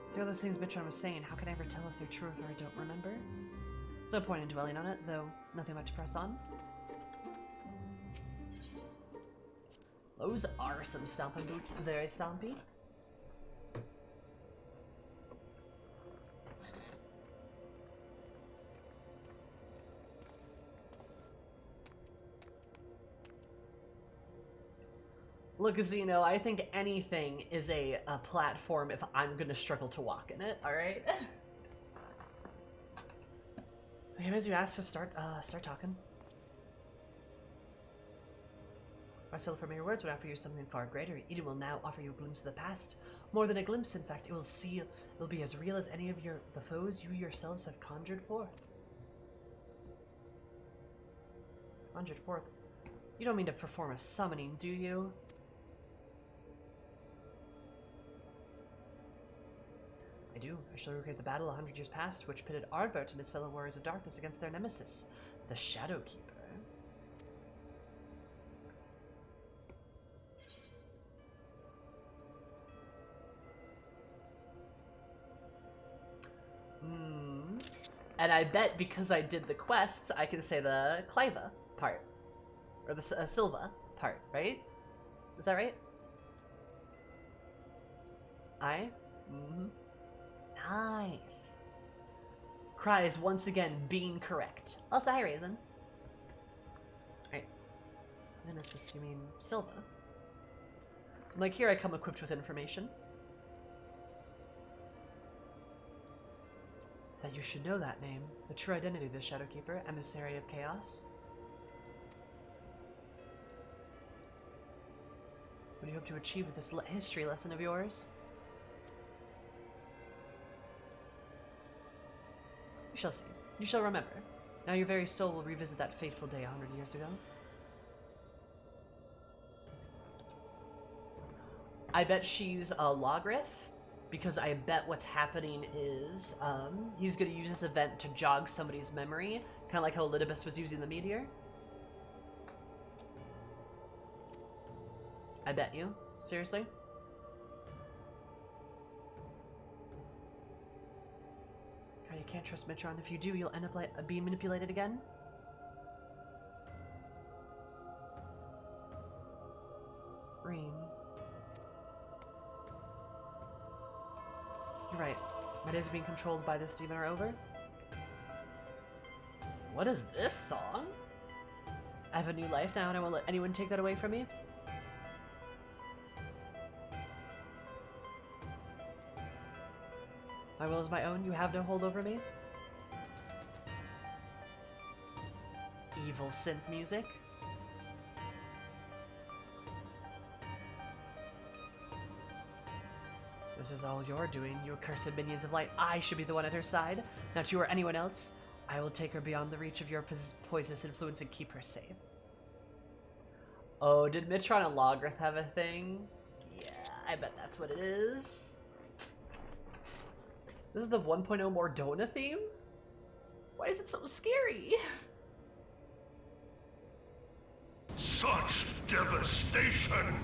So all those things Mitron was saying, how can I ever tell if they're true or I don't remember? There's no point in dwelling on it, though nothing much to press on. Those are some stomping boots, very stompy. Look, Zeno, I think anything is a platform if I'm gonna struggle to walk in it, alright? Okay, as you asked, so start talking. If I settle for mere words would offer you something far greater. Eden will now offer you a glimpse of the past. More than a glimpse, in fact, it'll be as real as any of the foes you yourselves have conjured forth. Conjured forth? You don't mean to perform a summoning, do you? I do. I shall recreate the battle 100 years past, which pitted Ardbert and his fellow warriors of darkness against their nemesis, the Shadow Keeper. And I bet because I did the quests, I can say the Cliva part. Or the Silva part, right? Is that right? Nice. Cry is once again being correct. Also, hi, Raisin. Alright. Nemesis, you mean Silva? Like, here I come equipped with information. That you should know that name. The true identity of the Shadowkeeper, emissary of chaos. What do you hope to achieve with this history lesson of yours? You shall see. You shall remember. Now your very soul will revisit that fateful day 100 years ago. I bet she's a Logrith, because I bet what's happening is he's going to use this event to jog somebody's memory, kind of like how Elidibus was using the meteor. I bet you. Seriously? God, you can't trust Mitron. If you do, you'll end up like being manipulated again. Green. You're right. My days of being controlled by this demon are over. What is this song? I have a new life now and I won't let anyone take that away from me. My will is my own, you have no hold over me. Evil synth music. This is all you're doing, you accursed minions of light. I should be the one at her side, not you or anyone else. I will take her beyond the reach of your poisonous influence and keep her safe. Oh, did Mitron and Logrith have a thing? Yeah, I bet that's what it is. This is the 1.0 Mordona theme? Why is it so scary? Such devastation!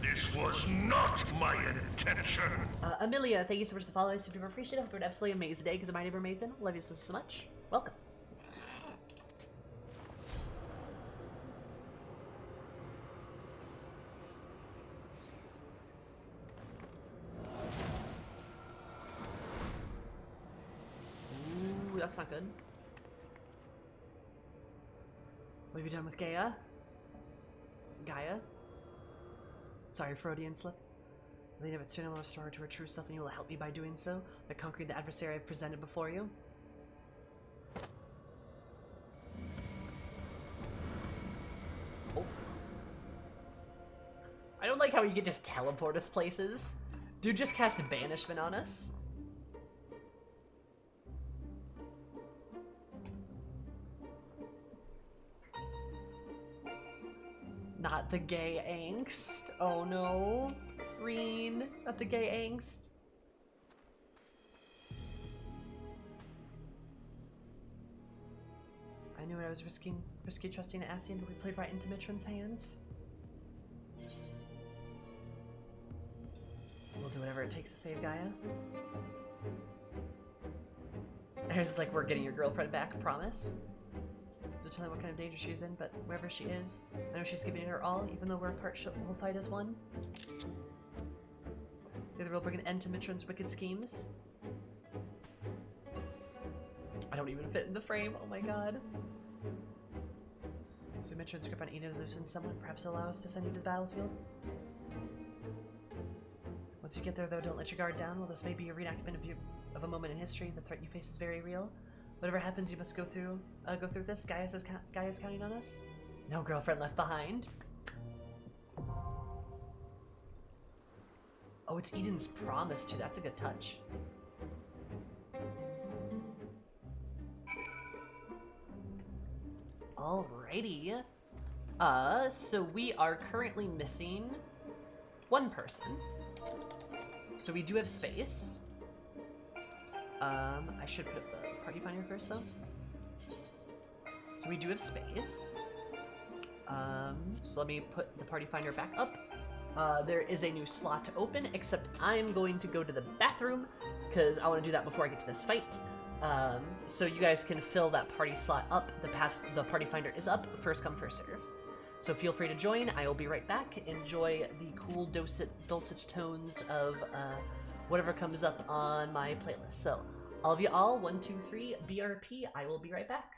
This was not my intention! Amelia, thank you so much for the follow. I super appreciate it. Hope you have an absolutely amazing day because my neighbor amazing. Love you so, so much. Welcome. Ooh, that's not good. What have you done with Gaia? Gaia? Sorry, Freudian slip. Elena, but soon I will restore her to her true self, and you will help me by doing so, by conquering the adversary I've presented before you. Oh. I don't like how you can just teleport us places. Dude just cast banishment on us. Not the gay angst. Oh no. Reen, not the gay angst. I knew it. I was risky trusting Ascian, but we played right into Mitron's hands. We'll do whatever it takes to save Gaia. It's like, we're getting your girlfriend back, promise. Don't tell me what kind of danger she's in, but wherever she is, I know she's giving it her all, even though we're apart, we'll fight as one. Together we'll bring an end to Mitron's wicked schemes. I don't even fit in the frame, oh my god. So Mitron's grip on Eden is loosened somewhat, perhaps allow us to send you to the battlefield. Once you get there, though, don't let your guard down. While this may be a reenactment of a moment in history, the threat you face is very real. Whatever happens, you must go through this. Gaia's counting on us. No girlfriend left behind. Oh, it's Eden's promise too. That's a good touch. Alrighty. So we are currently missing one person. So we do have space. I should put up the party finder first, though. So we do have space. So let me put the party finder back up. There is a new slot to open, except I'm going to go to the bathroom, because I want to do that before I get to this fight. So you guys can fill that party slot up. The party finder is up. First come, first serve. So feel free to join. I will be right back. Enjoy the cool dulcet tones of whatever comes up on my playlist. So, all of you all, 1, 2, 3, BRP. I will be right back.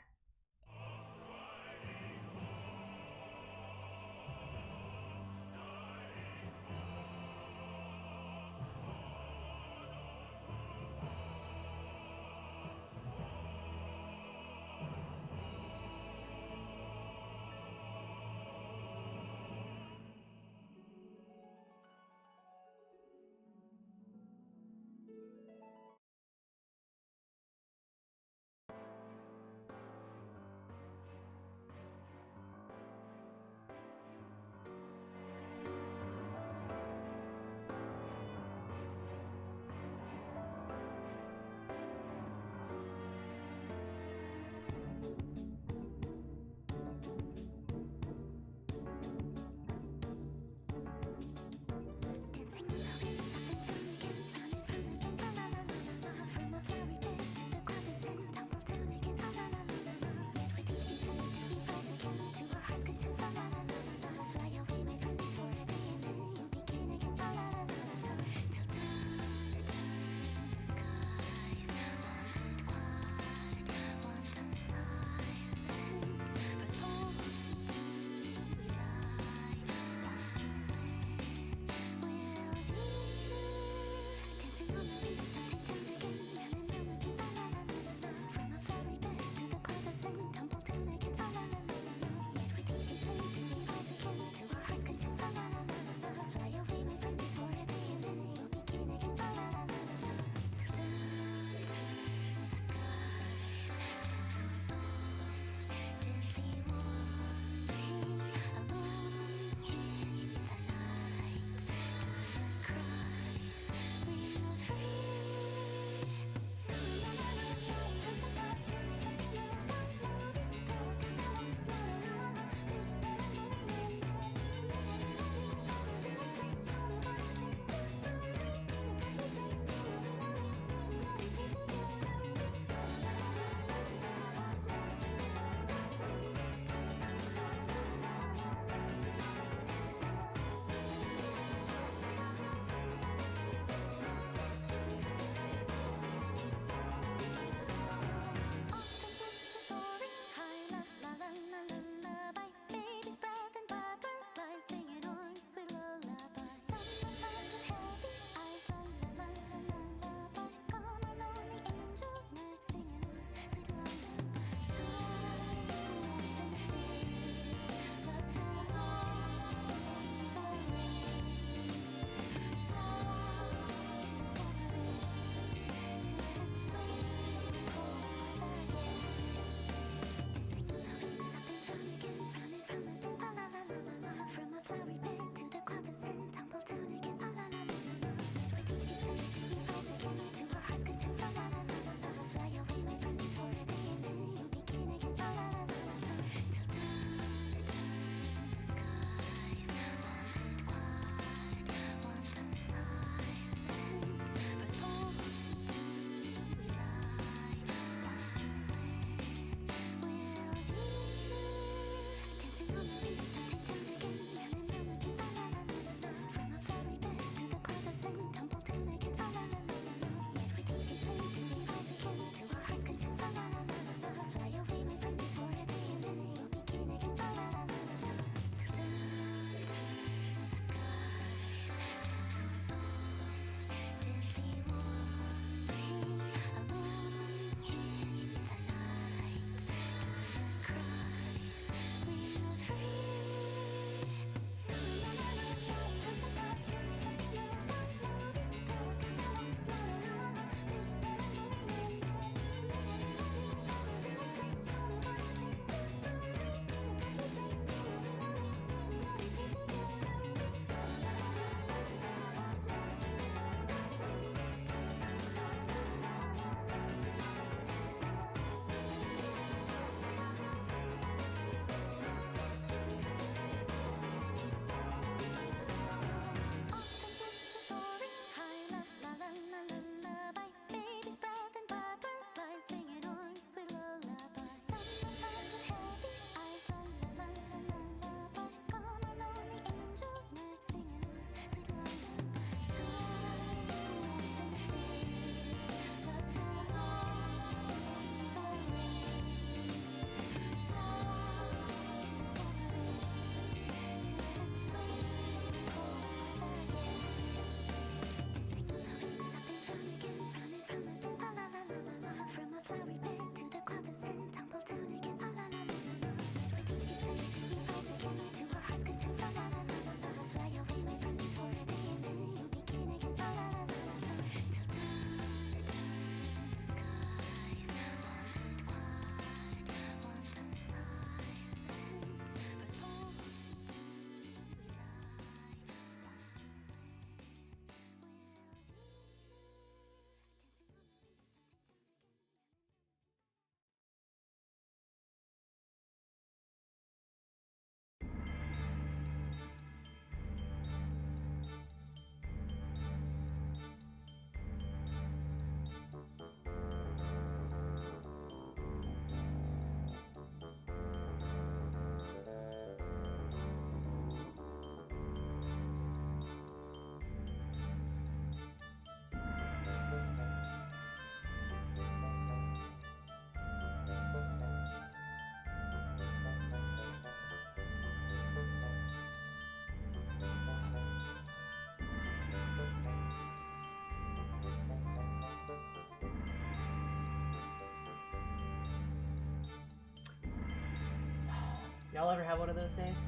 Y'all ever have one of those days?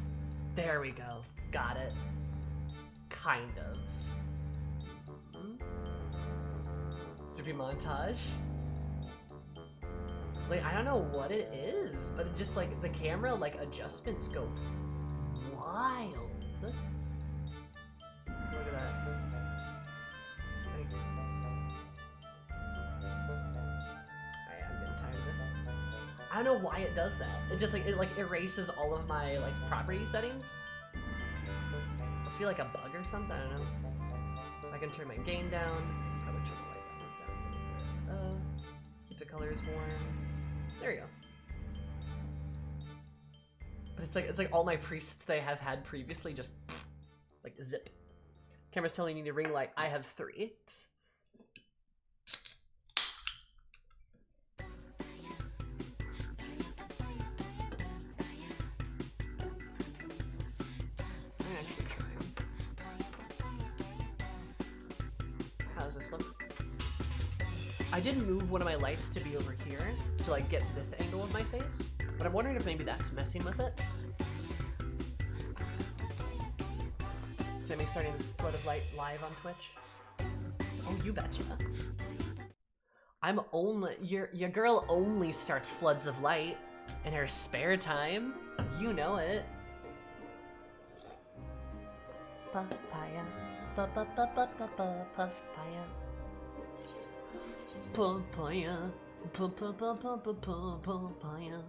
There we go. Got it. Kind of. Soupy montage. Like, I don't know what it is, but it just like the camera like adjustments go wild. Look at that. Like, I'm getting tired of this. I don't know why it does that. It just like erases all of my like property settings. Must be like a bug or something. I don't know. I can turn my gain down. Probably turn the white balance down. Keep the colors warm. There you go. But it's like all my presets that I have had previously just like zip. Camera's telling you to ring light. I have 3. How does this look? I did move one of my lights to be over here to like get this angle of my face, but I'm wondering if maybe that's messing with it. Sammy's starting this flood of light live on Twitch. Oh, you betcha. I'm only your girl only starts floods of light in her spare time. You know it. Papaya, papaya. Papaya, papaya.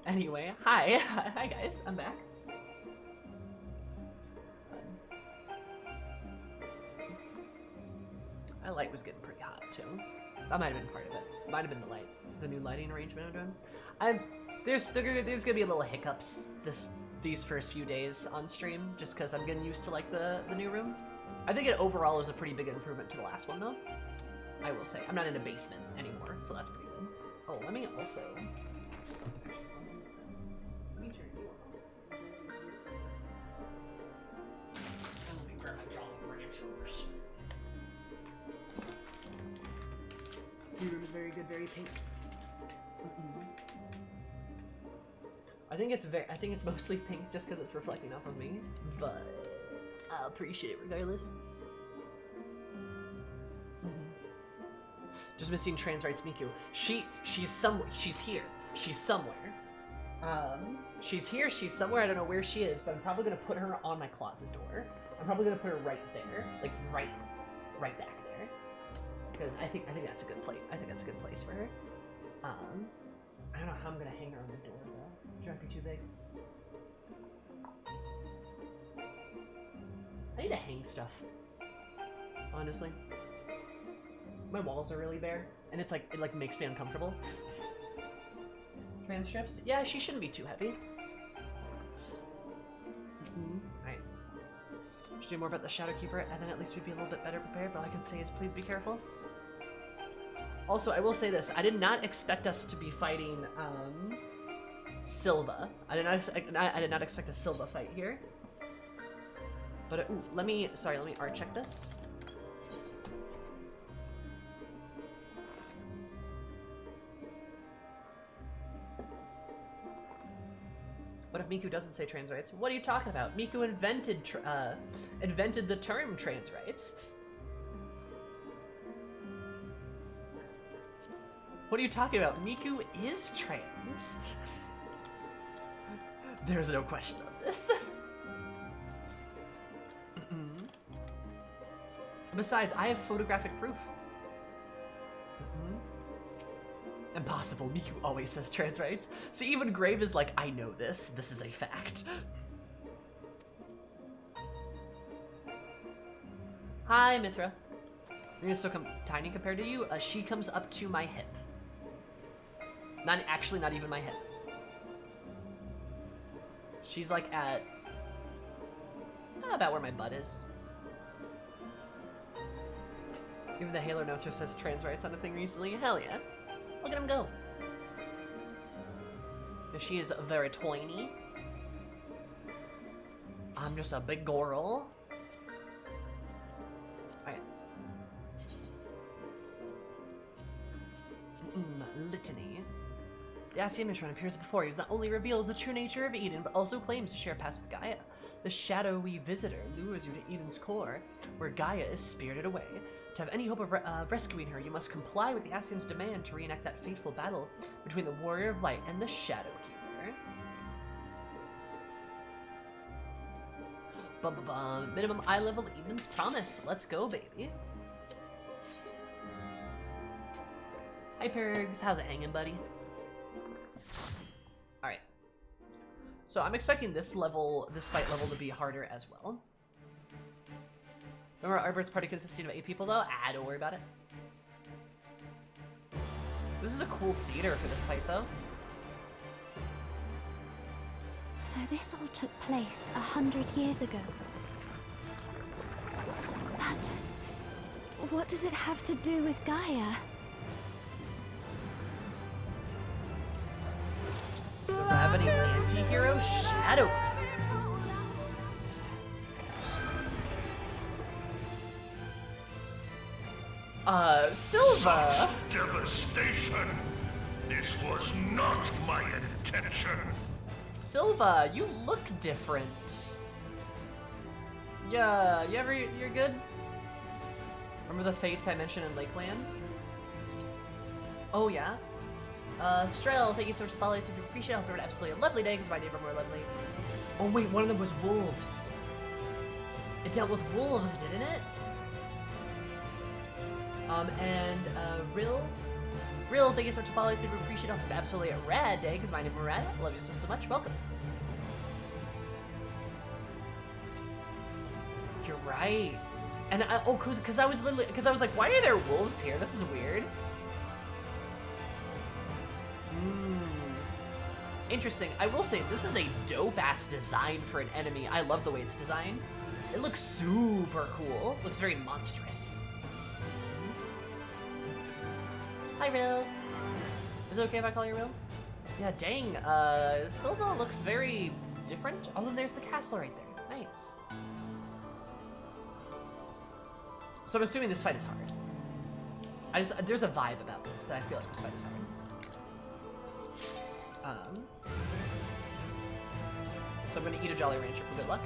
Anyway, hi. Hi guys, I'm back. My light was getting pretty hot too. That might have been part of it. Might have been the light, the new lighting arrangement I'm doing. There's gonna be a little hiccups these first few days on stream, just because I'm getting used to like the new room. I think it overall is a pretty big improvement to the last one though. I will say. I'm not in a basement anymore, so that's pretty good. Oh, let me also... Let me turn you on. And let me grab my Jolly Ranchers. Your room is very good, very pink. I think it's mostly pink just because it's reflecting off of me, but I'll appreciate it regardless. Just missing trans rights Miku. She's here. She's somewhere. She's here, she's somewhere, I don't know where she is, but I'm probably gonna put her on my closet door. I'm probably gonna put her right there. Like right back there. Because I think that's a good place. I think that's a good place for her. I don't know how I'm gonna hang her on the door though. She might be too big. I need to hang stuff. Honestly. My walls are really bare, and it makes me uncomfortable. Trans strips? Yeah, she shouldn't be too heavy. Alright. Should do more about the Shadow Keeper, and then at least we'd be a little bit better prepared, but all I can say is please be careful. Also, I will say this, I did not expect us to be fighting, Silva. I did not expect a Silva fight here. But, ooh, let me art check this. What if Miku doesn't say trans rights? What are you talking about? Miku invented the term trans rights. What are you talking about? Miku is trans. There's no question of this. Besides, I have photographic proof. Impossible. Miku always says trans rights. See, even Grave is like, I know this. This is a fact. Hi, Mithra. Rina's so tiny compared to you. She comes up to my hip. Not even my hip. She's like at about where my butt is. Even the Halo announcer says trans rights on a thing recently. Hell yeah. Look at him go. She is very tiny. I'm just a big girl. Alright. Litany. The Ascian Mishran appears before you, not only reveals the true nature of Eden, but also claims to share a past with Gaia. The shadowy visitor lures you to Eden's core, where Gaia is spirited away. To have any hope of rescuing her, you must comply with the Ascian's demand to reenact that fateful battle between the Warrior of Light and the Shadow Keeper. Bum. Minimum eye level Eden's promise. Let's go, baby. Hi, Pergs. How's it hanging, buddy? Alright. So I'm expecting this fight level to be harder as well. Remember Arbert's party consisting of 8 people though? Ah, don't worry about it. This is a cool theater for this fight though. So this all took place 100 years ago. But what does it have to do with Gaia? The ravening anti-hero Shadow. Silva! Devastation! This was not my intention! Silva, you look different. Yeah, you're good? Remember the fates I mentioned in Lakeland? Oh yeah? Strel, thank you so much for the follow. Super appreciate it. Hope you had absolutely a lovely day because my neighbor more lovely. Oh wait, one of them was wolves. It dealt with wolves, didn't it? Real, thank you so much for following. Super appreciate it. Hope you had absolutely a rad day because my neighbor Rad. I love you so much. Welcome. You're right. And because I was like, why are there wolves here? This is weird. Interesting. I will say, this is a dope-ass design for an enemy. I love the way it's designed. It looks super cool. Looks very monstrous. Hi, Real. Is it okay if I call you Real? Yeah, dang. Silva looks very different. Oh, then there's the castle right there. Nice. So I'm assuming this fight is hard. There's a vibe about this that I feel like this fight is hard. So I'm gonna eat a Jolly Rancher for good luck.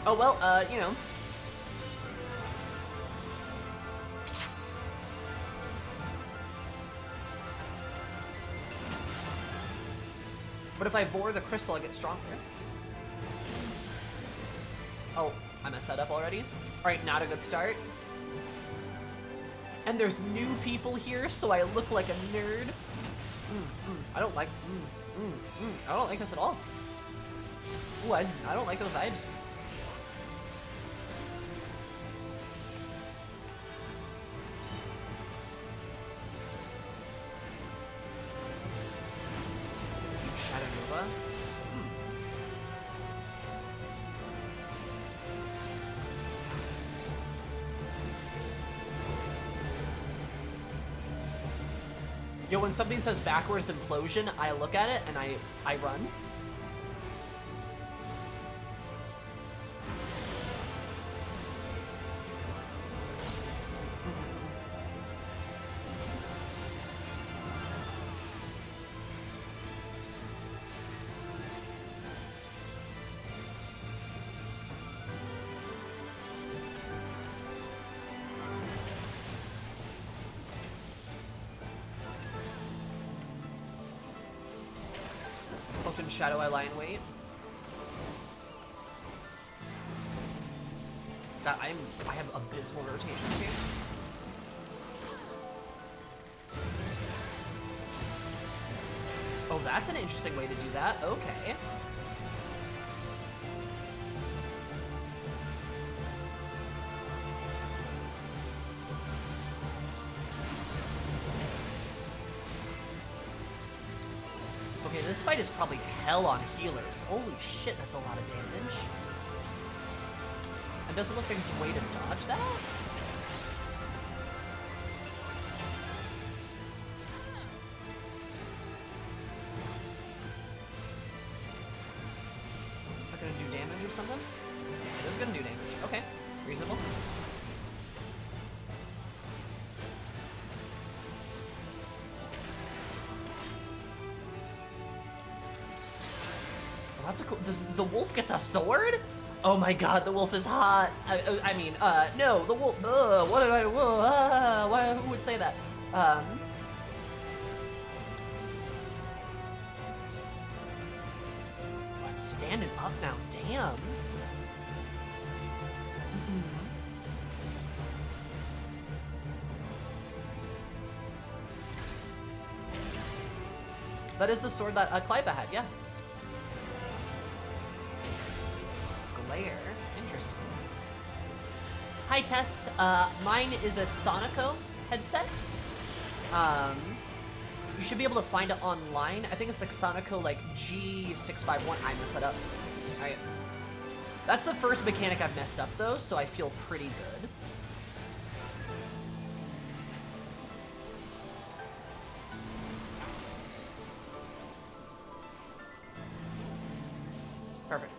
Oh, well, you know. But if I bore the crystal, I get stronger. Oh, I messed that up already. Alright, not a good start. And there's new people here, so I look like a nerd. I don't like I don't like this at all. Ooh, I don't like those vibes. Shadow Nova. Yo, when something says backwards implosion, I look at it and I run. Shadow, I lie in wait. God, I have abysmal rotations here. Oh, that's an interesting way to do that. Okay. Okay, this fight is probably hell on healers. Holy shit, that's a lot of damage. And does it look like there's a way to dodge that? damage or something? It is gonna do damage. Okay, reasonable. Oh, that's a cool. The wolf gets a sword? Oh my god, the wolf is hot. I mean, no, the wolf. What did I? Why? Who would say that? It's standing up now. Damn. That is the sword that Clive had, yeah. Glare. Interesting. Hi, Tess. Mine is a Sonico headset. You should be able to find it online. I think it's like Sonico like G651. I messed that up. Alright. That's the first mechanic I've messed up though, so I feel pretty good. Perfect.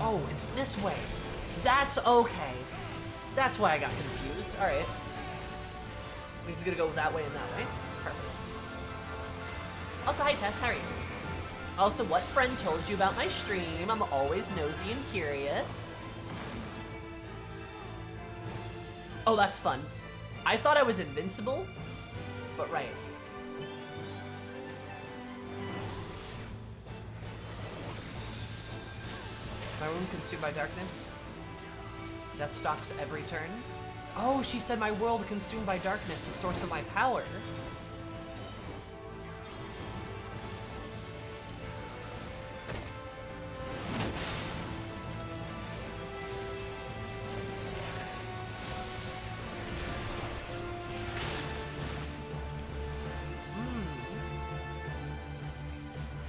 Oh, it's this way. That's okay. That's why I got confused. All right. He's gonna go that way and that way. Perfect. Also, hi Tess, how are you? Also, what friend told you about my stream? I'm always nosy and curious. Oh, that's fun. I thought I was invincible, but right. My room consumed by darkness. Death stalks every turn. Oh, she said my world consumed by darkness, the source of my power.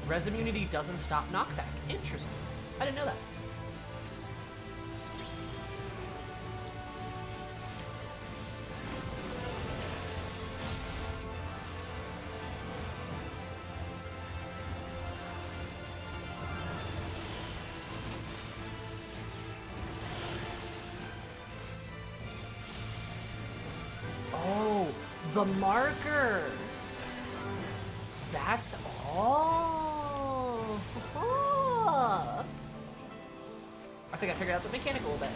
Res immunity doesn't stop knockback. Interesting. I didn't know that. Oh, the marker. That's all. I think I figured out the mechanic a little bit.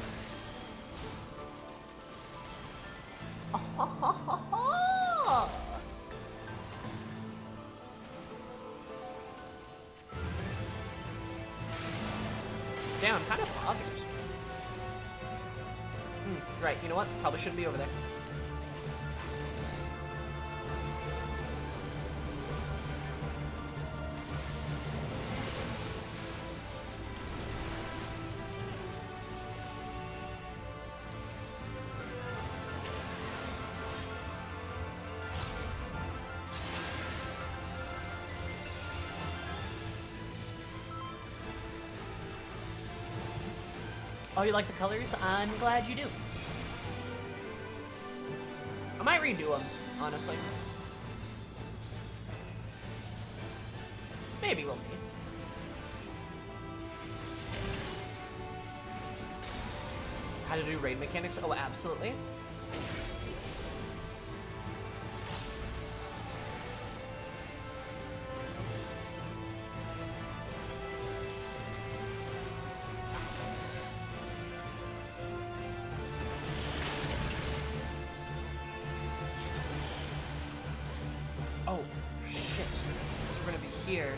Damn, kind of obvious. Right, you know what? Probably shouldn't be over there. Oh, you like the colors? I'm glad you do. I might redo them, honestly. Maybe, we'll see. How to do raid mechanics? Oh, absolutely. Oh, shit. So we're gonna be here.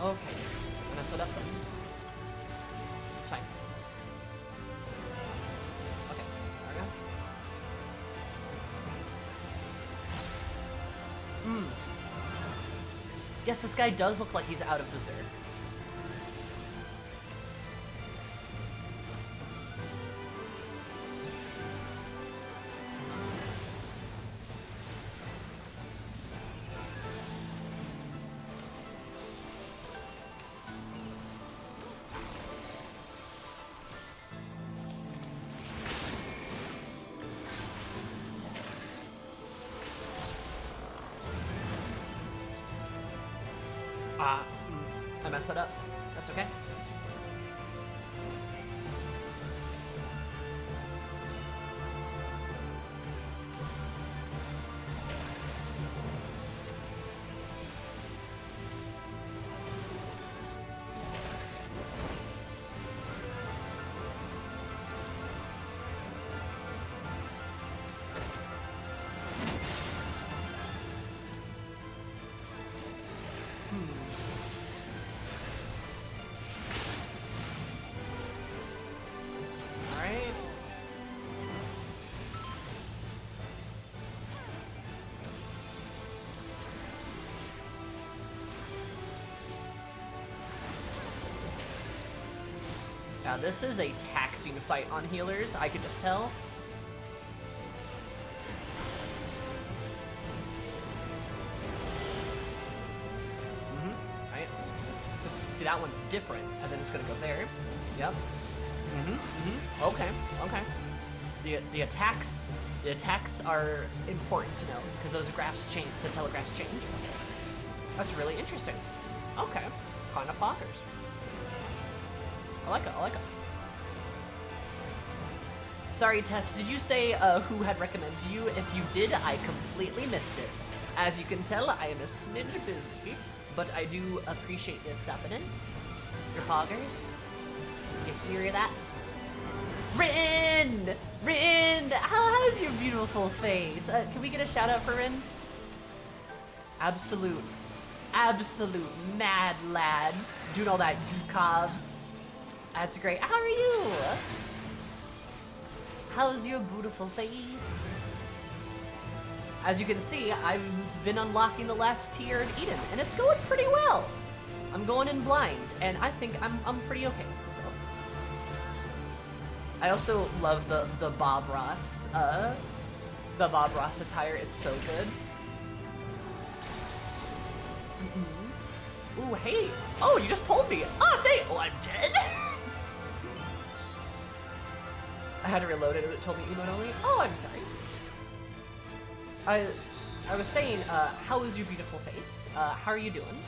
Okay. I messed it up then. It's fine. Okay, there we go. Yes, this guy does look like he's out of Berserk. I messed that up. That's okay. Alright. Now this is a taxing fight on healers, I could just tell. Right? See, that one's different, and then it's gonna go there. Yep. Okay, okay. The attacks are important to know because those graphs change. The telegraphs change. That's really interesting. Okay, kind of poggers. I like it. I like it. Sorry, Tess. Did you say who had recommended you? If you did, I completely missed it. As you can tell, I am a smidge busy, but I do appreciate this stopping in. Your poggers. You hear that? Rin! Rin! How's your beautiful face? Can we get a shout out for Rin? Absolute mad lad. Doing all that UCOB. That's great. How are you? How's your beautiful face? As you can see, I've been unlocking the last tier of Eden, and it's going pretty well. I'm going in blind, and I think I'm pretty okay with myself. I also love the Bob Ross attire. It's so good. Ooh, hey! Oh, you just pulled me! Oh, dang! Oh, I'm dead. I had to reload it. It told me emote only. Oh, I'm sorry. I was saying, how is your beautiful face? How are you doing?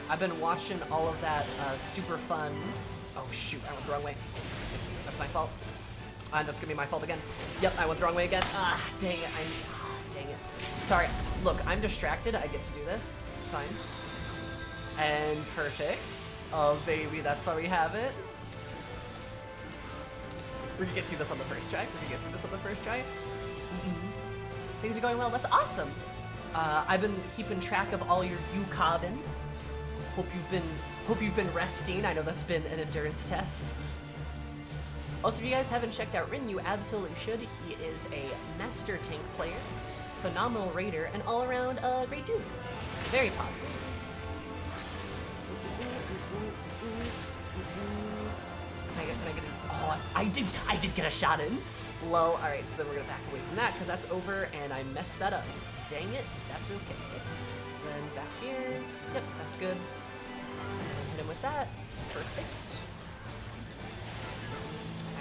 I've been watching all of that super fun. Oh shoot! I went the wrong way. That's my fault. That's gonna be my fault again. Yep, I went the wrong way again. Dang it! Dang it! Sorry. Look, I'm distracted. I get to do this. It's fine. And perfect. Oh baby, that's why we have it. We're gonna get through this on the first try. Things are going well. That's awesome. I've been keeping track of all your UCOBing. Hope you've been resting. I know that's been an endurance test. Also, if you guys haven't checked out Rin, you absolutely should. He is a master tank player, phenomenal raider, and all-around great dude. Very poggers. Can I get it? Oh, I did get a shot in. Lol. All right, so then we're gonna back away from that because that's over, and I messed that up. Dang it. That's okay. Then back here. Yep, that's good. And hit him with that. Perfect.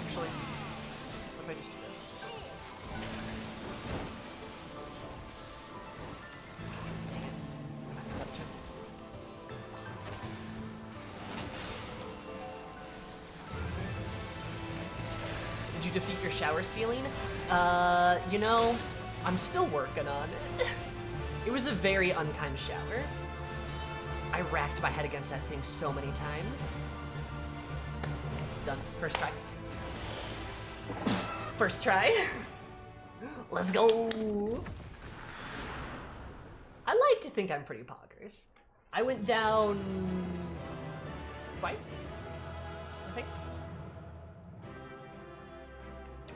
Actually, what if I just do this? Dang it. I messed it up too. Did you defeat your shower ceiling? You know, I'm still working on it. It was a very unkind shower. I racked my head against that thing so many times. Done. First try. First try. Let's go. I like to think I'm pretty poggers. I went down twice, I think.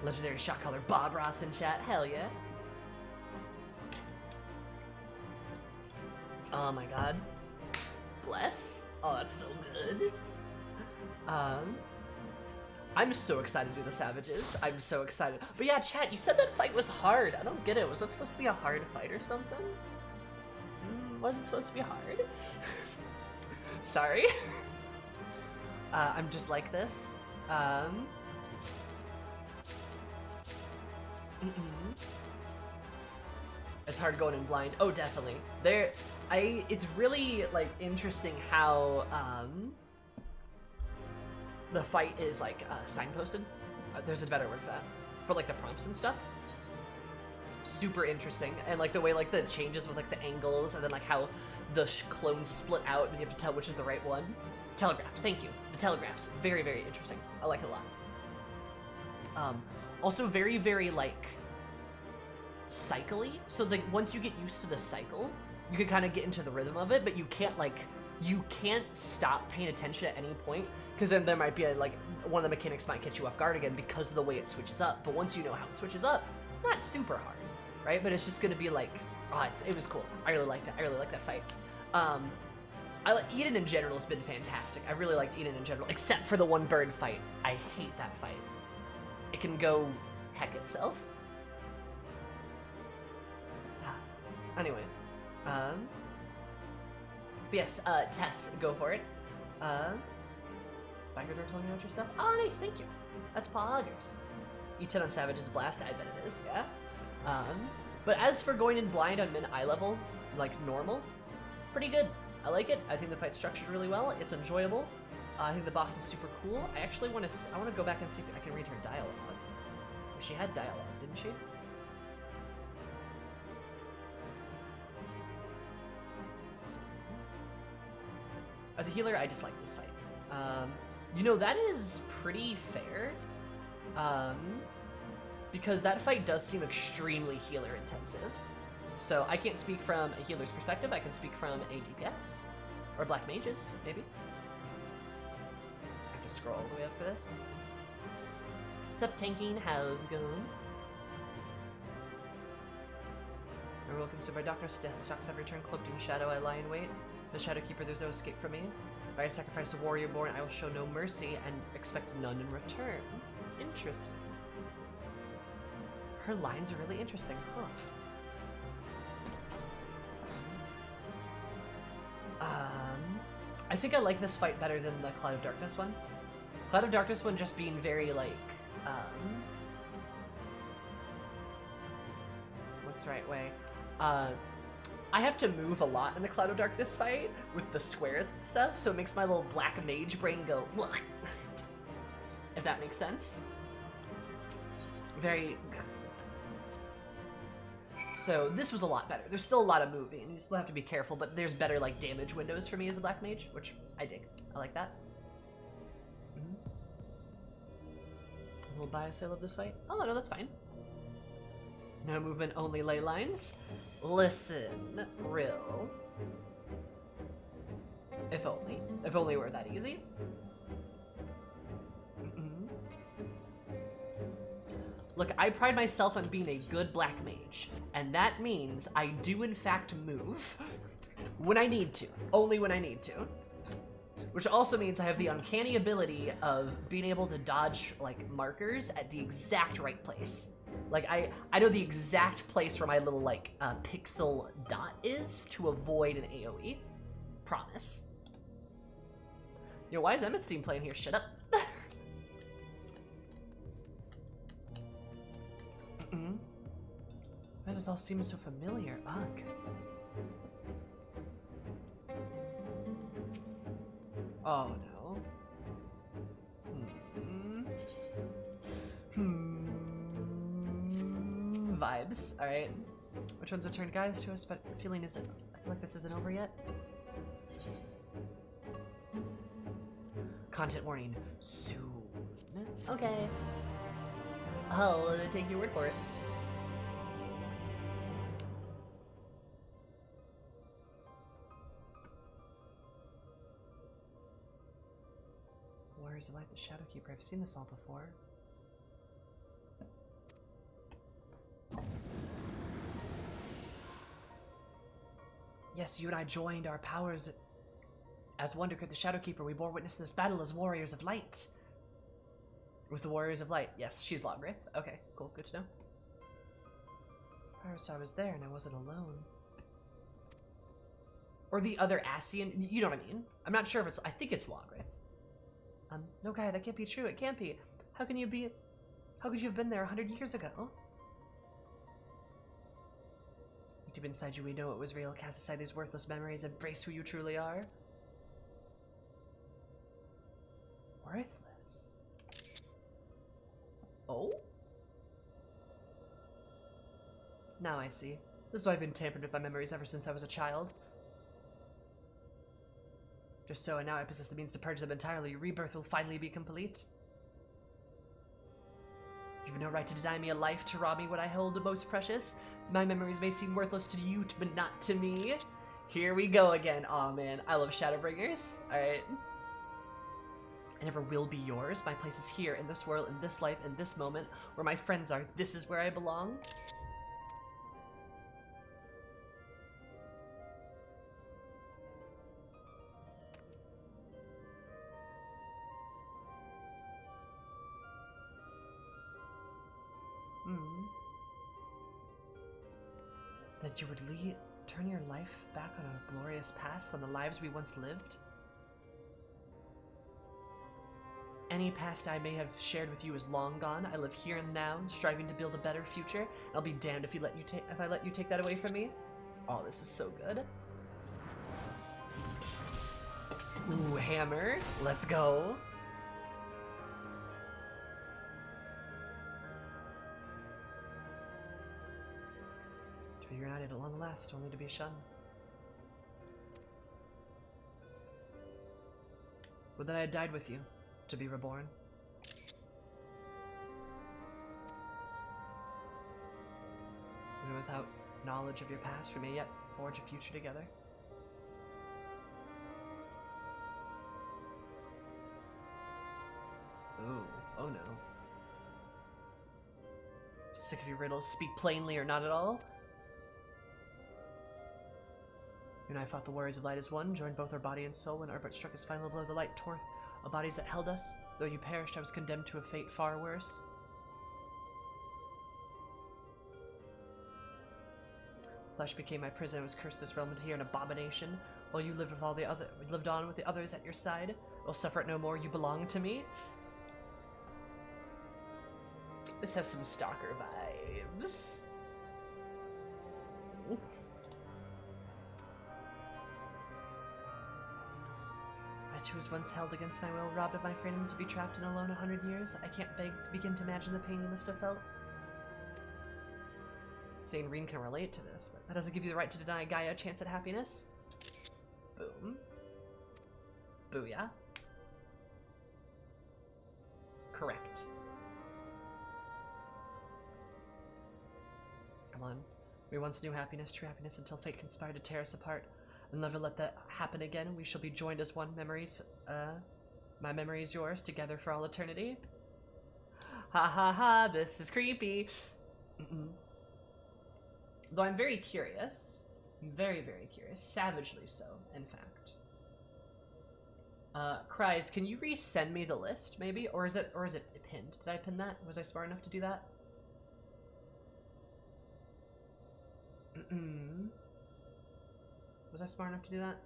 Legendary shot caller Bob Ross in chat. Hell yeah. Oh my god. Bless. Oh, that's so good. I'm so excited to do the Savages. I'm so excited. But yeah, chat, you said that fight was hard. I don't get it. Was that supposed to be a hard fight or something? Was it supposed to be hard? Sorry. I'm just like this. It's hard going in blind. Oh, definitely. It's really like interesting how the fight is like signposted. There's a better word for that, but like the prompts and stuff. Super interesting, and like the way like the changes with like the angles, and then like how the clones split out, and you have to tell which is the right one. Telegraph. Thank you. The telegraphs. Very, very interesting. I like it a lot. Also very, very like cycly. So it's like once you get used to the cycle, you can kind of get into the rhythm of it, but you can't stop paying attention at any point, because then there might be like one of the mechanics might catch you off guard again because of the way it switches up. But once you know how it switches up, not super hard, right? But it's just gonna be like, oh, it was cool. I really liked it. I really liked that fight. Eden in general has been fantastic. I really liked Eden in general, except for the one bird fight. I hate that fight. It can go heck itself. Anyway, but yes, Tess, go for it. Bangador told me about your stuff. Oh, nice, thank you. That's poggers. E10 on Savage's Blast, I bet it is, yeah. But as for going in blind on min eye level, like normal, pretty good. I like it. I think the fight's structured really well. It's enjoyable. I think the boss is super cool. I actually want to go back and see if I can read her dialogue. She had dialogue, didn't she? As a healer, I dislike this fight. You know, that is pretty fair. Because that fight does seem extremely healer intensive. So I can't speak from a healer's perspective. I can speak from a DPS. Or black mages, maybe. I have to scroll all the way up for this. Sup, tanking? How's it going? I will consumed by darkness, death stalks every turn, cloaked in shadow, I lie in wait. The Shadow Keeper, there's no escape from me. If I sacrifice a warrior born, I will show no mercy and expect none in return. Interesting. Her lines are really interesting, huh? I think I like this fight better than the Cloud of Darkness one. Cloud of Darkness one just being very like, what's the right way? I have to move a lot in the Cloud of Darkness fight with the squares and stuff, so it makes my little black mage brain go, look. If that makes sense. Very. So this was a lot better. There's still a lot of moving. You still have to be careful, but there's better like damage windows for me as a black mage, which I dig. I like that. A little bias, I love this fight. Oh no, that's fine. No movement, only ley lines. Listen, Rill. If only. If only it were that easy. Look, I pride myself on being a good black mage, and that means I do in fact move when I need to, only when I need to. Which also means I have the uncanny ability of being able to dodge like markers at the exact right place. Like I know the exact place where my little like pixel dot is to avoid an AoE. Promise. Yo, why is Emmett's theme playing here? Shut up. Why does this all seem so familiar? Ugh. Oh no. Vibes. Alright. Which one's returned guys to us, but the feeling isn't. I feel like this isn't over yet. Content warning. Soon. Okay. I'll take your word for it. Warriors of Light, the Shadow Keeper. I've seen this all before. Yes, you and I joined our powers as Wonderkid, the Shadow Keeper. We bore witness to this battle as Warriors of Light. With the Warriors of Light. Yes, she's Logrith. Okay, cool. Good to know. So I was there and I wasn't alone. Or the other Ascian. You know what I mean? I'm not sure if it's... I think it's Logrith. No, Gaia, that can't be true. It can't be. How can you be... How could you have been there 100 years ago? Deep inside you, we know it was real. Cast aside these worthless memories. Embrace who you truly are. Worthless. Oh? Now I see. This is why I've been tampered with my memories ever since I was a child. Just so, and now I possess the means to purge them entirely. Rebirth will finally be complete. You have no right to deny me a life, to rob me what I hold most precious. My memories may seem worthless to you, but not to me. Here we go again. Aw, man. I love Shadowbringers. Alright. I never will be yours. My place is here, in this world, in this life, in this moment, where my friends are. This is where I belong. That you would turn your life back on a glorious past, on the lives we once lived? Any past I may have shared with you is long gone. I live here and now, striving to build a better future. And I'll be damned if I let you take that away from me. Oh, this is so good. Ooh, hammer. Let's go. To be united at long last, only to be shunned. Would that I had died with you, to be reborn. Even without knowledge of your past, we may yet forge a future together. Ooh, oh no. Sick of your riddles, speak plainly or not at all. You and I fought the warriors of light as one, joined both our body and soul when Arbut struck his final blow. The light tore the bodies that held us. Though you perished, I was condemned to a fate far worse. Flesh became my prison. I was cursed this realm into here, an abomination. While you lived on with the others at your side. I'll suffer it no more. You belong to me. This has some stalker vibes. I too was once held against my will, robbed of my freedom, to be trapped and alone 100 years. I can't begin to imagine the pain you must have felt. Saying Reen can relate to this, but that doesn't give you the right to deny Gaia a chance at happiness. Boom. Booyah. Correct. Come on. We once knew happiness, true happiness, until fate conspired to tear us apart. I'll never let that happen again. We shall be joined as one. Memories, my memory is yours, together for all eternity. Ha ha ha, this is creepy. Though I'm very curious. Very, very curious. Savagely so, in fact. Cries, can you resend me the list, maybe? Or is it pinned? Did I pin that? Was I smart enough to do that? Was I smart enough to do that?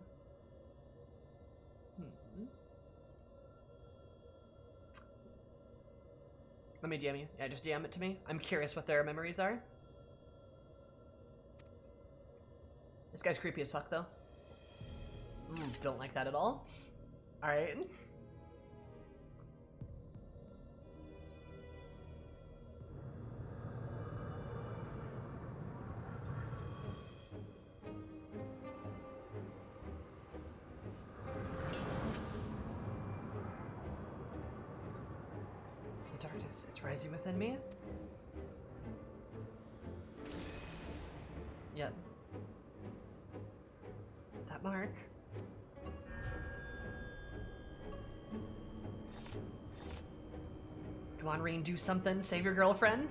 Let me DM you. Yeah, just DM it to me. I'm curious what their memories are. This guy's creepy as fuck, though. Don't like that at all. Alright. It's rising within me. Yep. That mark. Come on, Reen, do something. Save your girlfriend.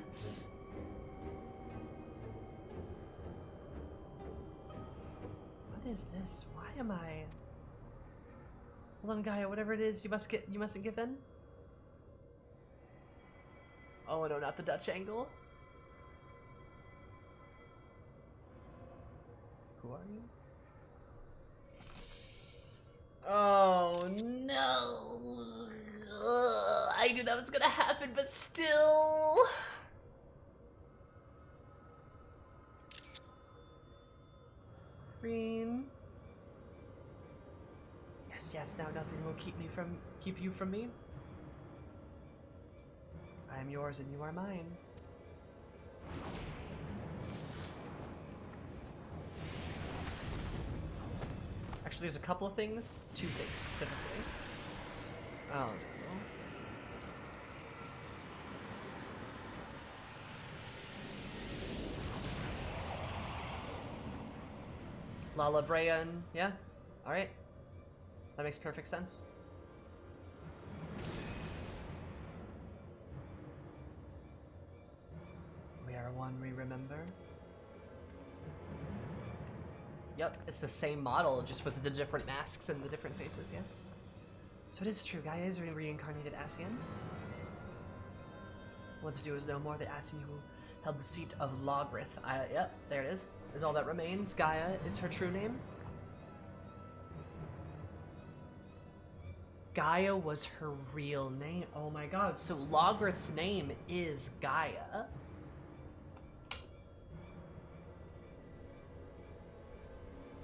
What is this? Why am I... Hold on, Gaia, whatever it is, you mustn't give in. Oh no, not the Dutch angle. Who are you? Oh no. Ugh, I knew that was gonna happen, but still. Green. Yes, yes, now nothing will keep you from me. I am yours and you are mine. Actually, there's a couple of things. 2 things specifically. Oh no. Lala Breyan, yeah. Alright. That makes perfect sense. We are one we remember. Yep, it's the same model, just with the different masks and the different faces, yeah. So it is true, Gaia is a reincarnated Ascian. What to do is no more the Ascian who held the seat of Logrith. Yep, there it is all that remains. Gaia is her true name. Gaia was her real name. Oh my god, so Logrith's name is Gaia.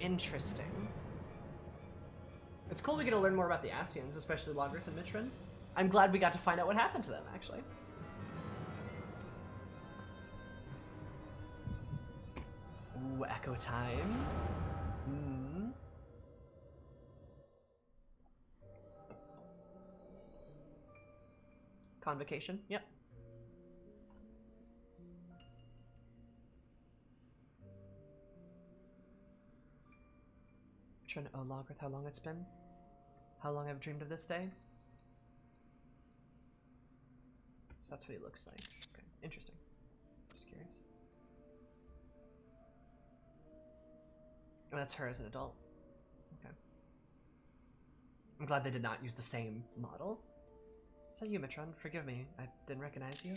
Interesting. It's cool we get to learn more about the Ascians, especially Logrith and Mitron. I'm glad we got to find out what happened to them, actually. Ooh, echo time. Hmm. Convocation, yep. Mitron, oh Logrith, how long it's been? How long I've dreamed of this day? So that's what he looks like. Okay, interesting. Just curious. Oh, that's her as an adult. Okay. I'm glad they did not use the same model. Is that you, Mitron? Forgive me, I didn't recognize you.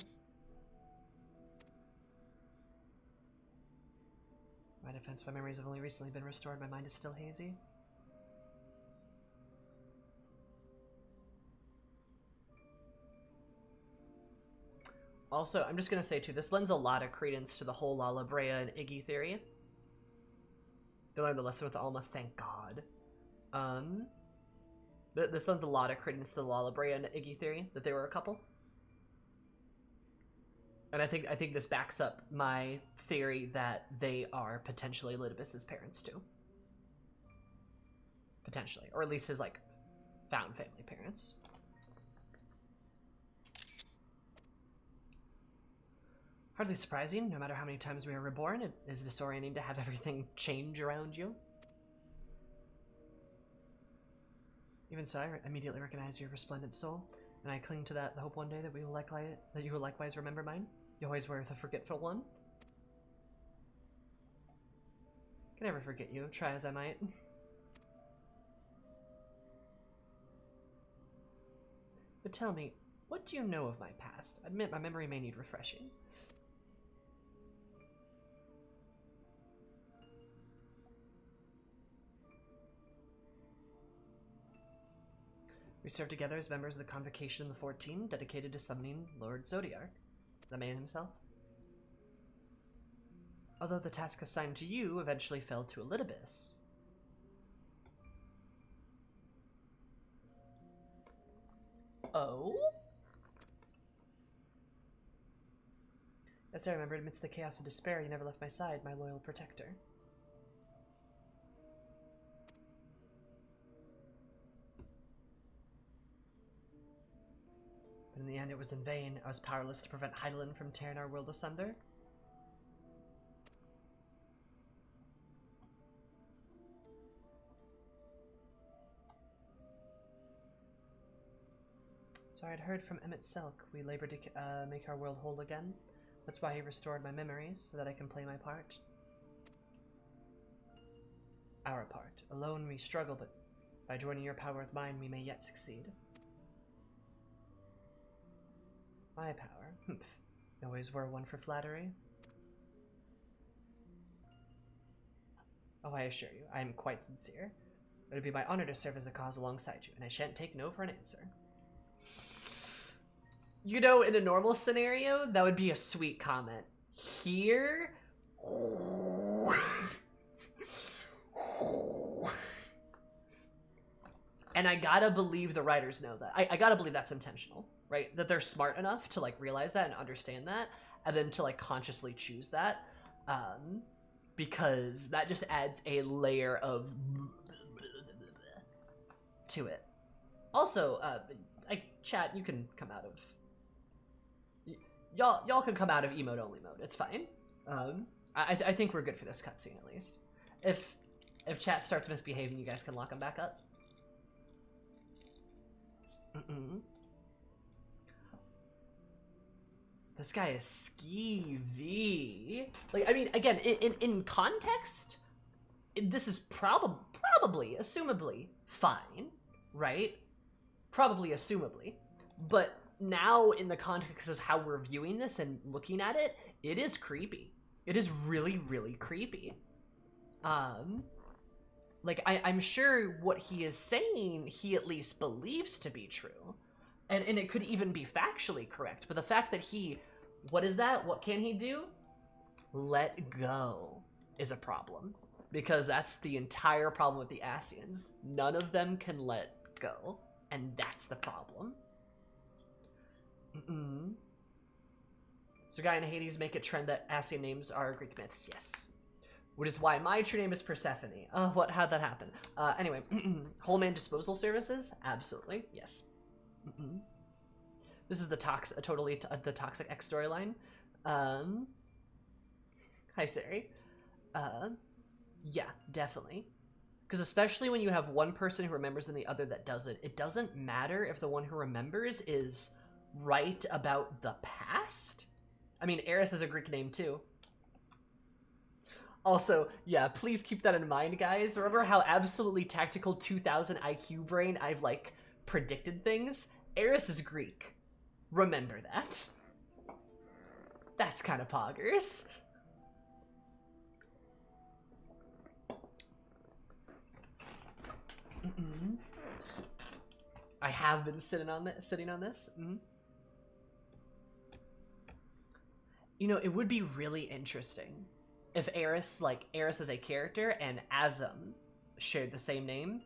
My defense, my memories have only recently been restored. My mind is still hazy. Also, I'm just gonna say too, this lends a lot of credence to the whole Lala Brea and Iggy theory. They learned the lesson with Alma, thank God. This lends a lot of credence to the Lala Brea and Iggy theory, that they were a couple. And I think this backs up my theory that they are potentially Elidibus's parents too. Potentially. Or at least his, like, found family parents. Hardly surprising, no matter how many times we are reborn, it is disorienting to have everything change around you. Even so, I immediately recognize your resplendent soul, and I cling to the hope one day that you will likewise remember mine. You always were the forgetful one. Can never forget you, try as I might. But tell me, what do you know of my past? Admit my memory may need refreshing. We served together as members of the Convocation of the 14, dedicated to summoning Lord Zodiark, the man himself. Although the task assigned to you eventually fell to Elidibus. Oh? Yes, I remember, amidst the chaos and despair, you never left my side, my loyal protector. But in the end, it was in vain. I was powerless to prevent Hydaelyn from tearing our world asunder. So I had heard from Emmett Selk. We labored to make our world whole again. That's why he restored my memories, so that I can play my part. Our part. Alone we struggle, but by joining your power with mine, we may yet succeed. My power? Humph. You always were one for flattery. Oh, I assure you, I am quite sincere. It would be my honor to serve as the cause alongside you, and I shan't take no for an answer. You know, in a normal scenario, that would be a sweet comment. Here... And I gotta believe the writers know that. I gotta believe that's intentional, right? That they're smart enough to like realize that and understand that, and then to like consciously choose that, because that just adds a layer of to it. Also, chat, you can come out of y'all can come out of emote only mode. It's fine. I think we're good for this cutscene at least. If chat starts misbehaving, you guys can lock them back up. This guy is skeevy. Like, I mean, again, in context, this is probably, assumably, fine, right? Probably, assumably. But now, in the context of how we're viewing this and looking at it, it is creepy. It is really, really creepy. Like, I'm sure what he is saying, he at least believes to be true. And it could even be factually correct. But the fact that what is that? What can he do? Let go is a problem. Because that's the entire problem with the Asians. None of them can let go. And that's the problem. So guy in Hades make it trend that Asian names are Greek myths. Yes. Which is why my true name is Persephone. Oh, how'd that happen? Anyway, whole man disposal services? Absolutely, yes. This is the the Toxic X storyline. Hi, Sari. Yeah, definitely. Because especially when you have one person who remembers and the other that doesn't, it doesn't matter if the one who remembers is right about the past. I mean, Eris is a Greek name too. Also, yeah, please keep that in mind, guys. Remember how absolutely tactical 2000 IQ brain I've, like, predicted things? Eris is Greek. Remember that. That's kind of poggers. I have been sitting on this. You know, it would be really interesting if Eris as a character and Azum shared the same name.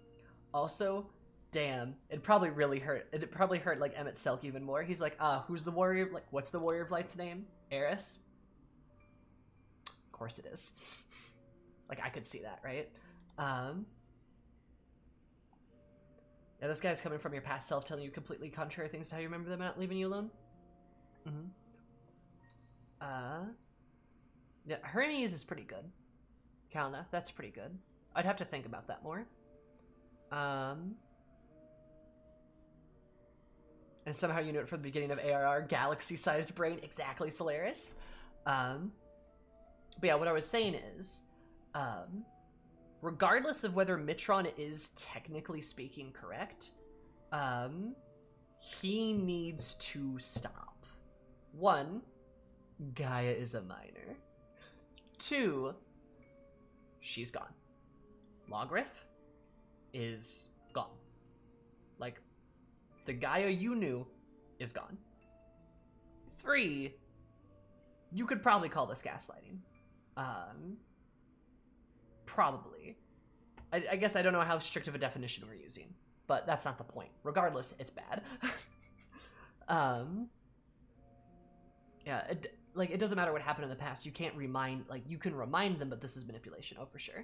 Also, damn, it probably really hurt. It probably hurt like Emmett Selk even more. He's like, who's the warrior? Like, what's the warrior of light's name? Eris? Of course it is. Like, I could see that, right? Yeah, this guy's coming from your past self, telling you completely contrary things to how you remember them and not leaving you alone. Yeah, Hermes is pretty good. Kalna, that's pretty good. I'd have to think about that more. And somehow you knew it from the beginning of ARR, galaxy-sized brain, exactly, Solaris. But yeah, what I was saying is, regardless of whether Mitron is technically speaking correct, he needs to stop. 1, Gaia is a minor. 2, she's gone. Logrith is gone. Like, the Gaia you knew is gone. 3, you could probably call this gaslighting. Probably. I guess I don't know how strict of a definition we're using, but that's not the point. Regardless, it's bad. Yeah, it doesn't matter what happened in the past. You can't you can remind them, but this is manipulation. Oh, for sure.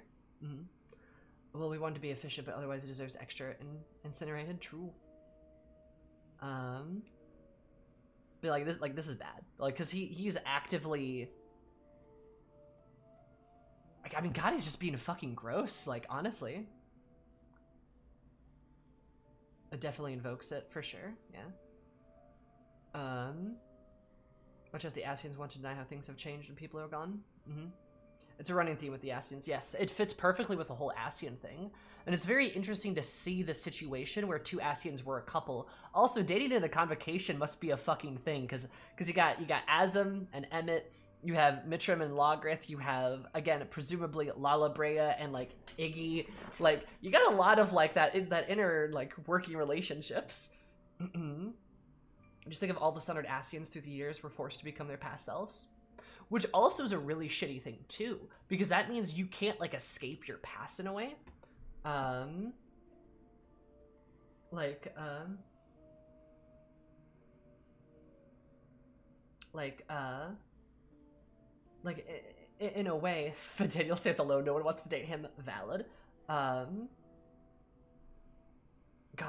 Well, we want to be efficient, but otherwise it deserves extra and incinerated. True. But this is bad. Like, cause he's actively. Like, I mean, God, he's just being fucking gross. Like, honestly. It definitely invokes it for sure. Yeah. Much as the Asians want to deny how things have changed and people are gone. It's a running theme with the Asians. Yes, it fits perfectly with the whole Asian thing. And it's very interesting to see the situation where 2 Asians were a couple. Also, dating in the convocation must be a fucking thing, because you got Azum and Emmett, you have Mitram and Logrith, you have, again, presumably Lala Brea and, like, Iggy. Like, you got a lot of, like, that inner, like, working relationships. Just think of all the Sundered Asians through the years were forced to become their past selves. Which also is a really shitty thing, too. Because that means you can't, like, escape your past in a way. like, like, in a way, if Daniel stands alone, no one wants to date him. Valid. God,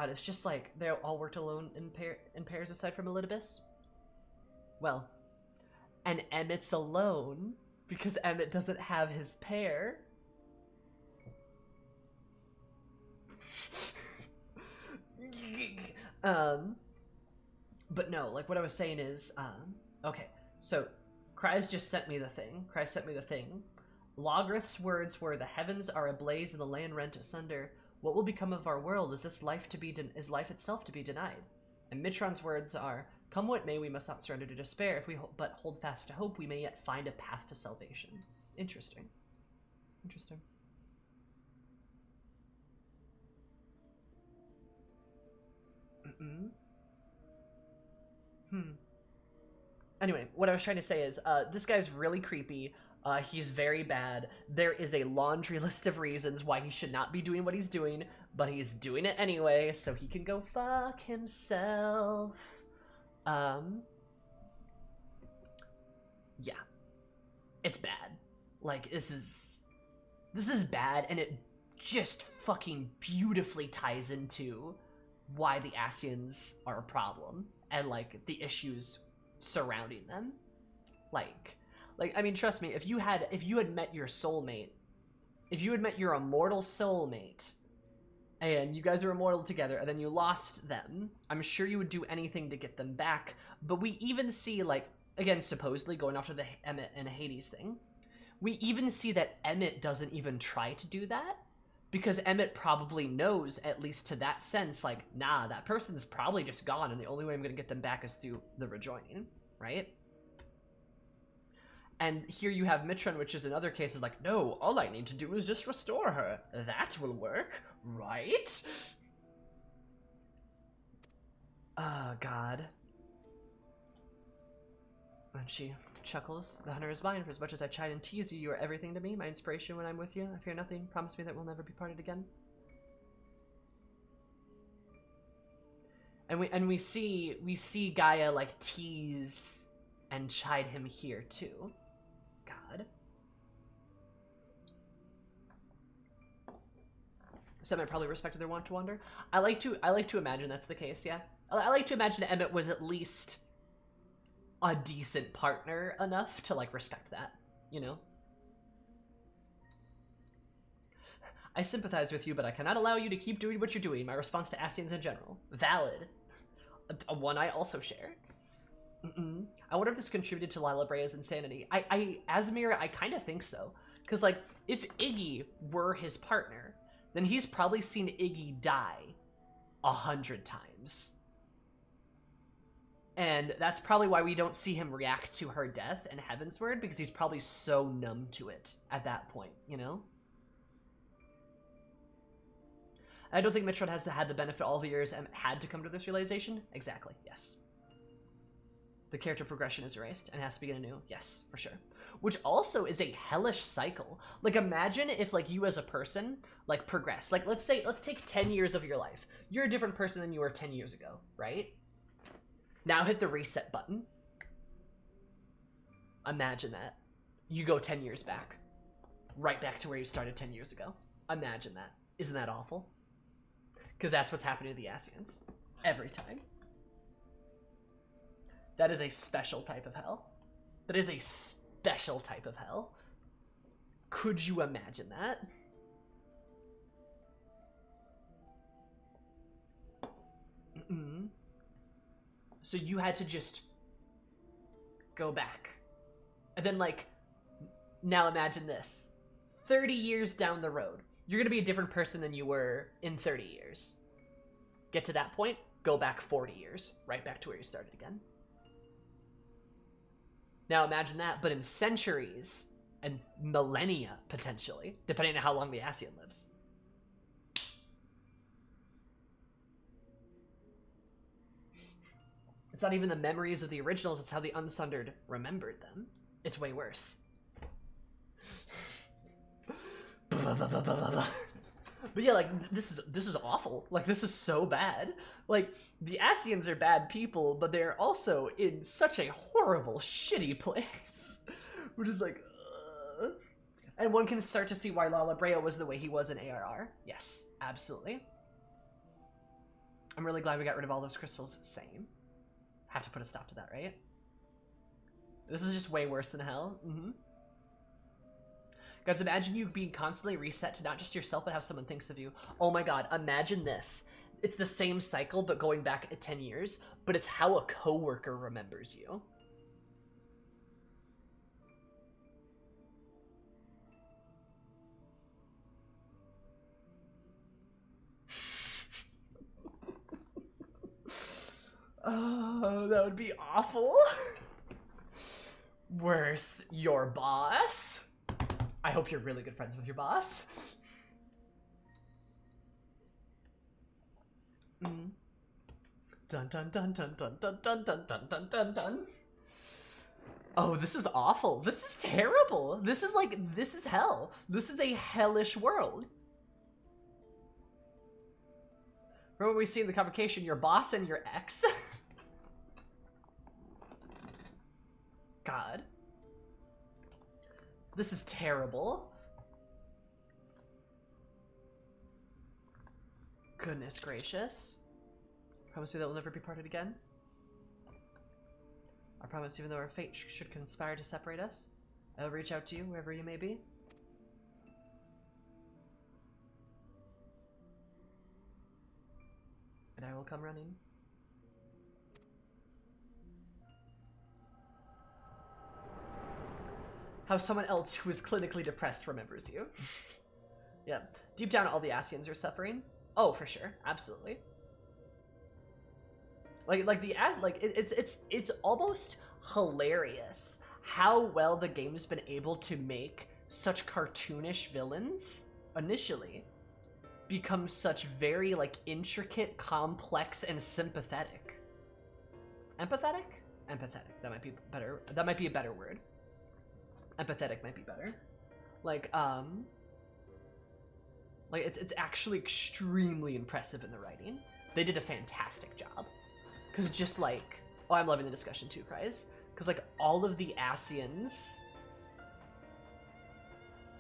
it's just like they all worked alone in pairs aside from Elidibus. Well, and Emmett's alone because Emmett doesn't have his pair. But no, like what I was saying is, okay, so Kry's just sent me the thing. Kry sent me the thing. Logrith's words were, "The heavens are ablaze and the land rent asunder. What will become of our world? Is this life to be is life itself to be denied?" And Mitron's words are, "Come what may, we must not surrender to despair. If we but hold fast to hope, we may yet find a path to salvation." Interesting. Interesting. Anyway, what I was trying to say is, this guy's really creepy. He's very bad. There is a laundry list of reasons why he should not be doing what he's doing, but he's doing it anyway, so he can go fuck himself. Yeah. It's bad. Like, this is bad, and it just fucking beautifully ties into why the Asians are a problem, and, like, the issues surrounding them. Like, I mean, trust me, if you had met your soulmate, if you had met your immortal soulmate, and you guys were immortal together, and then you lost them, I'm sure you would do anything to get them back. But we even see, like, again, supposedly going after the Emmett and Hades thing, we even see that Emmett doesn't even try to do that, because Emmett probably knows, at least to that sense, like, nah, that person's probably just gone, and the only way I'm gonna get them back is through the rejoining, right? And here you have Mitron, which is another case of like, no, all I need to do is just restore her. That will work, right? Oh, God. And she chuckles. "The hunter is mine. For as much as I chide and tease you, you are everything to me. My inspiration when I'm with you. I fear nothing. Promise me that we'll never be parted again." And we see Gaia like tease and chide him here too. God. Some might probably respected their want to wander. I like to imagine that's the case, yeah. I like to imagine Emmett was at least a decent partner enough to like respect that, you know? "I sympathize with you, but I cannot allow you to keep doing what you're doing. My response to Asians in general." Valid. One I also share. I wonder if this contributed to Lila Brea's insanity. Asmir, I kind of think so. Because, like, if Iggy were his partner, then he's probably seen Iggy die 100 times. And that's probably why we don't see him react to her death in Heavensward, because he's probably so numb to it at that point, you know? I don't think Mitron has had the benefit all the years and had to come to this realization. Exactly, yes. The character progression is erased and has to begin anew. Yes, for sure. Which also is a hellish cycle. Like, imagine if, like, you as a person, like, progress. Like, let's take 10 years of your life. You're a different person than you were 10 years ago, right? Now hit the reset button. Imagine that. You go 10 years back. Right back to where you started 10 years ago. Imagine that. Isn't that awful? Because that's what's happening to the Asians. Every time. That is a special type of hell. That is a special type of hell. Could you imagine that? So you had to just go back. And then, like, now imagine this. 30 years down the road, you're going to be a different person than you were in 30 years. Get to that point, go back 40 years, right back to where you started again. Now imagine that, but in centuries and millennia, potentially, depending on how long the Asian lives. It's not even the memories of the originals, it's how the Unsundered remembered them. It's way worse. But yeah, like this is awful. Like this is so bad. Like the Asians are bad people, but they're also in such a horrible, shitty place. We're just like, and one can start to see why Lala Brea was the way he was in ARR. Yes, absolutely. I'm really glad we got rid of all those crystals. Same. Have to put a stop to that, right? This is just way worse than hell. Guys, imagine you being constantly reset to not just yourself, but how someone thinks of you. Oh my god, imagine this. It's the same cycle, but going back 10 years, but it's how a coworker remembers you. Oh, that would be awful. Worse, your boss. I hope you're really good friends with your boss. Dun dun dun dun dun dun dun dun dun dun dun dun. Oh, this is awful. This is terrible. This is like, this is hell. This is a hellish world. Remember we see in the convocation your boss and your ex? God. This is terrible. Goodness gracious. Promise you that we'll never be parted again. I promise even though our fate should conspire to separate us, I will reach out to you wherever you may be. And I will come running. How someone else who is clinically depressed remembers you. Yeah. Deep down, all the Asians are suffering. Oh, for sure. Absolutely. It's almost hilarious how well the game's been able to make such cartoonish villains initially become such very like intricate, complex, and sympathetic. Empathetic? Empathetic. That might be better. That might be a better word. Empathetic might be better. Like it's actually extremely impressive in the writing. They did a fantastic job. Cause just like, oh, I'm loving the discussion too, Cries. Cause like all of the Asians,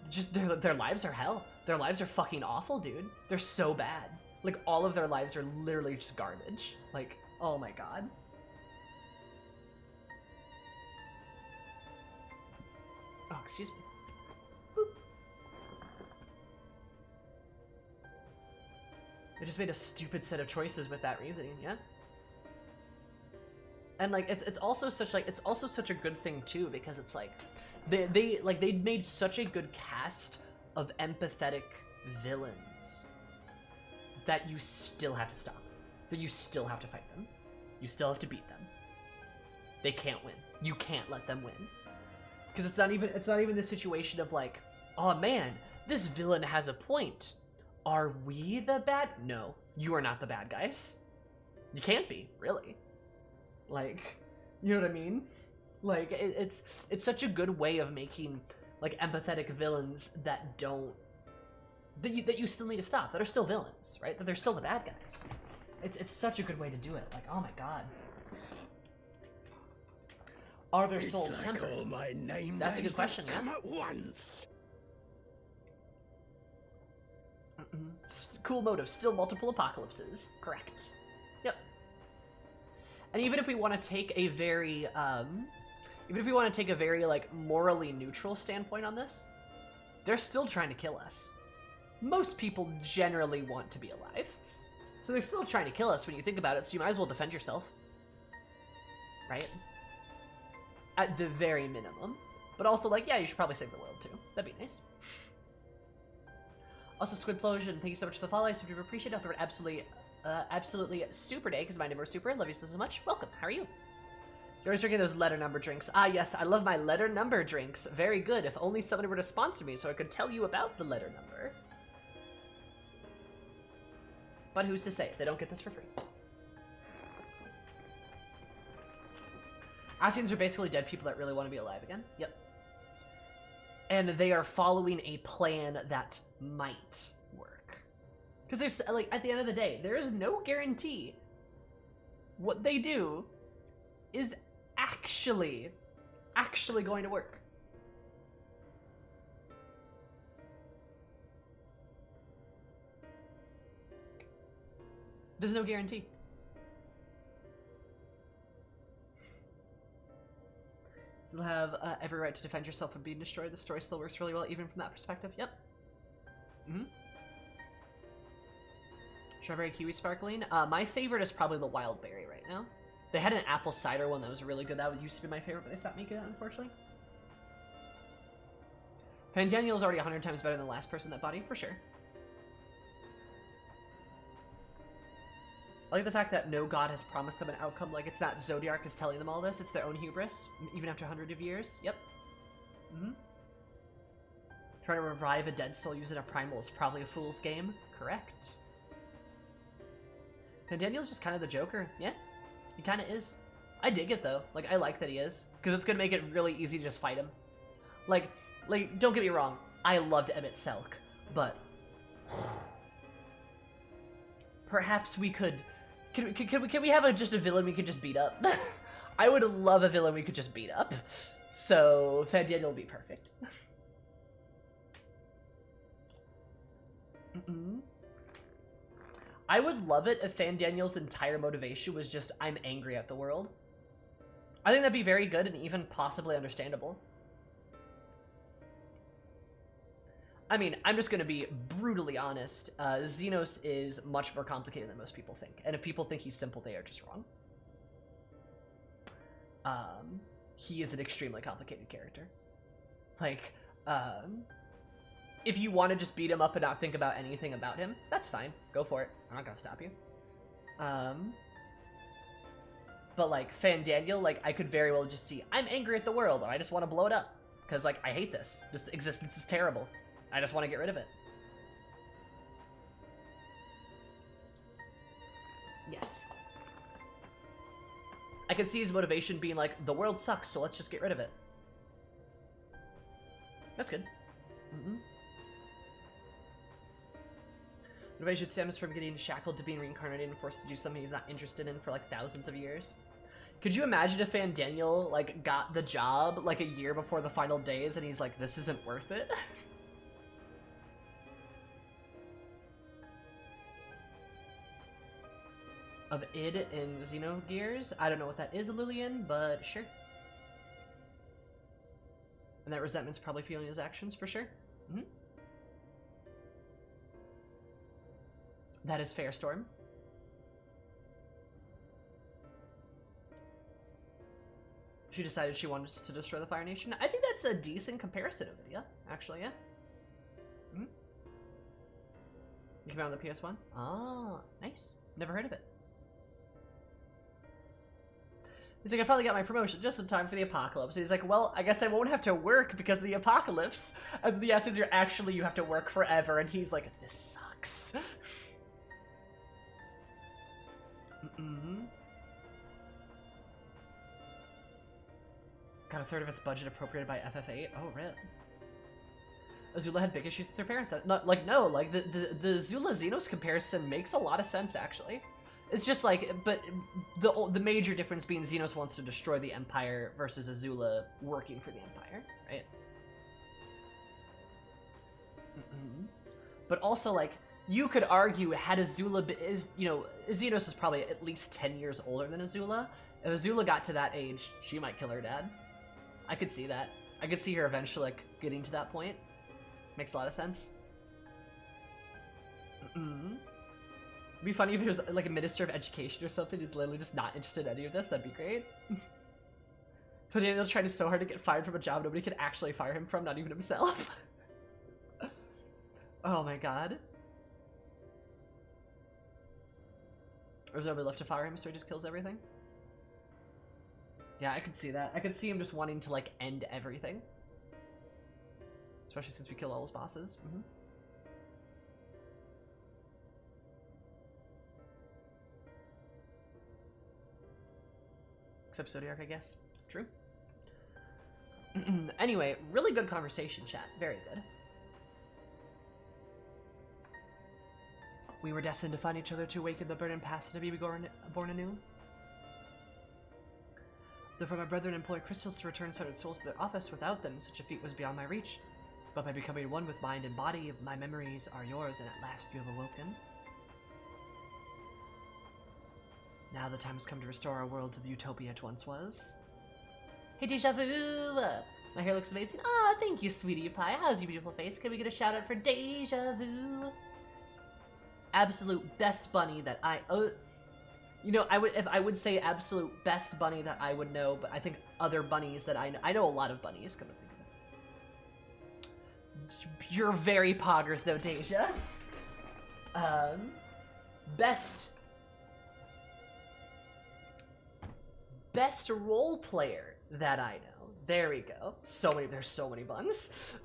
just their lives are hell. Their lives are fucking awful, dude. They're so bad. Like all of their lives are literally just garbage. Like, oh my god. Oh, excuse me. Boop. They just made a stupid set of choices with that reasoning, yeah? And like it's also such like it's also such a good thing too, because it's like they made such a good cast of empathetic villains that you still have to stop. That you still have to fight them. You still have to beat them. They can't win. You can't let them win. Because it's not even the situation of like, oh man, this villain has a point. Are we the bad? No, you are not the bad guys. You can't be, really. Like, you know what I mean? Like, it's such a good way of making like empathetic villains that don't that you still need to stop, that are still villains, right? That they're still the bad guys. It's such a good way to do it. Like, oh my god. Are their souls like tempered? all my name That's a good question, yeah. come at once. Cool motive, still multiple apocalypses. Correct. Yep. And even if we want to take a very, like morally neutral standpoint on this, they're still trying to kill us. Most people generally want to be alive, so they're still trying to kill us when you think about it. So you might as well defend yourself, right? At the very minimum. But also, like, yeah, you should probably save the world too. That'd be nice. Also, Squidplosion, thank you so much for the follow. I super appreciate it. Hope you have an absolutely super day, because my name is super. Love you so much. Welcome. How are you? You're always drinking those letter number drinks. Ah, yes, I love my letter number drinks. Very good. If only somebody were to sponsor me so I could tell you about the letter number. But who's to say? They don't get this for free. Asians are basically dead people that really want to be alive again. Yep. And they are following a plan that might work. Because there's, like, at the end of the day, there is no guarantee what they do is actually going to work. There's no guarantee. Still have every right to defend yourself from being destroyed. The story still works really well, even from that perspective. Yep. Strawberry kiwi sparkling. My favorite is probably the wild berry right now. They had an apple cider one that was really good. That used to be my favorite, but they stopped making it, unfortunately. Fandaniel is already 100 times better than the last person that body, for sure. I like the fact that no god has promised them an outcome. Like, it's not Zodiark is telling them all this. It's their own hubris, even after 100 of years. Yep. Trying to revive a dead soul using a primal is probably a fool's game. Correct. And Daniel's just kind of the Joker. Yeah, he kind of is. I dig it, though. Like, I like that he is. Because it's going to make it really easy to just fight him. Like, don't get me wrong. I loved Emmett Selk. But perhaps we could... Can we have just a villain we could just beat up? I would love a villain we could just beat up. So, Fandaniel will be perfect. I would love it if Fandaniel's entire motivation was just, I'm angry at the world. I think that'd be very good and even possibly understandable. I mean, I'm just gonna be brutally honest. Xenos is much more complicated than most people think. And if people think he's simple, they are just wrong. He is an extremely complicated character. Like, if you want to just beat him up and not think about anything about him, that's fine. Go for it. I'm not gonna stop you. But like, Fandaniel, like, I could very well just see, I'm angry at the world, and I just want to blow it up. Because, like, I hate this. This existence is terrible. I just want to get rid of it. Yes. I could see his motivation being like, the world sucks, so let's just get rid of it. That's good. Motivation stems from getting shackled to being reincarnated and forced to do something he's not interested in for like thousands of years. Could you imagine if Fandaniel like got the job like a year before the final days and he's like, this isn't worth it? Of id in Xenogears? I don't know what that is, Lillian, but sure. And that resentment's probably feeling his actions, for sure. That is fair, Storm. She decided she wanted to destroy the Fire Nation. I think that's a decent comparison of it, yeah? Actually, yeah. You came out on the PS1? Ah, nice. Never heard of it. He's like, I finally got my promotion just in time for the apocalypse. He's like, well, I guess I won't have to work because of the apocalypse. And the essence, you have to work forever. And he's like, this sucks. Got a third of its budget appropriated by FF8. Oh, rip. Azula had big issues with her parents. No, the Azula Xenos comparison makes a lot of sense, actually. It's just like, but the major difference being Xenos wants to destroy the Empire versus Azula working for the Empire, right? But also, like, you could argue, had Azula been, Xenos is probably at least 10 years older than Azula. If Azula got to that age, she might kill her dad. I could see that. I could see her eventually, like, getting to that point. Makes a lot of sense. It'd be funny if it was like a minister of education or something who's literally just not interested in any of this. That'd be great. But Daniel tried so hard to get fired from a job nobody could actually fire him from, not even himself. Oh my god. There's nobody left to fire him, so he just kills everything. Yeah, I could see that. I could see him just wanting to, like, end everything. Especially since we kill all his bosses. Except Zodiark, I guess. True. Anyway, really good conversation, chat. Very good. We were destined to find each other to awaken the burning past and to be born anew. Therefore, my brethren employed crystals to return certain souls to their office. Without them, such a feat was beyond my reach. But by becoming one with mind and body, my memories are yours, and at last you have awoken. Now the time has come to restore our world to the utopia it once was. Hey, Deja Vu! My hair looks amazing. Ah, thank you, sweetie pie. How's your beautiful face? Can we get a shout out for Deja Vu? Absolute best bunny that I... you know, if I would say absolute best bunny that I would know, but I think other bunnies that I know a lot of bunnies, come to think of it. You're very poggers though, Deja. Best role player that I know. There we go. There's so many buns.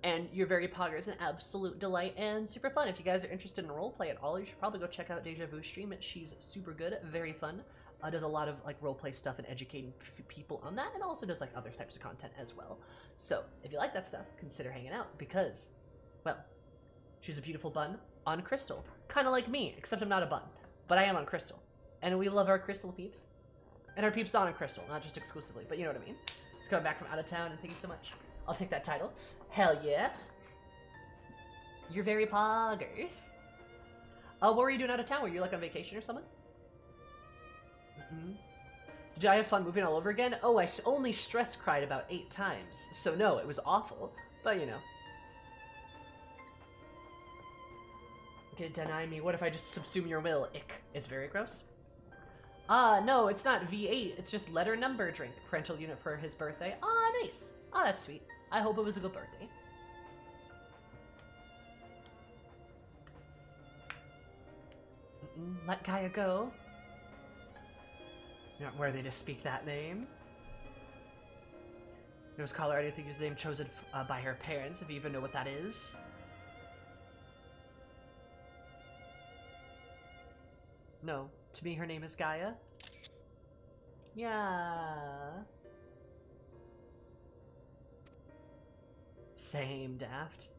And you're very poggers, an absolute delight and super fun. If you guys are interested in roleplay at all, you should probably go check out Deja Vu's stream. She's super good, very fun. Does a lot of like roleplay stuff and educating people on that, and also does like other types of content as well. So if you like that stuff, consider hanging out because, well, she's a beautiful bun on Crystal, kind of like me, except I'm not a bun, but I am on Crystal, and we love our Crystal peeps, and our peeps not on Crystal, not just exclusively, but you know what I mean. He's coming back from out of town, and thank you so much. I'll take that title. Hell yeah. You're very poggers. What were you doing out of town? Were you like on vacation or something? Did I have fun moving all over again? Oh, I only stress cried about 8 times. So no, it was awful. But you know. Okay, deny me. What if I just subsume your will? Ick. It's very gross. No, it's not V8. It's just letter number drink. Parental unit for his birthday. Ah, nice. Ah, that's sweet. I hope it was a good birthday. Let Gaia go. You're not worthy to speak that name. It was caller, I do think his name chosen by her parents, if you even know what that is. No, to me her name is Gaia. Yeah. Same, Daft.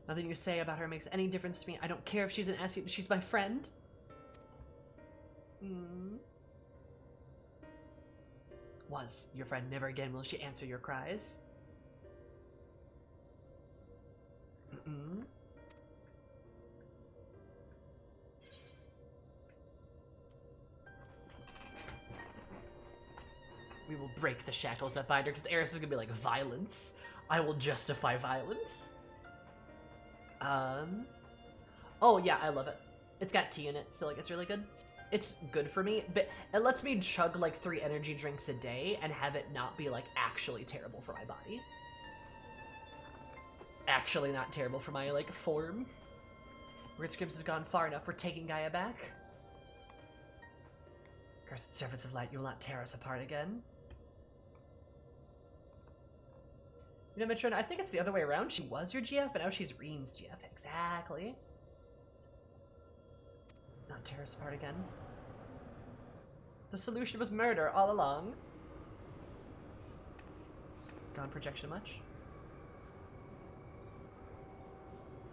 Nothing you say about her makes any difference to me. I don't care if she's an ass. She's my friend. Was your friend. Never again will she answer your cries. We will break the shackles that bind her, because Eris is gonna be like, violence. I will justify violence. Oh yeah, I love it. It's got tea in it, so like it's really good. It's good for me, but it lets me chug like 3 energy drinks a day and have it not be like actually terrible for my body. Actually not terrible for my like form. Weird scripts have gone far enough. We're taking Gaia back. Cursed servants of light, you will not tear us apart again. You know, Mitron, I think it's the other way around. She was your GF, but now she's Reen's GF. Exactly. Not tear us apart again. The solution was murder all along. Gone projection much?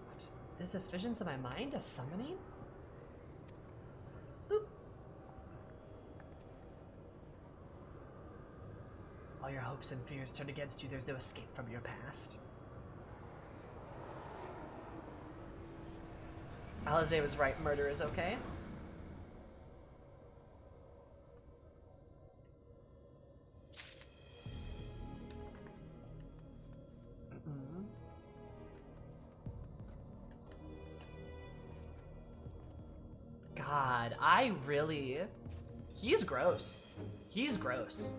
What? Is this visions of my mind? A summoning? Oop. All your hopes and fears turn against you. There's no escape from your past. Alize was right. Murder is okay. God, I really... He's gross. He's gross.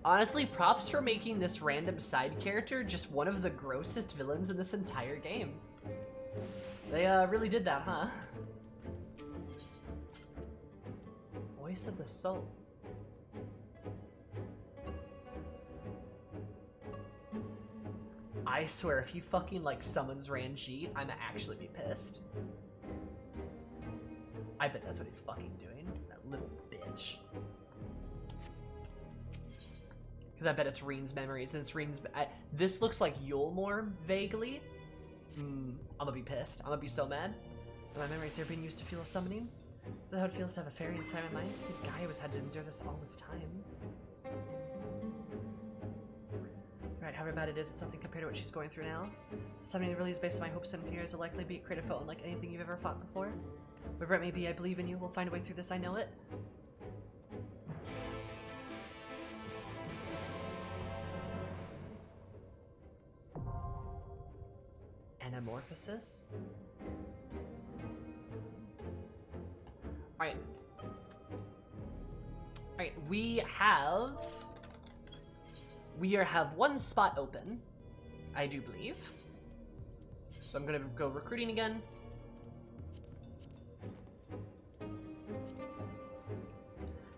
Honestly, props for making this random side character just one of the grossest villains in this entire game. They really did that, huh? Voice of the soul. I swear, if he fucking like summons Ranjit, I'ma actually be pissed. I bet that's what he's fucking doing. That little bitch. Because I bet it's Reen's memories, and it's Reen's... this looks like Yulmore, vaguely. I'm gonna be pissed. I'm gonna be so mad. Are my memories there being used to fuel summoning? Is that how it feels to have a fairy inside my mind? I think Gaia was had to endure this all this time. Right, however bad it is, it's something compared to what she's going through now. Summoning really is based on my hopes and fears will likely be a creative foe unlike anything you've ever fought before. Whatever it may be, I believe in you. We'll find a way through this, I know it. Anamorphosis? Alright. Alright, we have one spot open, I do believe. So I'm gonna go recruiting again.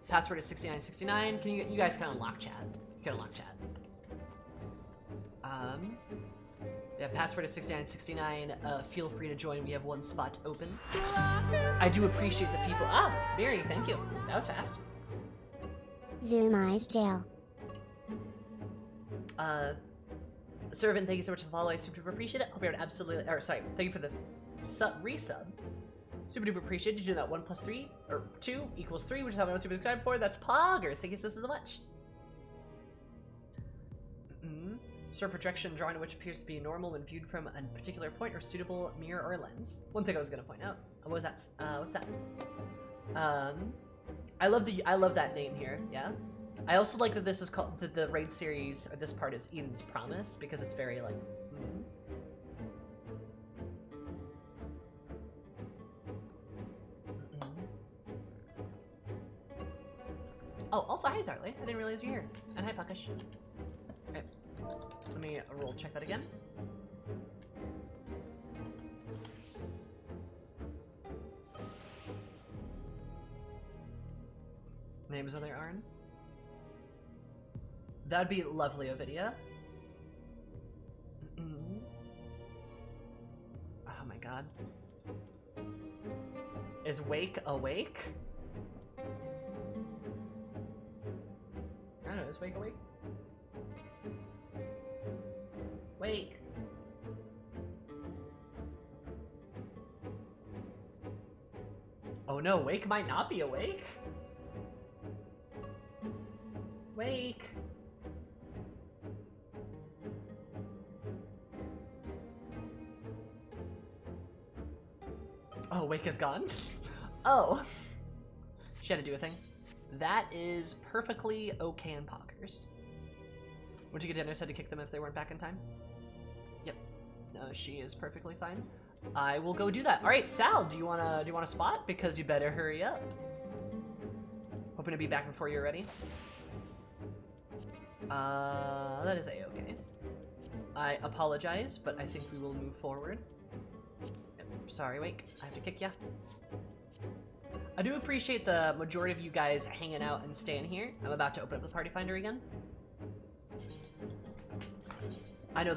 Password is 6969. Can you guys kind of lock chat? You can unlock chat. Yeah, password is 6969. Feel free to join. We have one spot open. I do appreciate the people. Ah, Mary, thank you. That was fast. Zoom Eyes Jail. Servant, thank you so much for the follow. I super duper appreciate it. Hope you're absolutely. Or sorry, thank you for the resub. Super duper appreciate it. Did you do that 1 plus 3 or 2 equals 3, which is how I want to subscribe for? That's poggers. Thank you so much. Sort of projection drawing which appears to be normal when viewed from a particular point or suitable mirror or lens. One thing I was gonna point out. What was that? What's that? I love that name here. Yeah. I also like that this is called the raid series, or this part is Eden's Promise, because it's very like. Oh, also hi Zarly. I didn't realize you're here. And hi Puckish. Okay. Let me roll check that again. Names of their Arn. That'd be lovely, Ovidia. Oh my god. Is Wake awake? I don't know, is Wake awake? Wake! Oh no, Wake might not be awake. Wake! Oh, Wake is gone? Oh. She had to do a thing. That is perfectly okay in poggers. Once you get dinner, said to kick them if they weren't back in time. Yep. No, she is perfectly fine. I will go do that. All right, Sal, do you wanna spot? Because you better hurry up. Hoping to be back before you're ready. That is a-okay. I apologize, but I think we will move forward. Yep, sorry, Wake. I have to kick ya. I do appreciate the majority of you guys hanging out and staying here. I'm about to open up the party finder again. I know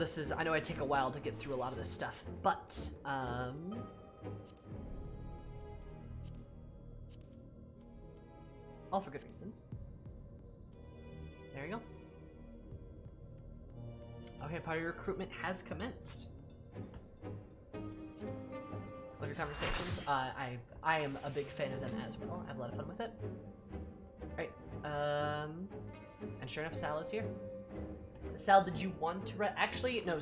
I take a while to get through a lot of this stuff, but, all for good reasons. There you go. Okay, party recruitment has commenced. Love your conversations. I am a big fan of them as well. I have a lot of fun with it. Alright, and sure enough, Sal is here. Sal, did you want to read? Actually, no,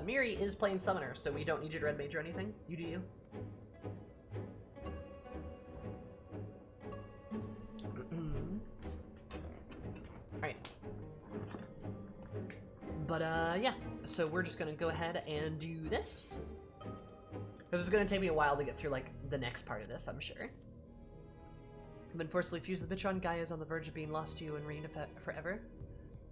Miri is playing Summoner, so we don't need you to red mage or anything. You do you. Alright. But, yeah. So we're just gonna go ahead and do this. Because it's gonna take me a while to get through, like, the next part of this, I'm sure. I've been forcibly fused. The Bitron Gaia is on the verge of being lost to you and reigned forever.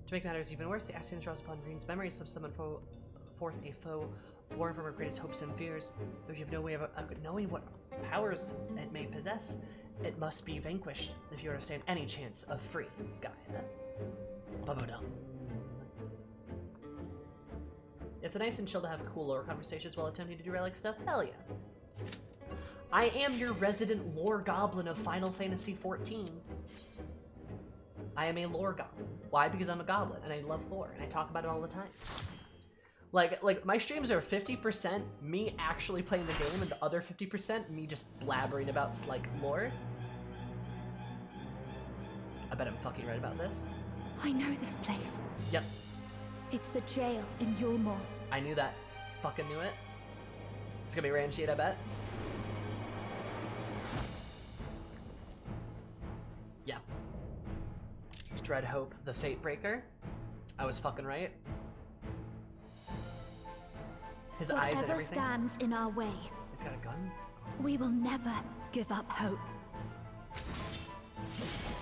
To make matters even worse, the Ascian draws upon Green's memories of summon forth a foe born from her greatest hopes and fears. Though you have no way of knowing what powers it may possess, it must be vanquished if you are to stand any chance of free Gaia. Bubba-dum. It's nice and chill to have cool lore conversations while attempting to do relic stuff. Hell yeah. I am your resident lore goblin of Final Fantasy XIV. I am a lore goblin. Why? Because I'm a goblin and I love lore and I talk about it all the time. Like my streams are 50% me actually playing the game and the other 50% me just blabbering about like lore. I bet I'm fucking right about this. I know this place. Yep, It's the jail in Yulmore. I knew that. Fucking knew it. It's gonna be Ranjit, I bet. Yeah. Dread Hope, the Fate Breaker. I was fucking right. His eyes and Whatever everything. stands in our way, He's got a gun. we will never give up hope.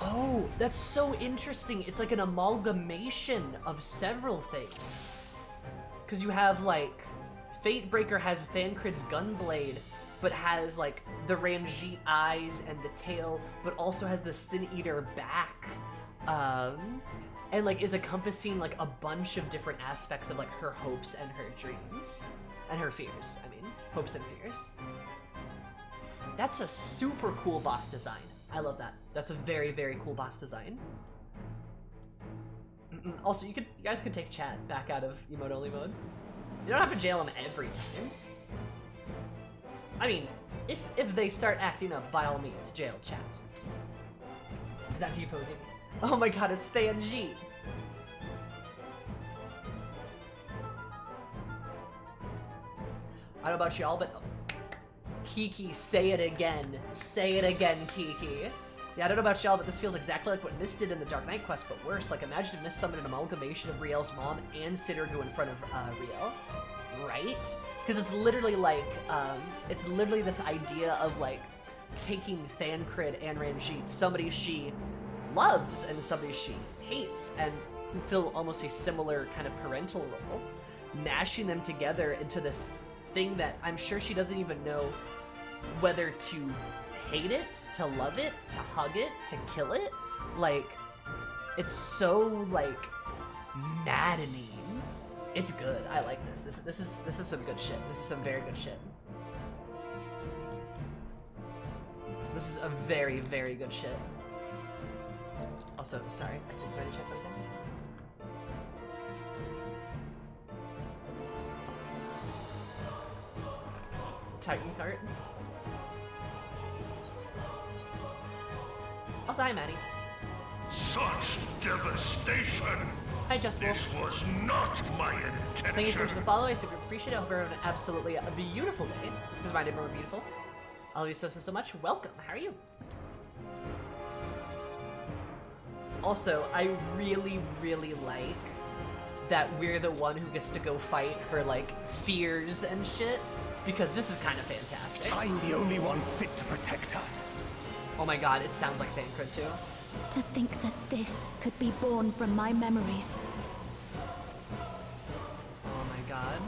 Oh, that's so interesting. It's like an amalgamation of several things. Because you have, like, Fatebreaker has Thancred's gunblade, but has, like, the Ranjit eyes and the tail, but also has the Sin Eater back. And, like, is encompassing, like, a bunch of different aspects of, like, her hopes and her dreams. And her fears, I mean. Hopes and fears. That's a super cool boss design. I love that. That's a very, very cool boss design. Also, you guys could take chat back out of emote only mode. You don't have to jail them every time. I mean, if they start acting up, by all means, jail chat. Is that T-posing? Oh my god, it's Thanji. I don't know about y'all, but Kiki, say it again. Say it again, Kiki. Yeah, I don't know about y'all, but this feels exactly like what Mist did in the Dark Knight quest, but worse. Like, imagine if Mist summoned an amalgamation of Riel's mom and Sidorgu in front of Riel. Right? Because it's literally like, it's literally this idea of, like, taking Thancred and Ranjit, somebody she loves and somebody she hates, and who fill almost a similar kind of parental role, mashing them together into this thing that I'm sure she doesn't even know whether to hate it, to love it, to hug it, to kill it. Like, it's so, like, maddening. It's good. I like this. This is some good shit. This is some very good shit. This is a very, very good shit. Also, sorry, I didn't try to check that again. Titan cart. Also, hi, Maddie. Such devastation! Hi, Just Wolf. This was not my intention. Thank you so much for the follow. I super appreciate it. I hope everyone had absolutely a beautiful day. Because my day more beautiful. I love you so much. Welcome. How are you? Also, I really, really like that we're the one who gets to go fight her, like, fears and shit. Because this is kind of fantastic. I'm the only one fit to protect her. Oh my god, it sounds like Thancred too. To think that this could be born from my memories. Oh my god.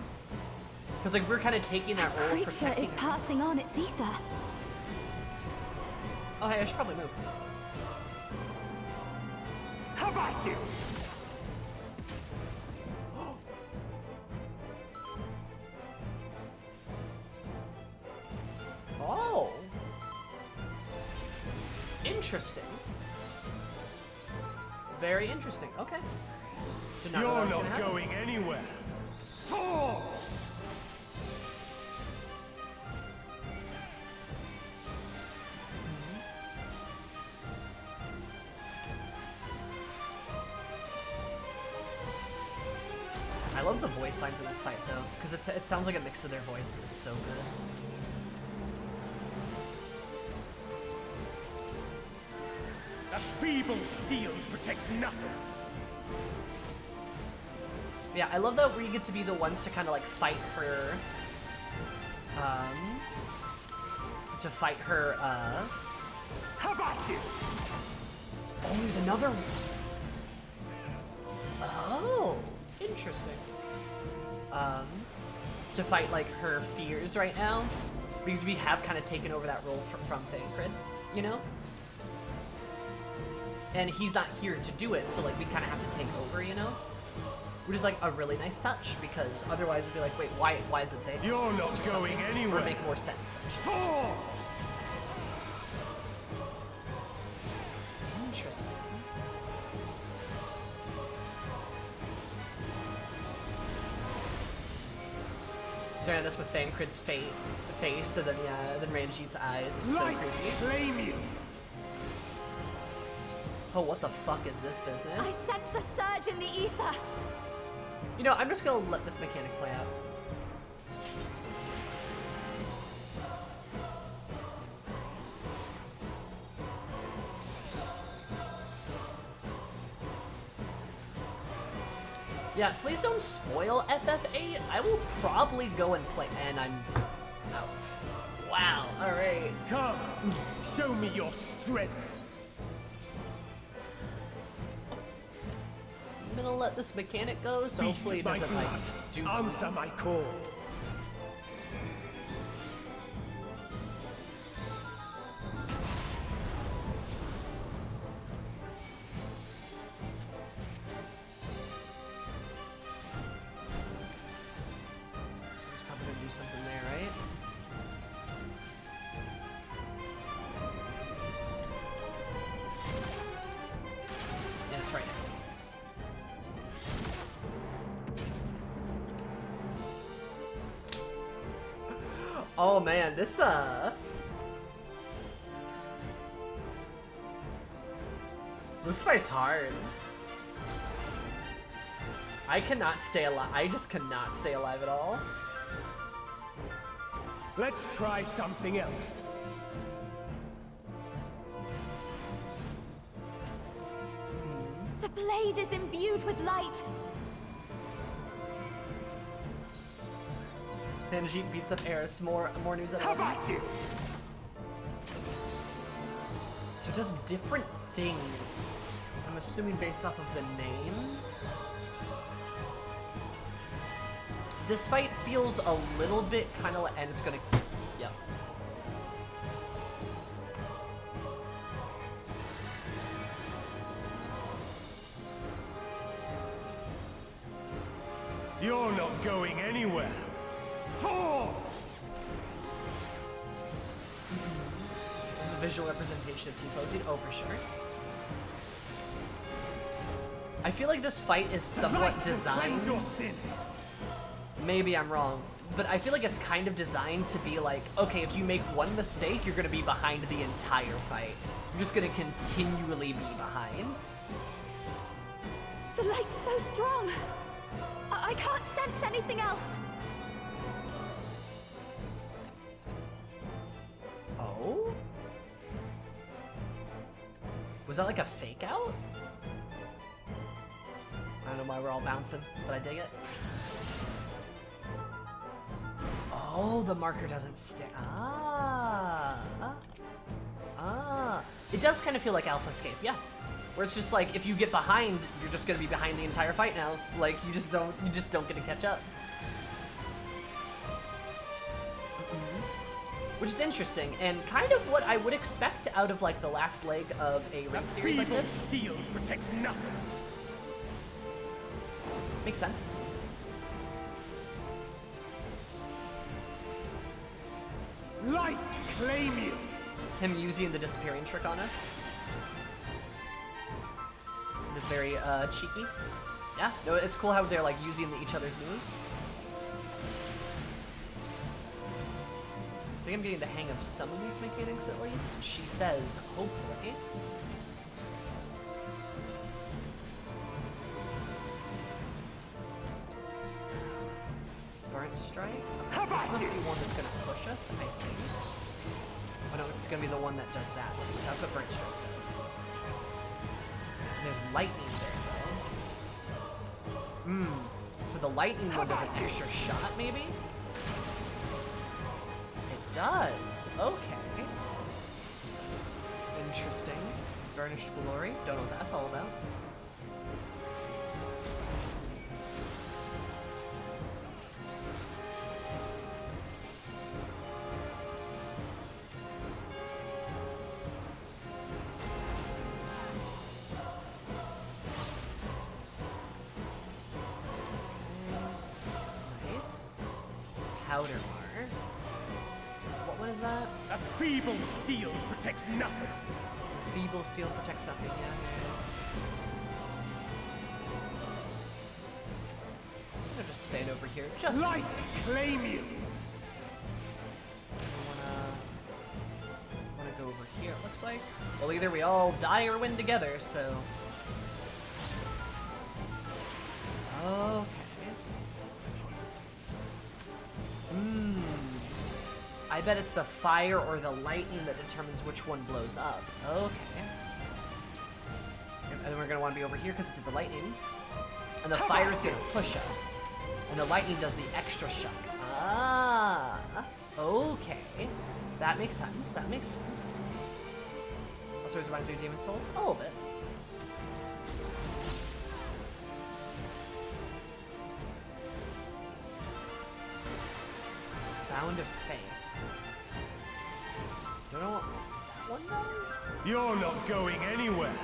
Because, like, we're kind of taking that role of Creature protecting is her. passing on its ether. Oh, hey, I should probably move. How about you? Oh. Interesting. Very interesting. Okay. Did not know that You're was gonna not happen. going anywhere. Oh! I love the voice lines in this fight, though, because it sounds like a mix of their voices. It's so good. That feeble shield protects nothing. Yeah, I love that we get to be the ones to kind of, like, fight her, How about you? Oh, there's another one. Oh, interesting. To fight, like, her fears right now, because we have kind of taken over that role from Thancred, you know? And he's not here to do it, so, like, we kind of have to take over, you know? Which is, like, a really nice touch, because otherwise it'd be like, wait, why is it there? You're not Or going something. anywhere. Or make more sense, actually. Oh! Interesting. Staring at us with Thancred's face, and then yeah, then Ranjit's eyes. It's so Light creepy. claim you. Oh, what the fuck is this I business? sense a surge in the ether. You know, I'm just gonna let this mechanic play out. Yeah, please don't spoil FF8. I will probably go and play, and I'm out. Wow, alright. Come, show me your strength. I'm gonna let this mechanic go, so Beast hopefully of it my doesn't, like, blood, do answer my call. So he's probably gonna do something there, right? Yeah, it's right next to me. Oh man, this fight's hard. I cannot stay alive. I just cannot stay alive at all. Let's try something else. The blade is imbued with light. Benji beats up Eris. More news at How 11. about you? So it does different things. I'm assuming based off of the name. This fight feels a little bit kind of like, and it's gonna, yep. You're not going anywhere. Fall! This is a visual representation of T-posing. Oh, for sure. I feel like this fight is somewhat Light will designed. cleanse your sins. Maybe I'm wrong, but I feel like it's kind of designed to be like, okay, if you make one mistake, you're gonna be behind the entire fight. You're just gonna continually be behind. The light's so strong. I can't sense anything else. Oh? Was that like a fake out? I don't know why we're all bouncing, but I dig it. Oh, the marker doesn't stay. It does kind of feel like Alpha Escape, yeah. Where it's just like, if you get behind, you're just gonna be behind the entire fight now. Like, you just don't get to catch up. Which is interesting, and kind of what I would expect out of like the last leg of a ranked series like Feeble this. shield protects nothing. Makes sense. Light claim you. Him using the disappearing trick on us. It is very cheeky. Yeah, no, it's cool how they're like using each other's moves. I think I'm getting the hang of some of these mechanics at least. She says, hopefully. Burnt Strike? How This about must you? be one that's gonna push us, I think. Oh no, it's gonna be the one that does that. So that's what Burnt Strike does. There's lightning there, though. So the lightning one does an extra shot, maybe? It does. Okay. Interesting. Burnished Glory. Don't know what that's all about. Nice. Powder Mar. What is that? A feeble shield protects nothing. Feeble Seal protects nothing, yeah. I'm gonna just stand over here just in Light case. claim you! Wanna go over here, it looks like. Well, either we all die or win together, so. Okay. I bet it's the fire or the lightning that determines which one blows up. Okay. And then we're gonna wanna be over here because it did the lightning. And the fire's gonna push us. And the lightning does the extra shock. Ah, okay. That makes sense, that makes sense. Also reminds me of Demon Souls, a little bit. Bound of Faith. Don't know what that one does? You're not going anywhere!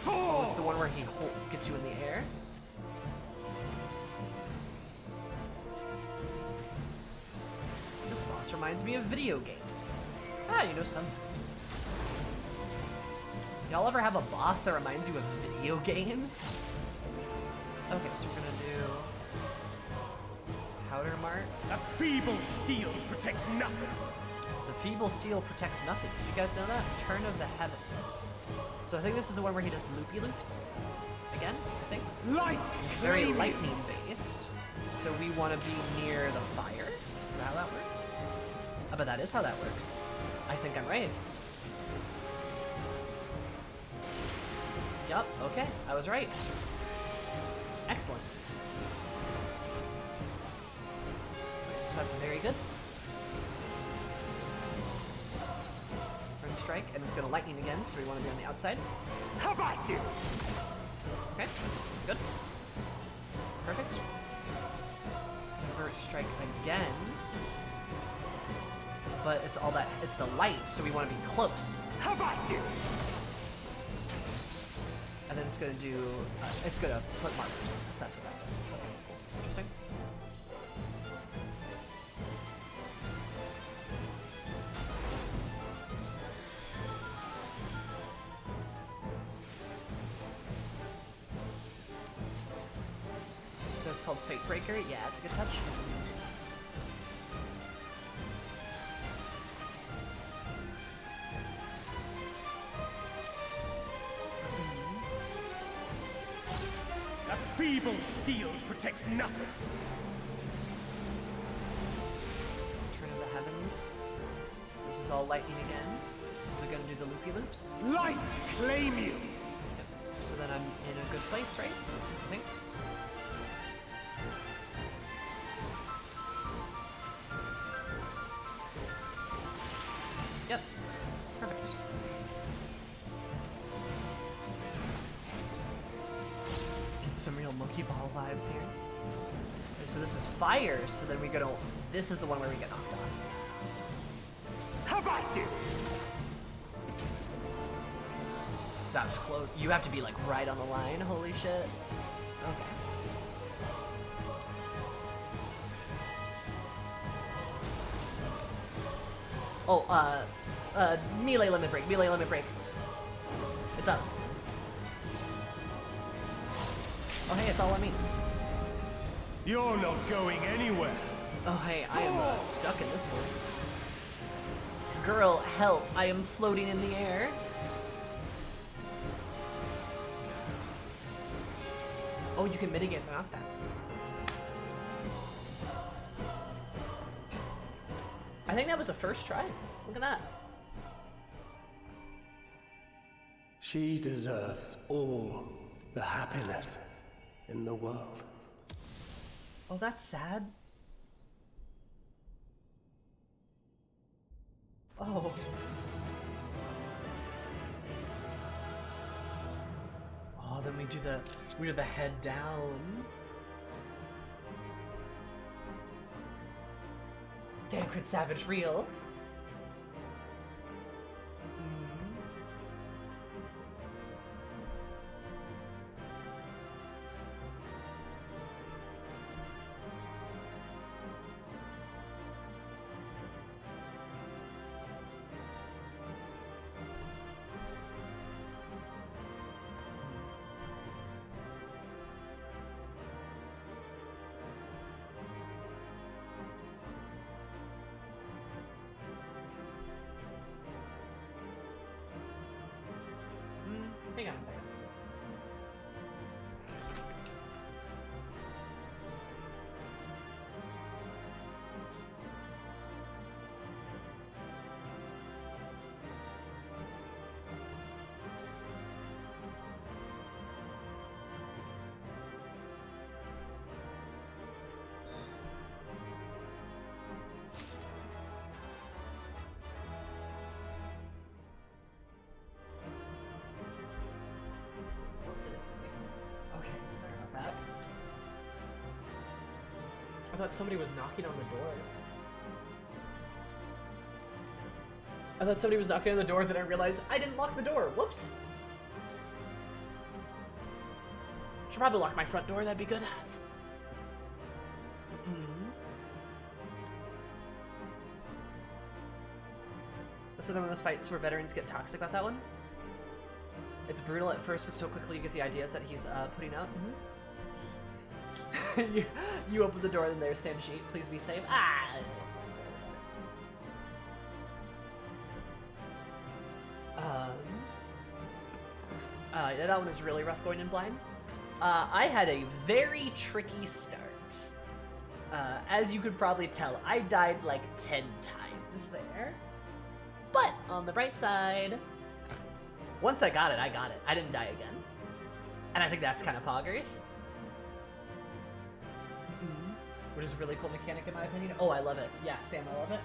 Oh, it's the one where he gets you in the air? This boss reminds me of video games. Ah, you know, sometimes. Y'all ever have a boss that reminds you of video games? Okay, so we're gonna do Powder Mark. A feeble shield protects nothing! The Feeble Seal protects nothing. Did you guys know that? Turn of the Heavens. So I think this is the one where he does loopy loops. Again, I think. Light It's very claim you! lightning based. So we want to be near the fire. Is that how that works? I bet that is how that works. I think I'm right. Yup, okay, I was right. Excellent. So that's very good. Turn strike, and it's gonna lightning again, so we want to be on the outside. How about you? Okay, good. Perfect. Convert strike again. But it's all that, it's the light, so we want to be close. How about you? And then it's gonna do, it's gonna put markers on us, that's what that does. Okay, cool. Interesting. That's called Fate Breaker. Yeah, it's a good touch. A feeble shield protects nothing! Turn of the Heavens. This is all lightning again. This is gonna do the loopy loops. Light claim you! Yep. So then I'm in a good place, right? I think. Yep. Perfect. Get some real monkey ball vibes here. Okay, so this is fire, so then we go to, this is the one where we get knocked off. How about you? That was close. You have to be like right on the line. Holy shit. Okay. Oh, melee limit break. Melee limit break. It's up. Oh, hey, it's all on me. You're not going anywhere! Oh, hey, I am stuck in this one. Girl, help. I am floating in the air. Oh, you can mitigate the knockback. I think that was a first try. Look at that. She deserves all the happiness in the world. Oh, that's sad. Oh. Oh, then we do the head down. Damn, Crit Savage real. Hang on a second. Okay, sorry about that. I thought somebody was knocking on the door. I thought somebody was knocking on the door, then I realized I didn't lock the door. Whoops. Should probably lock my front door, that'd be good. That's another one of those fights where veterans get toxic about that one. It's brutal at first, but so quickly you get the ideas that he's putting out. You open the door, and there stands Sheep. Please be safe. Ah! Yeah, that one is really rough going in blind. I had a very tricky start. As you could probably tell, I died like 10 times there. But on the bright side, once I got it, I got it. I didn't die again. And I think that's kind of poggers. Which is a really cool mechanic in my opinion. Oh, I love it. Yeah, Sam, I love it.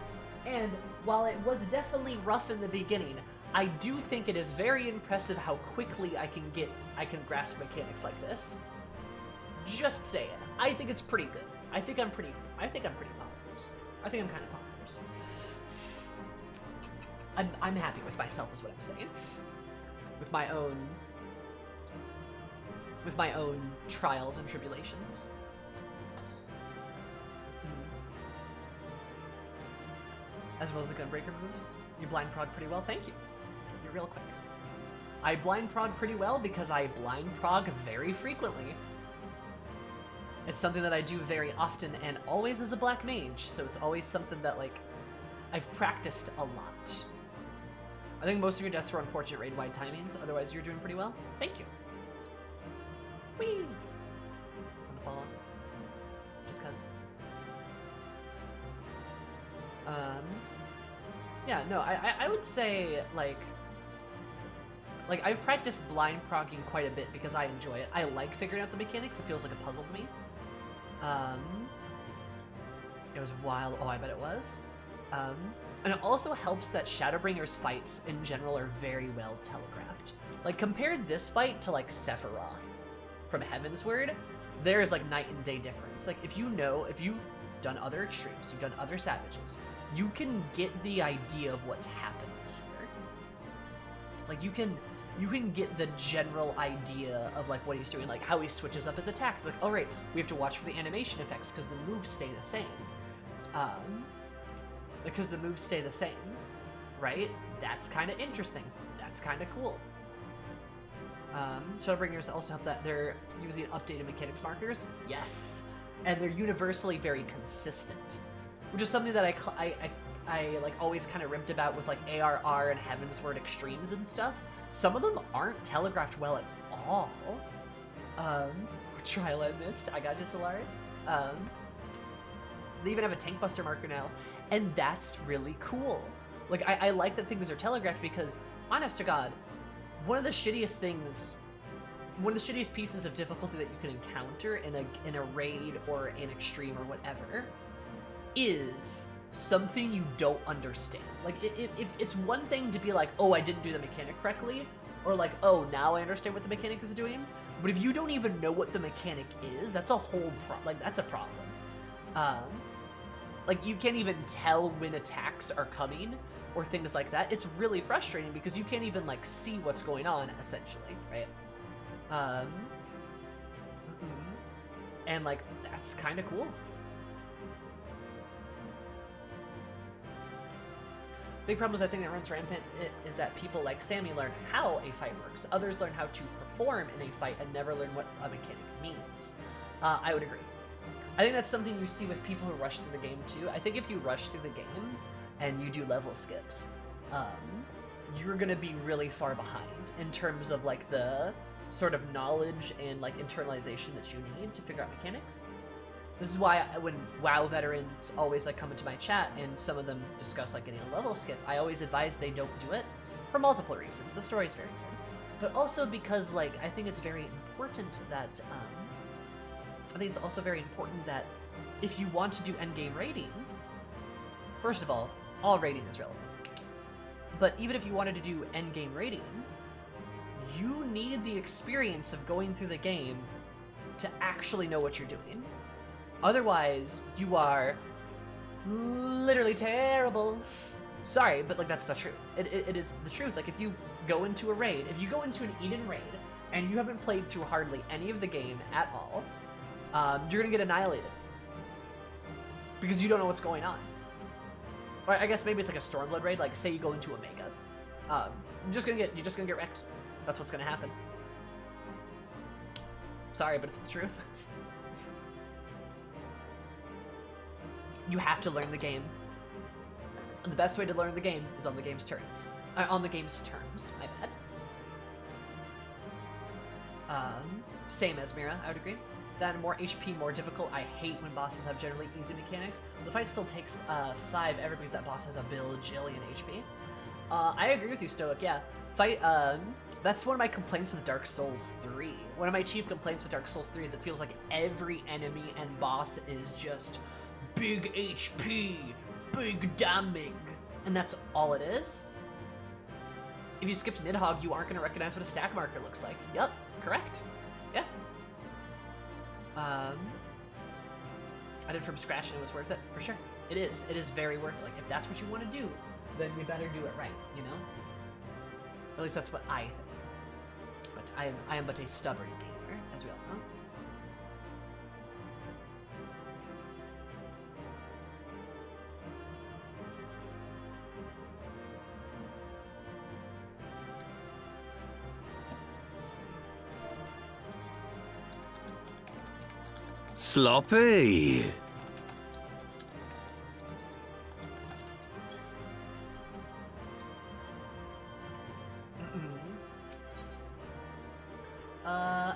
And while it was definitely rough in the beginning, I do think it is very impressive how quickly I can grasp mechanics like this. Just saying. I think it's pretty good. I think I'm pretty poggers. I think I'm kind of poggers. I'm happy with myself is what I'm saying. With my own trials and tribulations. As well as the Gunbreaker moves. You blind prod pretty well, thank you. You're real quick. I blind prod pretty well because I blind prog very frequently. It's something that I do very often and always as a black mage, so it's always something that, like, I've practiced a lot. I think most of your deaths were unfortunate raid-wide timings, otherwise you're doing pretty well. Thank you. Whee! Want to follow? Just cuz. Yeah, no, I would say, like, I've practiced blind progging quite a bit because I enjoy it. I like figuring out the mechanics. It feels like a puzzle to me. It was wild. Oh, I bet it was. And it also helps that Shadowbringer's fights in general are very well telegraphed. Like, compare this fight to, like, Sephiroth from Heavensward, there is, like, night and day difference. Like, if you've done other extremes, you've done other Savages, you can get the idea of what's happening here. Like, you can get the general idea of, like, what he's doing, like, how he switches up his attacks. Like, oh, right, we have to watch for the animation effects because the moves stay the same. Because the moves stay the same, right? That's kind of interesting. That's kind of cool. Shadowbringers also have that they're using updated mechanics markers. Yes, and they're universally very consistent, which is something that I like always kind of ripped about with like ARR and Heavensward Extremes and stuff. Some of them aren't telegraphed well at all. Trial I missed. I got you, Solaris. They even have a Tank Buster marker now, and that's really cool. Like, I like that things are telegraphed because, honest to God, one of the shittiest pieces of difficulty that you can encounter in a raid or an extreme or whatever is something you don't understand. Like, it's one thing to be like, oh, I didn't do the mechanic correctly, or like, oh, now I understand what the mechanic is doing. But if you don't even know what the mechanic is, that's a whole that's a problem. Like, you can't even tell when attacks are coming or things like that. It's really frustrating because you can't even, like, see what's going on, essentially, right? And, like, that's kind of cool. Big problem is I think that runs rampant is that people like Sammy learn how a fight works. Others learn how to perform in a fight and never learn what a mechanic means. I would agree. I think that's something you see with people who rush through the game too. I think if you rush through the game and you do level skips, you're gonna be really far behind in terms of like the sort of knowledge and like internalization that you need to figure out mechanics. This is why when WoW veterans always like come into my chat and some of them discuss like getting a level skip, I always advise they don't do it for multiple reasons. The story's very good, but also because like I think it's very important that if you want to do endgame raiding, first of all raiding is relevant. But even if you wanted to do endgame raiding, you need the experience of going through the game to actually know what you're doing. Otherwise, you are literally terrible. Sorry, but like that's the truth. It is the truth. Like if you go into a raid, if you go into an Eden raid, and you haven't played through hardly any of the game at all, you're gonna get annihilated. Because you don't know what's going on. Or I guess maybe it's like a Stormblood raid, like say you go into Omega. You're just gonna get wrecked. That's what's gonna happen. Sorry, but it's the truth. You have to learn the game. And the best way to learn the game is on the game's turns. On the game's terms, my bad. Same as Mira, I would agree. That more HP, more difficult. I hate when bosses have generally easy mechanics. The fight still takes 5 ever because that boss has a bajillion HP. I agree with you, Stoic, yeah. That's one of my complaints with Dark Souls 3. One of my chief complaints with Dark Souls 3 is it feels like every enemy and boss is just big HP, big damage, and that's all it is. If you skipped Nidhogg, you aren't going to recognize what a stack marker looks like. Yep, correct. Yeah. I did it from scratch and it was worth it, for sure. It is very worth it. Like, if that's what you want to do, then you better do it right, you know? At least that's what I think. But I am but a stubborn gamer, as we all know. Sloppy.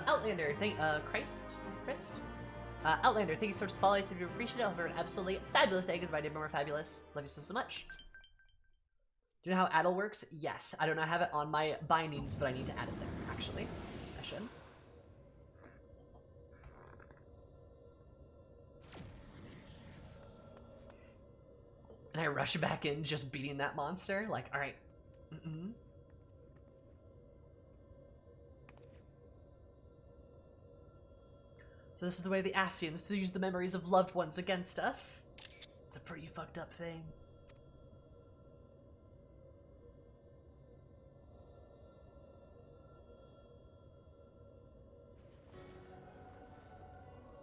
Outlander, Christ? Outlander, thank you so much for the follow. I seem to appreciate it. I'll have an absolutely fabulous day because my day more fabulous. Love you so much. Do you know how Addle works? Yes. I do not have it on my bindings, but I need to add it there, actually. I should. And I rush back in just beating that monster. Like, alright. So this is the way of the Ascians, to use the memories of loved ones against us. It's a pretty fucked up thing.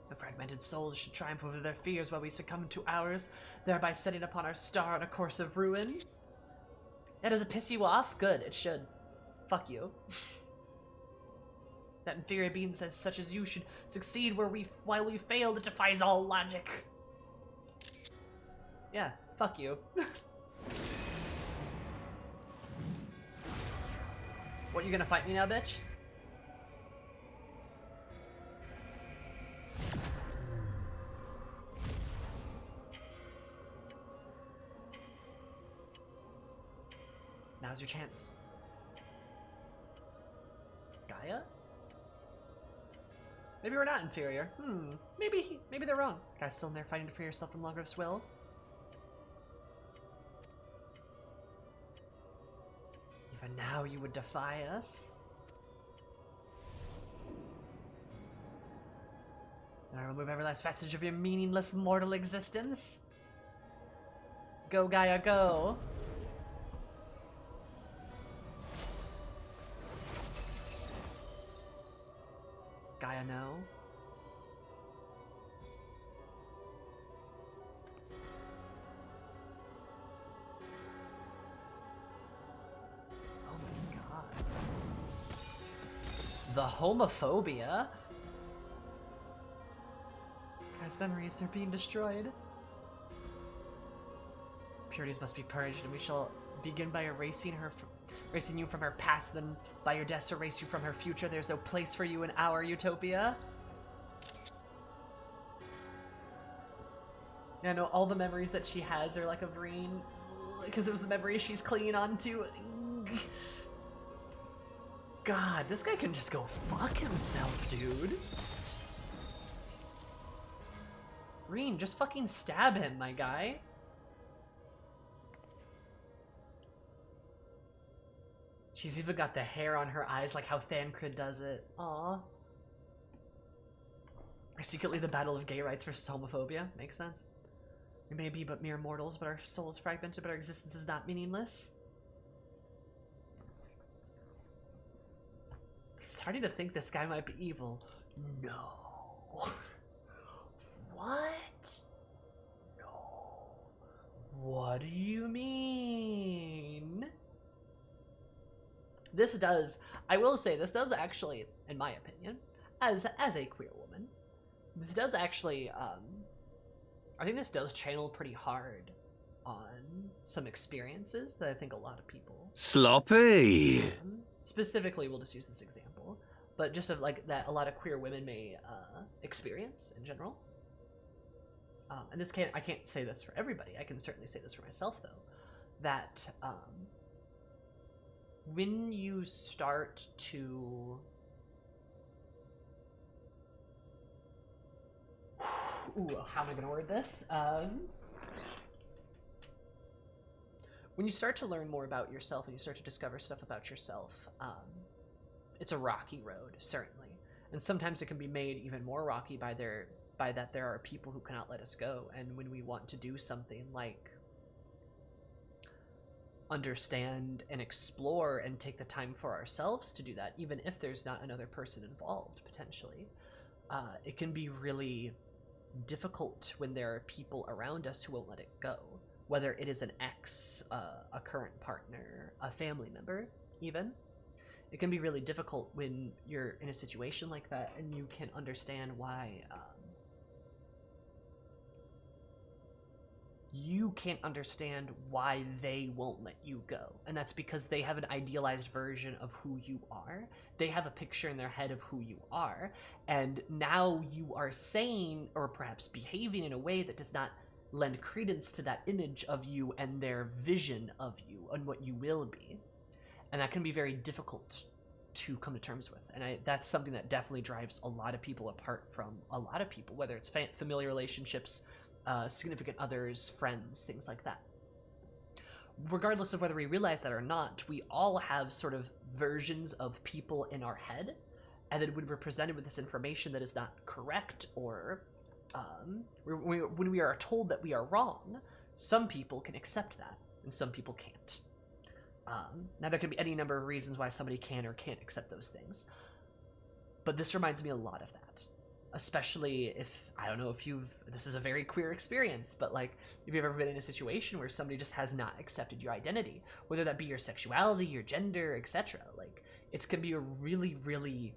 The fragmented souls should triumph over their fears while we succumb to ours, thereby setting upon our star on a course of ruin. Yeah, does it piss you off? Good, it should. Fuck you. That inferior being says such as you should succeed while we fail, it defies all logic. Yeah, fuck you. What, you gonna fight me now, bitch? Now's your chance. Gaia? Maybe we're not inferior. Maybe they're wrong. Guys still in there fighting to free yourself from Logos' will? Even now you would defy us? Then I remove every last vestige of your meaningless mortal existence? Go, Gaia, go! Gaia, no. Oh my god. The homophobia? Guys' memories, they're being destroyed. Purities must be purged, and we shall Begin by erasing erasing you from her past, then by your death erase you from her future. There's no place for you in our utopia. Yeah, no, all the memories that she has are like of Reen, because it was the memories she's clinging on to. God, this guy can just go fuck himself, dude. Reen, just fucking stab him, my guy. She's even got the hair on her eyes like how Thancred does it. Aww. Are secretly the battle of gay rights versus homophobia? Makes sense. We may be but mere mortals, but our soul is fragmented, but our existence is not meaningless. I'm starting to think this guy might be evil. No. What? No. What do you mean? This does, I will say, this does actually, in my opinion, as a queer woman, this does actually, I think this does channel pretty hard on some experiences that I think a lot of people... Sloppy! Specifically, we'll just use this example, but just of like that a lot of queer women may experience in general. And this I can't say this for everybody. I can certainly say this for myself, though, that when you start to... Ooh, how am I going to word this? When you start to learn more about yourself and you start to discover stuff about yourself, it's a rocky road, certainly. And sometimes it can be made even more rocky by that there are people who cannot let us go. And when we want to do something like understand and explore and take the time for ourselves to do that, even if there's not another person involved, potentially, it can be really difficult when there are people around us who won't let it go. Whether it is an ex, a current partner, a family member, even. It can be really difficult when you're in a situation like that and you can understand why you can't understand why they won't let you go. And that's because they have an idealized version of who you are. They have a picture in their head of who you are. And now you are saying, or perhaps behaving in a way that does not lend credence to that image of you and their vision of you and what you will be. And that can be very difficult to come to terms with. And that's something that definitely drives a lot of people apart from a lot of people, whether it's familiar relationships, significant others, friends, things like that. Regardless of whether we realize that or not, we all have sort of versions of people in our head, and then when we're presented with this information that is not correct, or when we are told that we are wrong, some people can accept that, and some people can't. Now, there can be any number of reasons why somebody can or can't accept those things, but this reminds me a lot of that. Especially if, I don't know if this is a very queer experience, but like, if you've ever been in a situation where somebody just has not accepted your identity, whether that be your sexuality, your gender, etc. Like, it's gonna be a really, really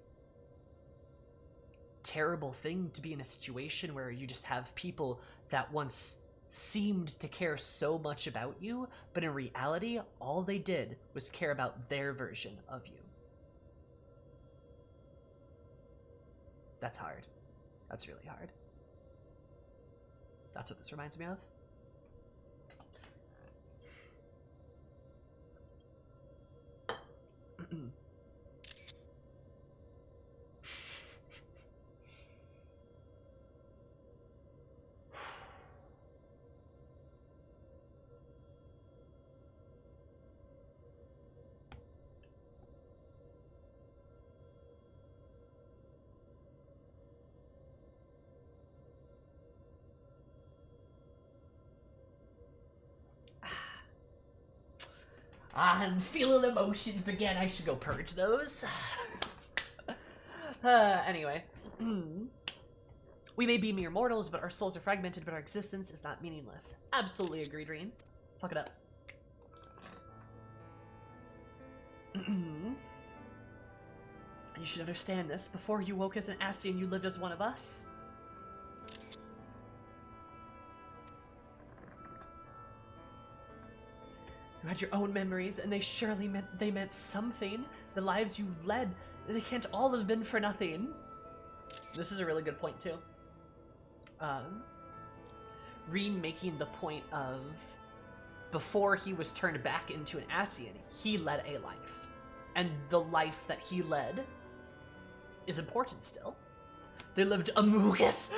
terrible thing to be in a situation where you just have people that once seemed to care so much about you, but in reality, all they did was care about their version of you. That's hard. That's really hard. That's what this reminds me of. I'm feeling emotions again. I should go purge those. Anyway. We may be mere mortals, but our souls are fragmented, but our existence is not meaningless. Absolutely agreed, Reen. Fuck it up. You should understand this. Before you woke as an Ascian, you lived as one of us. You had your own memories, and they surely meant something. The lives you led, they can't all have been for nothing. This is a really good point, too. Reen making the point of, before he was turned back into an Ascian, he led a life. And the life that he led is important still. They lived Amogus!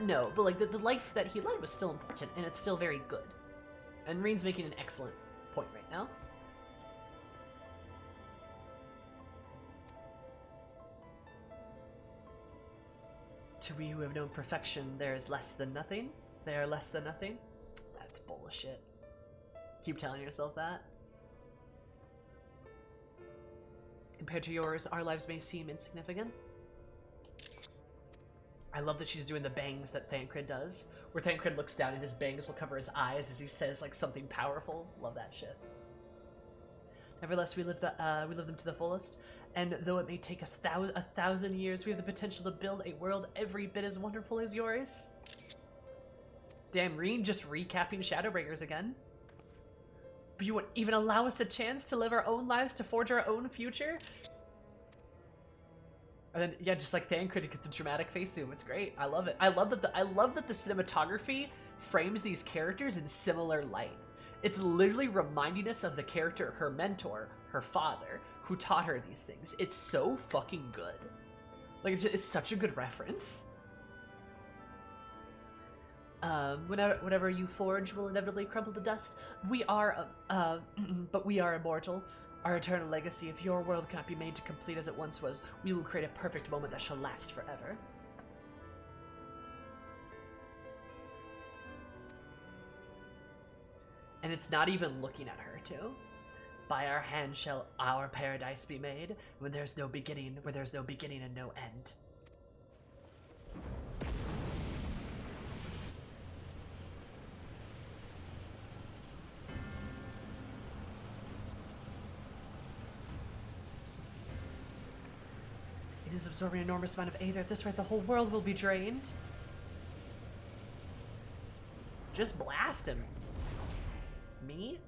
No, but like the life that he led was still important, and it's still very good. And Reen's making an excellent point right now. To we who have known perfection, there is less than nothing. They are less than nothing. That's bullshit. Keep telling yourself that. Compared to yours, our lives may seem insignificant. I love that she's doing the bangs that Thancred does, where Thancred looks down and his bangs will cover his eyes as he says like something powerful. Love that shit. Nevertheless, we live them to the fullest, and though it may take us a thousand years, we have the potential to build a world every bit as wonderful as yours. Damn, Reen just recapping Shadowbringers again. But you won't even allow us a chance to live our own lives, to forge our own future? And then, yeah, just like Thancred gets the dramatic face zoom. It's great. I love it. I love that the cinematography frames these characters in similar light. It's literally reminding us of the character, her mentor, her father, who taught her these things. It's so fucking good. Like, it's such a good reference. Whatever you forge will inevitably crumble to dust. We are, but we are immortal. Our eternal legacy, if your world cannot be made to complete as it once was, we will create a perfect moment that shall last forever. And it's not even looking at her, too. By our hand shall our paradise be made, when there's no beginning, where there's no beginning and no end. It is absorbing an enormous amount of aether. At this rate, the whole world will be drained. Just blast him. Me?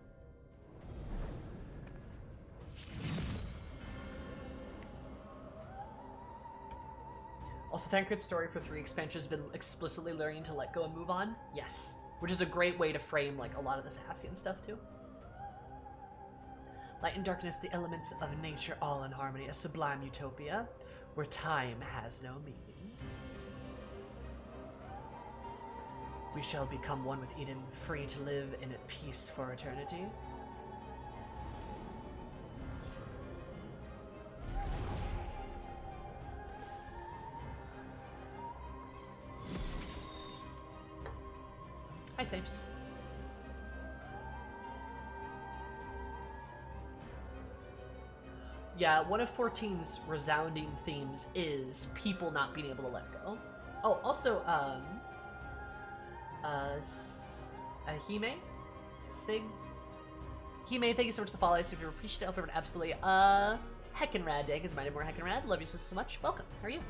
Also, Thancred's story for 3 expansions has been explicitly learning to let go and move on. Yes. Which is a great way to frame, like, a lot of this Ascian stuff, too. Light and darkness, the elements of nature, all in harmony. A sublime utopia, where time has no meaning. We shall become one with Eden, free to live in peace for eternity. Hi, Sapes. Yeah, one of 14's resounding themes is people not being able to let go. Oh, also, Hime? Sig? Hime, thank you so much for the follow. I super appreciate it. I hope everyone absolutely, heckin' rad day, because my name more heckin' rad. Love you so much. Welcome. How are you?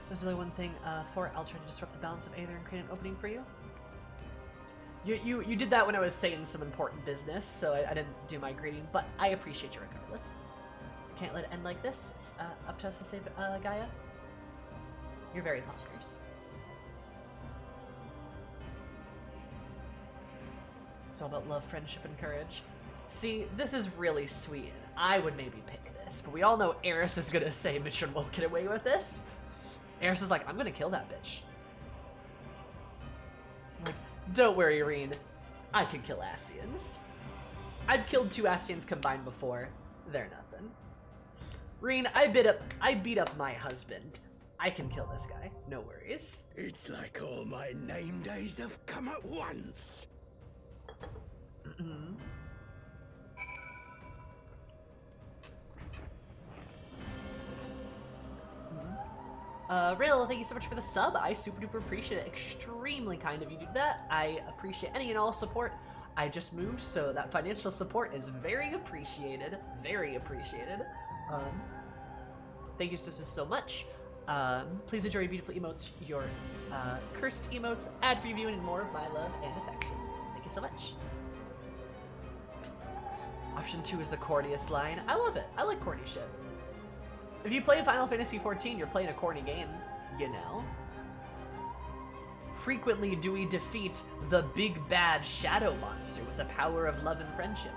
There's only one thing, for it. I'll try to disrupt the balance of Aether and create an opening for you. You did that when I was saying some important business, so I didn't do my greeting, but I appreciate you regardless. Can't let it end like this. It's up to us to save Gaia. You're very bonkers. It's all about love, friendship, and courage. See, this is really sweet. I would maybe pick this, but we all know Eris is gonna say Mission won't get away with this. Eris is like, I'm gonna kill that bitch. Like, don't worry, Reen. I can kill Ascians. I've killed 2 Ascians combined before. They're nothing. Reen, I beat up my husband. I can kill this guy. No worries. It's like all my name days have come at once. Rill, thank you so much for the sub. I super duper appreciate it. Extremely kind of you to do that. I appreciate any and all support. I just moved, so that financial support is very appreciated. Very appreciated. Thank you so much. Please enjoy your beautiful emotes, your cursed emotes, ad-free viewing, and more of my love and affection. Thank you so much. Option 2 is the corniest line. I love it. I like corny shit. If you play Final Fantasy XIV, you're playing a corny game, you know? Frequently do we defeat the big bad shadow monster with the power of love and friendship.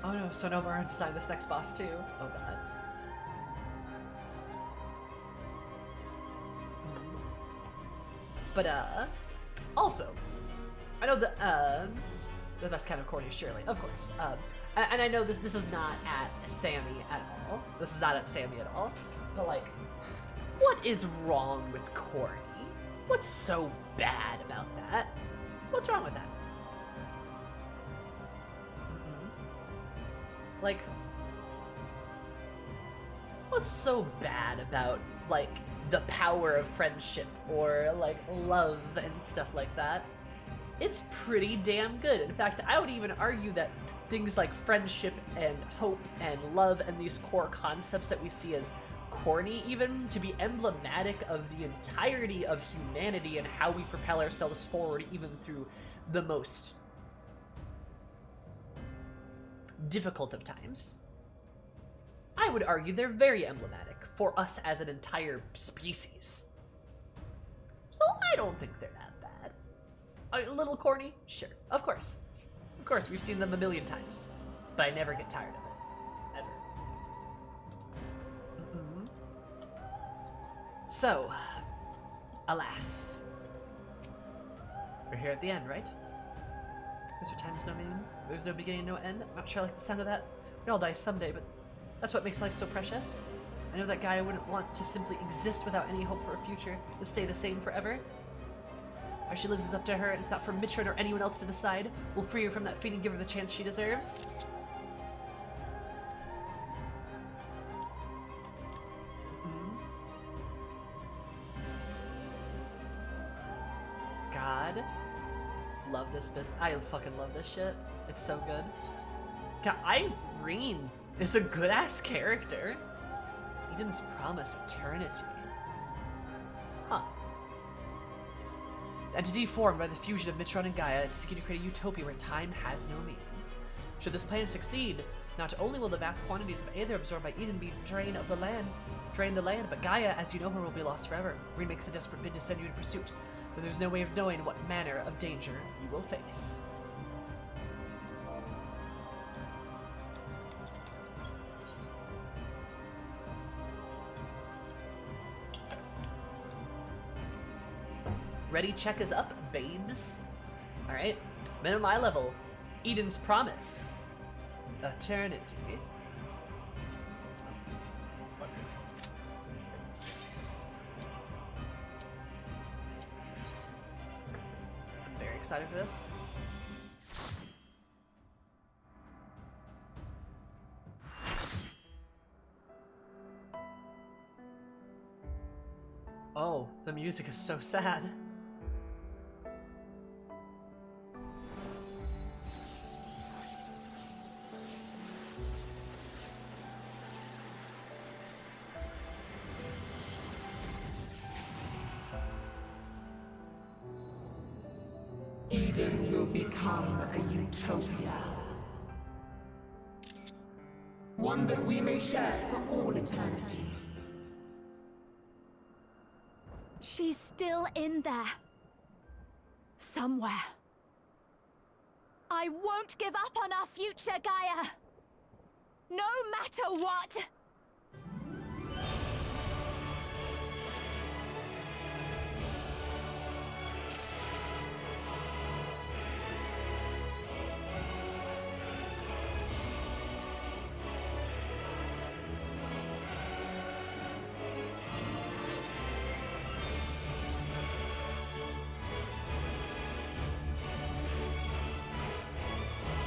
Oh no, Sonomura designed this next boss too. Oh god. But also, I know the best kind of corny, surely, of course. And I know this is not at Sammy at all. This is not at Sammy at all. But like, what is wrong with corny? What's so bad about that? What's wrong with that? Like, what's so bad about, like, the power of friendship or, like, love and stuff like that? It's pretty damn good. In fact, I would even argue that things like friendship and hope and love and these core concepts that we see as corny even, to be emblematic of the entirety of humanity and how we propel ourselves forward even through the most difficult of times. I would argue they're very emblematic for us as an entire species. So I don't think they're that bad. A little corny? Sure. Of course. Of course, we've seen them a million times. But I never get tired of it. Ever. So, alas. We're here at the end, right? There's where time has no meaning. There's no beginning, no end. I'm not sure I like the sound of that. We all die someday, but that's what makes life so precious. I know that Gaia wouldn't want to simply exist without any hope for a future, to stay the same forever. How she lives is up to her, and it's not for Mitron or anyone else to decide. We'll free her from that fate and give her the chance she deserves. God. Love this business. I fucking love this shit. It's so good. God, Irene is a good-ass character. Eden's promise eternity. Huh. The entity formed by the fusion of Mitron and Gaia is seeking to create a utopia where time has no meaning. Should this plan succeed, not only will the vast quantities of Aether absorbed by Eden be drain the land, but Gaia, as you know her, will be lost forever. Irene makes a desperate bid to send you in pursuit, but there's no way of knowing what manner of danger you will face. Ready check is up, babes. Alright. Minimum eye level. Eden's promise. Eternity. Let's go. I'm very excited for this. Oh, the music is so sad. Eden will become a utopia. One that we may share for all eternity. She's still in there. Somewhere. I won't give up on our future, Gaia. No matter what!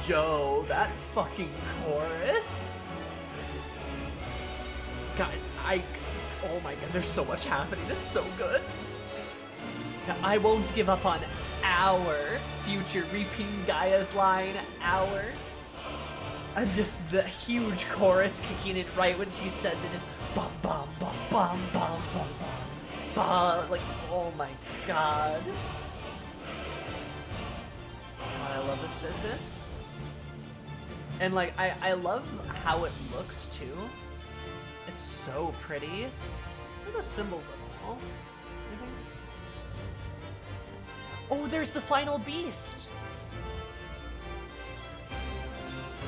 Yo, that fucking chorus. God, oh my god, there's so much happening. It's so good. God, I won't give up on our future. Repeating Gaia's line, our. And just the huge chorus kicking in right when she says it, just bum bum bum bum bum bum bum like, oh my god. God, I love this business. And like, I love how it looks too. It's so pretty. Look at the symbols of them all. Oh, there's the final beast.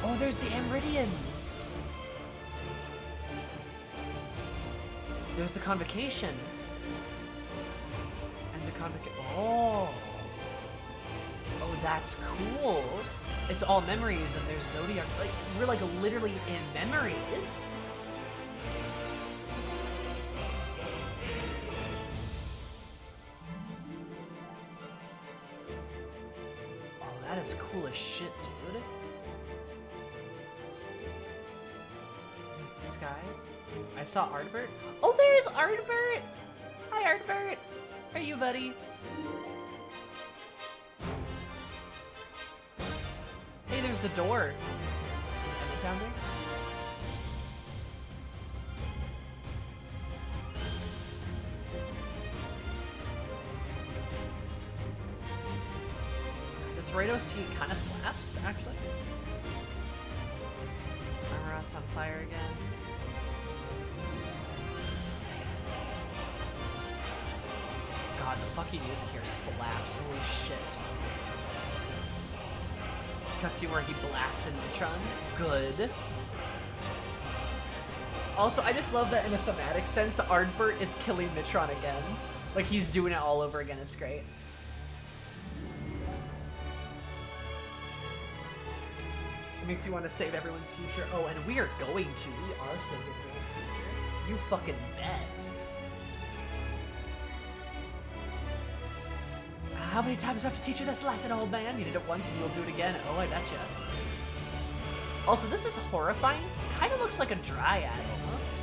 Oh, there's the Amridians. There's the Convocation. And the Oh. Oh, that's cool. It's all memories and there's Zodiac. Like, we're like literally in memories. Oh, that is cool as shit, dude. There's the sky. I saw Ardbert. Oh, there's Ardbert! Hi, Ardbert. How are you, buddy? Hey, there's the door. Is Emmett down there? This Rados tea kind of slaps, actually. Armorot's on fire again. God, the fucking music here slaps. Holy shit. Cutscene where he blasted Mitron. Good. Also, I just love that in a thematic sense, Ardbert is killing Mitron again. Like, he's doing it all over again. It's great. It makes you want to save everyone's future. Oh, and we are going to. We are saving everyone's future. You fucking bet. How many times do I have to teach you this lesson, old man? You did it once and you'll do it again. Oh, I betcha. Also, this is horrifying. Kind of looks like a dryad, almost.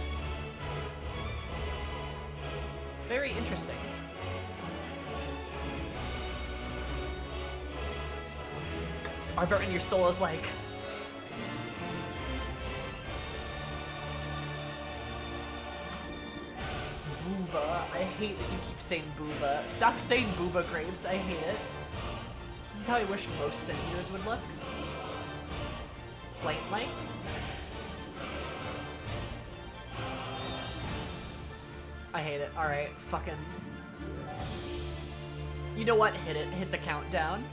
Very interesting. Ardbert, and your soul is like... Booba. I hate that you keep saying booba. Stop saying booba, Graves. I hate it. This is how I wish most senators would look. Plate-like. I hate it. Alright, fucking... You know what? Hit it. Hit the countdown.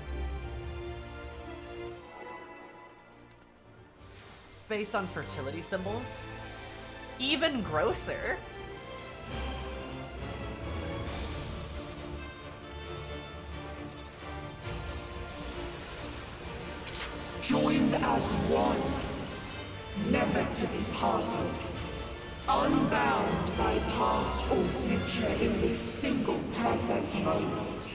Based on fertility symbols. Even grosser. Joined as one, never to be parted, unbound by past or future in this single perfect moment.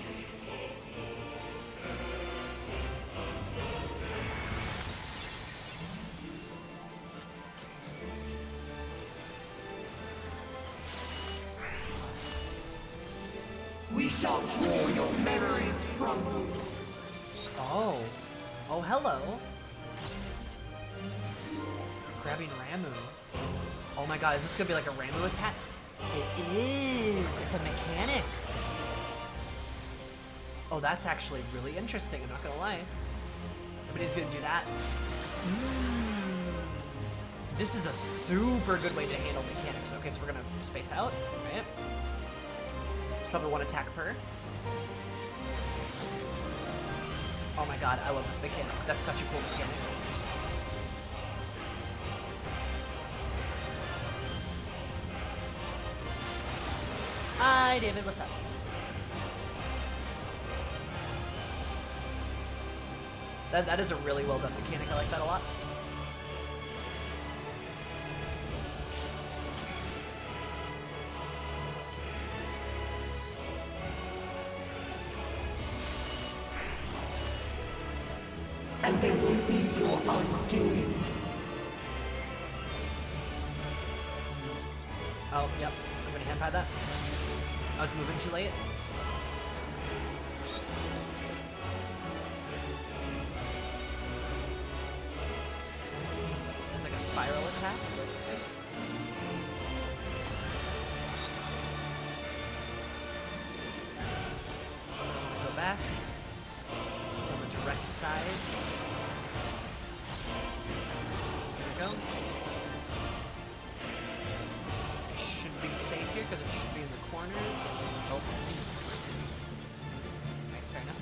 We shall draw your memories from you. Oh. Oh, hello. Grabbing Ramu. Oh my god, is this gonna be like a Ramu attack? It is! It's a mechanic! Oh, that's actually really interesting, I'm not gonna lie. Everybody's gonna do that. This is a super good way to handle mechanics. Okay, so we're gonna space out, right? Probably one attack per. Oh my god, I love this mechanic. That's such a cool mechanic. Hi, David, what's up? That is a really well done mechanic. I like that a lot. And they will be your undoing. Oh, yep. I'm gonna handpad that. I was moving too late. There's like a spiral attack. here because it should be in the corners. Oh. Alright, fair enough.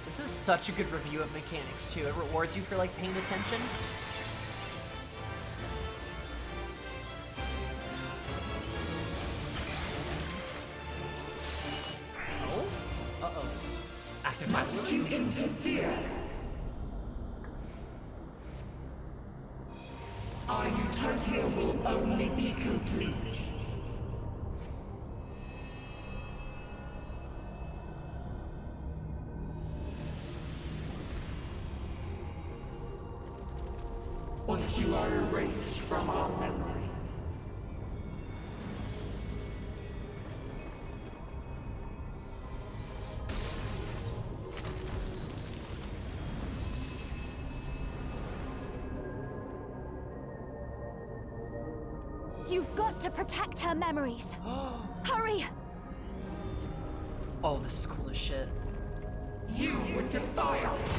This is such a good review of mechanics too. It rewards you for like paying attention. Oh? Uh-oh. Active time. Must you interfere? Our utopia will only be complete. Once you are erased from our memory. You've got to protect her memories. Hurry! Oh, this is cool as shit. You would defy us.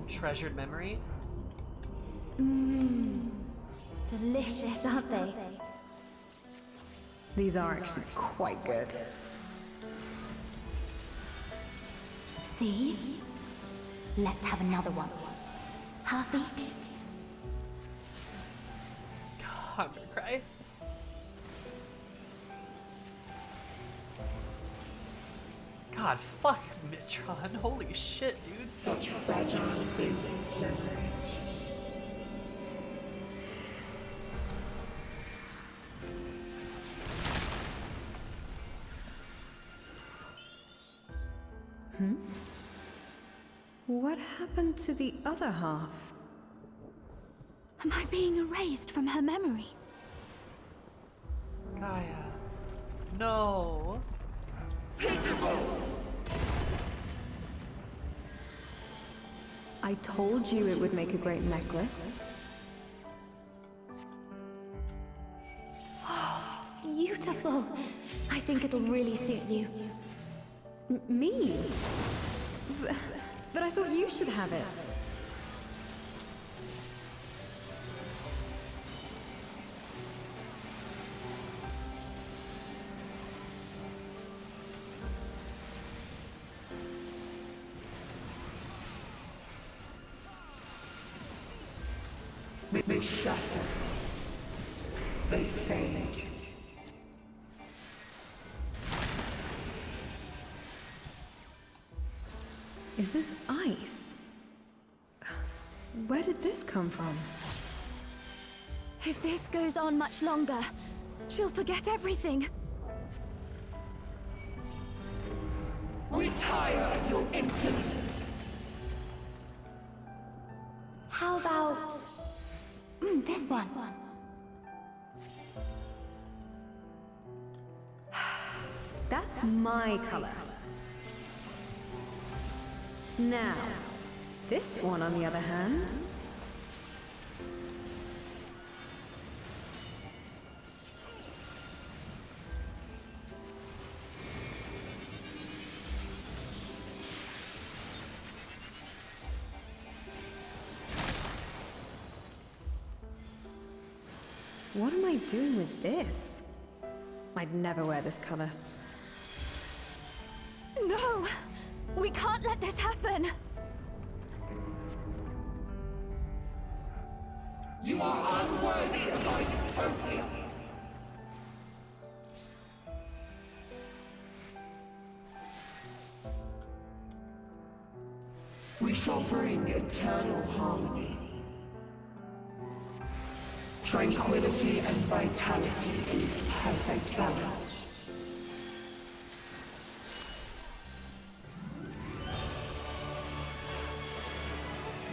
Treasured memory? Delicious, aren't they? These are actually quite good. See? Let's have another one. Half each. I'm gonna cry. God, fuck Mitron. Holy shit, dude. Such fragile things, memories. What happened to the other half? Am I being erased from her memory? Gaia. No. I told you it would make a great necklace. Beautiful. I think it'll really suit you. Me? But I thought you should have it. They shatter. They fade. Is this ice? Where did this come from? If this goes on much longer, she'll forget everything. We tire of your insolence. How about... this one. That's my color. Now, this one on the other hand. What am I doing with this? I'd never wear this color. No! We can't let this happen! You are unworthy of our utopia. We shall bring eternal harmony. Tranquility and vitality in perfect balance.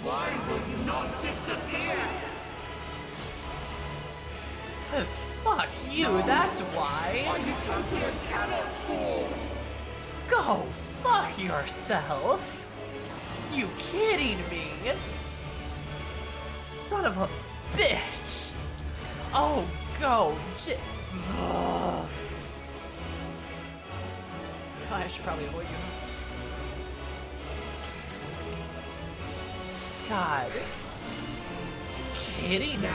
Why will you not disappear? Cause fuck you, that's why. Our utopia cannot fall. Go fuck yourself. You kidding me? Son of a bitch. Oh, go. Ugh. I should probably avoid you. God. Kidding me?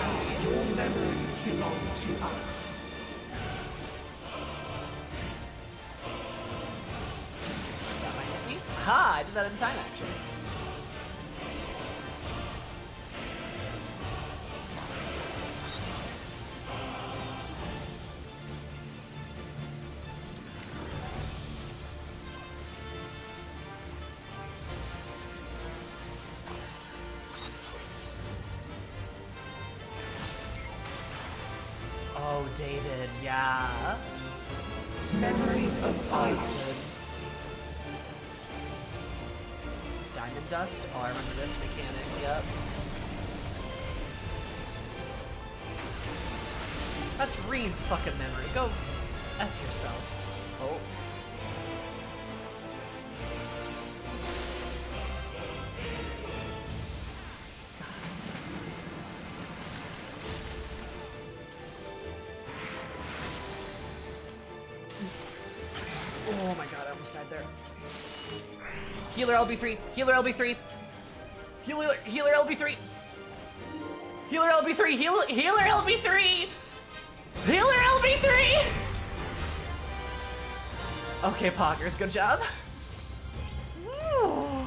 Your memories belong to us. That might hit me. Ha! I did that in time, actually. Oh, David, yeah. Memories of ice. Good. Diamond dust? Oh, I remember this mechanic, yep. That's Reen's fucking memory. Go F yourself. Oh. Oh my god, I almost died there. Healer LB3, healer LB3. Healer LB3. Healer LB3, healer LB3. Healer LB3. Okay, Poggers, good job. Woo.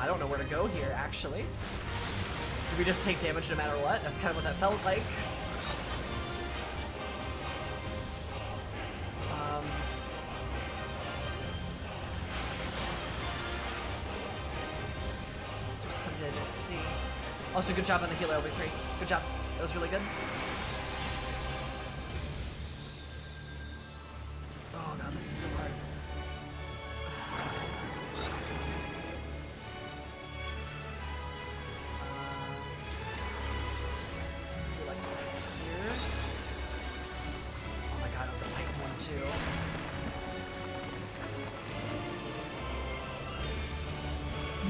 I don't know where to go here, actually. Do we just take damage no matter what? That's kind of what that felt like. There's something I didn't see. Also, good job on the healer LB3. Good job. That was really good. Oh god, this is so hard.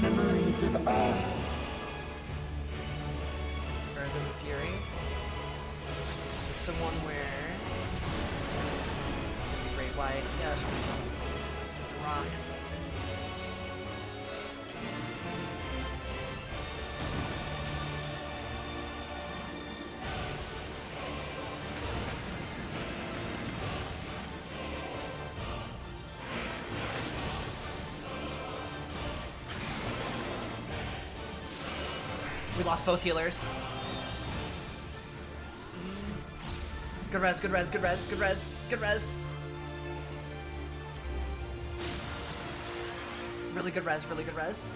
Memories of air. Burden Fury. Is this the one where it's gonna be Great White? Yeah. With rocks. We lost both healers. Good res, good res, good res, good res, good res. Really good res, really good res.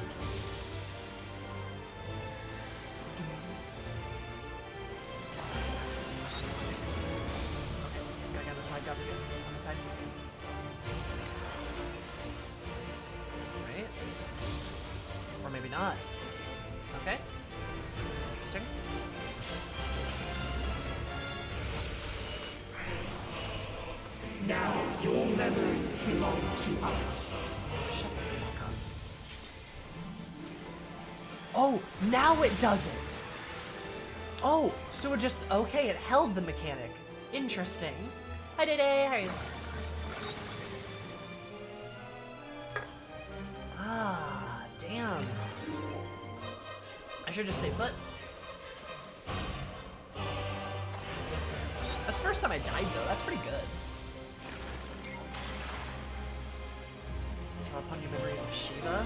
Gotta get on the side, gotta get on the side. Right? Or maybe not. Okay. Interesting. Now your memories belong to us. Shut the fuck up. Oh, now it doesn't. Oh, so it just, okay, it held the mechanic. Interesting. Hi, Day-Day, how are you? Ah, damn. I should just stay put. That's the first time I died, though. That's pretty good. Draw upon your memories of Shiva.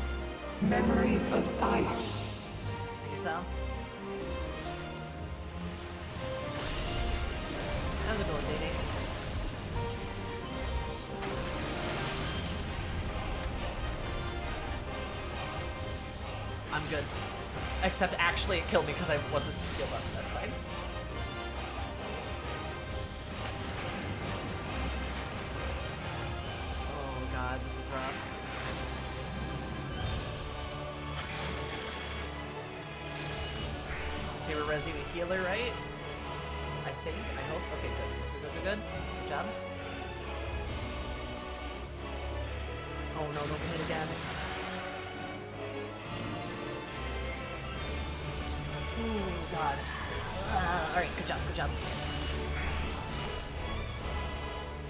Memories of ice. Thank you, Sal. How's it going, Day-Day? I'm good. Except actually it killed me because I wasn't healed up. That's fine. Oh god, this is rough. Okay, we're resing the healer, right? I think, I hope. Okay, good. Good, good, good, good. Good job. Oh no, don't get hit again. Oh god. Alright, good job, good job.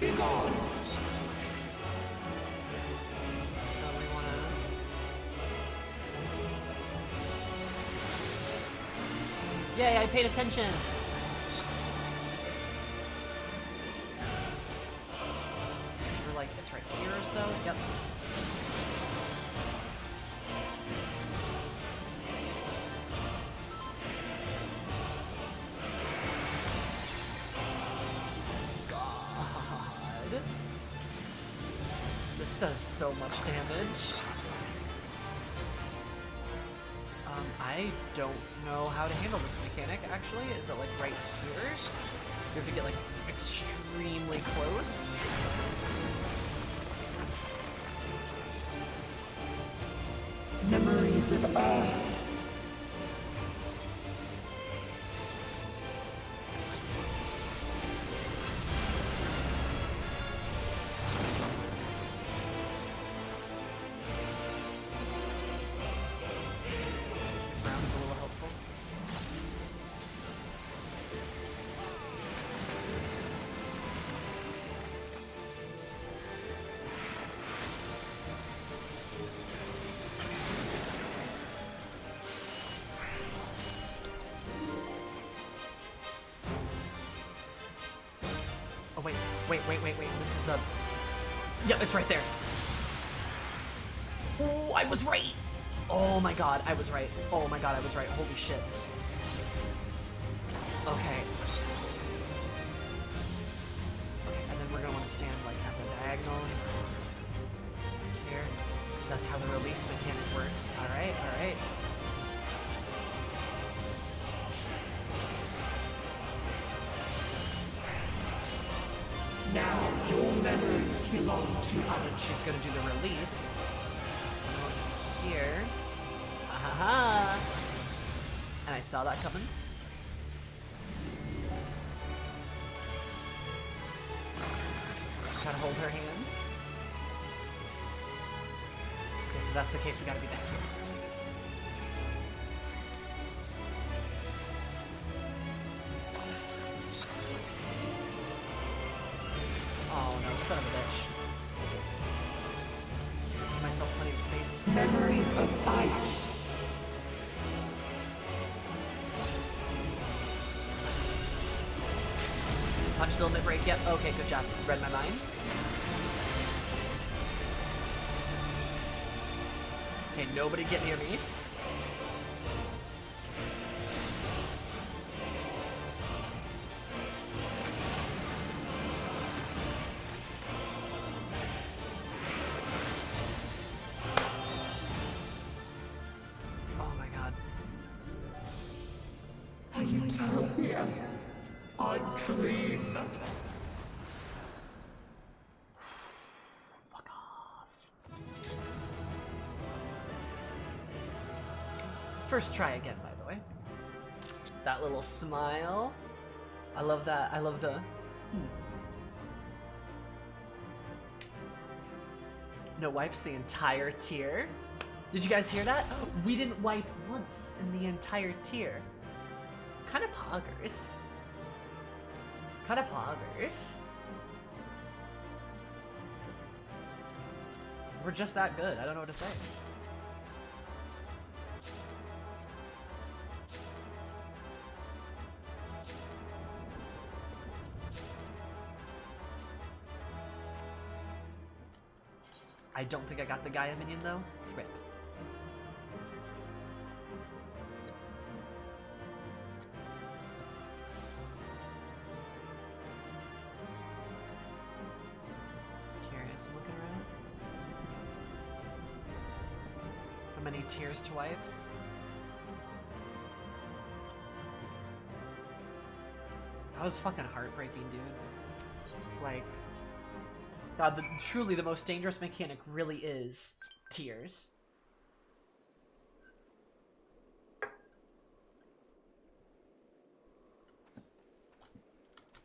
Begone. So we wanna... Yay, I paid attention! So we're like, it's right here or so? Yep. God. This does so much damage. I don't know how to handle this mechanic, actually. Is it like right here? You have to get like extremely close. Memories of Earth. The ground is a little helpful. Oh, wait. This is the... Yep, it's right there. Oh, I was right. Oh my god, I was right. Oh my god, I was right. Holy shit. Okay. And then we're gonna want to stand like at the diagonal here, because that's how the release mechanic works. Alright, alright. Now your memories belong to us. She's gonna do the release. Here. Ha. And I saw that coming. Gotta hold her hands. Okay, so that's the case, we gotta be back here. Oh no, son of a bitch. Give myself plenty of space. Memories of ice. Punch the limit break, yep. Okay, good job. Read my mind. Okay, nobody get near me. Oh my god. A utopia. A dream. Fuck off. First try again, by the way. That little smile. I love that. I love the... No wipes the entire tier. Did you guys hear that? We didn't wipe once in the entire tier. Kind of poggers. Kind of poggers. We're just that good. I don't know what to say. I don't think I got the Gaia minion though. Rip. Just curious, I'm looking around. How many tiers to wipe? That was fucking heartbreaking, dude. Like, God, truly the most dangerous mechanic really is tiers.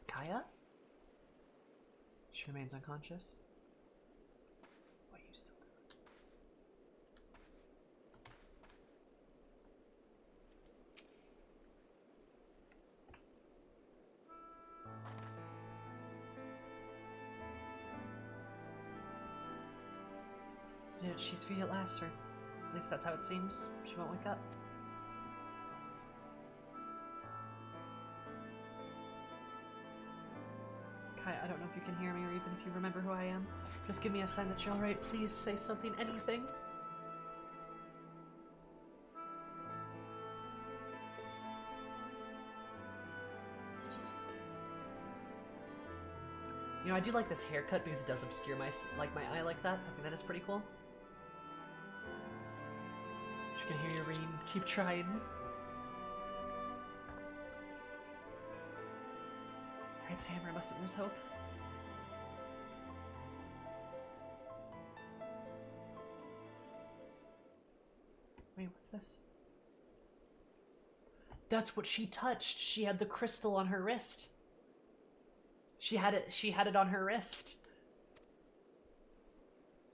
Kaya? She remains unconscious. What are you still doing? She's free at last, or at least that's how it seems. She won't wake up. Kai, I don't know if you can hear me or even if you remember who I am. Just give me a sign that you're alright. Please say something, anything. You know, I do like this haircut because it does obscure my eye like that. I think that is pretty cool. She can hear your ring. Keep trying. Alright, Sam, I mustn't lose hope. Wait, what's this? That's what she touched. She had the crystal on her wrist. She had it on her wrist.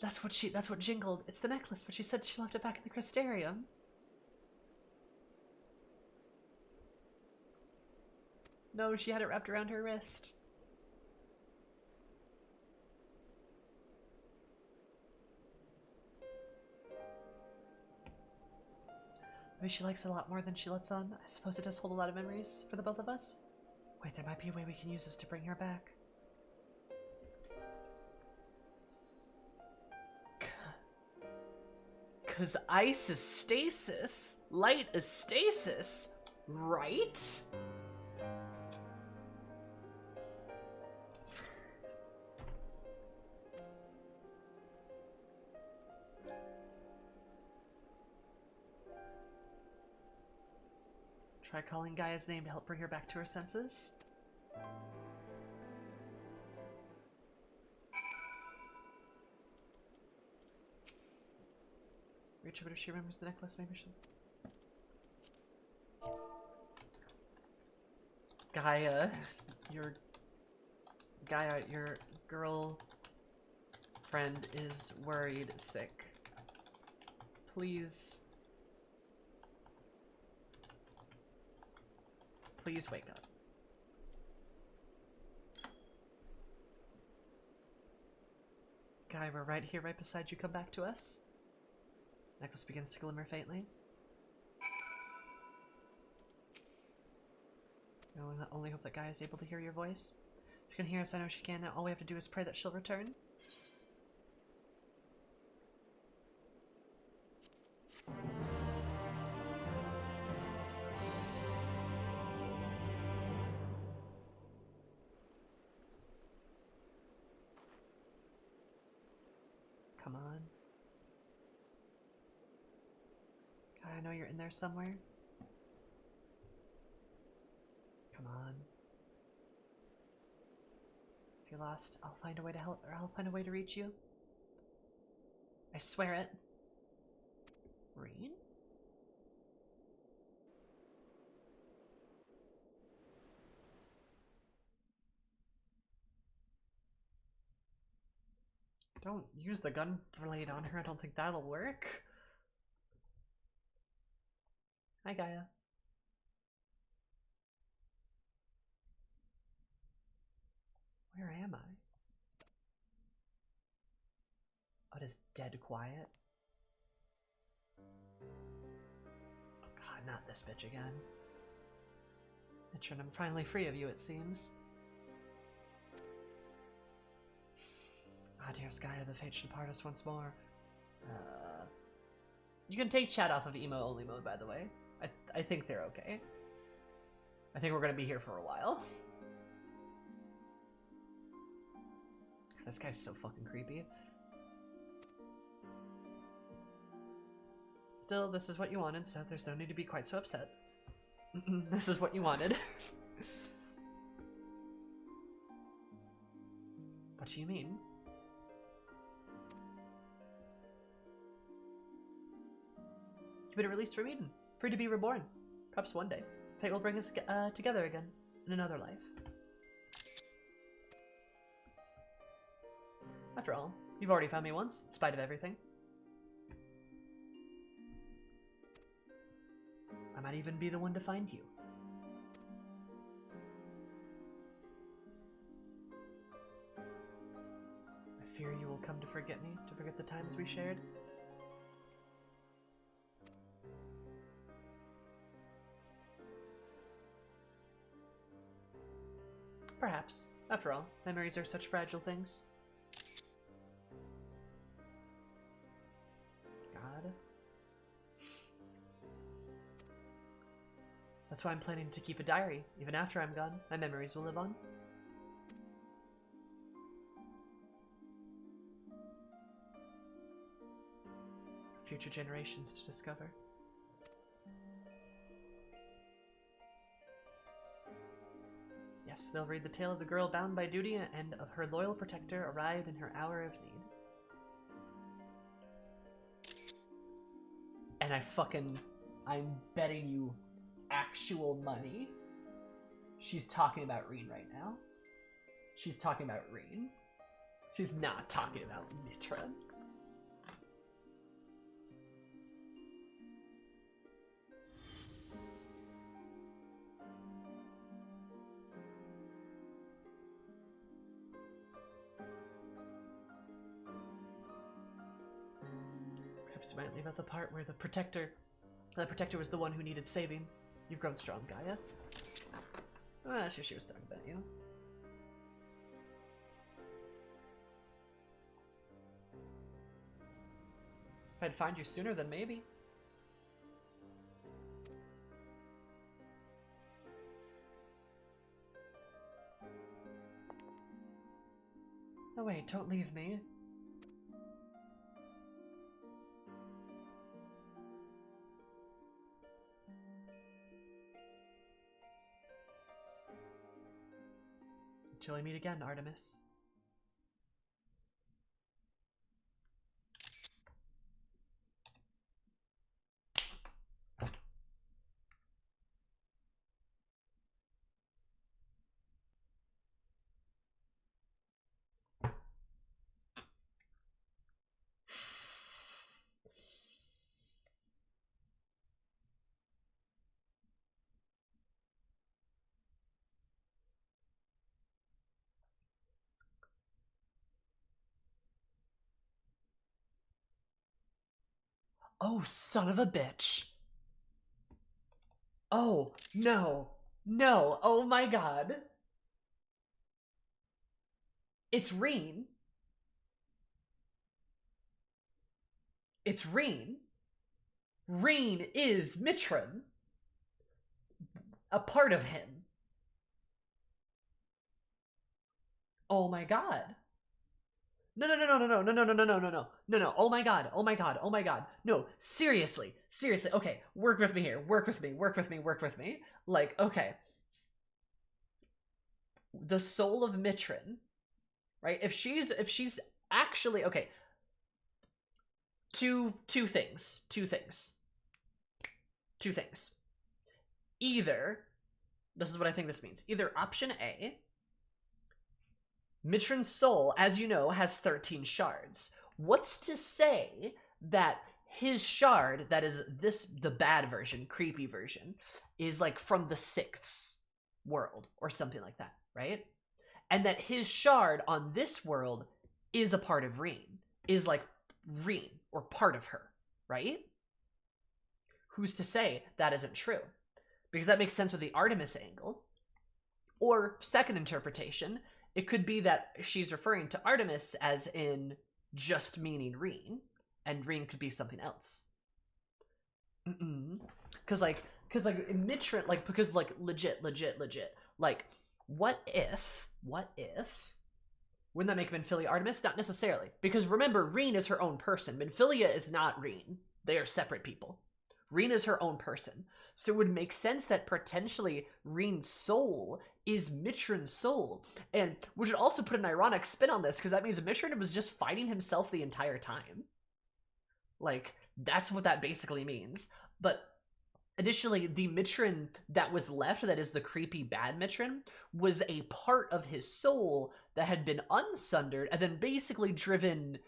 That's what jingled. It's the necklace, but she said she left it back in the crystarium. No, she had it wrapped around her wrist. Maybe she likes it a lot more than she lets on. I suppose it does hold a lot of memories for the both of us. Wait, there might be a way we can use this to bring her back. 'Cause ice is stasis, light is stasis, right? Try calling Gaia's name to help bring her back to her senses. Reach over if she remembers the necklace, maybe she'll... Gaia, your girl friend is worried sick. Please wake up. Guy, we're right here, right beside you. Come back to us. Necklace begins to glimmer faintly. I only hope that Gaia is able to hear your voice. She can hear us, I know she can. Now all we have to do is pray that she'll return. Come on. God, I know you're in there somewhere. Come on. If you're lost, I'll find a way to help, or I'll find a way to reach you. I swear it. Reen? Don't use the gun blade on her. I don't think that'll work. Hi, Gaia. Where am I? Oh, it is dead quiet. Oh god, not this bitch again. Mitron, I'm finally free of you, it seems. Ah, dear Gaia, the fate should part us once more. You can take chat off of emo only mode, by the way. I think they're okay. I think we're gonna be here for a while. This guy's so fucking creepy. Still, this is what you wanted, so there's no need to be quite so upset. This is what you wanted. What do you mean? You've been released from Eden, free to be reborn. Perhaps one day, fate will bring us together again in another life. After all, you've already found me once, in spite of everything. I might even be the one to find you. I fear you will come to forget me, to forget the times we shared. After all, memories are such fragile things. God. That's why I'm planning to keep a diary. Even after I'm gone, my memories will live on. Future generations to discover. Yes, they'll read the tale of the girl bound by duty and of her loyal protector arrived in her hour of need. And I'm betting you actual money. She's talking about Reen right now. She's talking about Reen. She's not talking about Mitra. Perhaps we might leave out the part where the protector was the one who needed saving. You've grown strong, Gaia. Ah, she was talking about you. If I'd find you sooner, then maybe. Oh wait, don't leave me. Until we meet again, Artemis. Oh, son of a bitch. Oh, no. No. Oh my god. It's Reen. It's Reen. Reen is Mitron. A part of him. Oh my god. No. No. Oh my god. No, seriously. Okay, work with me here. Work with me. Like, okay. The soul of Mitron, right? If she's actually, okay. Two things. Either, this is what I think this means. Either option A, Mitron's soul, as you know, has 13 shards. What's to say that his shard, that is the bad version, creepy version, is like from the 6th world or something like that, right? And that his shard on this world is a part of Reen, is like Reen or part of her, right? Who's to say that isn't true? Because that makes sense with the Artemis angle. Or second interpretation, it could be that she's referring to Artemis as in just meaning Reen, and Reen could be something else. Because Mitron, like, because like legit, like, what if, wouldn't that make Minfilia Artemis? Not necessarily, because remember, Reen is her own person. Minfilia is not Reen. They are separate people. Reen is her own person. So it would make sense that potentially Reen's soul is Mitron's soul. And we should also put an ironic spin on this, because that means Mitron was just fighting himself the entire time. Like, that's what that basically means. But additionally, the Mitron that was left, that is the creepy bad Mitron, was a part of his soul that had been unsundered and then basically driven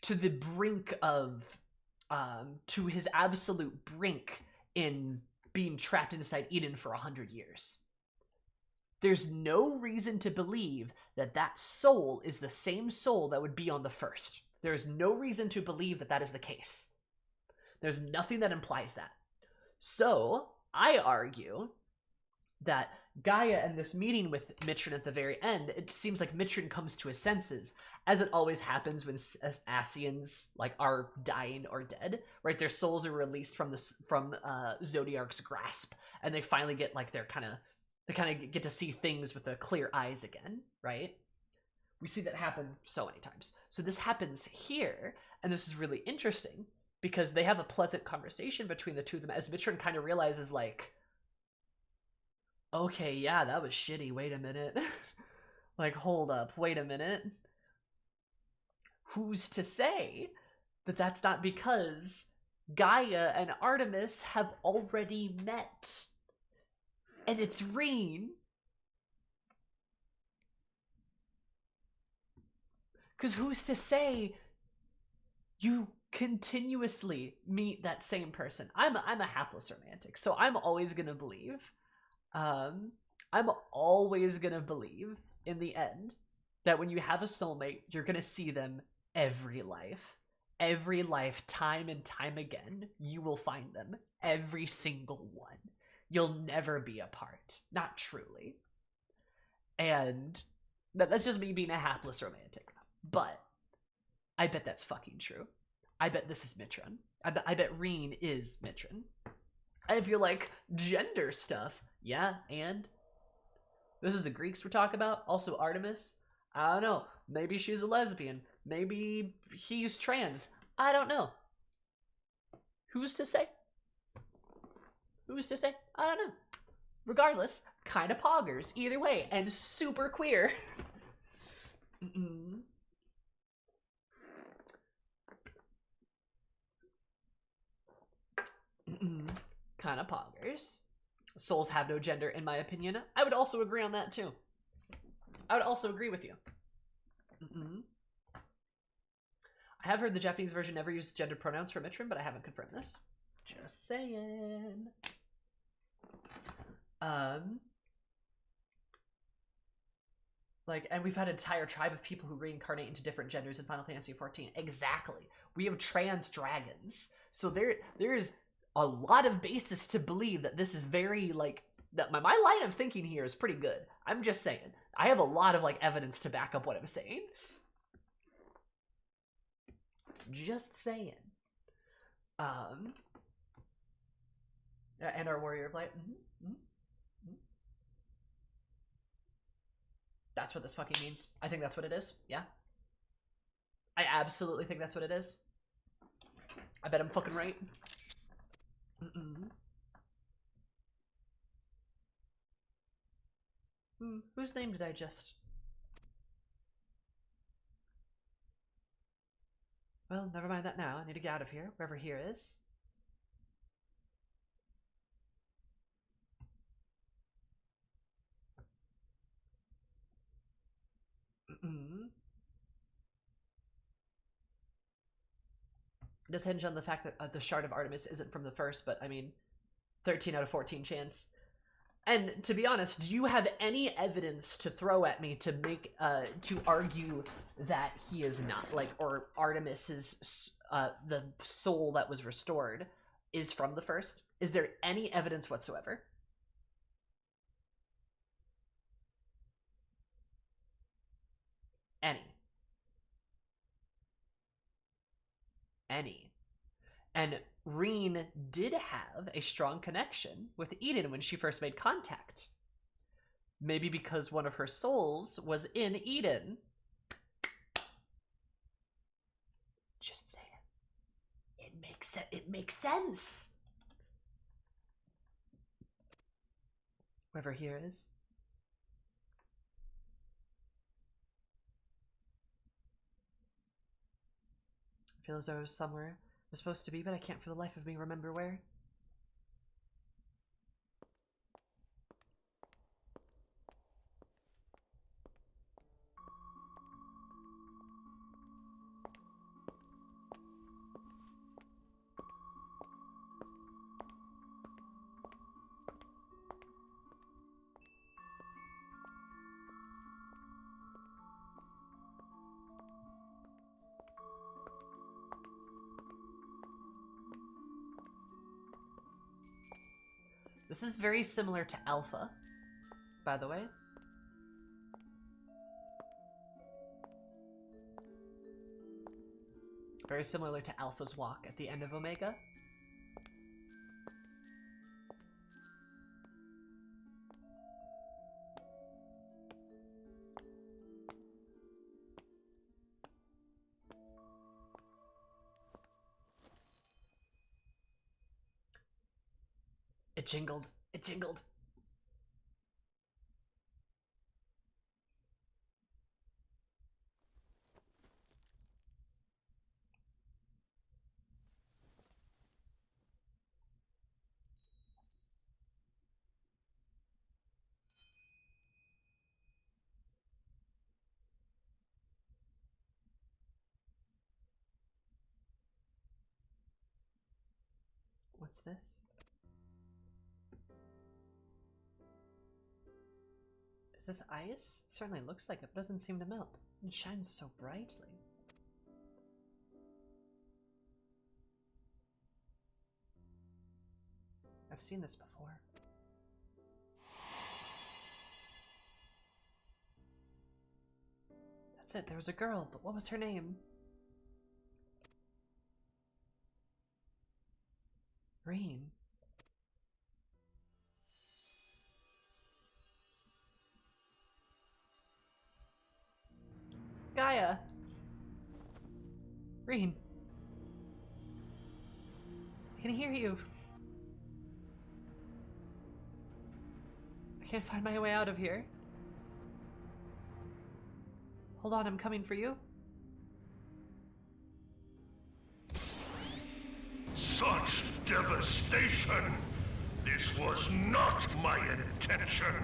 to the brink of, to his absolute brink in being trapped inside Eden for 100 years. There's no reason to believe that that soul is the same soul that would be on the first. There's no reason to believe that that is the case. There's nothing that implies that. So, I argue that Gaia and this meeting with Mitrin at the very end, it seems like Mitrin comes to his senses, as it always happens when Ascians like are dying or dead, right? Their souls are released from Zodiark's grasp, and they finally get like they kind of get to see things with the clear eyes again, right? We see that happen so many times. So this happens here, and this is really interesting because they have a pleasant conversation between the two of them as Mitrin kind of realizes like, okay, yeah, that was shitty. Wait a minute. Like, hold up. Wait a minute. Who's to say that that's not because Gaia and Artemis have already met? And it's Reen. Because who's to say you continuously meet that same person? I'm a hapless romantic, so I'm always gonna believe. I'm always gonna believe in the end that when you have a soulmate, you're gonna see them every life, time and time again. You will find them, every single one. You'll never be apart, not truly. And that's just me being a hapless romantic. But I bet that's fucking true. I bet this is Mitrin. I bet Reen is Mitrin. And if you're like, gender stuff, yeah, and? This is the Greeks we're talking about? Also Artemis? I don't know. Maybe she's a lesbian. Maybe he's trans. I don't know. Who's to say? Who's to say? I don't know. Regardless, kinda poggers. Either way, and super queer. Kinda poggers. Souls have no gender, in my opinion. I would also agree on that, too. I would also agree with you. I have heard the Japanese version never used gendered pronouns for Mitrin, but I haven't confirmed this. Just saying. Like, and we've had an entire tribe of people who reincarnate into different genders in Final Fantasy XIV. Exactly. We have trans dragons. So there's a lot of basis to believe that this is very, like, that my line of thinking here is pretty good. I'm just saying. I have a lot of, like, evidence to back up what I'm saying. Just saying. And our Warrior of Light. That's what this fucking means. I think that's what it is. Yeah. I absolutely think that's what it is. I bet I'm fucking right. Whose name did I just... Well, never mind that now. I need to get out of here, wherever here is. It does hinge on the fact that the Shard of Artemis isn't from the first, but I mean, 13 out of 14 chance. And to be honest, do you have any evidence to throw at me to make, to argue that he is not, like, or Artemis's, the soul that was restored is from the first? Is there any evidence whatsoever? Any. And Reen did have a strong connection with Eden when she first made contact. Maybe because one of her souls was in Eden. Just saying. It makes sense. Whoever here is. I feel as though I was somewhere I was supposed to be, but I can't for the life of me remember where. This is very similar to Alpha. by the way. Very similar to Alpha's walk at the end of Omega. It jingled. It jingled. What's this? Is this ice? It certainly looks like it, but doesn't seem to melt. It shines so brightly. I've seen this before. That's it, there was a girl, but what was her name? Reen. Gaia. Reen. I can hear you. I can't find my way out of here. Hold on, I'm coming for you. Such devastation! This was not my intention!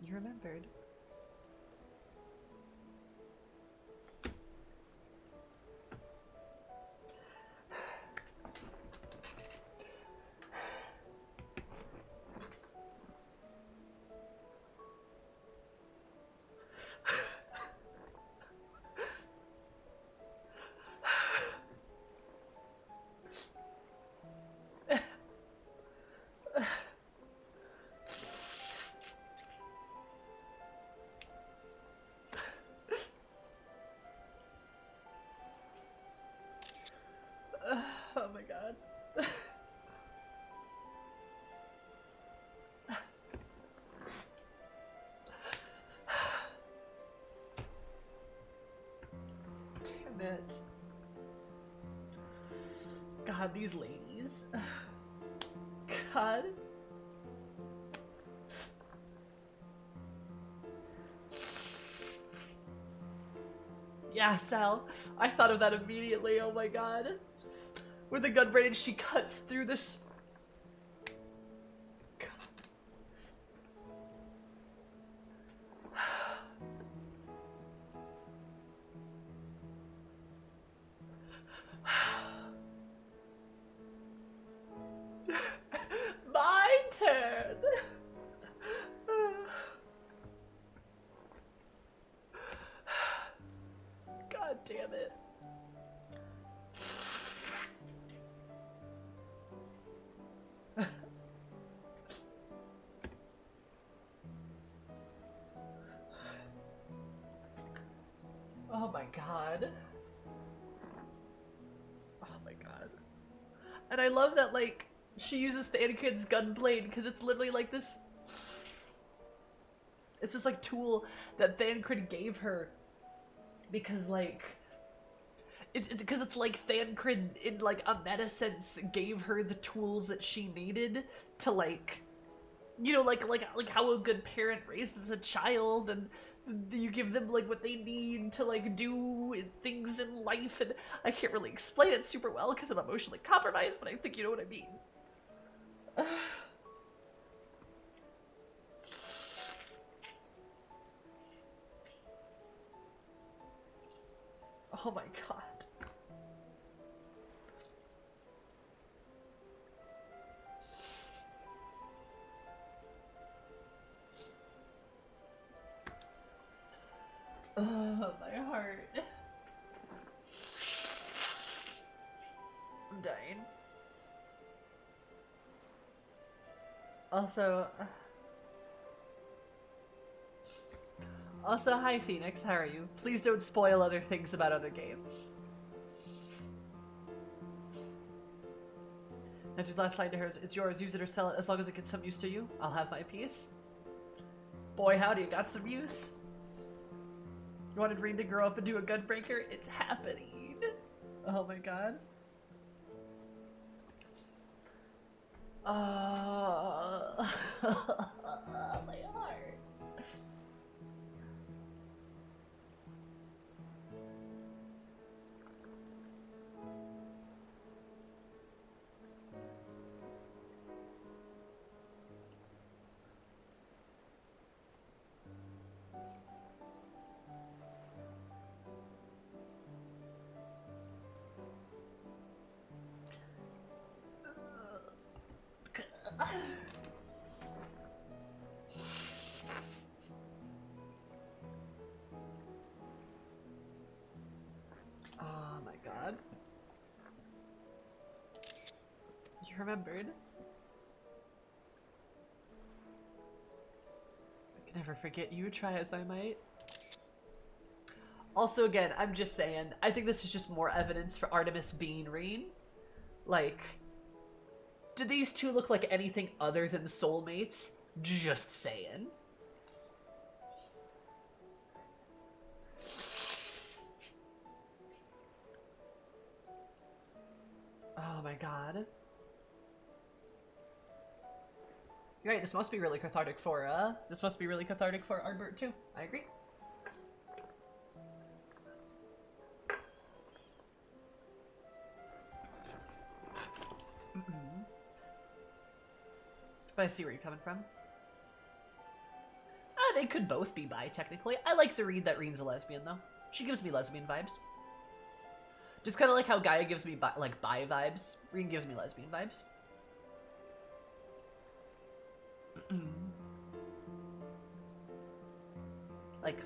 You remembered. Oh my god. Damn it. God, these ladies. God. Yeah, Sal. I thought of that immediately. Oh my god. With the gun braid, she cuts through this. My turn. God damn it. Oh my god. Oh my god. And I love that, like, she uses Thancred's gun blade because it's literally like this. It's this, like, tool that Thancred gave her because, like, it's because it's like Thancred, in like a meta sense, gave her the tools that she needed to, like, you know, like how a good parent raises a child, and you give them like what they need to like do things in life. And I can't really explain it super well because I'm emotionally compromised, but I think you know what I mean. Oh my god. Oh, my heart. I'm dying. Also, hi Phoenix, how are you? Please don't spoil other things about other games. Answer's last slide to hers. It's yours. Use it or sell it. As long as it gets some use to you, I'll have my piece. Boy, howdy, you got some use. You wanted Reen to grow up and do a gunbreaker? It's happening. Oh my god. My heart. Oh my god. You remembered. I can never forget you, try as I might. Also, again, I'm just saying, I think this is just more evidence for Artemis being Reen. Like, do these two look like anything other than soulmates? Just saying. Oh my god. You're right, this must be really cathartic for, Ardbert too. I agree. But I see where you're coming from. They could both be bi, technically. I like the read that Reen's a lesbian, though. She gives me lesbian vibes. Just kind of like how Gaia gives me bi vibes. Reen gives me lesbian vibes. Like,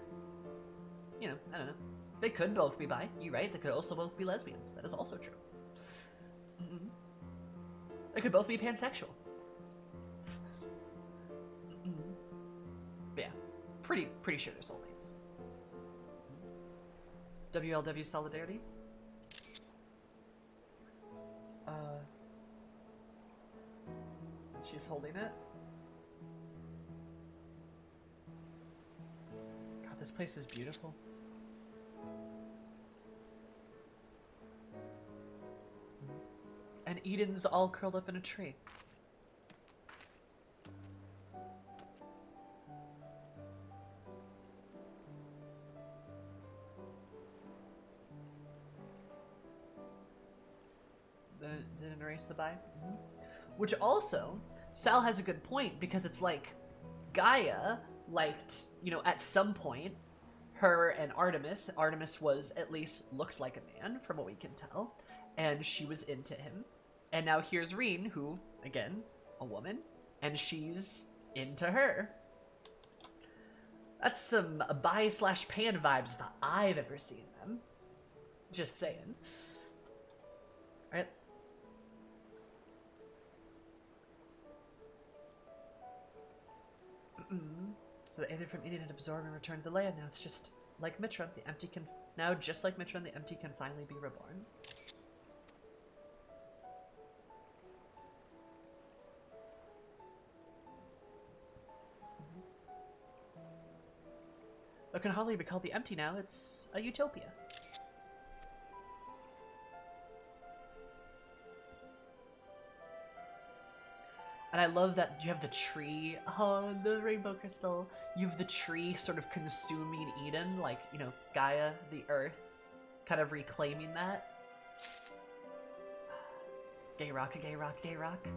you know, I don't know. They could both be bi. You're right. They could also both be lesbians. That is also true. They could both be pansexual. But yeah, pretty sure they're soulmates. WLW solidarity. She's holding it. God, this place is beautiful. And Eden's all curled up in a tree. Didn't erase the bi. Which also, Sal has a good point, because it's like Gaia liked, you know, at some point, her and Artemis. Artemis was at least looked like a man, from what we can tell, and she was into him. And now here's Reen, who, again, a woman, and she's into her. That's some bi/pan vibes if I've ever seen them. Just saying. Alright. So the Aether from Eden had absorbed and returned to the land. Now it's just like Mitra. The empty can now, just like Mitra, the empty can finally be reborn. It can hardly be called the empty now. It's a utopia. And I love that you have the tree on the rainbow crystal. You have the tree sort of consuming Eden, like, you know, Gaia, the earth, kind of reclaiming that. Gay rock, gay rock, gay rock.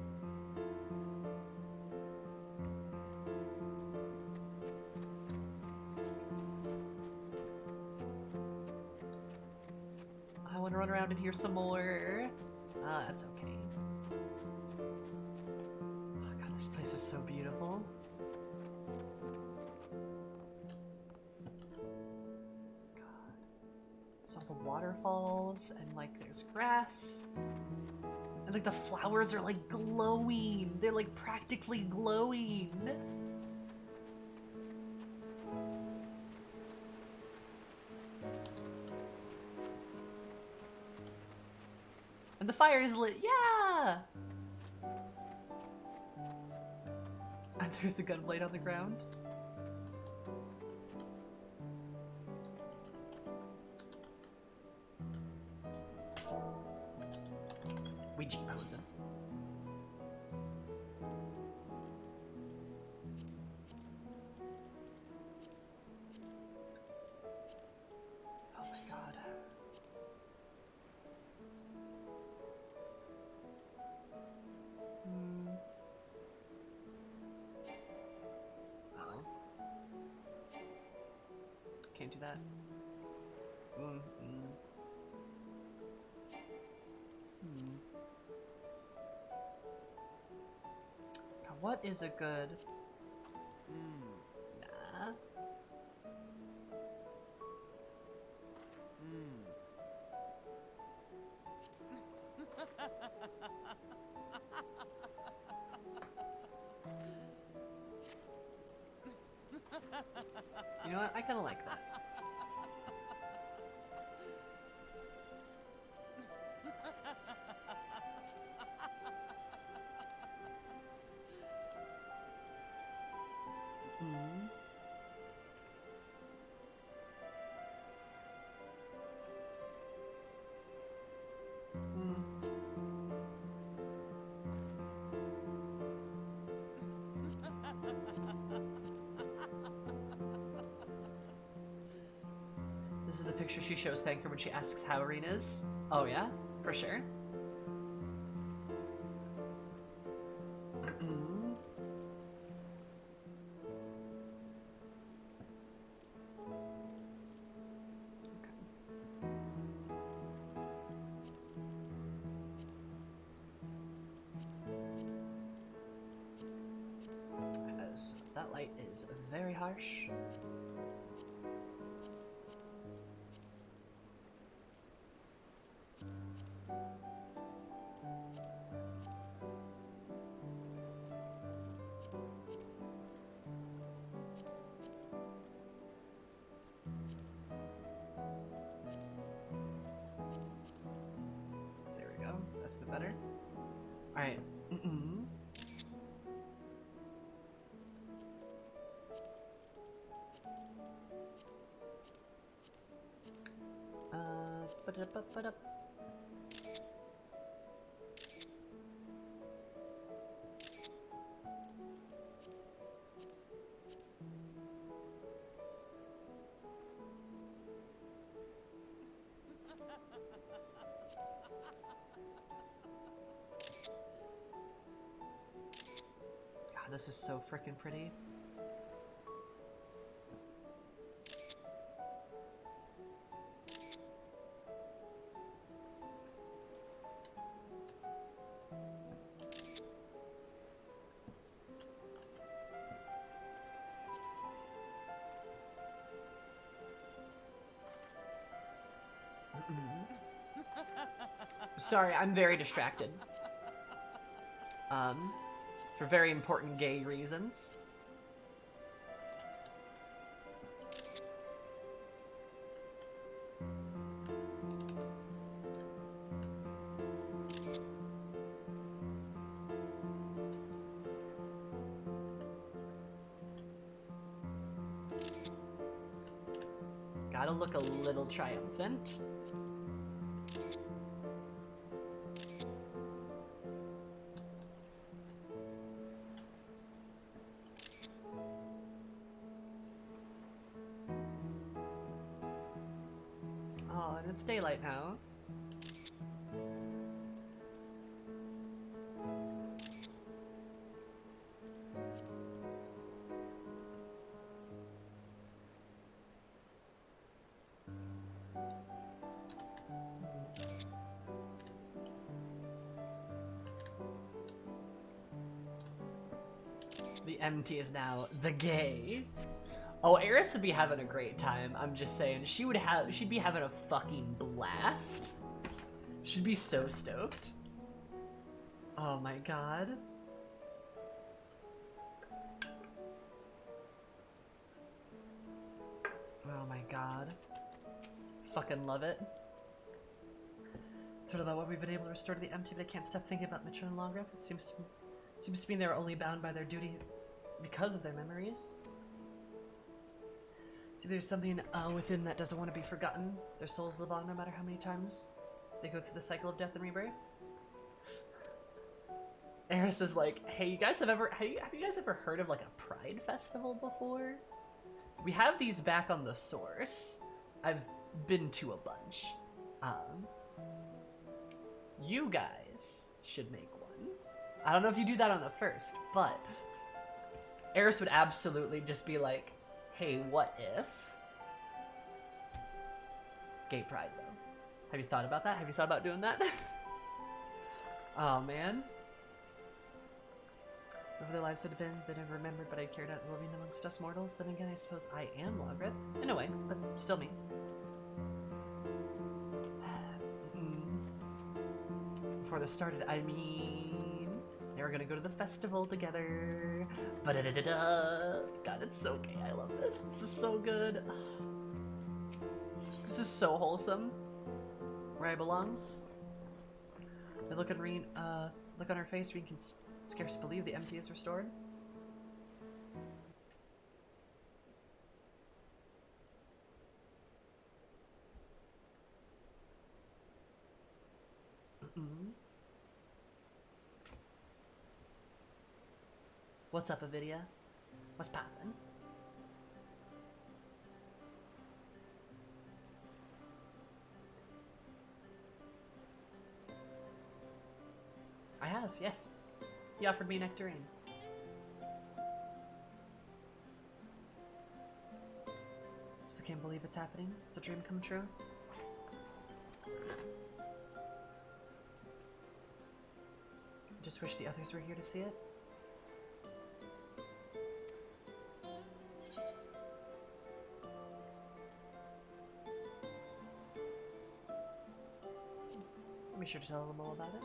run around in here some more. That's okay. Oh god, this place is so beautiful. God. There's all the waterfalls, and like there's grass. And like the flowers are like glowing. They're like practically glowing. And the fire is lit. Yeah! And there's the gunblade on the ground. Ouija posing. Oh my god. Uh-oh. Can't do that. God, what is a good... Nah. You know what? I kind of like that. This is the picture she shows Thanker when she asks how Irene is. Oh yeah? For sure. So that light is very harsh. There we go. That's a bit better. Alright. Ba-da-ba-ba-da. God, this is so freaking pretty. Sorry, I'm very distracted. For very important gay reasons. Gotta look a little triumphant. Oh, and it's daylight now. The MT is now the gay. Oh, Eris would be having a great time. I'm just saying, she'd be having a fucking blast. She'd be so stoked. Oh my god. Oh my god. Fucking love it. Thought about what we've been able to restore to the MT, but I can't stop thinking about Mitchell and Longgraf. It seems to mean they're only bound by their duty because of their memories. See, there's something within that doesn't want to be forgotten. Their souls live on no matter how many times they go through the cycle of death and rebirth. Eris is like, hey, you guys have you guys ever heard of like a pride festival before? We have these back on the source. I've been to a bunch. You guys should make one. I don't know if you do that on the first, but Eris would absolutely just be like, hey, what if? Gay pride, though. Have you thought about that? Have you thought about doing that? Oh, man. Whatever their lives would have been, they never remembered, but I cared out living amongst us mortals. Then again, I suppose I am Logrith. In a way, but still me. Before this started, I mean, they were gonna go to the festival together. Ba-da-da-da-da. God, it's so gay. I love this. This is so good. This is so wholesome. Where I belong. The look on her face, Reen can scarce believe the MT is restored. What's up, Avidia? What's poppin'? I have, yes. He offered me nectarine. Still can't believe it's happening. It's a dream come true. I just wish the others were here to see it. I'll be sure to tell them all about it.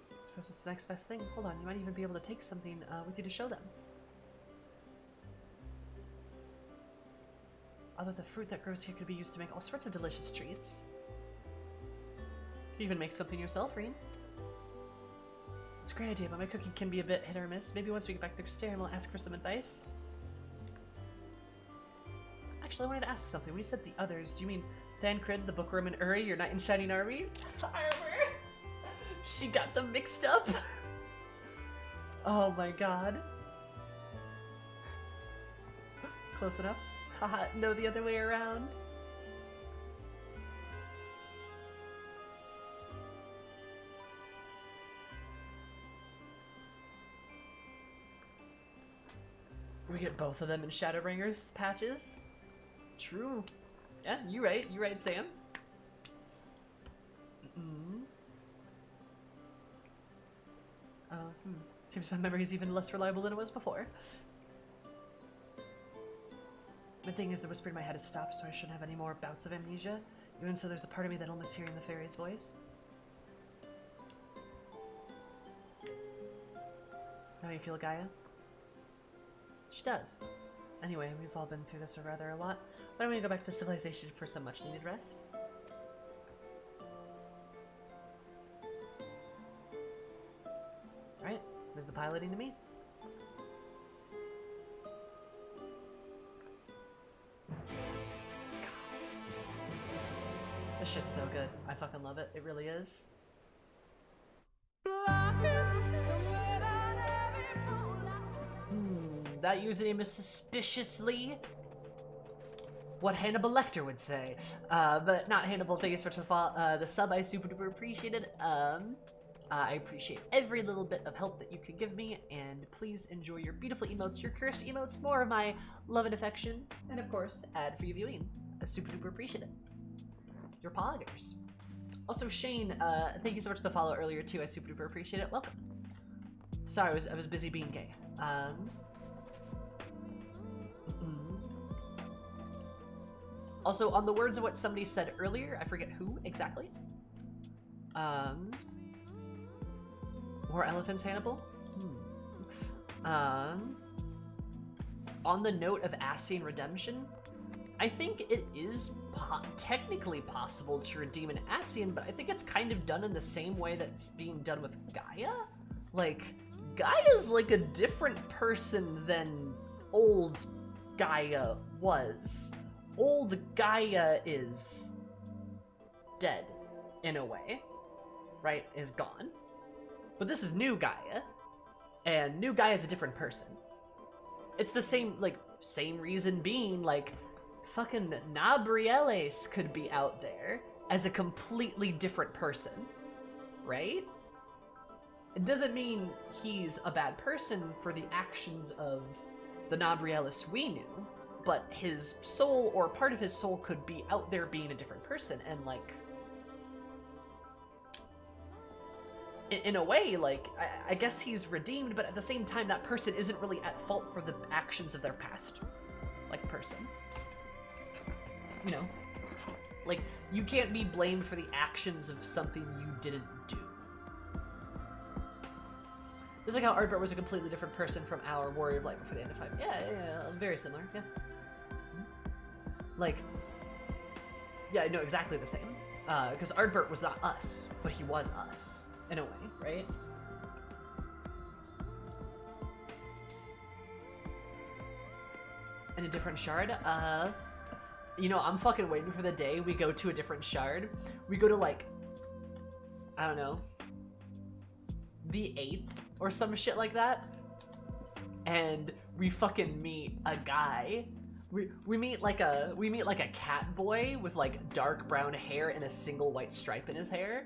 I suppose it's the next best thing. Hold on, you might even be able to take something with you to show them. Although the fruit that grows here could be used to make all sorts of delicious treats. You can even make something yourself, Reen. It's a great idea, but my cooking can be a bit hit or miss. Maybe once we get back to Stair, we'll ask for some advice. Actually, I wanted to ask something. When you said the others, do you mean Thancred, the Bookworm, and Uri, your knight in shining armor? She got them mixed up. Oh my god. Close enough. Haha, no, the other way around. We get both of them in Shadowbringers patches. True. Yeah, you right, Sam. Seems my memory is even less reliable than it was before. The thing is, the whisper in my head has stopped, so I shouldn't have any more bouts of amnesia. Even so, there's a part of me that'll miss hearing the fairy's voice. How do you feel, Gaia? She does. Anyway, we've all been through this rather a lot. Why don't we go back to civilization for some much-needed rest? Alright, leave the piloting to me. God. This shit's so good. I fucking love it. It really is. That username is suspiciously what Hannibal Lecter would say. But not Hannibal, thank you so much for the sub, I super duper appreciate it. I appreciate every little bit of help that you can give me, and please enjoy your beautiful emotes, your cursed emotes, more of my love and affection, and of course, ad-free viewing. I super duper appreciate it. Your poggers. Also, Shane, thank you so much for the follow earlier too, I super duper appreciate it. Welcome. Sorry, I was busy being gay. Also, on the words of what somebody said earlier, I forget who exactly. More elephants, Hannibal? On the note of Ascian redemption, I think it is technically possible to redeem an Ascian, but I think it's kind of done in the same way that's being done with Gaia. Like, Gaia's like a different person than old Gaia was. Old Gaia is dead, in a way, right? Is gone. But this is new Gaia, and new Gaia is a different person. It's the same, like, same reason being, like, fucking Nabrieles could be out there as a completely different person, right? It doesn't mean he's a bad person for the actions of the Nabrieles we knew, but his soul or part of his soul could be out there being a different person, and like, in a way, like, I guess he's redeemed, but at the same time, that person isn't really at fault for the actions of their past, like, person. You know? Like, you can't be blamed for the actions of something you didn't do. It's like how Artbert was a completely different person from our Warrior of Light before the end of 5. Yeah, very similar, yeah. Like, yeah, no, exactly the same. Because Artbert was not us, but he was us. In a way, right? And a different shard? You know, I'm fucking waiting for the day we go to a different shard. We go to, like, I don't know, the 8th or some shit like that. And we fucking meet a guy. We meet like a cat boy with like dark brown hair and a single white stripe in his hair.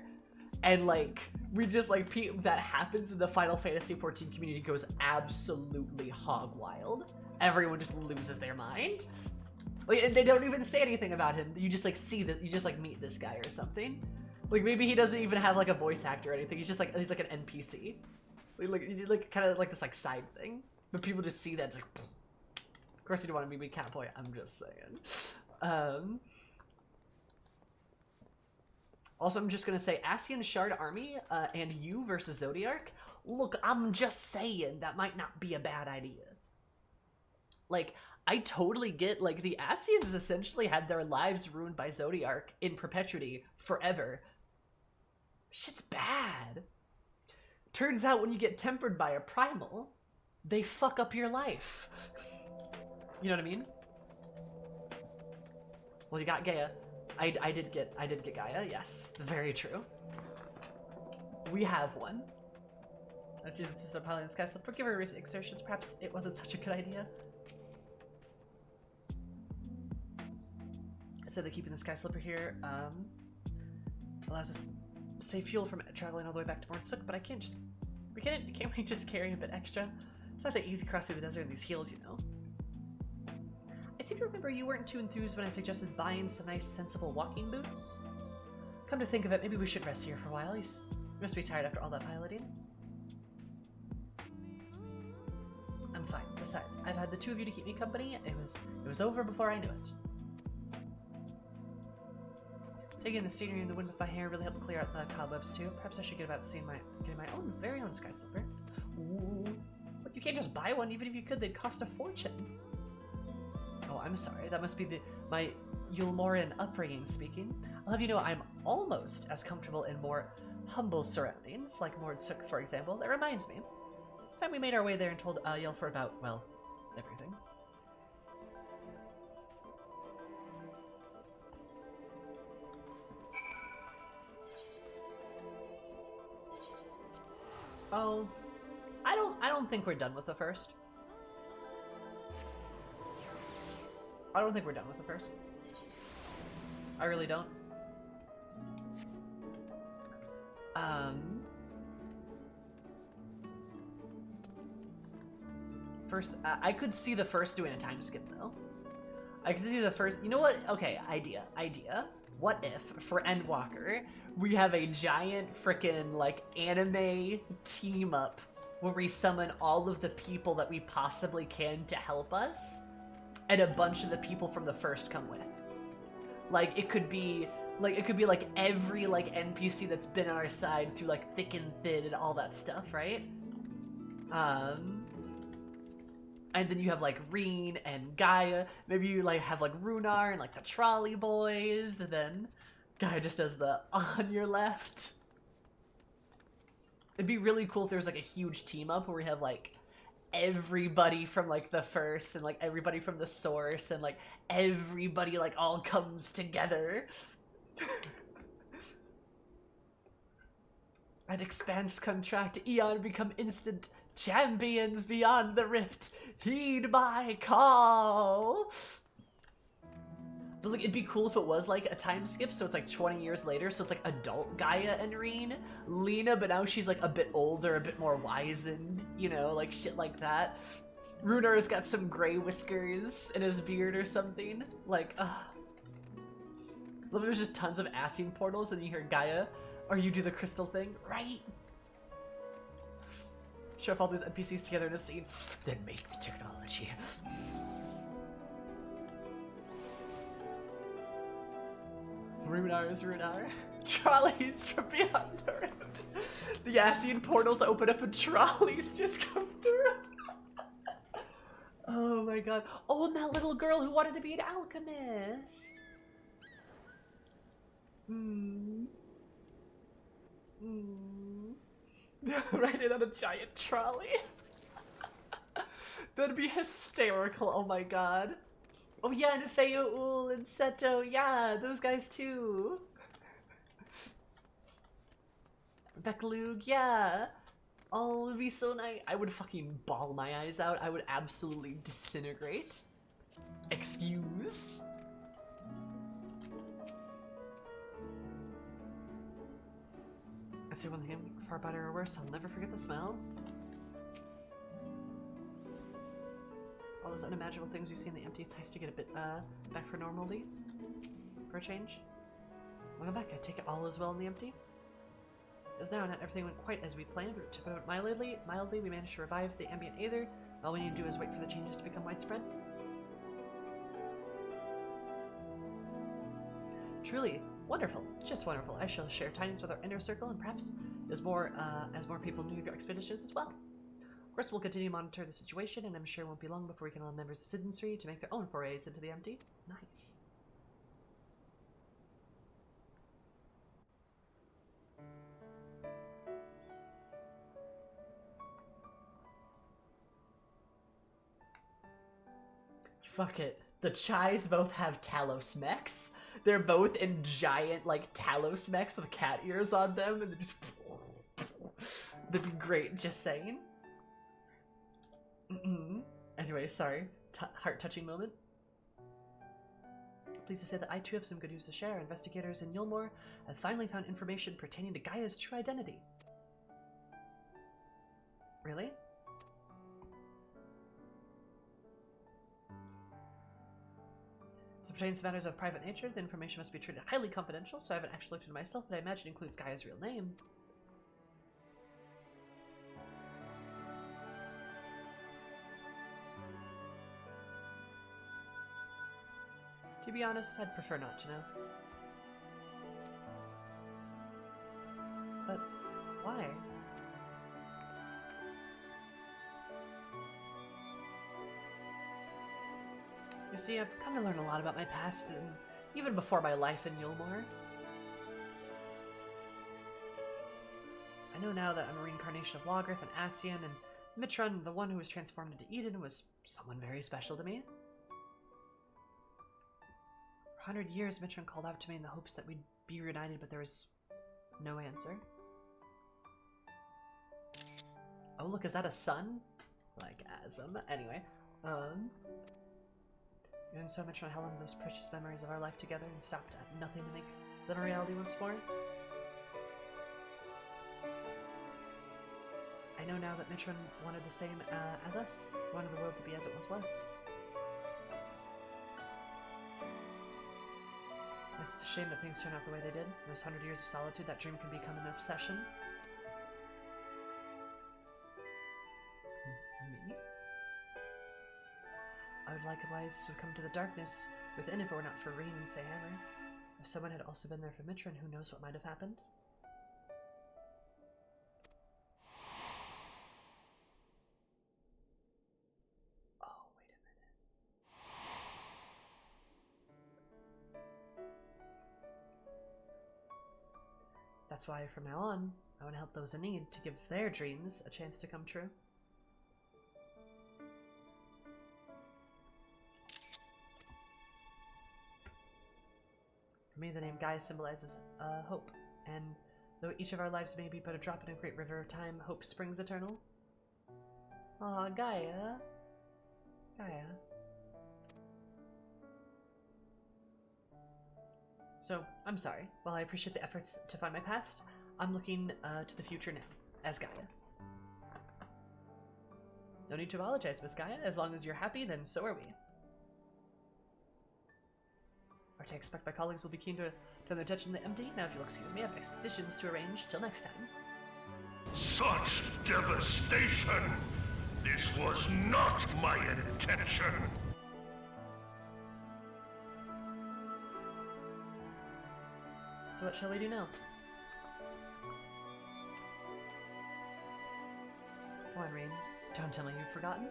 And like, we just like, that happens, and the Final Fantasy XIV community goes absolutely hog wild. Everyone just loses their mind. Like, and they don't even say anything about him. You just like see that, you just like meet this guy or something. Like, maybe he doesn't even have like a voice actor or anything. He's just like, he's like an NPC. Like kind of like this like side thing. But people just see that, it's like, of course you don't want to meet Catboy, I'm just saying. Also, I'm just gonna say, Ascian Shard Army and you versus Zodiark. Look, I'm just saying that might not be a bad idea. Like, I totally get, like, the Ascians essentially had their lives ruined by Zodiark in perpetuity forever. Shit's bad. Turns out when you get tempered by a primal, they fuck up your life. You know what I mean? Well, you got Gaia. I did get Gaia, yes. Very true. We have one. Oh, Jesus, Sister Polly in the Sky Slip. Forgive her recent exertions. Perhaps it wasn't such a good idea. I said that keeping the Sky Slipper here allows us to save fuel from traveling all the way back to Mornsook, but can't we just carry a bit extra? It's not that easy crossing the desert in these heels, you know. I seem to remember you weren't too enthused when I suggested buying some nice, sensible walking boots. Come to think of it, maybe we should rest here for a while. You must be tired after all that piloting. I'm fine. Besides, I've had the two of you to keep me company. It was over before I knew it. Taking the scenery and the wind with my hair really helped clear out the cobwebs too. Perhaps I should get about getting my very own Sky Slipper. Ooh. But you can't just buy one. Even if you could, they'd cost a fortune. Oh, I'm sorry. That must be my Yulmoran upbringing speaking. I'll have you know I'm almost as comfortable in more humble surroundings, like Mornsook, for example. That reminds me. This time we made our way there and told Yelfer about, well, everything. Oh, I don't think we're done with the first. I don't think we're done with the first. I really don't. First, I could see the first doing a time skip though. I could see the first, you know what? Okay, idea. What if, for Endwalker, we have a giant frickin' like anime team up where we summon all of the people that we possibly can to help us, and a bunch of the people from the first come with. Like, it could be like every like NPC that's been on our side through like thick and thin and all that stuff, right? And then you have like Reen and Gaia. Maybe you like have like Runar and like the Trolley Boys, and then Gaia just does the on your left. It'd be really cool if there was like a huge team up where we have like everybody from like the first and like everybody from the source and like everybody like all comes together. An expanse contract, Eon become instant champions beyond the rift. Heed my call. But like, it'd be cool if it was like a time skip, so it's like 20 years later, so it's like adult Gaia and Reen, Lena, but now she's like a bit older, a bit more wizened, you know, like shit like that. Runar's got some gray whiskers in his beard or something. Like, Love, there's just tons of Ascian portals, and you hear Gaia, or you do the crystal thing, right? Show off all these NPCs together in a scene, then make the technology. Runar is Runar. Trolleys from beyond the rift. The Ascian portals open up and trolleys just come through. Oh my god. Oh, and that little girl who wanted to be an alchemist. Ride it on a giant trolley. That'd be hysterical, oh my god. Oh yeah, and Feoul and Seto, yeah, those guys too. Beklug, yeah. Oh, it would be so nice. I would fucking bawl my eyes out. I would absolutely disintegrate. Excuse? I say one thing, far better or worse, I'll never forget the smell. All those unimaginable things you see in the empty, it's nice to get a bit back for normality. For a change. Welcome back, I take it all is well in the empty? As now, not everything went quite as we planned, but to put it mildly, we managed to revive the ambient aether. All we need to do is wait for the changes to become widespread. Truly, wonderful, just wonderful. I shall share tidings with our inner circle, and perhaps as more people knew of your expeditions as well. Of course, we'll continue to monitor the situation, and I'm sure it won't be long before we can allow members of citizenry to make their own forays into the empty. Nice. Fuck it. The Chais both have Talos mechs. They're both in giant, like, Talos mechs with cat ears on them, and they're just... That'd be great, just saying. Anyway, sorry. Heart-touching moment. Pleased to say that I too have some good news to share. Investigators in Yulmore have finally found information pertaining to Gaia's true identity. Really? As it pertains to matters of private nature, the information must be treated highly confidential, so I haven't actually looked into it myself, but I imagine it includes Gaia's real name. To be honest, I'd prefer not to know. But why? You see, I've come to learn a lot about my past, and even before my life in Yulmore. I know now that I'm a reincarnation of Logarth and Ascian, and Mitron, the one who was transformed into Eden, was someone very special to me. For 100 years, Mitron called out to me in the hopes that we'd be reunited, but there was no answer. Oh, look, is that a sun? Like, Asm. Anyway, even so, Mitron held on those precious memories of our life together and stopped at nothing to make them a reality once more. I know now that Mitron wanted the same as us, wanted the world to be as it once was. It's a shame that things turned out the way they did. In those 100 years of solitude, that dream can become an obsession. Me? I would likewise to have come to the darkness within if it were not for Rain and Sayhammer. If someone had also been there for Mitron, who knows what might have happened? Oh, wait a minute. That's why from now on, I want to help those in need to give their dreams a chance to come true. For me, the name Gaia symbolizes hope, and though each of our lives may be but a drop in a great river of time, hope springs eternal. Aw, Gaia. Gaia. So, I'm sorry. While I appreciate the efforts to find my past, I'm looking to the future now, as Gaia. No need to apologize, Miss Gaia. As long as you're happy, then so are we. I expect my colleagues will be keen to turn their attention to the empty. Now, if you'll excuse me, I have expeditions to arrange. Till next time. Such devastation! This was not my intention! So what shall we do now? Come on, Rain. Don't tell me you've forgotten.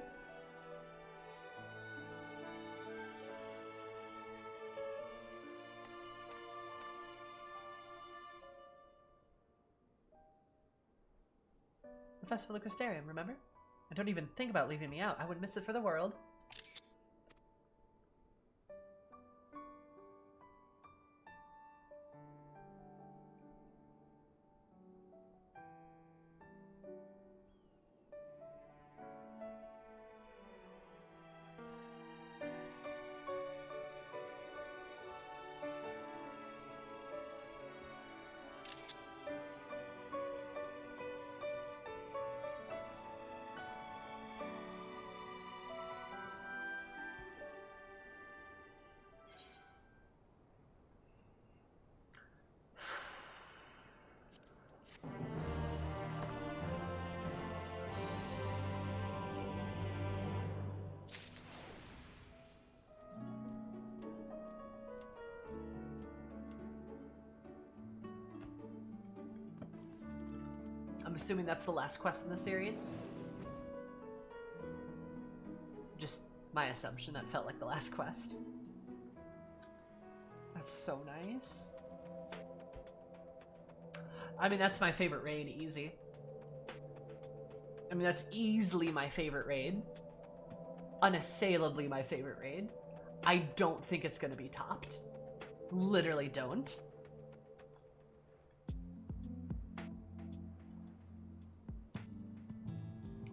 The Festival of Crystarium, remember? And don't even think about leaving me out. I wouldn't miss it for the world. I'm assuming that's the last quest in the series. Just my assumption, that felt like the last quest. That's so nice. I mean, that's my favorite raid, easy. I mean, that's easily my favorite raid. Unassailably my favorite raid. I don't think it's gonna be topped. Literally don't.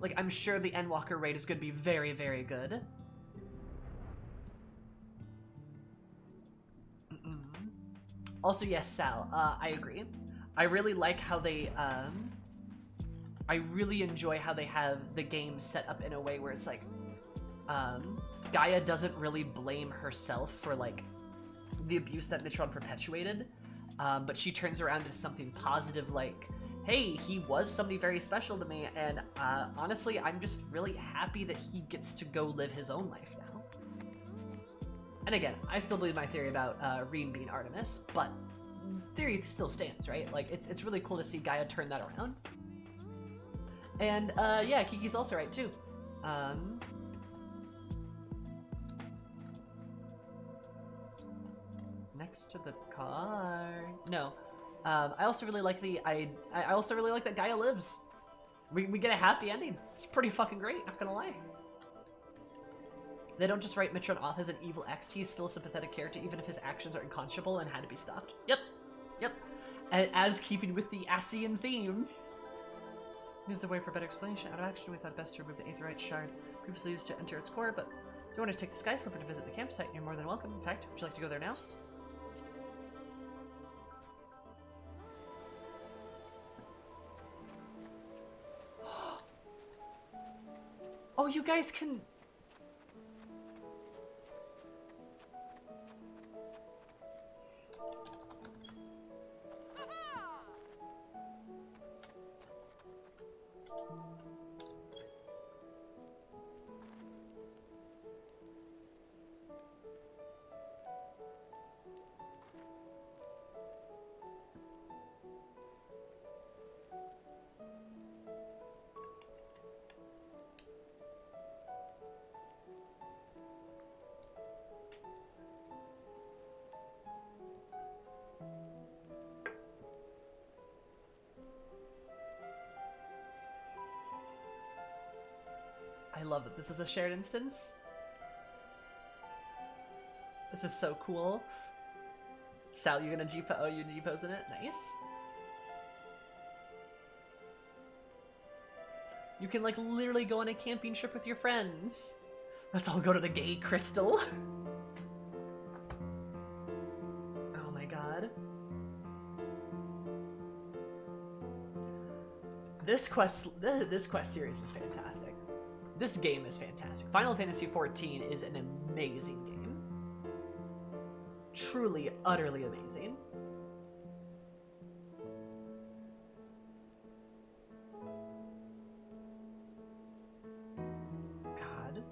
Like, I'm sure the Endwalker raid is gonna be very, very good. Also, yes, Sal, I agree. I really like how they, I really enjoy how they have the game set up in a way where it's like, Gaia doesn't really blame herself for, like, the abuse that Mitron perpetuated, but she turns around into something positive, like, hey, he was somebody very special to me, and honestly, I'm just really happy that he gets to go live his own life now. And again, I still believe my theory about Reen being Artemis, but theory still stands, right? Like, it's really cool to see Gaia turn that around. And yeah, Kiki's also right too. Next to the car. No. I also really like the I also really like that Gaia lives. We get a happy ending. It's pretty fucking great, not gonna lie. They don't just write Mitron off as an evil ex. He's still a sympathetic character, even if his actions are unconscionable and had to be stopped. Yep. Yep. As keeping with the Asian theme. There's a way for better explanation. Out of action, we thought best to remove the Aetherite shard previously used to enter its core, but if you want to take the Sky Slipper to visit the campsite, you're more than welcome. In fact, would you like to go there now? Oh, you guys can... love that this is a shared instance. This is so cool. Sal, you gonna G-pose? Oh, you G-posing it? Nice. You can like literally go on a camping trip with your friends. Let's all go to the gay crystal. Oh my god. This quest series was fantastic. This game is fantastic. Final Fantasy XIV is an amazing game. Truly, utterly amazing. God.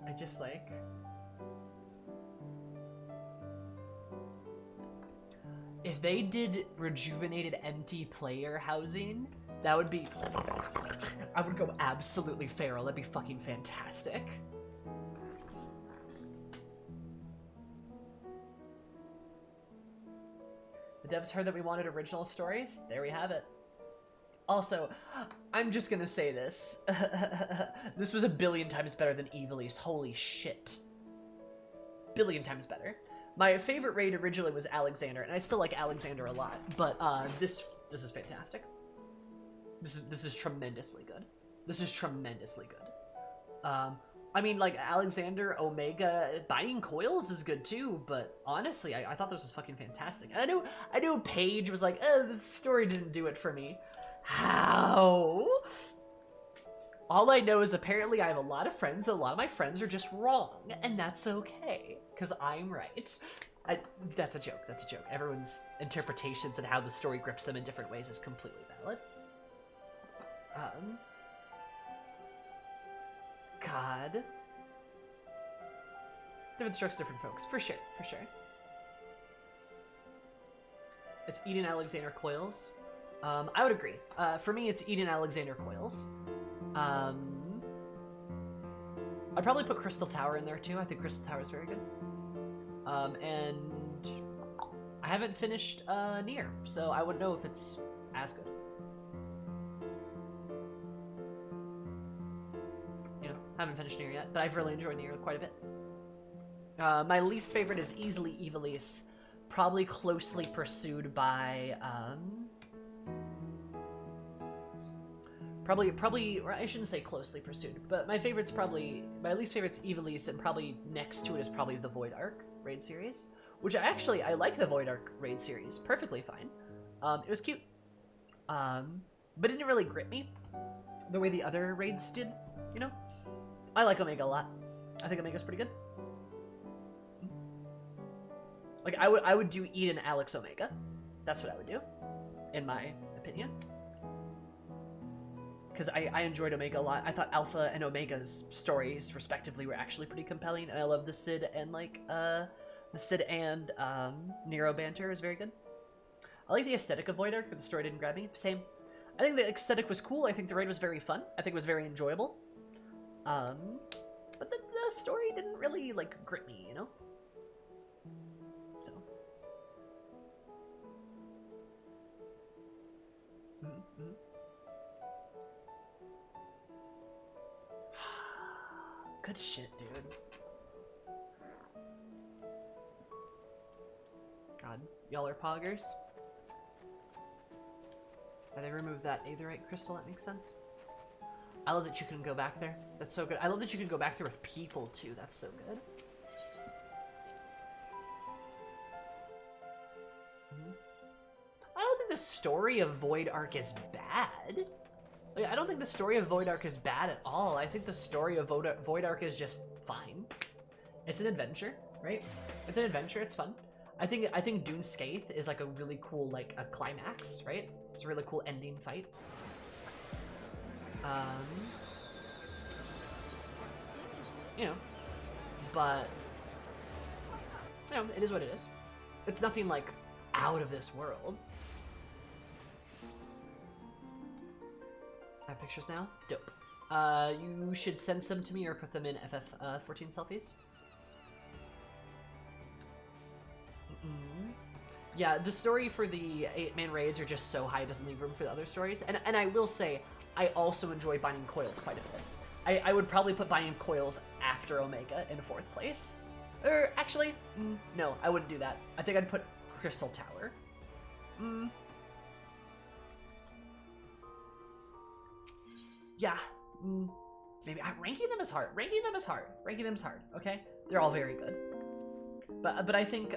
I just like... If they did rejuvenated empty player housing, that would be... I would go absolutely feral. That'd be fucking fantastic. The devs heard that we wanted original stories. There we have it. Also, I'm just gonna say this. This was a billion times better than Evilise. Holy shit. Billion times better. My favorite raid originally was Alexander, and I still like Alexander a lot, but this is fantastic. This is tremendously good. This is tremendously good. I mean, like, Alexander, Omega, Binding Coils is good too, but honestly, I thought this was fucking fantastic. And I knew Paige was like, the story didn't do it for me. How? All I know is apparently I have a lot of friends, and a lot of my friends are just wrong, and that's okay, because I'm right. That's a joke, that's a joke. Everyone's interpretations and how the story grips them in different ways is completely valid. God. Different strokes, different folks, for sure, for sure. It's Eden Alexander Coils. I would agree. For me, it's Eden Alexander Coils. I'd probably put Crystal Tower in there too. I think Crystal Tower is very good. And I haven't finished Nier, so I wouldn't know if it's as good. You know, haven't finished Nier yet, but I've really enjoyed Nier quite a bit. My least favorite is easily Evilise, probably closely pursued by Probably, or I shouldn't say closely pursued, but my least favorite's Evilise, and probably next to it is probably the Void Arc raid series, which I like the Void Arc raid series perfectly fine. It was cute, but it didn't really grip me the way the other raids did, you know? I like Omega a lot. I think Omega's pretty good. Like, I would do Eden Alex Omega. That's what I would do, in my opinion. Because I enjoyed Omega a lot. I thought Alpha and Omega's stories, respectively, were actually pretty compelling, and I love the Cid and, like, Nero banter is very good. I like the aesthetic of Void Arc, but the story didn't grab me. Same. I think the aesthetic was cool. I think the raid was very fun. I think it was very enjoyable. But the story didn't really, like, grip me, you know? So. Mm-hmm. Good shit, dude. God, y'all are poggers. Yeah, they removed that Aetherite crystal, that makes sense. I love that you can go back there. That's so good. I love that you can go back there with people, too. That's so good. I don't think the story of Void Arc is bad. Like, I don't think the story of Void Arc is bad at all. I think the story of Void Arc is just fine. It's an adventure, right? It's an adventure, it's fun. I think Dune Skaith is like a really cool, like, a climax, right? It's a really cool ending fight. You know, but, you know, it is what it is. It's nothing, like, out of this world. I got pictures now? Dope. You should send some to me or put them in FF14 selfies. Yeah, the story for the 8-man raids are just so high it doesn't leave room for the other stories. And I will say, I also enjoy Binding Coils quite a bit. I would probably put Binding Coils after Omega in 4th place. Or, actually, no, I wouldn't do that. I think I'd put Crystal Tower. Yeah, maybe. Ranking them is hard. Ranking them is hard. Ranking them is hard, okay? They're all very good. But I think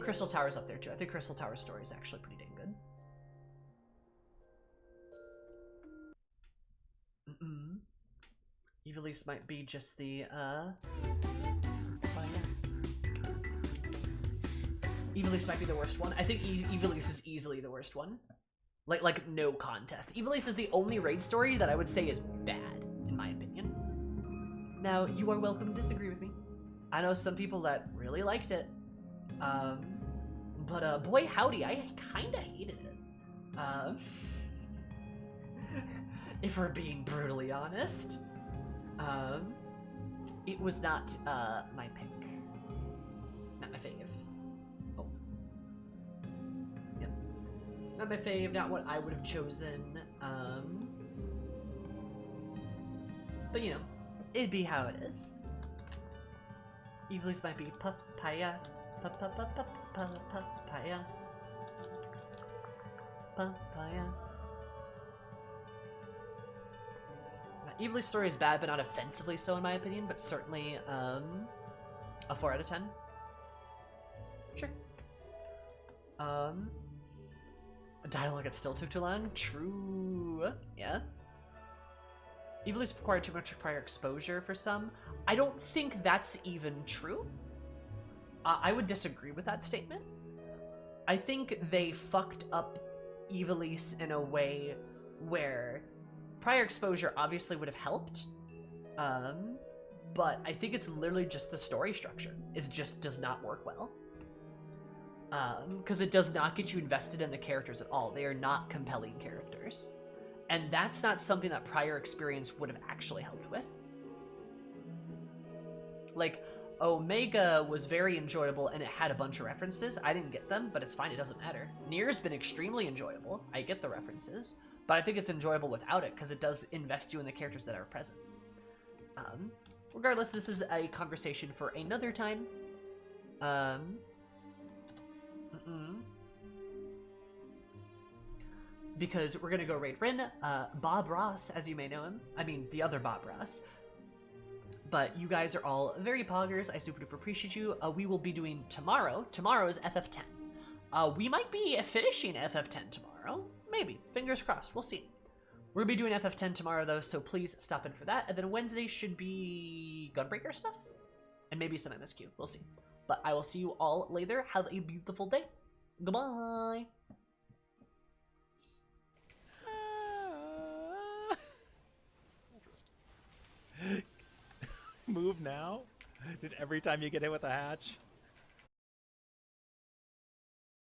Crystal Tower's up there too. I think Crystal Tower's story is actually pretty dang good. Evilise might be just the Evilise might be the worst one. I think Evilise is easily the worst one. Like no contest. Evilise is the only raid story that I would say is bad, in my opinion. Now, you are welcome to disagree with me. I know some people that really liked it. But boy howdy, I kinda hated it. If we're being brutally honest. It was not, my pick. Not my fave. Oh. Yep. Not my fave, not what I would have chosen. But you know, it'd be how it is. Evilise might be papaya. Papaya. Papaya. Evilise story is bad, but not offensively so in my opinion, but certainly a 4 out of 10. Sure. Dialogue it still took too long? True. Yeah. Evilise required too much prior exposure for some. I don't think that's even true. I would disagree with that statement. I think they fucked up Evilise in a way where prior exposure obviously would have helped, but I think it's literally just the story structure. It just does not work well. Because it does not get you invested in the characters at all. They are not compelling characters. And that's not something that prior experience would have actually helped with. Like, Omega was very enjoyable and it had a bunch of references. I didn't get them, but it's fine, it doesn't matter. Nier's been extremely enjoyable. I get the references, but I think it's enjoyable without it because it does invest you in the characters that are present. Regardless, this is a conversation for another time. Because we're gonna go raid Rin, Bob Ross, as you may know him. I mean, the other Bob Ross. But you guys are all very poggers. I super duper appreciate you. We will be doing tomorrow. Tomorrow is FF10. We might be finishing FF10 tomorrow. Maybe. Fingers crossed. We'll see. We're gonna be doing FF10 tomorrow, though, so please stop in for that. And then Wednesday should be Gunbreaker stuff? And maybe some MSQ. We'll see. But I will see you all later. Have a beautiful day. Goodbye. Move now? Did every time you get hit with a hatch?